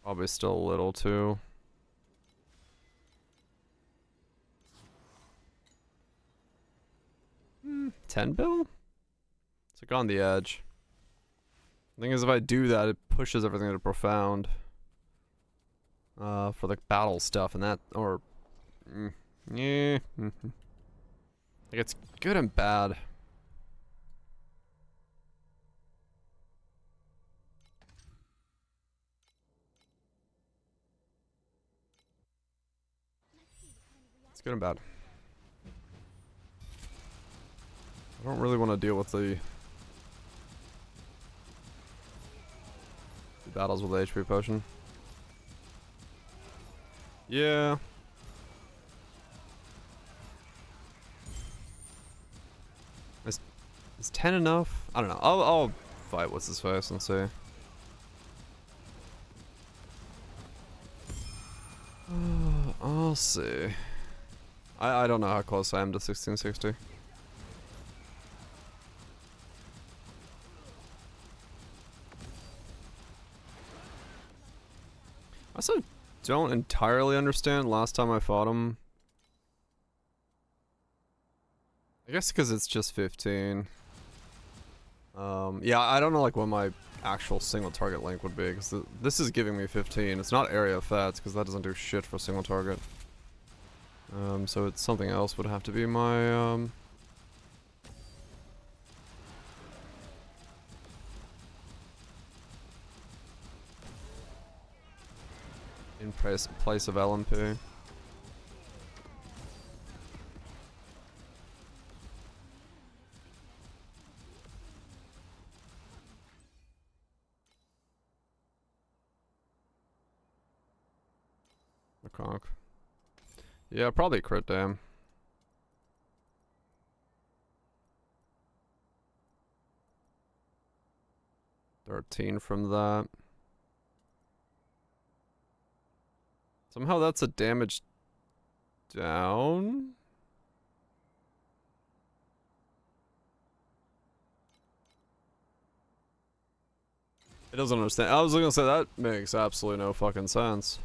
Probably still a little too. Hmm, 10 bill? It's like on the edge. The thing is, if I do that, it pushes everything to profound. For the battle stuff and that, or... yeah. Like, it's good and bad. It's good and bad. I don't really want to deal with the battles with the HP potion. Yeah. Is 10 enough? I don't know. I'll fight what's his face and see. I'll see. I don't know how close I am to 1660. I also don't entirely understand last time I fought him. I guess because it's just 15. Yeah, I don't know like what my actual single target link would be, because this is giving me 15. It's not area effects, because that doesn't do shit for single target. So it's something else would have to be my, in place of LMP. McConk. Yeah, probably crit dam. 13 from that. Somehow that's a damage down? It doesn't understand. I was gonna say that makes absolutely no fucking sense.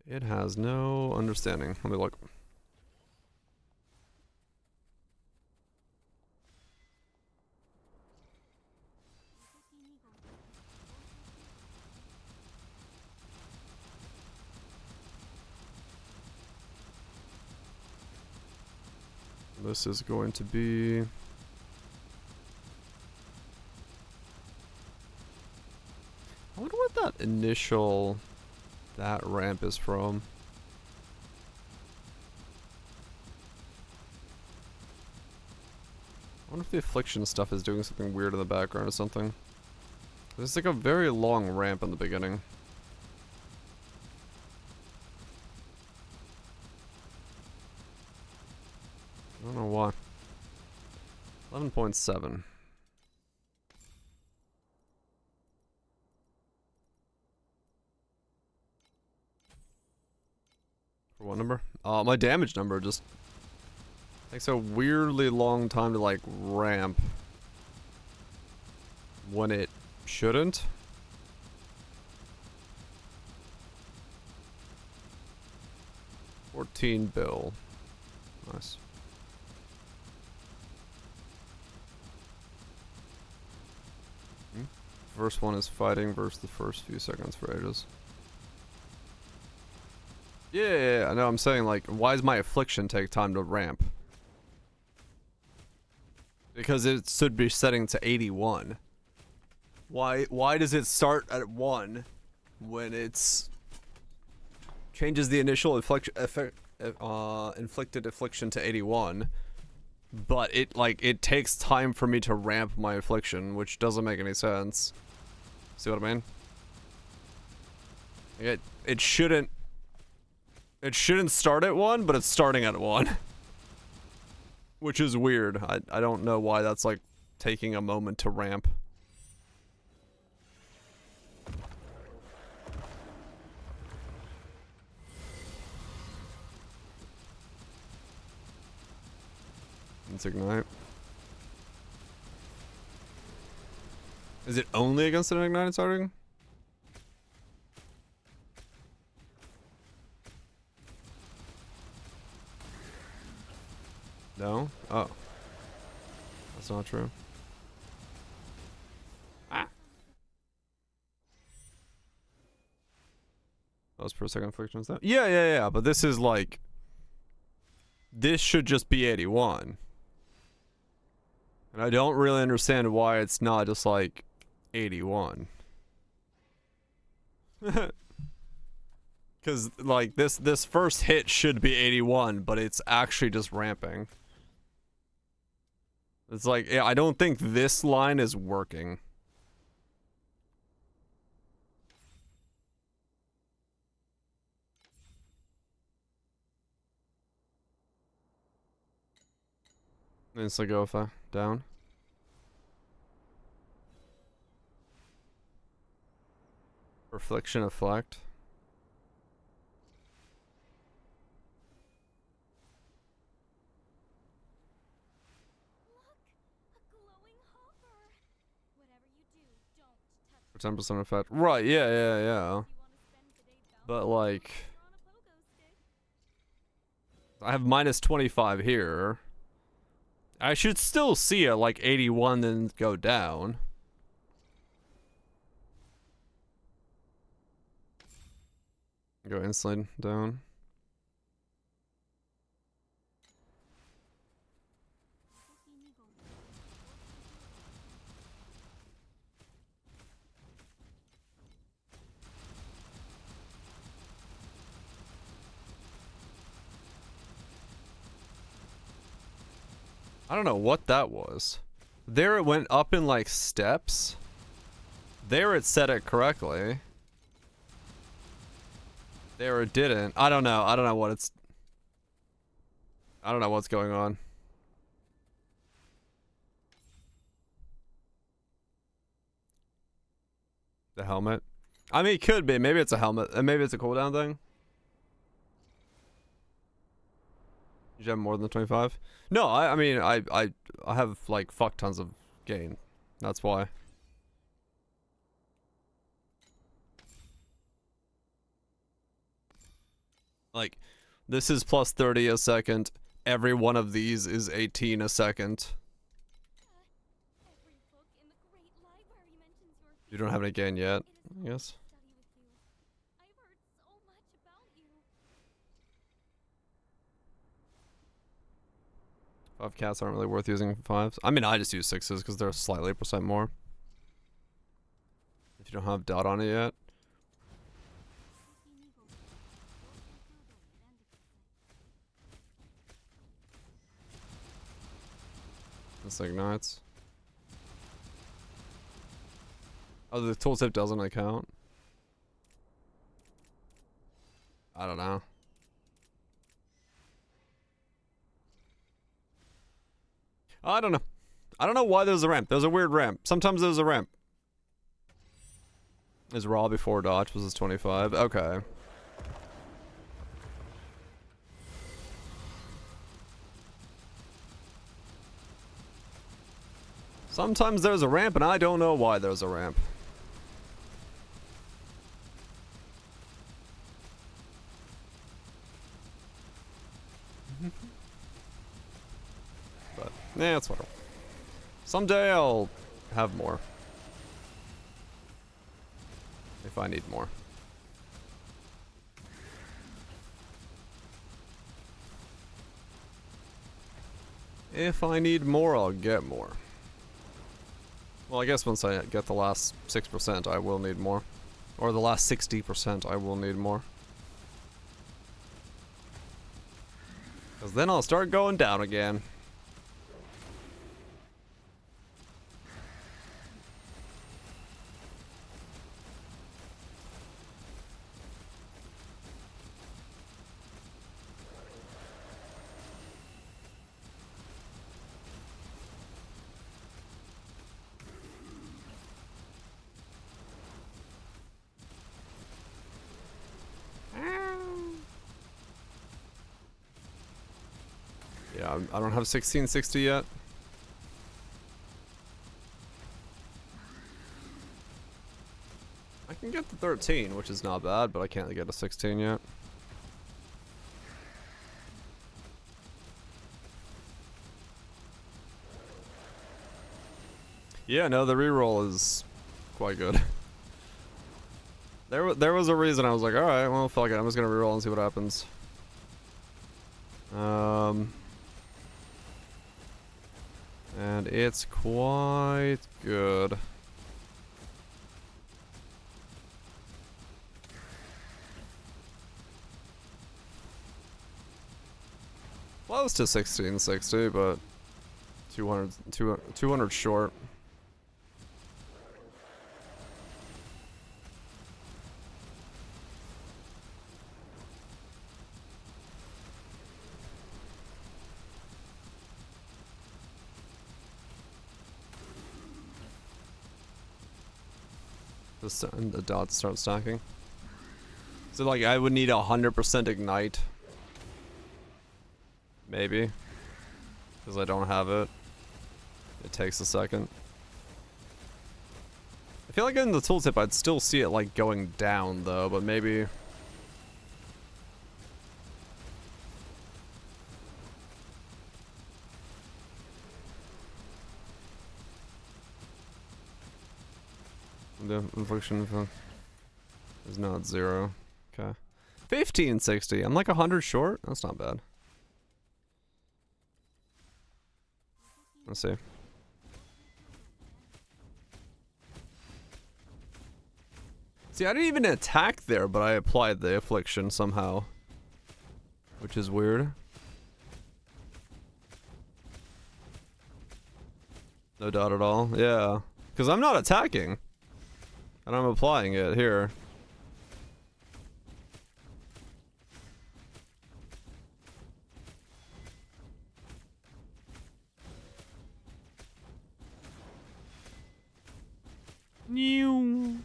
It has no understanding. Let me look. This is going to be... I wonder what that initial... that ramp is from. I wonder if the affliction stuff is doing something weird in the background or something. There's like a very long ramp in the beginning. I don't know why. 11.7. For what number? My damage number just takes a weirdly long time to like ramp when it shouldn't. $14 bill. Nice. First one is fighting versus the first few seconds for ages. Yeah, I know. I'm saying, like, why does my affliction take time to ramp? Because it should be setting to 81. Why does it start at 1 when it's changes the initial inflicted affliction to 81, but it takes time for me to ramp my affliction, which doesn't make any sense. See what I mean? It shouldn't start at 1, but it's starting at 1. Which is weird. I don't know why that's like taking a moment to ramp. Let's ignite. Is it only against an ignited starting? No? Oh. That's not true. Ah. That was per second infliction, is that? Yeah, but this is like... This should just be 81. And I don't really understand why it's not just like 81. Because like this first hit should be 81, but it's actually just ramping. It's like, yeah, I don't think this line is working. Instantly go if I down. Reflection effect. For 10% effect. Right, yeah. But like... I have minus 25 here. I should still see it like 81 then go down. Go instantly down. I don't know what that was. There it went up in like steps. There it said it correctly. There it didn't. I don't know. I don't know what it's... I don't know what's going on. The helmet. I mean, it could be. Maybe it's a helmet. And maybe it's a cooldown thing. You have more than 25? No, I mean, I have like fuck tons of gain. That's why. Like, this is plus 30 a second. Every one of these is 18 a second. You don't have any gain yet, I guess. 5 cats aren't really worth using 5s. I mean, I just use 6s because they're slightly % more. If you don't have dot on it yet. This ignites. Oh, the tooltip doesn't account. I don't know. I don't know. I don't know why there's a ramp. There's a weird ramp. Sometimes there's a ramp. Is raw before dodge was his 25. Okay. Sometimes there's a ramp and I don't know why there's a ramp. But, yeah, it's whatever. Someday I'll have more. If I need more. If I need more, I'll get more. Well, I guess once I get the last 6%, I will need more. Or the last 60%, I will need more. Because then I'll start going down again. Yeah, I don't have 1660 yet. I can get the 13, which is not bad, but I can't get a 16 yet. Yeah, no, the reroll is quite good. There was a reason I was like, alright, well, fuck it, I'm just gonna reroll and see what happens. And it's quite good. Close to 1660, but 200 short. The dots start stacking. So like I would need 100% ignite. Maybe. Because I don't have it. It takes a second. I feel like in the tooltip I'd still see it like going down though, but maybe... The infliction is not 0. Okay. 1560. I'm like 100 short. That's not bad. Let's see. See, I didn't even attack there, but I applied the affliction somehow. Which is weird. No doubt at all. Yeah. Because I'm not attacking. And I'm applying it here. New.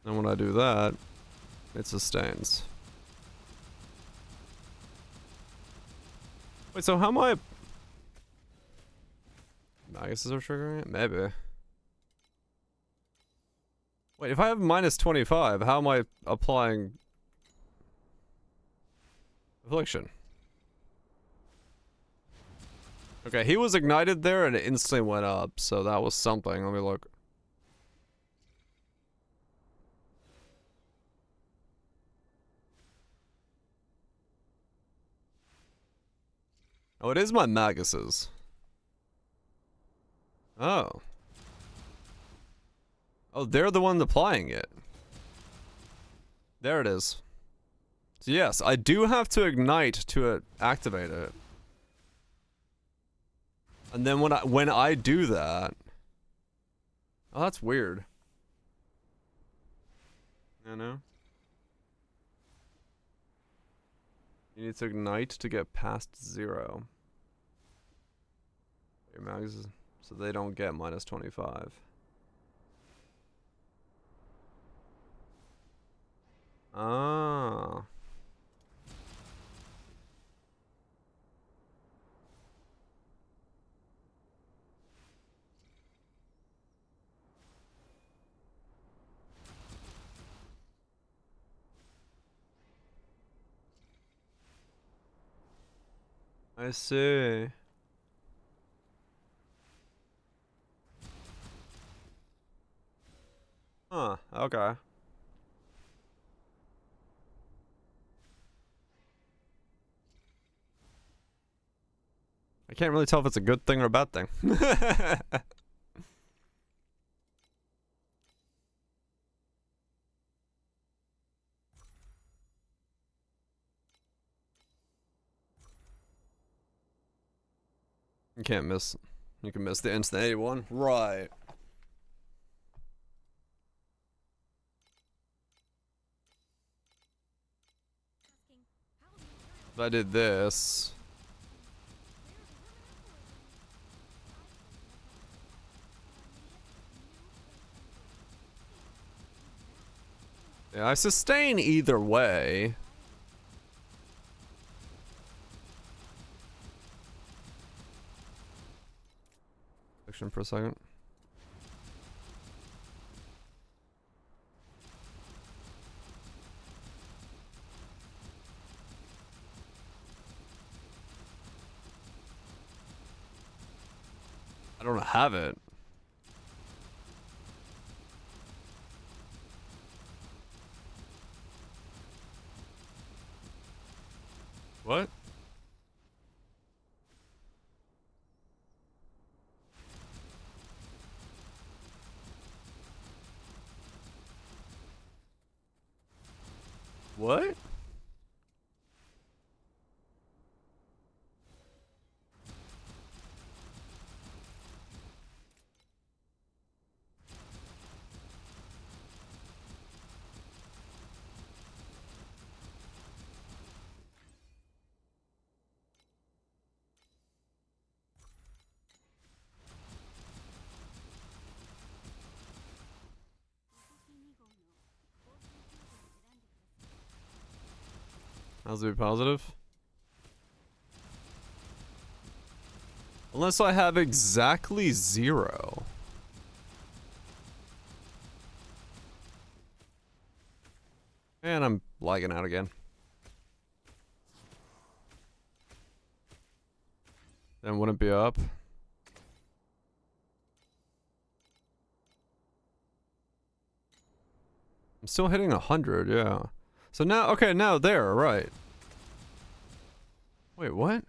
And when I do that, it sustains. Wait, so how am I... Maguses are triggering it? Maybe. Wait, if I have minus 25, how am I applying... Affliction? Okay, he was ignited there and it instantly went up, so that was something. Let me look. Oh, it is my Maguses. Oh. Oh, they're the one applying it. There it is. So yes, I do have to ignite to activate it. And then when I do that... Oh, that's weird. I know. You need to ignite to get past 0. Your Maguses, so they don't get minus 25. Ah. I see. Huh, okay. I can't really tell if it's a good thing or a bad thing. You can't miss. You can miss the instant 81. Right. If I did this... Yeah, I sustain either way. Fiction for a second. I don't have it. What? What? How's it be positive? Unless I have exactly 0. And I'm lagging out again. Then wouldn't be up. I'm still hitting 100, yeah. So now, okay, now there, right. Wait, what?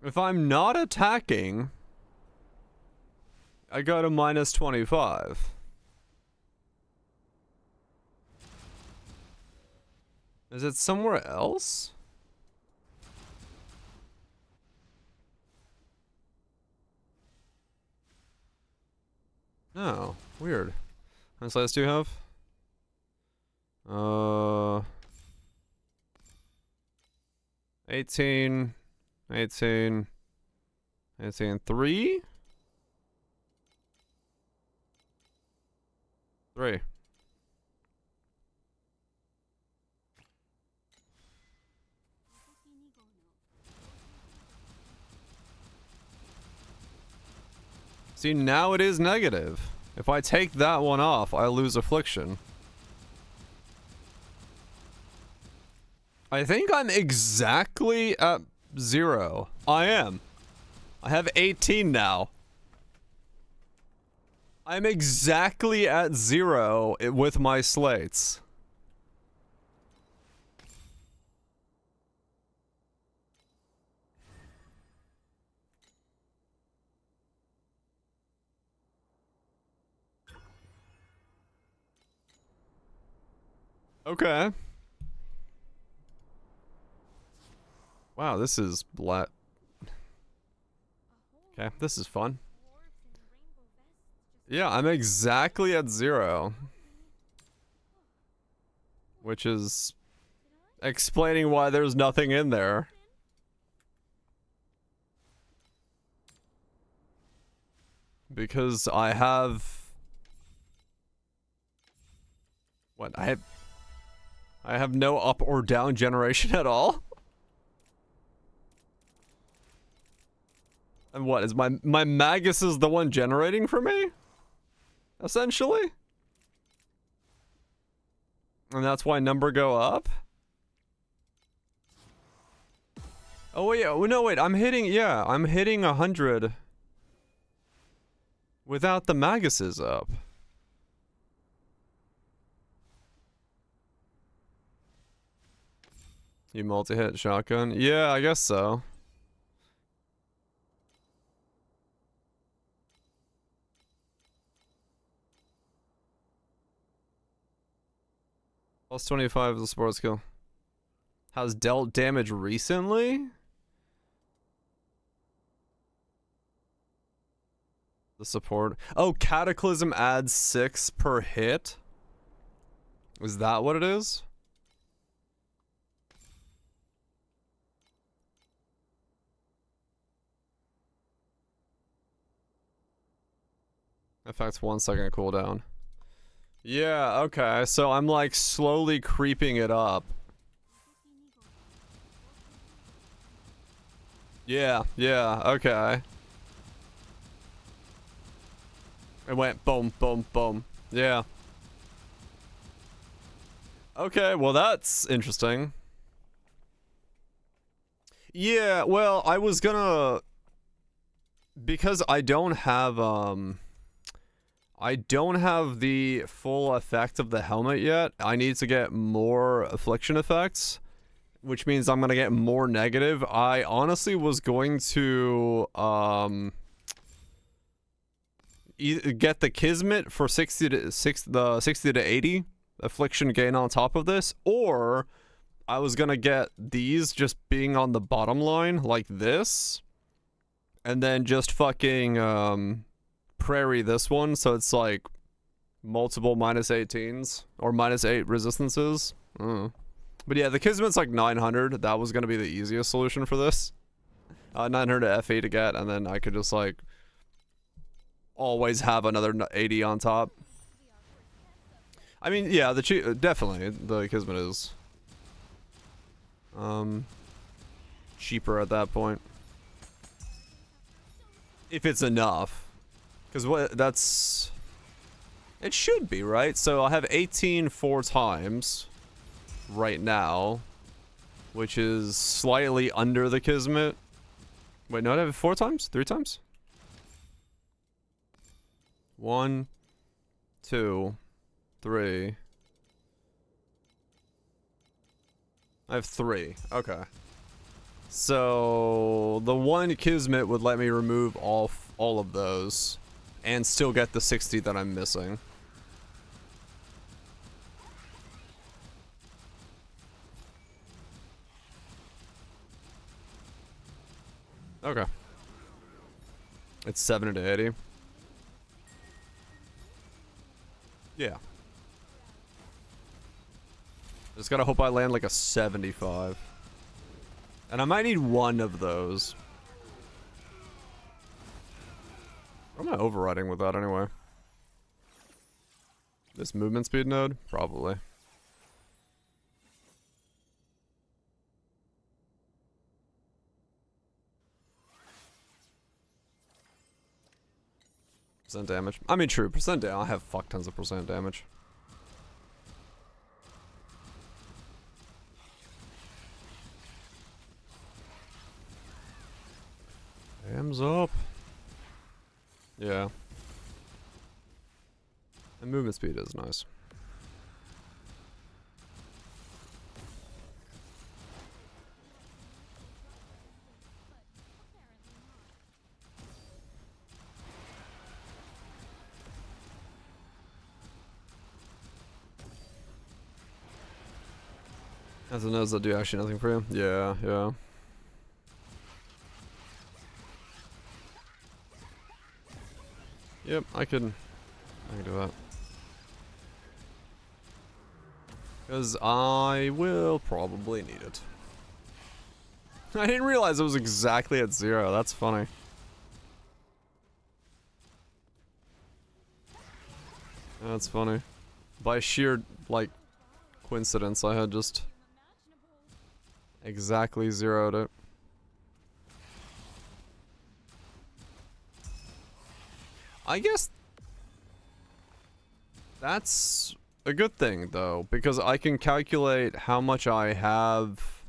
If I'm not attacking, I go to minus 25. Is it somewhere else? No, weird. How many slides do you have? 18, 18, 18, 3? 3. See, now it is negative. If I take that one off, I lose affliction. I think I'm exactly at 0. I am. I have 18 now. I'm exactly at 0 with my slates. Okay. Wow, this is Okay, this is fun. Yeah, I'm exactly at 0. Which is explaining why there's nothing in there. Because I have... What? I have no up or down generation at all? And what, is my Magus is the one generating for me? Essentially? And that's why number go up? Oh wait, no wait, I'm hitting 100 without the Maguses up. You multi-hit shotgun? Yeah, I guess so. Plus 25 is a support skill. Has dealt damage recently? The support. Oh, Cataclysm adds 6 per hit? Is that what it is? Affects 1 second cooldown. Yeah, okay. So I'm like slowly creeping it up. Yeah, yeah, okay. It went boom, boom, boom. Yeah. Okay, well that's interesting. Yeah, well, I was gonna, because I don't have the full effect of the helmet yet. I need to get more affliction effects, which means I'm gonna get more negative. I honestly was going to get the Kismet for 60 to 80 affliction gain on top of this, or I was gonna get these just being on the bottom line like this, and then just fucking prairie this one, so it's like multiple -18s or -8 resistances. But yeah, the Kismet's like 900. That was gonna be the easiest solution for this. 900 FE to get, and then I could just like always have another 80 on top. I mean, yeah, definitely the Kismet is cheaper at that point, if it's enough. Because it should be, right? So I have 18 4 times right now, which is slightly under the Kismet. Wait, no, I have it 4 times? 3 times? 1, 2, 3. I have 3. Okay. So the one Kismet would let me remove all of those and still get the 60 that I'm missing. Okay. It's 70 to 80. Yeah. Just gotta hope I land like a 75. And I might need one of those. What am I overriding with that anyway? This movement speed node? Probably. Percent damage. I mean, true. Percent damage. I have fuck tons of percent damage. Hams up. Yeah. And movement speed is nice. As it knows that do actually nothing for you. Yeah, yeah. Yep, I can do that. Because I will probably need it. I didn't realize it was exactly at 0. That's funny. That's funny. By sheer, like, coincidence, I had just exactly zeroed it. I guess that's a good thing, though, because I can calculate how much I have.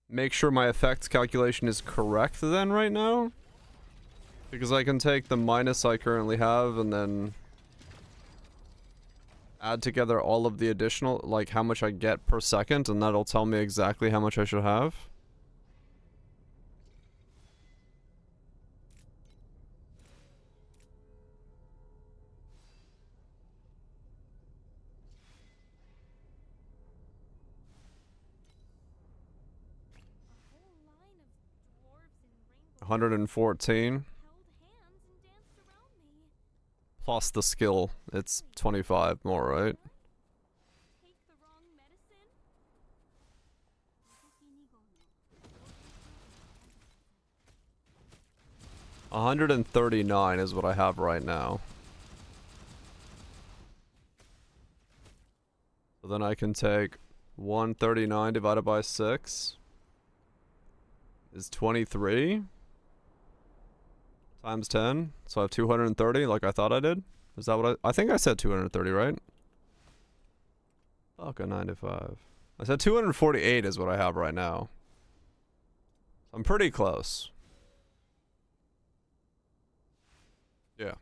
Make sure my effect calculation is correct then right now. Because I can take the minus I currently have and then add together all of the additional, like how much I get per second, and that'll tell me exactly how much I should have. A whole line of dwarves in rainbow 114. held hands and danced around me. Plus the skill. It's 25 more, right? Take the wrong medicine? 139 is what I have right now. So then I can take 139 divided by 6 is 23 times 10. So I have 230 like I thought I did. Is that what I think I said 230, right? Okay, 95. I said 248 is what I have right now. I'm pretty close. Yeah.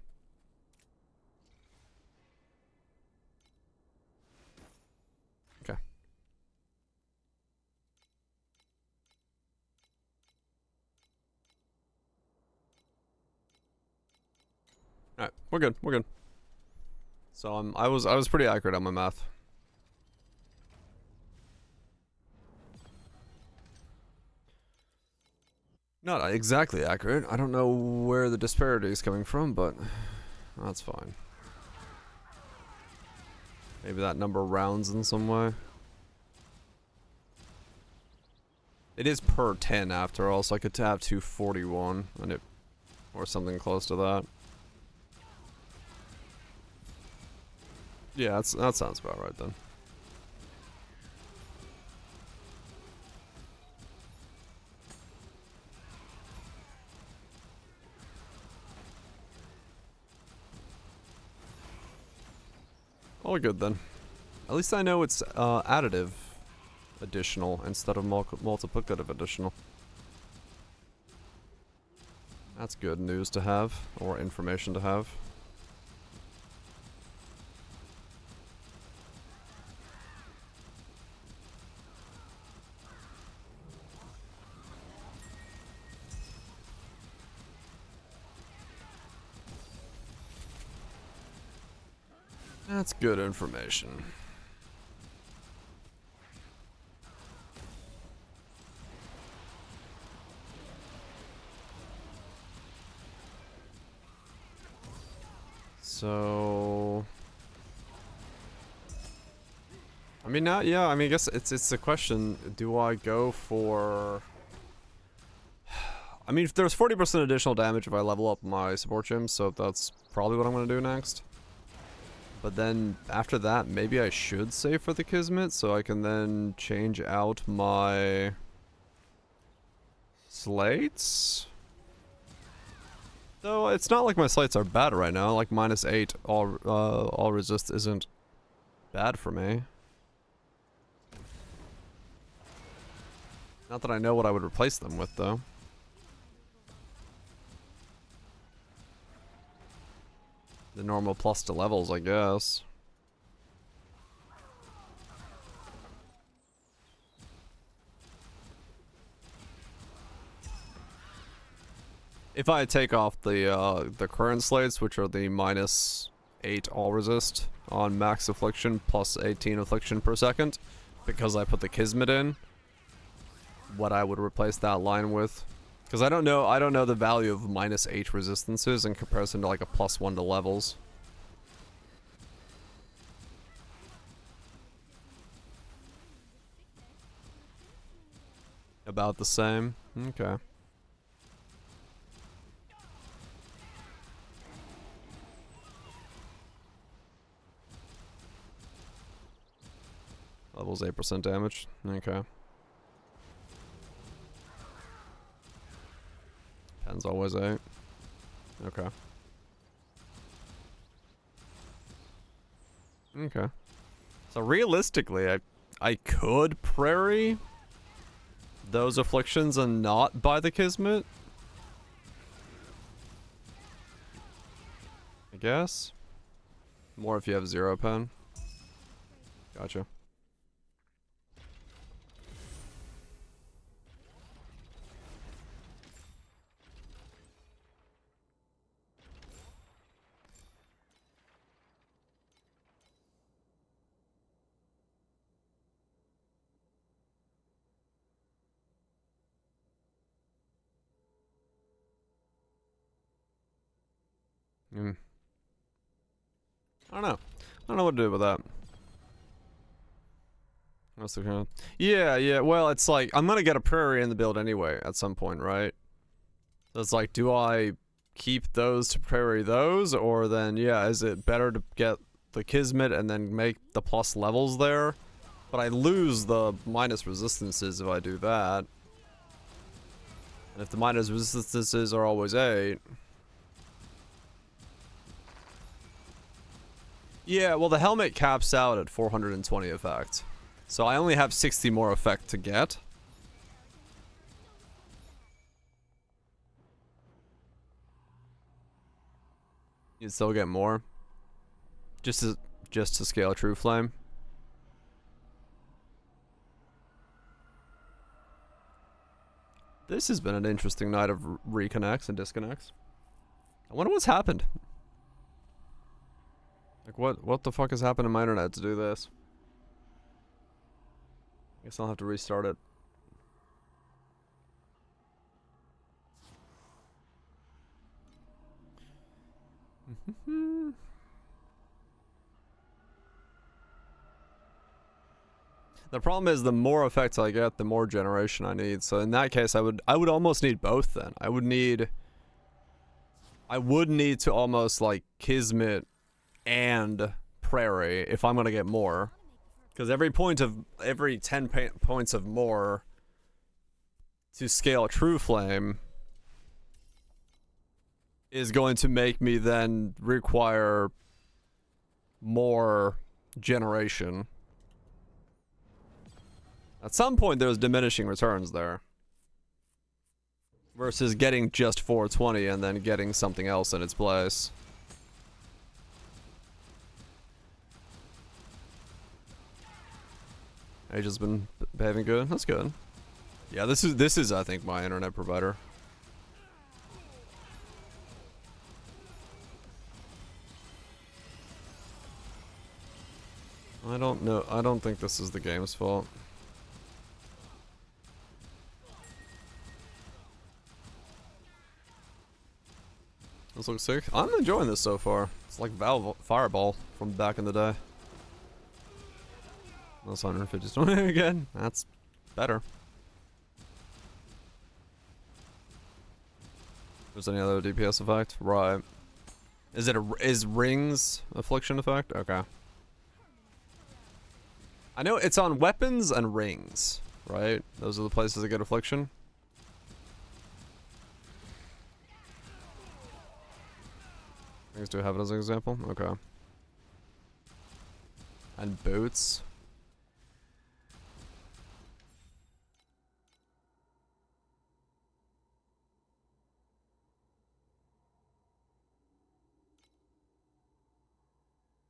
Okay. Alright, we're good, we're good. So I was pretty accurate on my math. Not exactly accurate. I don't know where the disparity is coming from, but that's fine. Maybe that number rounds in some way. It is per 10 after all, so I could have 241 and it, or something close to that. Yeah, that sounds about right then. All good then. At least I know it's additive additional instead of multiplicative additional. That's good news to have, or information to have. That's good information. So I mean now, yeah, I mean I guess it's a question, do I go for I mean if there's 40% additional damage if I level up my support gym, so that's probably what I'm gonna do next. But then after that, maybe I should save for the Kismet so I can then change out my slates. Though it's not like my slates are bad right now. Like -8 all resist isn't bad for me. Not that I know what I would replace them with though. The normal plus to levels, I guess. If I take off the current slates, which are the -8 all resist on max affliction plus 18 affliction per second, because I put the Kismet in, what I would replace that line with. Because I don't know the value of -8 resistances in comparison to like a +1 to levels. About the same. Okay. Levels 8% damage. Okay. Pen's always 8. Okay. Okay. So realistically, I could prairie those afflictions and not buy the Kismet. I guess. More if you have 0 pen. Gotcha. I don't know. I don't know what to do with that. What's the kind of... Yeah, well, it's like, I'm gonna get a prairie in the build anyway, at some point, right? So it's like, do I keep those to prairie those, or then, yeah, is it better to get the Kismet and then make the plus levels there. But I lose the minus resistances if I do that. And if the minus resistances are always 8. Yeah, well the helmet caps out at 420 effect. So I only have 60 more effect to get. You'd still get more. Just to scale True Flame. This has been an interesting night of reconnects and disconnects. I wonder what's happened. Like what the fuck has happened to my internet to do this? I guess I'll have to restart it. The problem is the more effects I get, the more generation I need. So in that case, I would almost need both then. I would need to almost like Kismet and Prairie if I'm gonna get more. Because every 10 points of more to scale True Flame is going to make me then require more generation. At some point, there's diminishing returns there. Versus getting just 420 and then getting something else in its place. Age has been behaving good. That's good. Yeah, this is I think my internet provider. I don't know. I don't think this is the game's fault. This looks sick. I'm enjoying this so far. It's like Fireball from back in the day. That's 150 again. That's better. There's any other DPS effect? Right. Is Rings Affliction effect? Okay. I know it's on weapons and rings, right? Those are the places that get Affliction. Rings do have it as an example? Okay. And boots.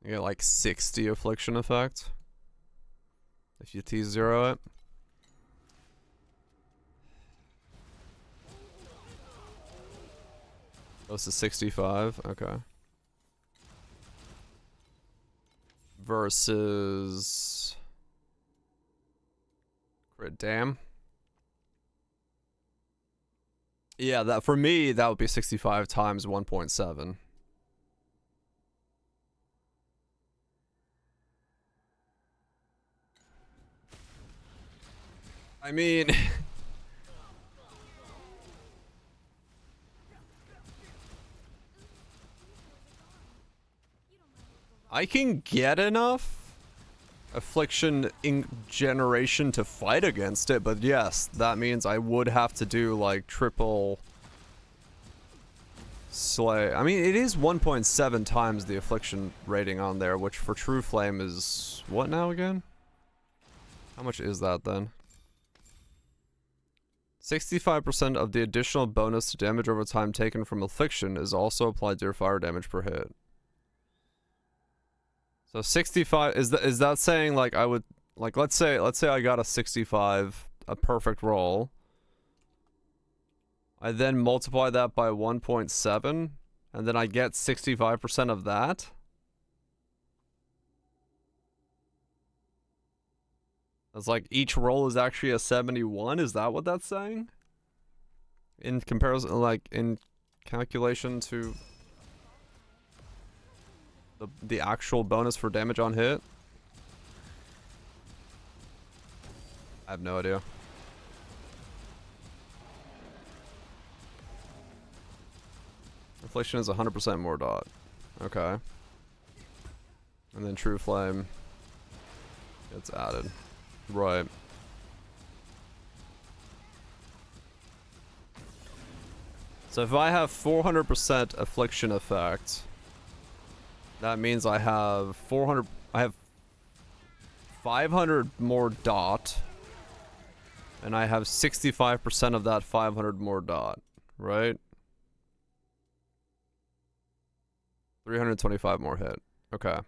You get like 60 Affliction effect. If you T0 it. Goes to 65, okay. Versus crit damn. Yeah, that for me that would be 65 times 1.7. I mean I can get enough Affliction in generation to fight against it, but yes, that means I would have to do like triple slay. I mean, it is 1.7 times the Affliction rating on there, which for True Flame is what now again? How much is that then? 65% of the additional bonus to damage over time taken from Affliction is also applied to your fire damage per hit. So 65 is that saying like I would like let's say I got a 65, a perfect roll. I then multiply that by 1.7 and then I get 65% of that. It's like each roll is actually a 71. Is that what that's saying? In comparison, like in calculation to the actual bonus for damage on hit? I have no idea. Affliction is 100% more dot. Okay. And then True Flame gets added. Right. So if I have 400% Affliction effect, that means I have 500 more dot, and I have 65% of that 500 more dot, right? 325 more hit. Okay. And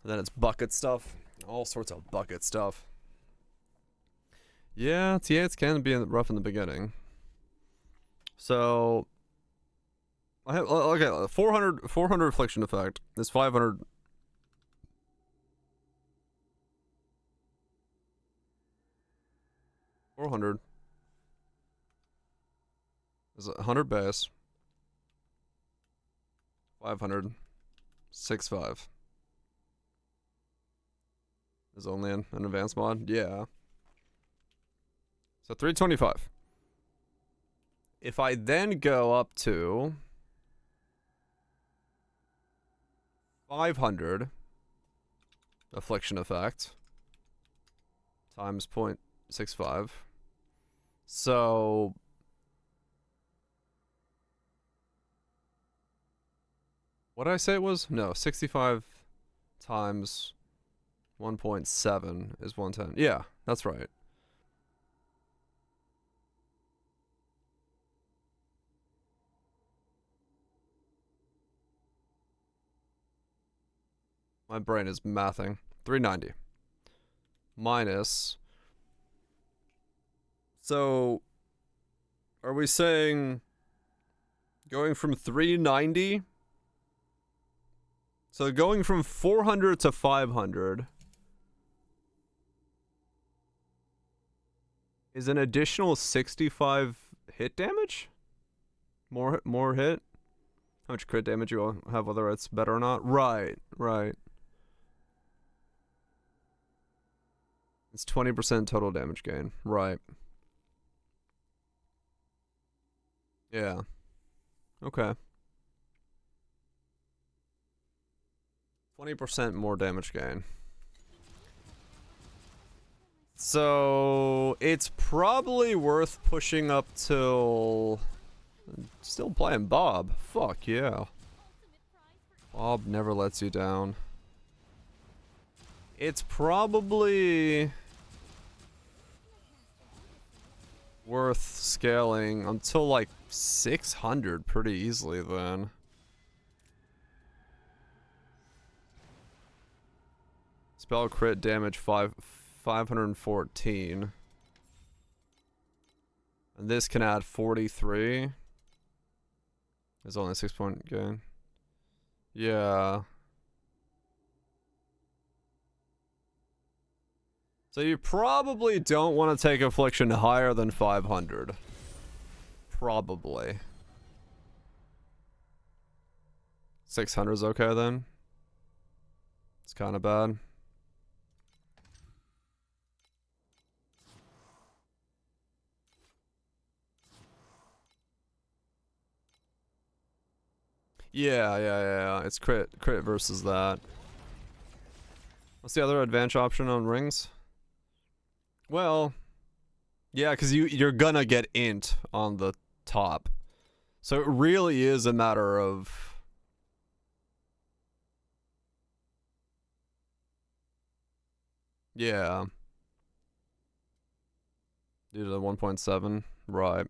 then it's bucket stuff. All sorts of bucket stuff. Yeah, T8s can be rough in the beginning. So I have okay, 400 affliction effect is 500. $400 is 100 base. 500 65 is only an advanced mod. Yeah. So 325. If I then go up to 500 affliction effect times 0.65. So what did I say it was? No, 65 times 1.7 is 110. Yeah, that's right. My brain is mathing. 390 minus. So are we saying going from 390? So going from 400 to 500 is an additional 65 hit damage? More hit? How much crit damage you have, whether it's better or not? Right. It's 20% total damage gain. Right. Yeah. Okay. 20% more damage gain. So it's probably worth pushing up till... Still playing Bob. Fuck yeah. Bob never lets you down. It's probably worth scaling until like 600 pretty easily then. Spell crit damage 514. And this can add 43. It's only a 6-point gain. Yeah. So you probably don't want to take affliction higher than 500. Probably. 600 is okay then. It's kind of bad. Yeah. It's crit versus that. What's the other advantage option on rings? Well, yeah, because you're gonna get int on the top. So it really is a matter of... Yeah. Due to the 1.7, right.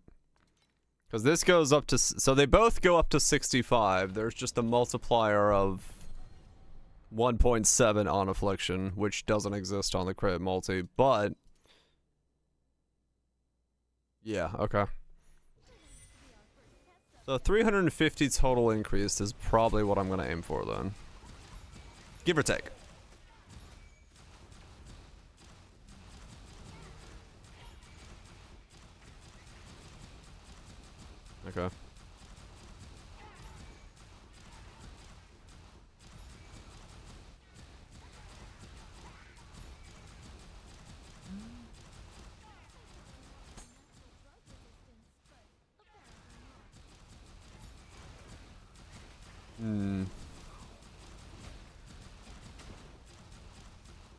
Because this goes up to... So they both go up to 65. There's just a multiplier of 1.7 on affliction, which doesn't exist on the crit multi, but... Yeah, okay. So 350 total increase is probably what I'm going to aim for then. Give or take. Okay.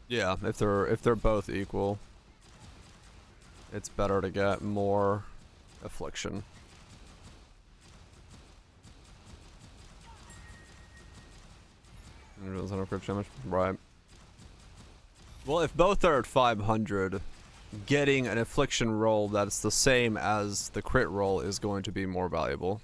Yeah, if they're both equal, it's better to get more affliction. Crit damage. Right. Well, if both are at 500, getting an affliction roll that's the same as the crit roll is going to be more valuable.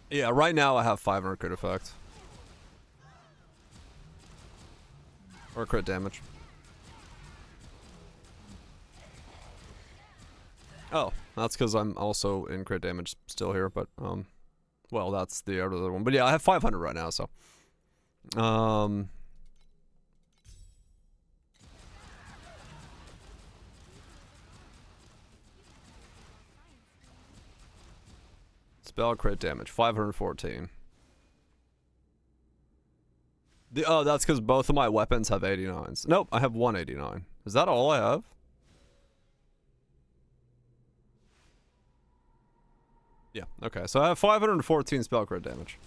Yeah, right now I have 500 crit effect. Or crit damage. Oh, that's because I'm also in crit damage still here, but, well, that's the other one. But yeah, I have 500 right now, so. Spell crit damage, 514. Oh, that's because both of my weapons have 89s. Nope, I have 189. Is that all I have? Yeah, okay, so I have 514 spell crit damage.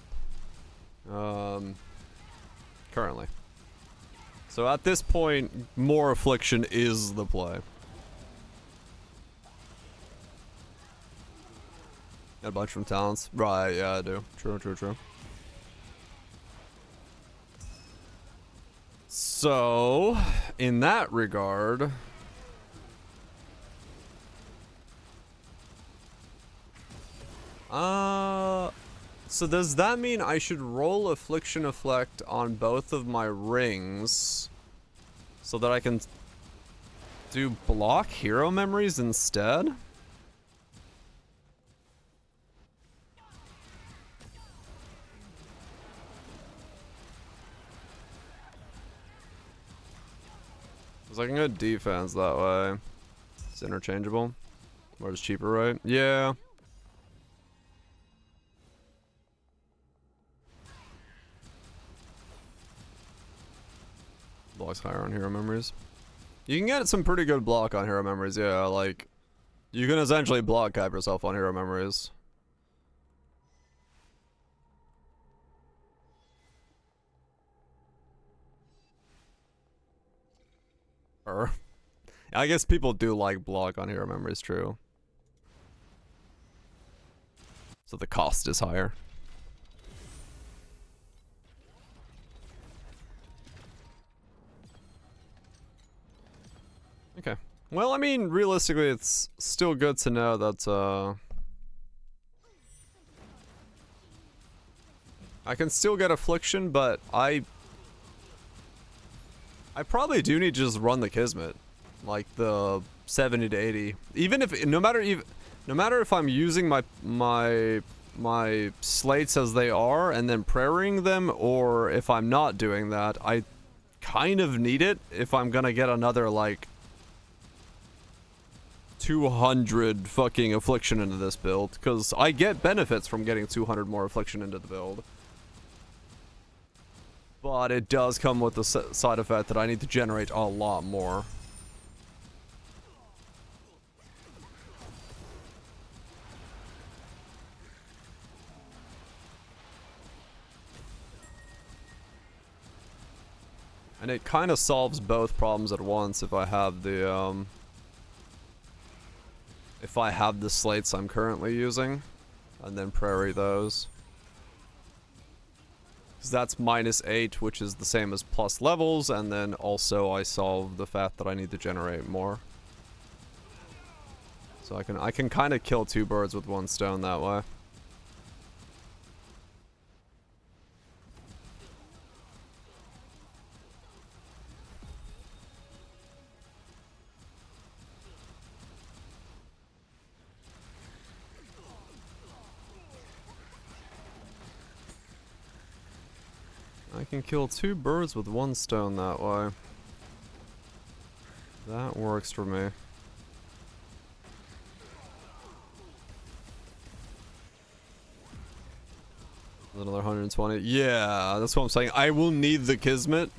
Currently. So at this point, more affliction is the play. Got a bunch from talents. Right, yeah, I do. True, true, true. So, in that regard... So does that mean I should roll Affliction Effect on both of my rings so that I can do block hero memories instead? Because I can get defense that way. It's interchangeable. Or it's cheaper, right? Yeah. Blocks higher on hero memories. You can get some pretty good block on hero memories, yeah, like you can essentially block cap yourself on hero memories. I guess people do like block on hero memories, true. So the cost is higher. Okay. Well, I mean, realistically, it's still good to know that, I can still get Affliction, but I probably do need to just run the Kismet. Like, the 70 to 80. Even if, no matter if I'm using my slates as they are, and then praying them, or if I'm not doing that, I kind of need it if I'm gonna get another, like, 200 fucking affliction into this build, because I get benefits from getting 200 more affliction into the build. But it does come with the side effect that I need to generate a lot more. And it kind of solves both problems at once if I have the, if I have the slates I'm currently using, and then prairie those. Because that's -8, which is the same as plus levels, and then also I solve the fact that I need to generate more. So I can kind of kill two birds with one stone that way. I can kill two birds with one stone that way. That works for me. Another 120. Yeah, that's what I'm saying. I will need the Kismet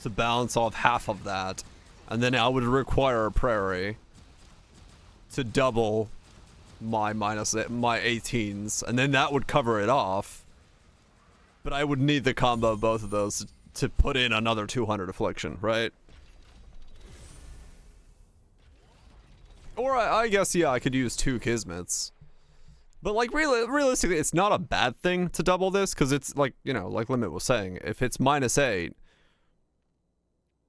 to balance off half of that. And then I would require a prairie to double my my 18s, and then that would cover it off. But I would need the combo of both of those to put in another 200 affliction, right? Or I guess, yeah, I could use 2 Kismets. But, like, realistically, it's not a bad thing to double this, because it's, like, you know, like Limit was saying, if it's -8,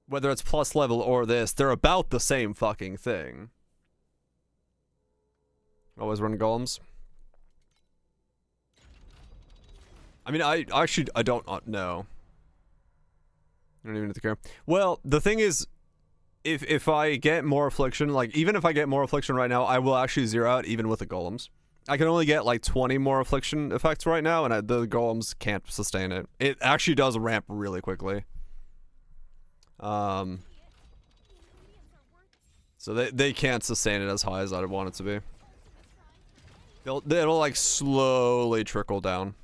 whether it's plus level or this, they're about the same fucking thing. Always run golems. I mean, I don't know. I don't even have to care. Well, the thing is, if I get more affliction, like, even if I get more affliction right now, I will actually zero out even with the golems. I can only get like 20 more affliction effects right now, and the golems can't sustain it. It actually does ramp really quickly. So they can't sustain it as high as I'd want it to be. It'll like slowly trickle down.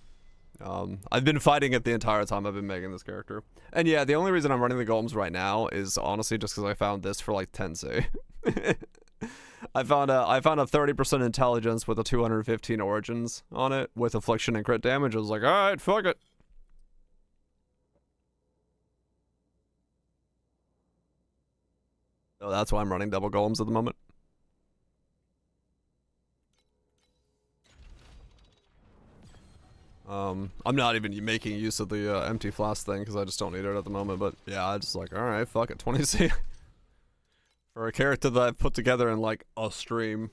I've been fighting it the entire time I've been making this character. And yeah, the only reason I'm running the golems right now is honestly just because I found this for like 10C. I found a 30% intelligence with a 215 origins on it with affliction and crit damage. I was like, alright, fuck it. So that's why I'm running double golems at the moment. I'm not even making use of the empty flask thing because I just don't need it at the moment, but yeah, I just like, alright, fuck it, 20C. For a character that I've put together in like a stream,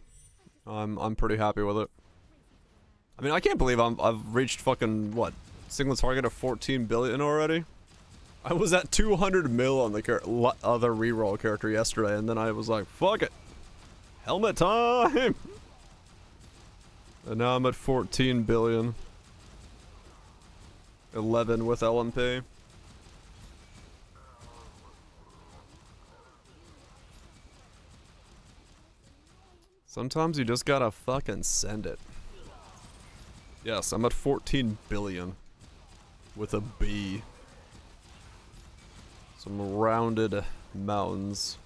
I'm pretty happy with it. I mean, I can't believe I've reached fucking, what, single target of 14 billion already? I was at 200 mil on the other reroll character yesterday, and then I was like, fuck it. Helmet time! And now I'm at 14 billion. 11 with LMP. Sometimes you just gotta fucking send it. Yes, I'm at 14 billion. With a B. Some rounded mountains.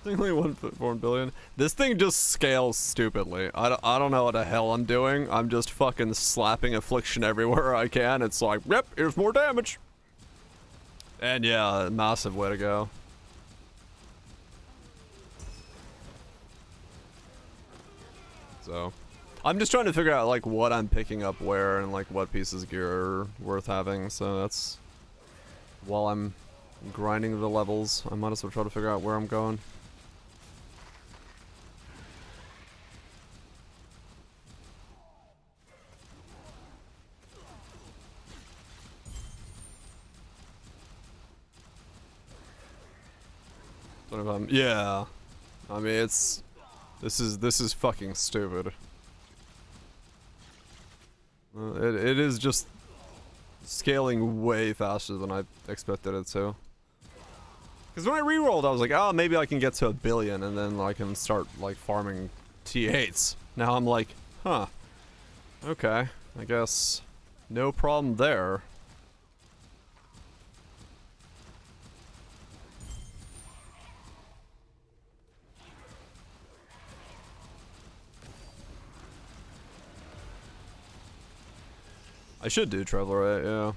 Only 1.4 billion. This thing just scales stupidly. I don't know what the hell I'm doing. I'm just fucking slapping affliction everywhere I can. It's like, yep, here's more damage. And yeah, massive way to go. So, I'm just trying to figure out like what I'm picking up where and like what pieces of gear are worth having. So that's, while I'm grinding the levels, I might as well try to figure out where I'm going. Yeah, I mean this is fucking stupid. It is just scaling way faster than I expected it to. Because when I rerolled, I was like, oh, maybe I can get to 1 billion and then I can start like farming T8s. Now I'm like, huh, okay, I guess no problem there. I should do Traveler 8, yeah.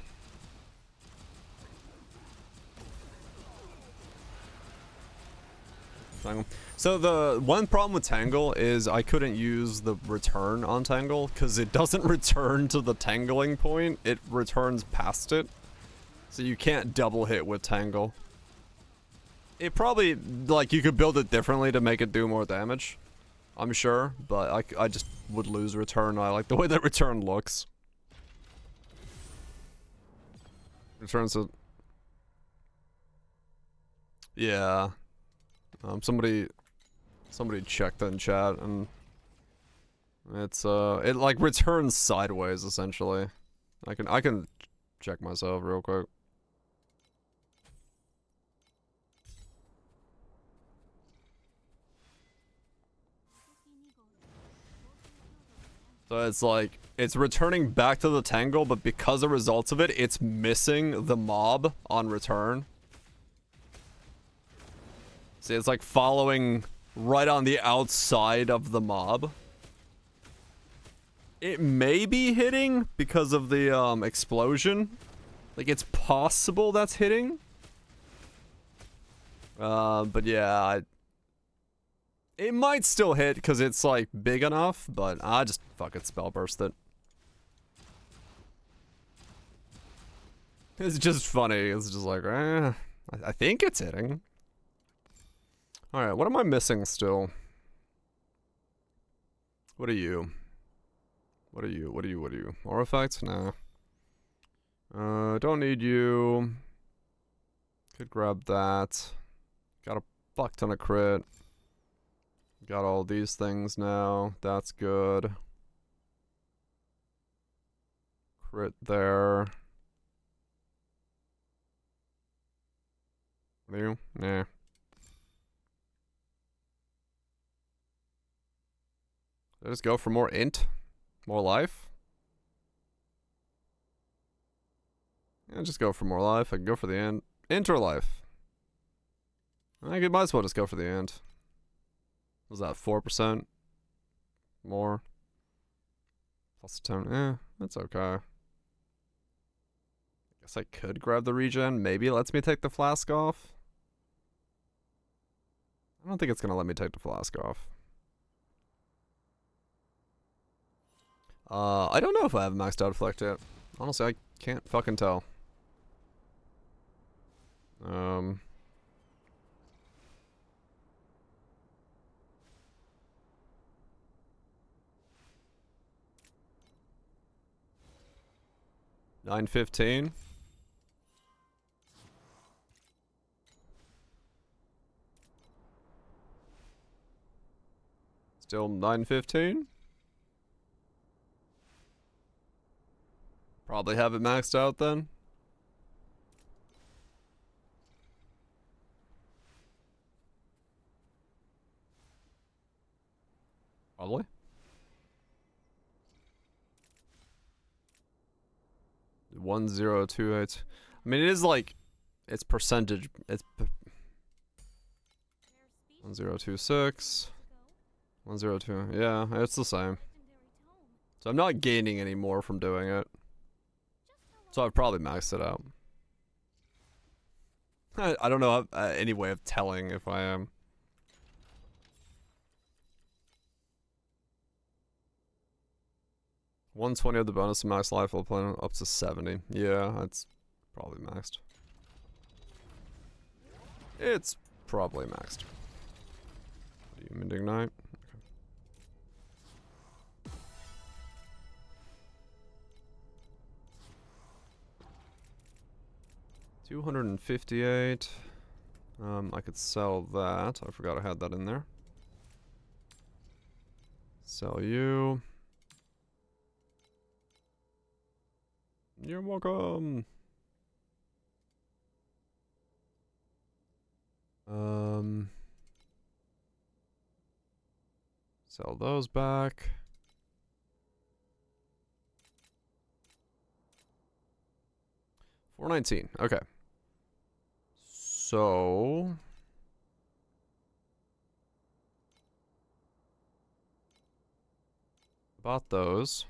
Tangle. So the one problem with Tangle is I couldn't use the return on Tangle because it doesn't return to the tangling point, it returns past it. So you can't double hit with Tangle. It probably, like, you could build it differently to make it do more damage, I'm sure, but I just would lose return. I like the way that return looks. Returns to, yeah. Somebody checked in chat and it's it like returns sideways essentially. I can check myself real quick. So it's like, it's returning back to the tangle, but because of results of it, it's missing the mob on return. See, it's like following right on the outside of the mob. It may be hitting because of the explosion. Like, it's possible that's hitting. But yeah, it might still hit because it's like big enough, but I just fucking spell burst it. It's just funny. It's just like, I think it's hitting. Alright, what am I missing still? What are you? What are you? What are you? What are you? Artifacts? Nah. Don't need you. Could grab that. Got a fuck ton of crit. Got all these things now. That's good. Crit there. What are you? Nah. Did I just go for more int? More life? Yeah, just go for more life. I can go for the int. Int or life? I might as well just go for the int. Was that 4%? More? Plus 10. That's okay. I guess I could grab the regen. Maybe it lets me take the flask off. I don't think it's gonna let me take the flask off. I don't know if I have maxed out Flecked yet. Honestly, I can't fucking tell. 9:15. Still 9:15. Probably have it maxed out then. Probably. One zero two eight. I mean, it is like, it's percentage. It's 1026. 102. Yeah, it's the same. So I'm not gaining any more from doing it. So I've probably maxed it out. I don't know any way of telling if I am. $120 of the bonus to max life while playing up to 70. Yeah, that's probably maxed. It's probably maxed. Demon Ignite. Okay. 258. I could sell that. I forgot I had that in there. Sell you. You're welcome. Sell those back. $419. Okay. So bought those.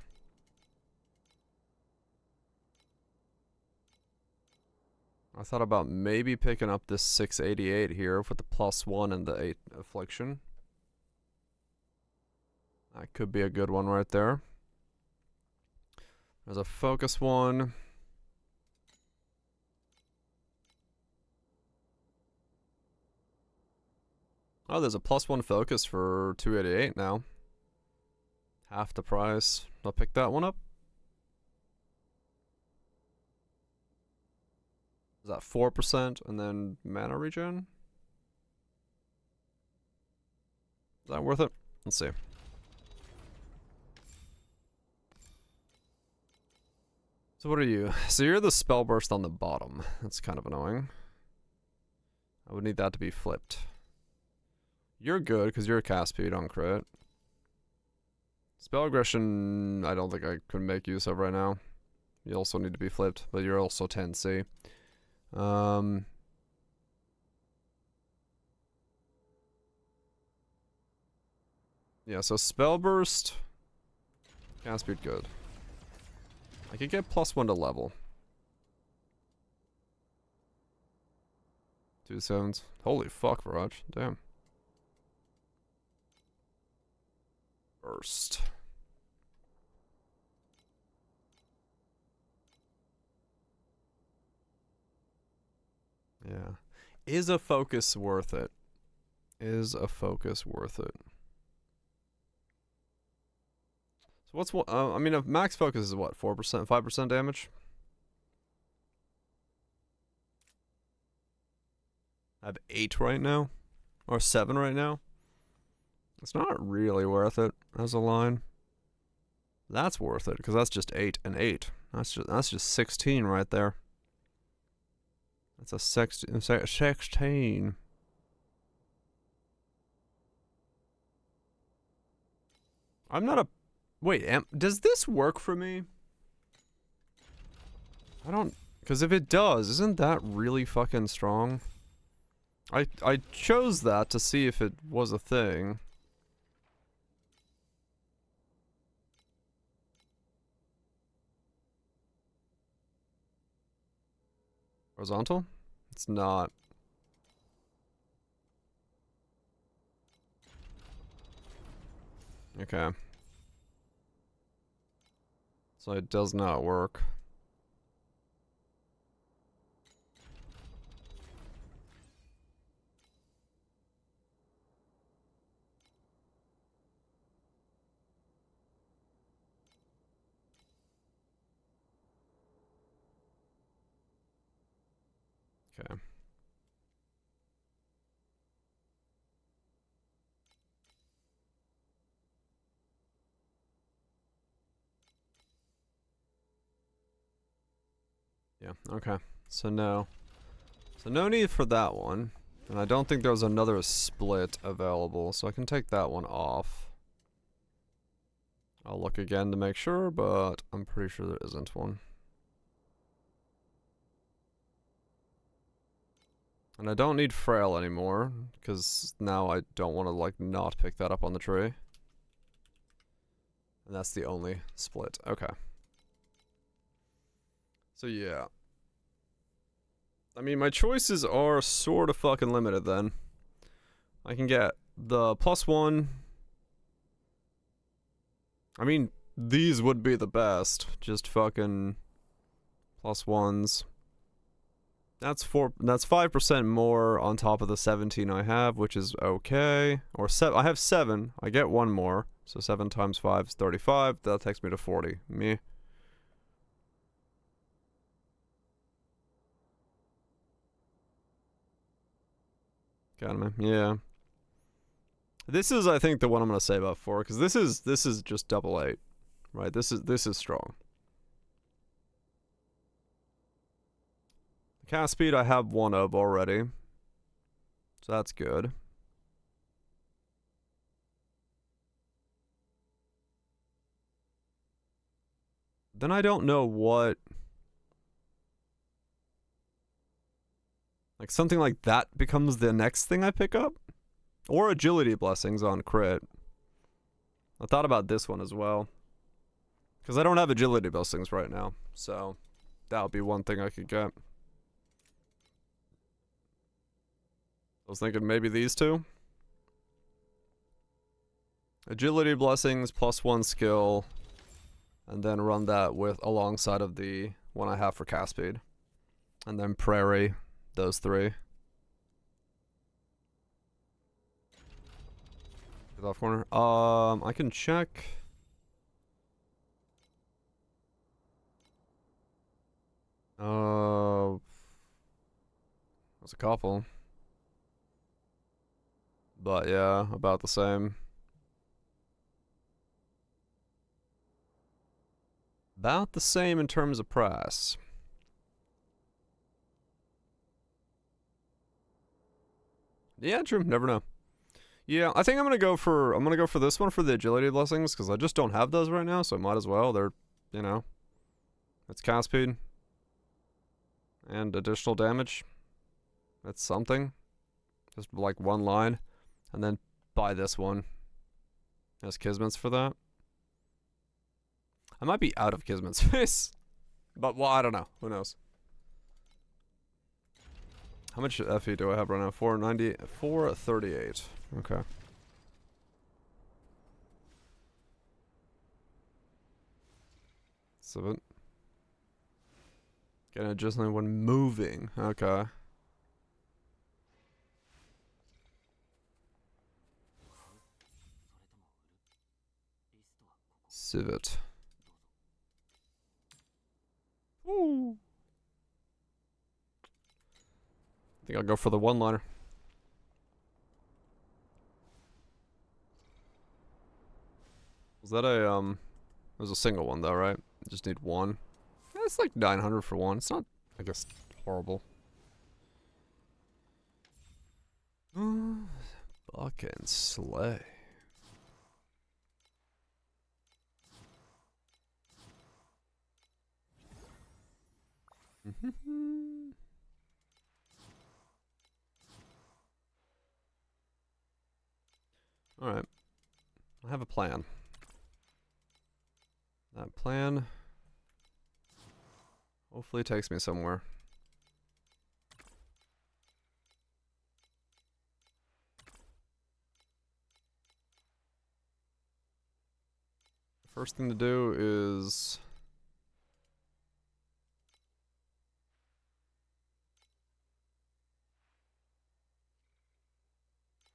I thought about maybe picking up this 688 here with the +1 and the 8 affliction. That could be a good one right there. There's a focus one. Oh, there's a +1 focus for 288 now. Half the price. I'll pick that one up. Is that 4% and then mana regen? Is that worth it? Let's see. So what are you? So you're the spell burst on the bottom. That's kind of annoying. I would need that to be flipped. You're good because you're a cast speed on crit. Spell aggression, I don't think I could make use of right now. You also need to be flipped, but you're also 10C. Yeah, so spell burst. Cast speed good. I could get +1 to level. 2 sevens. Holy fuck, Viraj. Damn. Burst. Yeah. Is a focus worth it? Is a focus worth it? So what's what? I mean, if max focus is what? 4%, 5% damage? I have 8 right now, or 7 right now. It's not really worth it as a line. That's worth it because that's just 8 and 8. That's just 16 right there. That's a 16. I'm not a. Wait, does this work for me? I don't. Because if it does, isn't that really fucking strong? I chose that to see if it was a thing. Horizontal? It's not. Okay. So it does not work. Okay. Yeah, okay. So no. So no need for that one. And I don't think there's another split available, so I can take that one off. I'll look again to make sure, but I'm pretty sure there isn't one. And I don't need frail anymore, because now I don't want to, like, not pick that up on the tree. And that's the only split. Okay. So yeah. I mean, my choices are sort of fucking limited then. I can get the +1. I mean, these would be the best. Just fucking +1s. That's 5% more on top of the 17 I have, which is okay. Or I have 7. I get 1 more. So 7 times 5 is 35. That takes me to 40. Me. Got me. Yeah. This is, I think, the one I'm gonna save up for, because this is just double 8, right? This is strong. Cast speed I have 1 of already, so that's good. Then I don't know what, like something like that becomes the next thing I pick up, or agility blessings on crit. I thought about this one as well, because I don't have agility blessings right now, so that would be one thing I could get. I was thinking maybe these two. Agility blessings +1 skill, and then run that with alongside of the one I have for cast speed, and then prairie, those 3. Get off corner. I can check. There's a couple. But yeah, about the same. About the same in terms of price. Yeah, true. Never know. Yeah, I think I'm gonna go for this one for the agility blessings, because I just don't have those right now, so I might as well. They're, you know, it's cast speed and additional damage. That's something. Just like 1 line, and then buy this one. Has Kismet's for that. I might be out of Kismet space. But, well, I don't know. Who knows? How much FE do I have right now? 490, 438. Okay. Seven. Getting adjustment when moving. Okay. Civet. Ooh. I think I'll go for the one-liner. Was that a, it was a single one though, right? Just need one. Yeah, it's like 900 for one. It's not, I guess, horrible. Fucking slay. Alright. I have a plan. That plan hopefully takes me somewhere. First thing to do is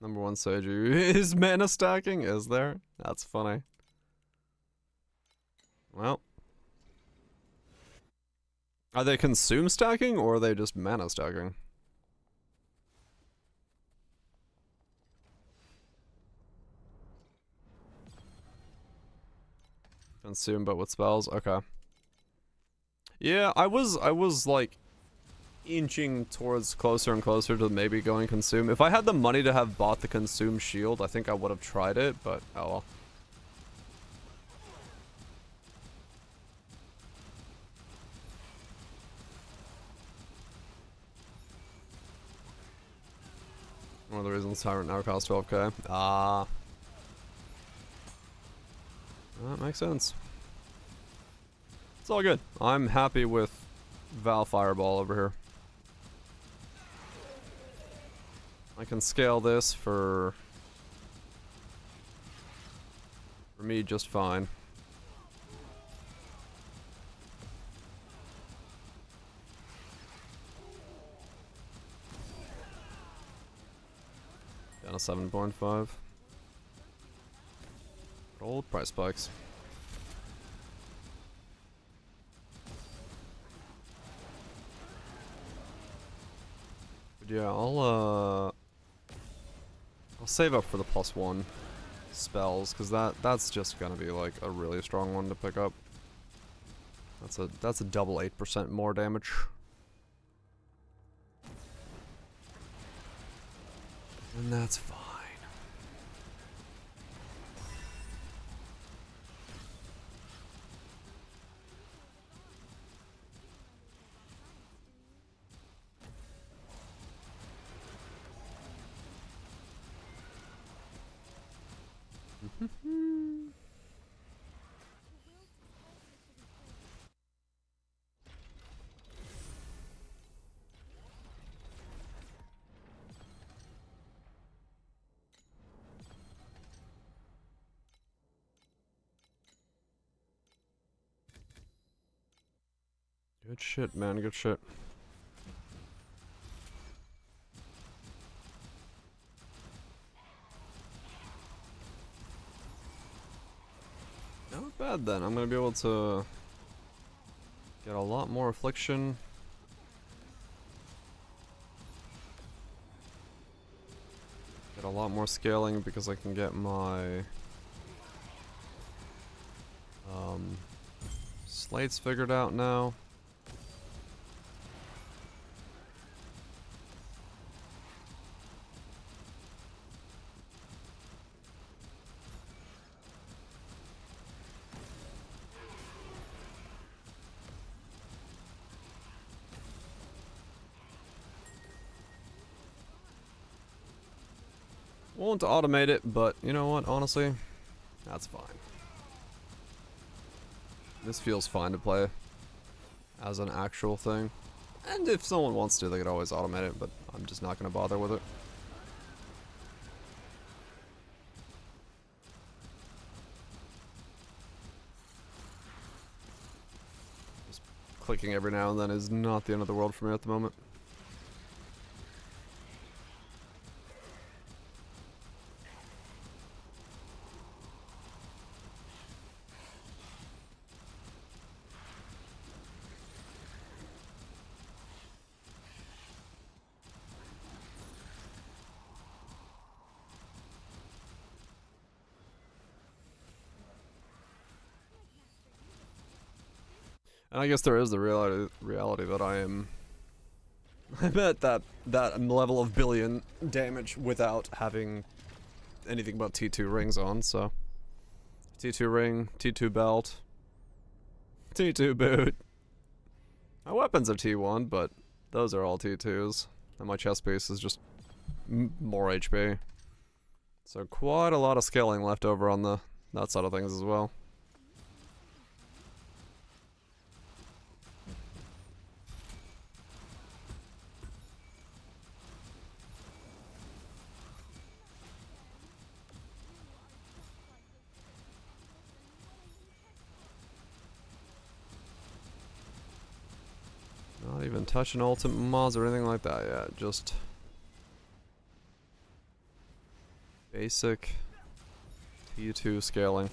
number one Sage is mana stacking, is there? That's funny. Well. Are they consume stacking or are they just mana stacking? Consume but with spells? Okay. Yeah, I was like inching towards closer and closer to maybe going consume. If I had the money to have bought the consume shield, I think I would have tried it, but oh well. One of the reasons Tyrant now costs 12k. Ah. That makes sense. It's all good. I'm happy with Val Fireball over here. I can scale this for me just fine. Down to 7.5. Old price spikes. But yeah, I'll save up for the +1 spells, because that's just gonna be like a really strong one to pick up. That's a double 8% more damage. And that's fine. Good shit, man. Good shit. Not bad then. I'm gonna be able to get a lot more affliction. Get a lot more scaling because I can get my slates figured out now. Won't automate it, but you know what, honestly, That's fine. This feels fine to play as an actual thing. And if someone wants to, they could always automate it, but I'm just not going to bother with it. Just clicking every now and then is not the end of the world for me at the moment. And I guess there is the reality that I'm at that level of billion damage without having anything but T2 rings on, so T2 ring, T2 belt, T2 boot. My weapons are T1, but those are all T2s, and my chest piece is just more HP. So quite a lot of scaling left over on that side of things as well. Not even touching ultimate mods or anything like that yet, just basic T2 scaling.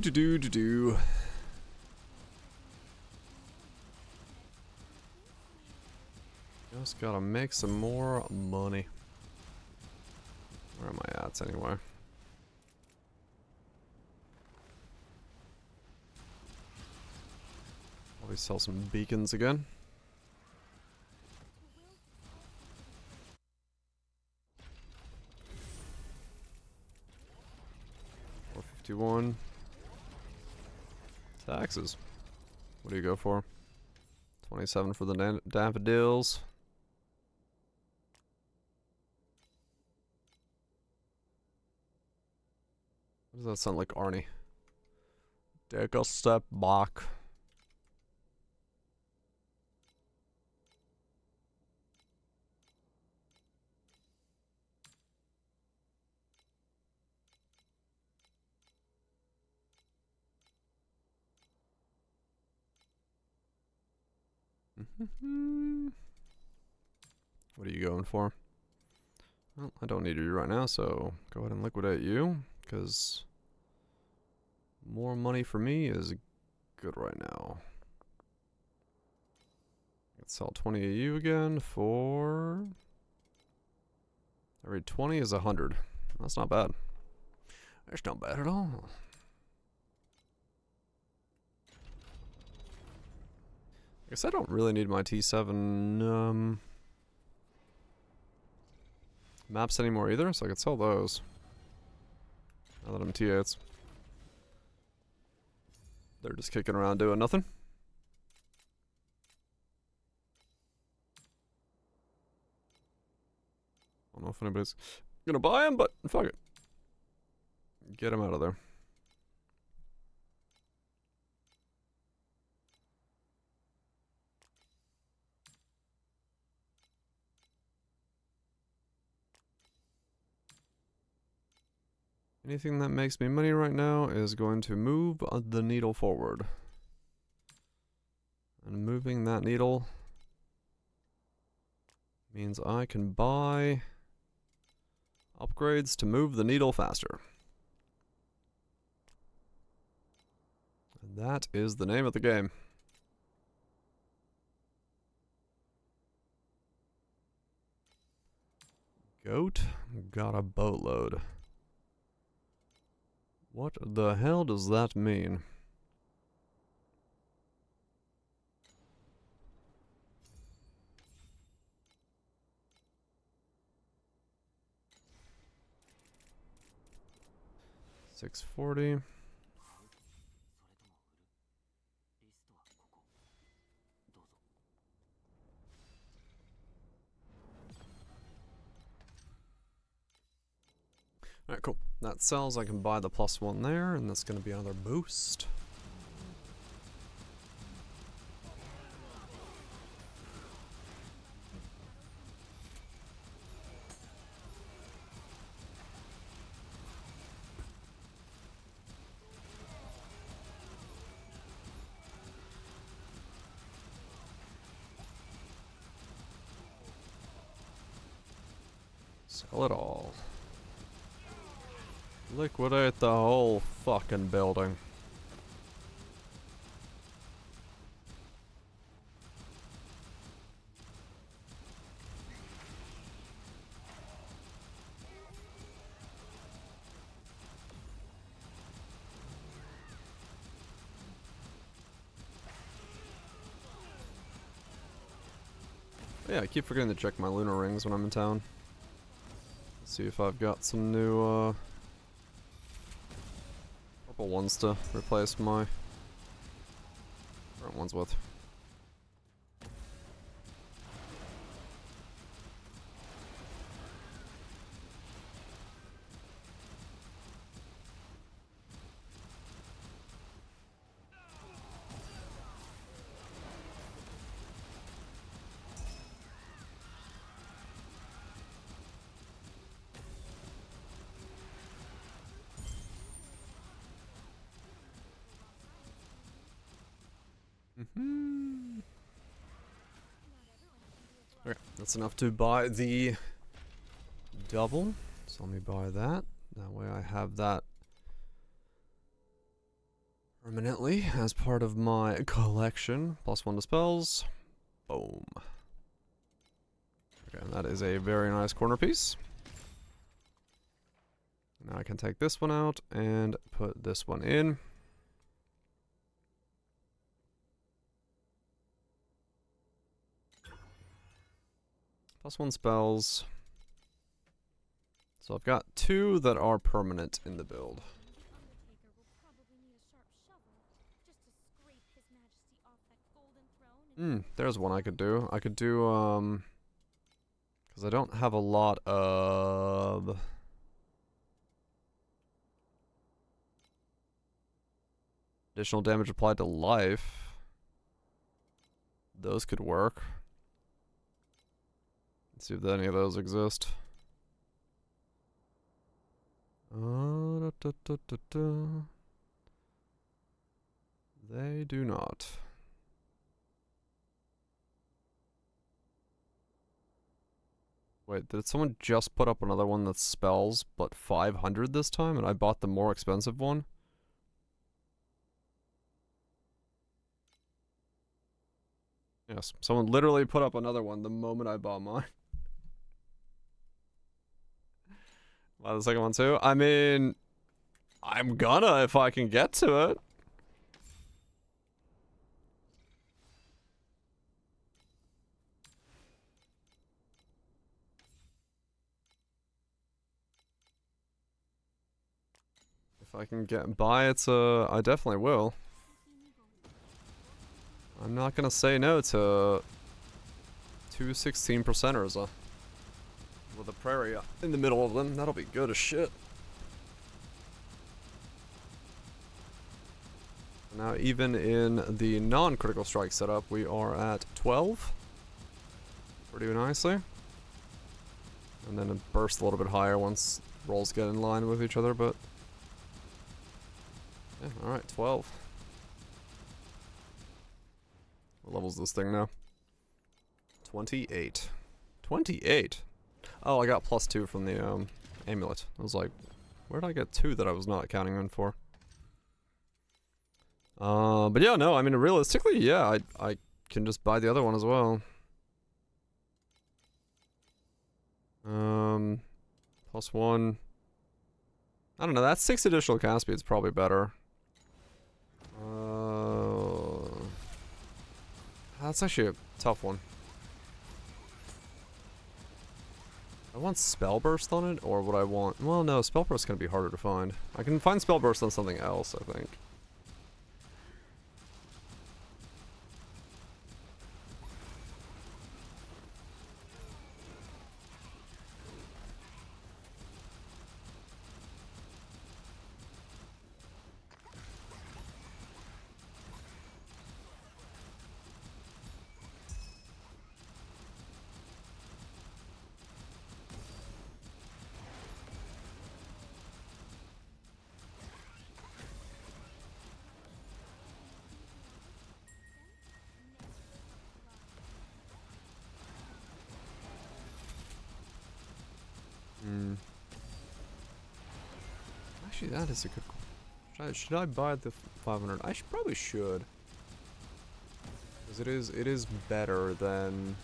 Do. Just gotta make some more money. Where am I at anyway? Probably sell some beacons again. $451. Taxes. What do you go for? 27 for the daffodils. What does that sound like, Arnie? Take a step back. What are you going for? Well, I don't need you right now, so go ahead and liquidate you, because more money for me is good right now. Let's sell 20 of you again for... Every 20 is 100. That's not bad. That's not bad at all. I guess I don't really need my T7 maps anymore either, so I could sell those. Now that I'm T8s. They're just kicking around doing nothing. I don't know if anybody's gonna buy them, but fuck it. Get them out of there. Anything that makes me money right now is going to move the needle forward. And moving that needle means I can buy upgrades to move the needle faster. And that is the name of the game. Goat got a boatload. What the hell does that mean? $640. Alright, cool. That sells. I can buy the +1 there, and that's going to be another boost. Sell it all. Liquidate the whole fucking building. Yeah, I keep forgetting to check my lunar rings when I'm in town. See if I've got some new purple ones to replace my current ones with. Okay, that's enough to buy the double. So let me buy that. That way I have that permanently as part of my collection. +1 to spells. Boom. Okay, and that is a very nice corner piece. Now I can take this one out and put this one in. +1 spells. So I've got 2 that are permanent in the build. There's one I could do. I could do, because I don't have a lot of additional damage applied to life. Those could work. Let's see if any of those exist. They do not. Wait, did someone just put up another one that spells, but 500 this time, and I bought the more expensive one? Yes, someone literally put up another one the moment I bought mine. Buy the second one too? I mean, I'm gonna if I can get to it. If I can get by it, I definitely will. I'm not gonna say no to 2 16%ers with a prairie in the middle of them. That'll be good as shit. Now, even in the non-critical strike setup, we are at 12. Pretty nicely. And then it bursts a little bit higher once rolls get in line with each other, but Yeah, alright, 12. What level's this thing now? 28. 28? Oh, I got +2 from the amulet. I was like, where did I get 2 that I was not counting in for? But yeah, no, I mean, realistically, yeah, I can just buy the other one as well. +1. I don't know, that 6 additional cast speed is probably better. That's actually a tough one. I want Spell Burst on it, or would I want... Well, no, Spell Burst is going to be harder to find. I can find Spell Burst on something else, I think. Actually, that is a good... Should I buy the 500? I probably should. Because it is better than...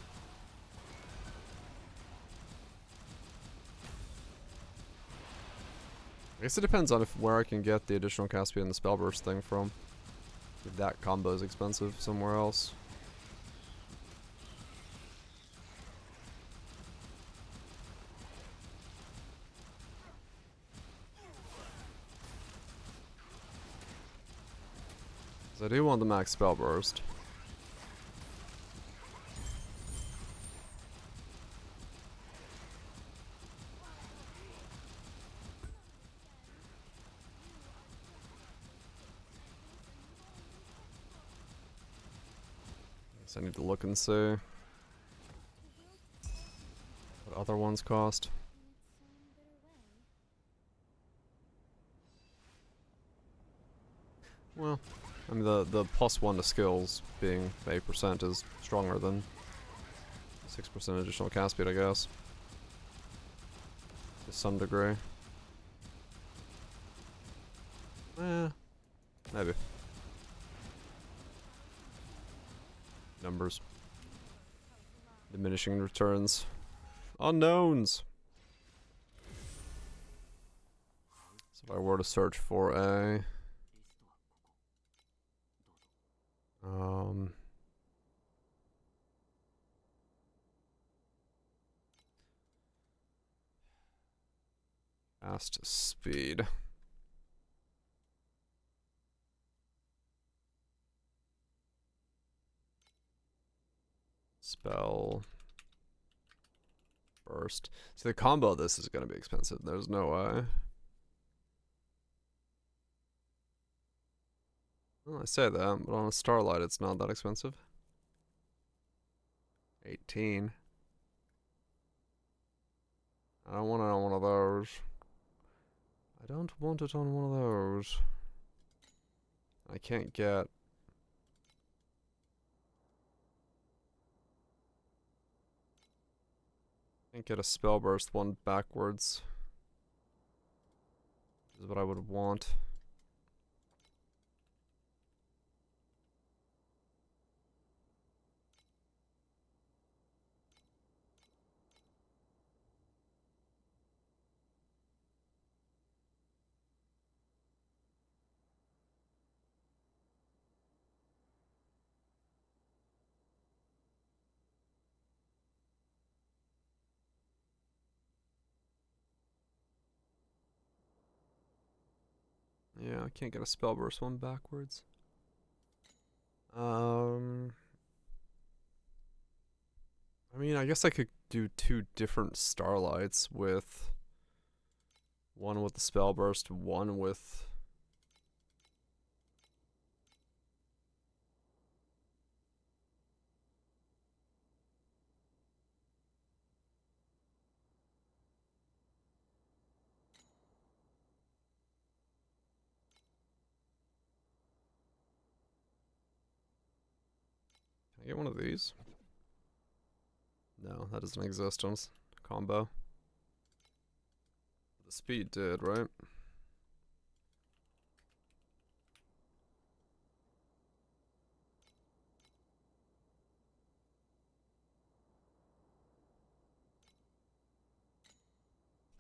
I guess it depends on where I can get the additional cast speed and the spell burst thing from. If that combo is expensive somewhere else. I do want the max spell burst. So I need to look and see what other ones cost. Well, I mean the +1 to skills being 8% is stronger than 6% additional cast speed, I guess. To some degree. Maybe. Numbers. Diminishing returns. Unknowns! So if I were to search for a... Cast speed. Spell burst. So the combo of this is going to be expensive. There's no way. Well, I say that, but on a Starlight it's not that expensive. 18. I don't want it on one of those. I don't want it on one of those. I can't get... Can't get a spell burst one backwards. Which is what I would want. Yeah, I can't get a spell burst one backwards. I mean, I guess I could do 2 different Starlights with... One with the spell burst, one with... Can I get one of these? No, that doesn't exist on combo. The speed did, right?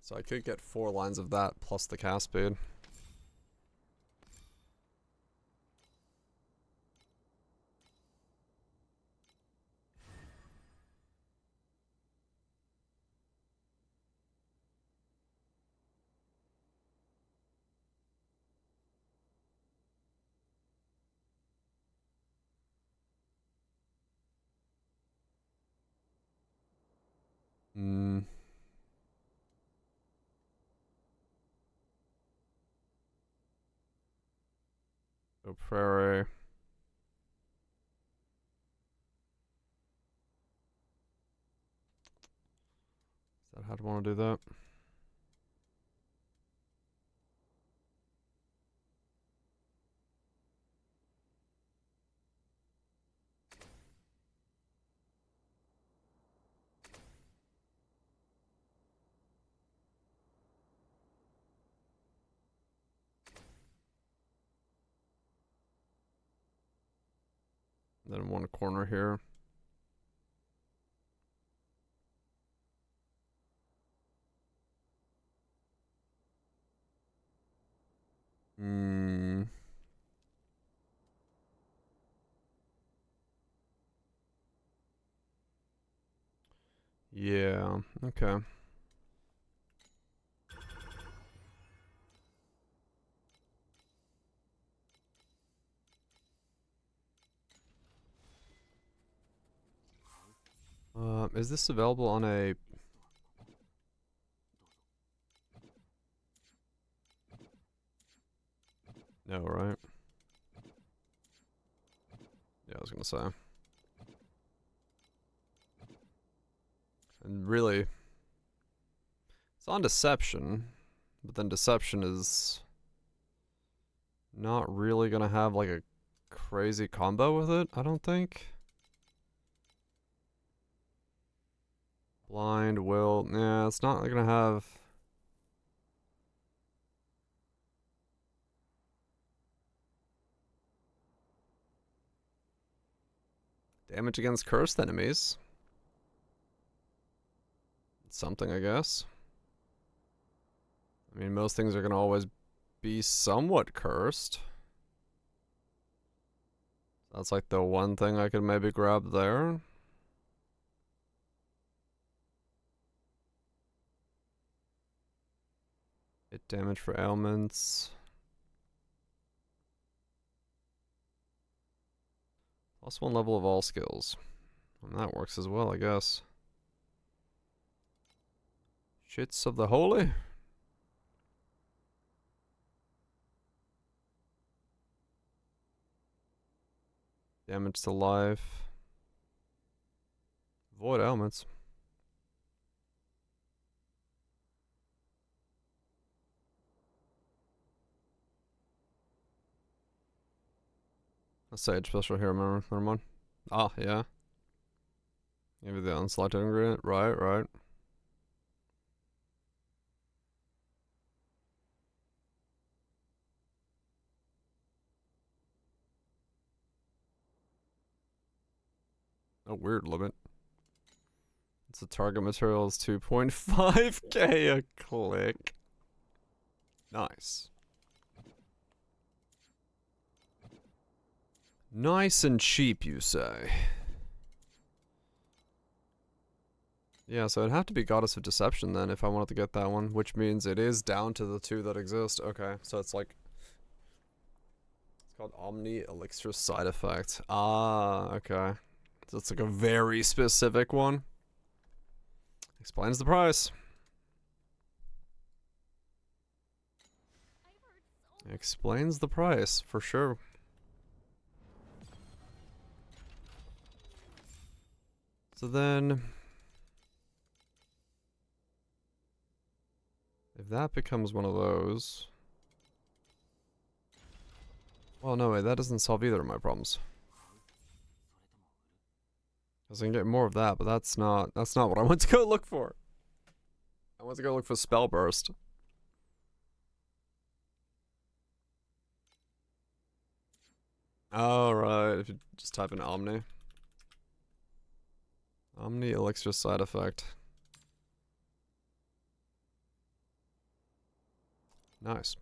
So I could get 4 lines of that plus the cast speed. Hmm. So prairie. Is that how I want to do that? Then one corner here. Hmm. Yeah, okay. Is this available on a... No, right? Yeah, I was gonna say. And really, it's on deception, but then deception is not really gonna have like a crazy combo with it, I don't think. Blind, will, yeah, it's not gonna have... Damage against cursed enemies. Something, I guess. I mean, most things are gonna always be somewhat cursed. That's like the one thing I could maybe grab there. Hit damage for ailments. Plus 1 level of all skills. And that works as well, I guess. Shits of the holy. Damage to life. Void ailments. A Sage special here, never mind. Ah, yeah. Maybe the unselected ingredient. Right, right. A weird limit. It's a target material is 2.5k a click. Nice. Nice and cheap, you say? Yeah, so it'd have to be Goddess of Deception then if I wanted to get that one, which means it is down to the 2 that exist. Okay, so it's like... It's called Omni Elixir Side Effect. Ah, okay. So it's like a very specific one. Explains the price. Explains the price, for sure. So then... If that becomes one of those... Well, no, wait, that doesn't solve either of my problems. Cause I can get more of that, but that's not what I went to go look for. I went to go look for Spell Burst. Oh, right. If you just type in Omni. Omni Elixir side effect. Nice.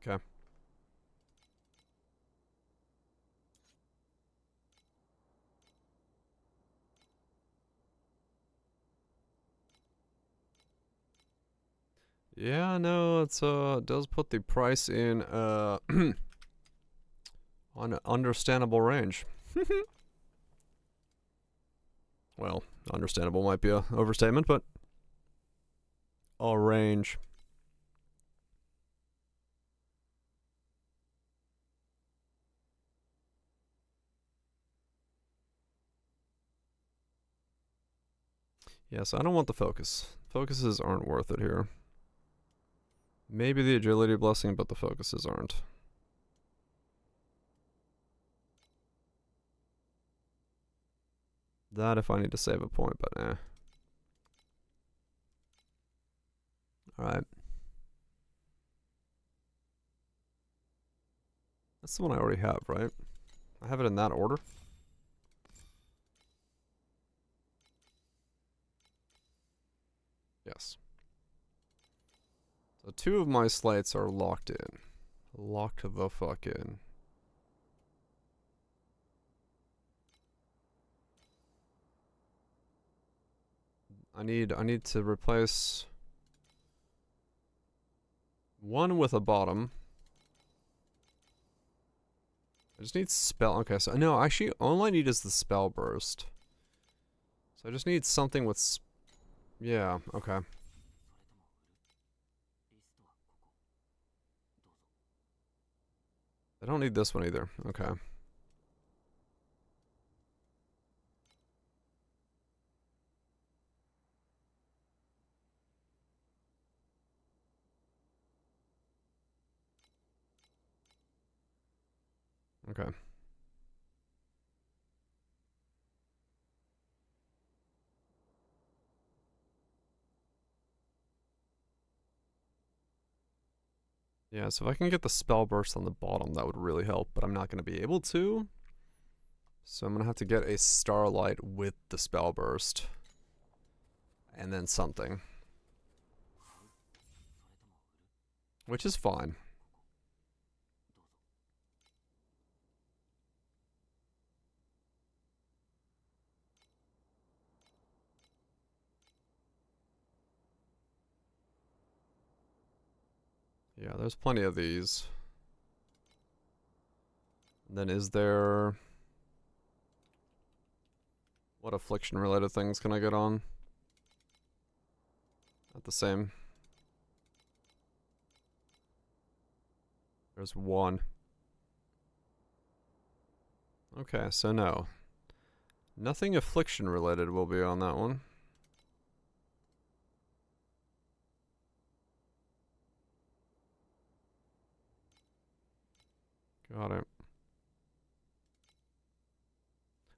Okay. Yeah, no, it's it does put the price in on an understandable range. Well, understandable might be a overstatement, but a range. Yes, I don't want the focus. Focuses aren't worth it here. Maybe the agility blessing, but the focuses aren't. That if I need to save a point, but eh. Alright. That's the one I already have, right? I have it in that order. Yes. So 2 of my slates are locked in. Locked the fuck in. I need to replace 1 with a bottom. I just need spell. Okay, so no, actually, all I need is the spell burst. So I just need something with. Yeah. Okay. I don't need this one either. Okay. Okay. Yeah, so if I can get the spell burst on the bottom, that would really help, but I'm not going to be able to. So I'm going to have to get a starlight with the spell burst. And then something. Which is fine. Yeah, there's plenty of these. And then is there... What affliction related things can I get on? Not the same. There's 1. Okay, so no. Nothing affliction related will be on that one. Got it.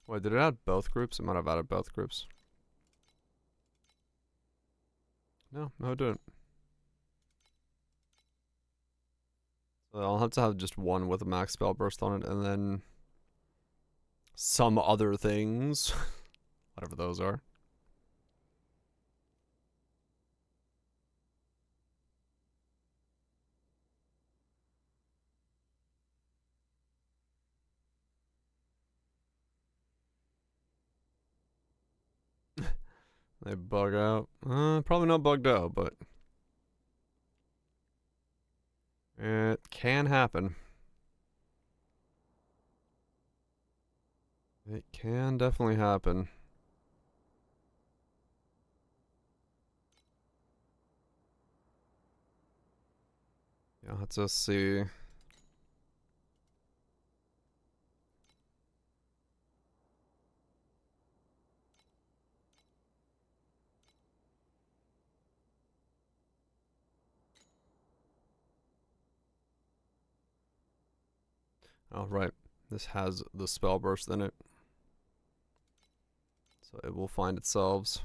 Wait, did it add both groups? It might have added both groups. No, it didn't. So I'll have to have just 1 with a max spell burst on it, and then some other things. Whatever those are. They bug out. Probably not bugged out, but it can happen. It can definitely happen. Yeah, let's just see. Oh, right. This has the spell burst in it. So it will find itself.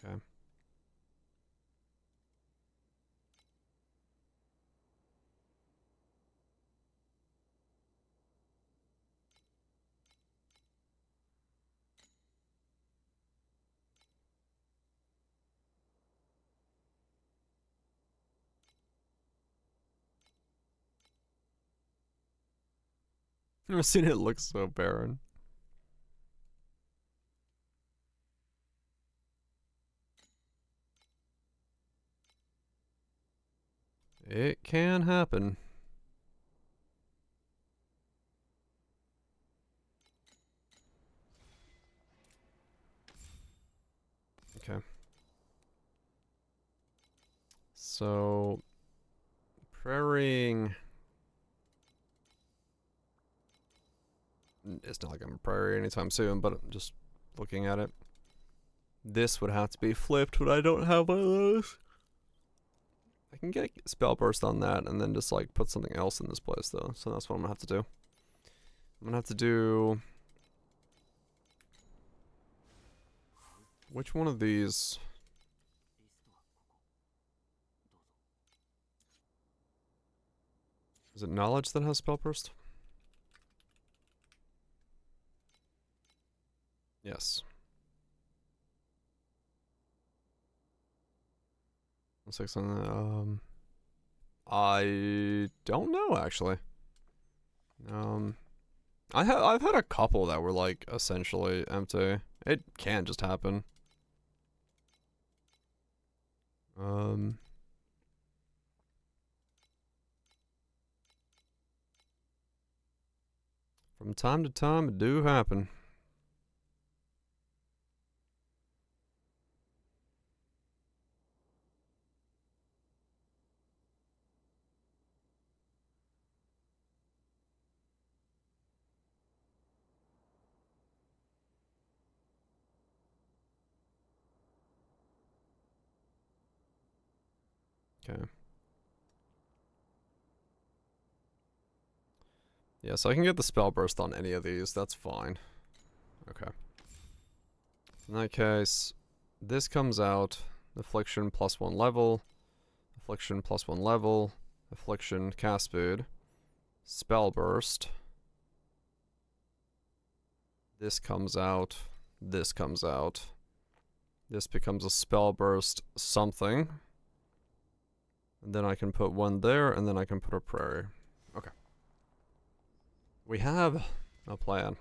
Okay. Never seen it look so barren. It can happen. Okay. So, prairie. It's not like I'm a prairie anytime soon, but I'm just looking at it. This would have to be flipped, but I don't have one of those. I can get a spell burst on that and then just like put something else in this place though. So that's what I'm gonna have to do. I'm gonna have to do. Which one of these? Is it knowledge that has spell burst? Yes. Looks like something. I don't know actually. I've had a couple that were like essentially empty. It can just happen. From time to time, it do happen. Okay. Yeah, so I can get the spell burst on any of these. That's fine. Okay. In that case, this comes out. Affliction +1 level. Affliction +1 level. Affliction cast speed. Spell burst. This comes out. This comes out. This becomes a spell burst something. And then I can put one there, and then I can put a prairie. Okay. We have a plan.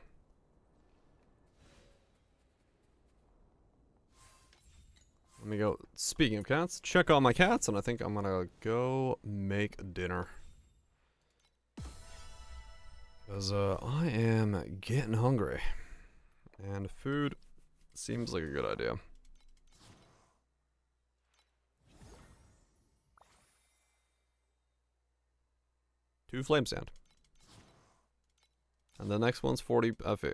Let me go. Speaking of cats, check on my cats, and I think I'm gonna go make dinner. Because I am getting hungry. And food seems like a good idea. Two flame sand. And the next one's 40 FE.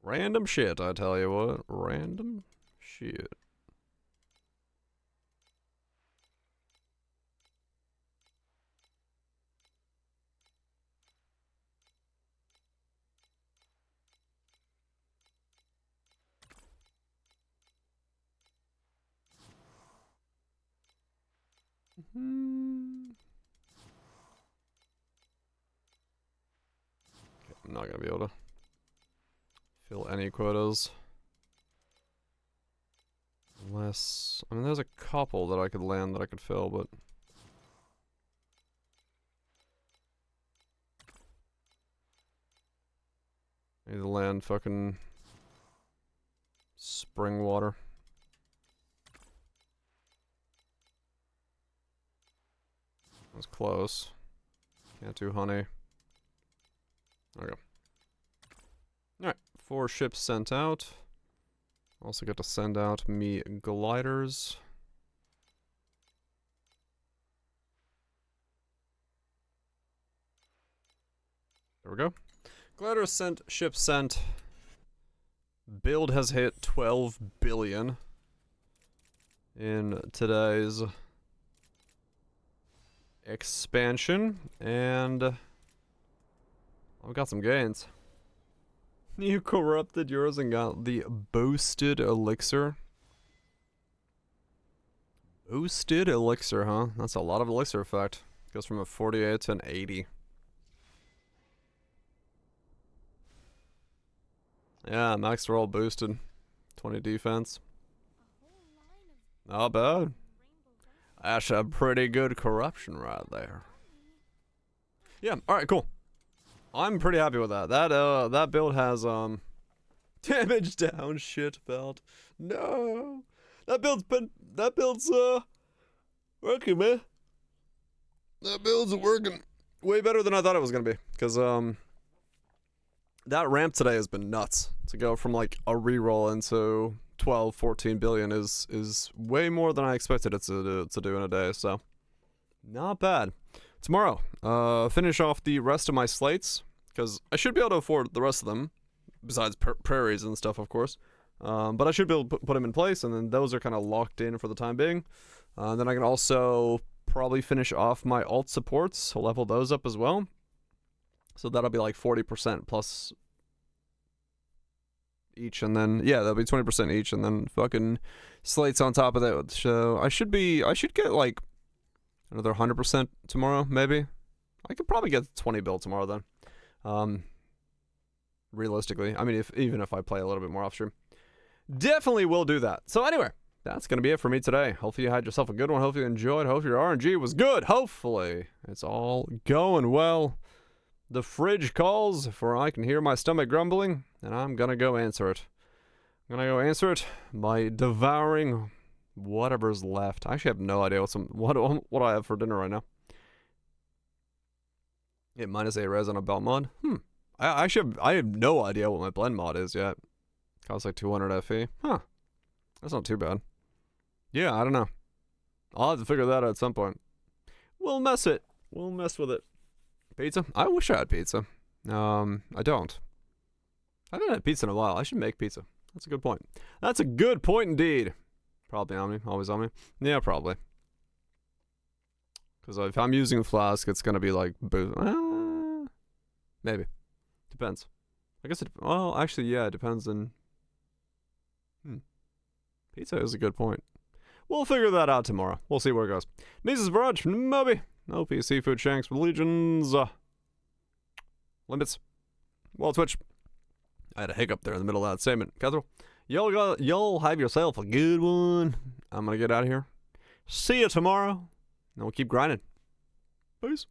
Random shit, I tell you what. Random shit. Okay, I'm not gonna be able to fill any quotas. Unless, I mean, there's a couple that I could land that I could fill, but I need to land fucking spring water. That's close. Can't do honey. Okay. Alright, 4 ships sent out. Also get to send out me gliders. There we go. Gliders sent, ship sent. Build has hit 12 billion in today's expansion, and I've got some gains. You corrupted yours and got the boosted elixir. Boosted elixir, huh? That's a lot of elixir effect. Goes from a 48 to an 80. Yeah, max roll boosted. 20 defense. Not bad. That's a pretty good corruption right there. Yeah, alright, cool. I'm pretty happy with that. That build has damage down shit belt. No. That build's working, man. That build's working way better than I thought it was gonna be. Cause that ramp today has been nuts. To go from like a reroll into 12, 14 billion is way more than I expected it to do in a day, so not bad. Tomorrow, finish off the rest of my slates, because I should be able to afford the rest of them, besides prairies and stuff, of course. But I should be able to put them in place, and then those are kind of locked in for the time being. Then I can also probably finish off my alt supports, level those up as well. So that'll be like 40% plus each, and then yeah, that'll be 20% each, and then fucking slates on top of that. So I should get like another 100% tomorrow, maybe. I could probably get 20 bill tomorrow then. Realistically, I mean, even if I play a little bit more off stream, definitely will do that. So anyway, that's gonna be it for me today. Hopefully you had yourself a good one. Hopefully you enjoyed. Hope your RNG was good. Hopefully it's all going well. The fridge calls, for I can hear my stomach grumbling, and I'm gonna go answer it. I'm gonna go answer it by devouring whatever's left. I actually have no idea what I have for dinner right now. Yeah, -8 res on a belt mod. I have no idea what my blend mod is yet. Costs like 200 FE. Huh. That's not too bad. Yeah, I don't know. I'll have to figure that out at some point. We'll mess with it. Pizza? I wish I had pizza. I don't. I haven't had pizza in a while. I should make pizza. That's a good point. That's a good point indeed. Probably on me. Always on me. Yeah, probably. Because if I'm using a flask, it's going to be like... maybe. Depends. I guess it... Well, actually, yeah, it depends on... Pizza is a good point. We'll figure that out tomorrow. We'll see where it goes. Mises Barrage, Moby. OP Seafood Shanks with Legions. Limits. Well, Twitch. I had a hiccup there in the middle of that statement. Catherall, y'all have yourself a good one. I'm gonna get out of here. See you tomorrow. And we'll keep grinding. Peace.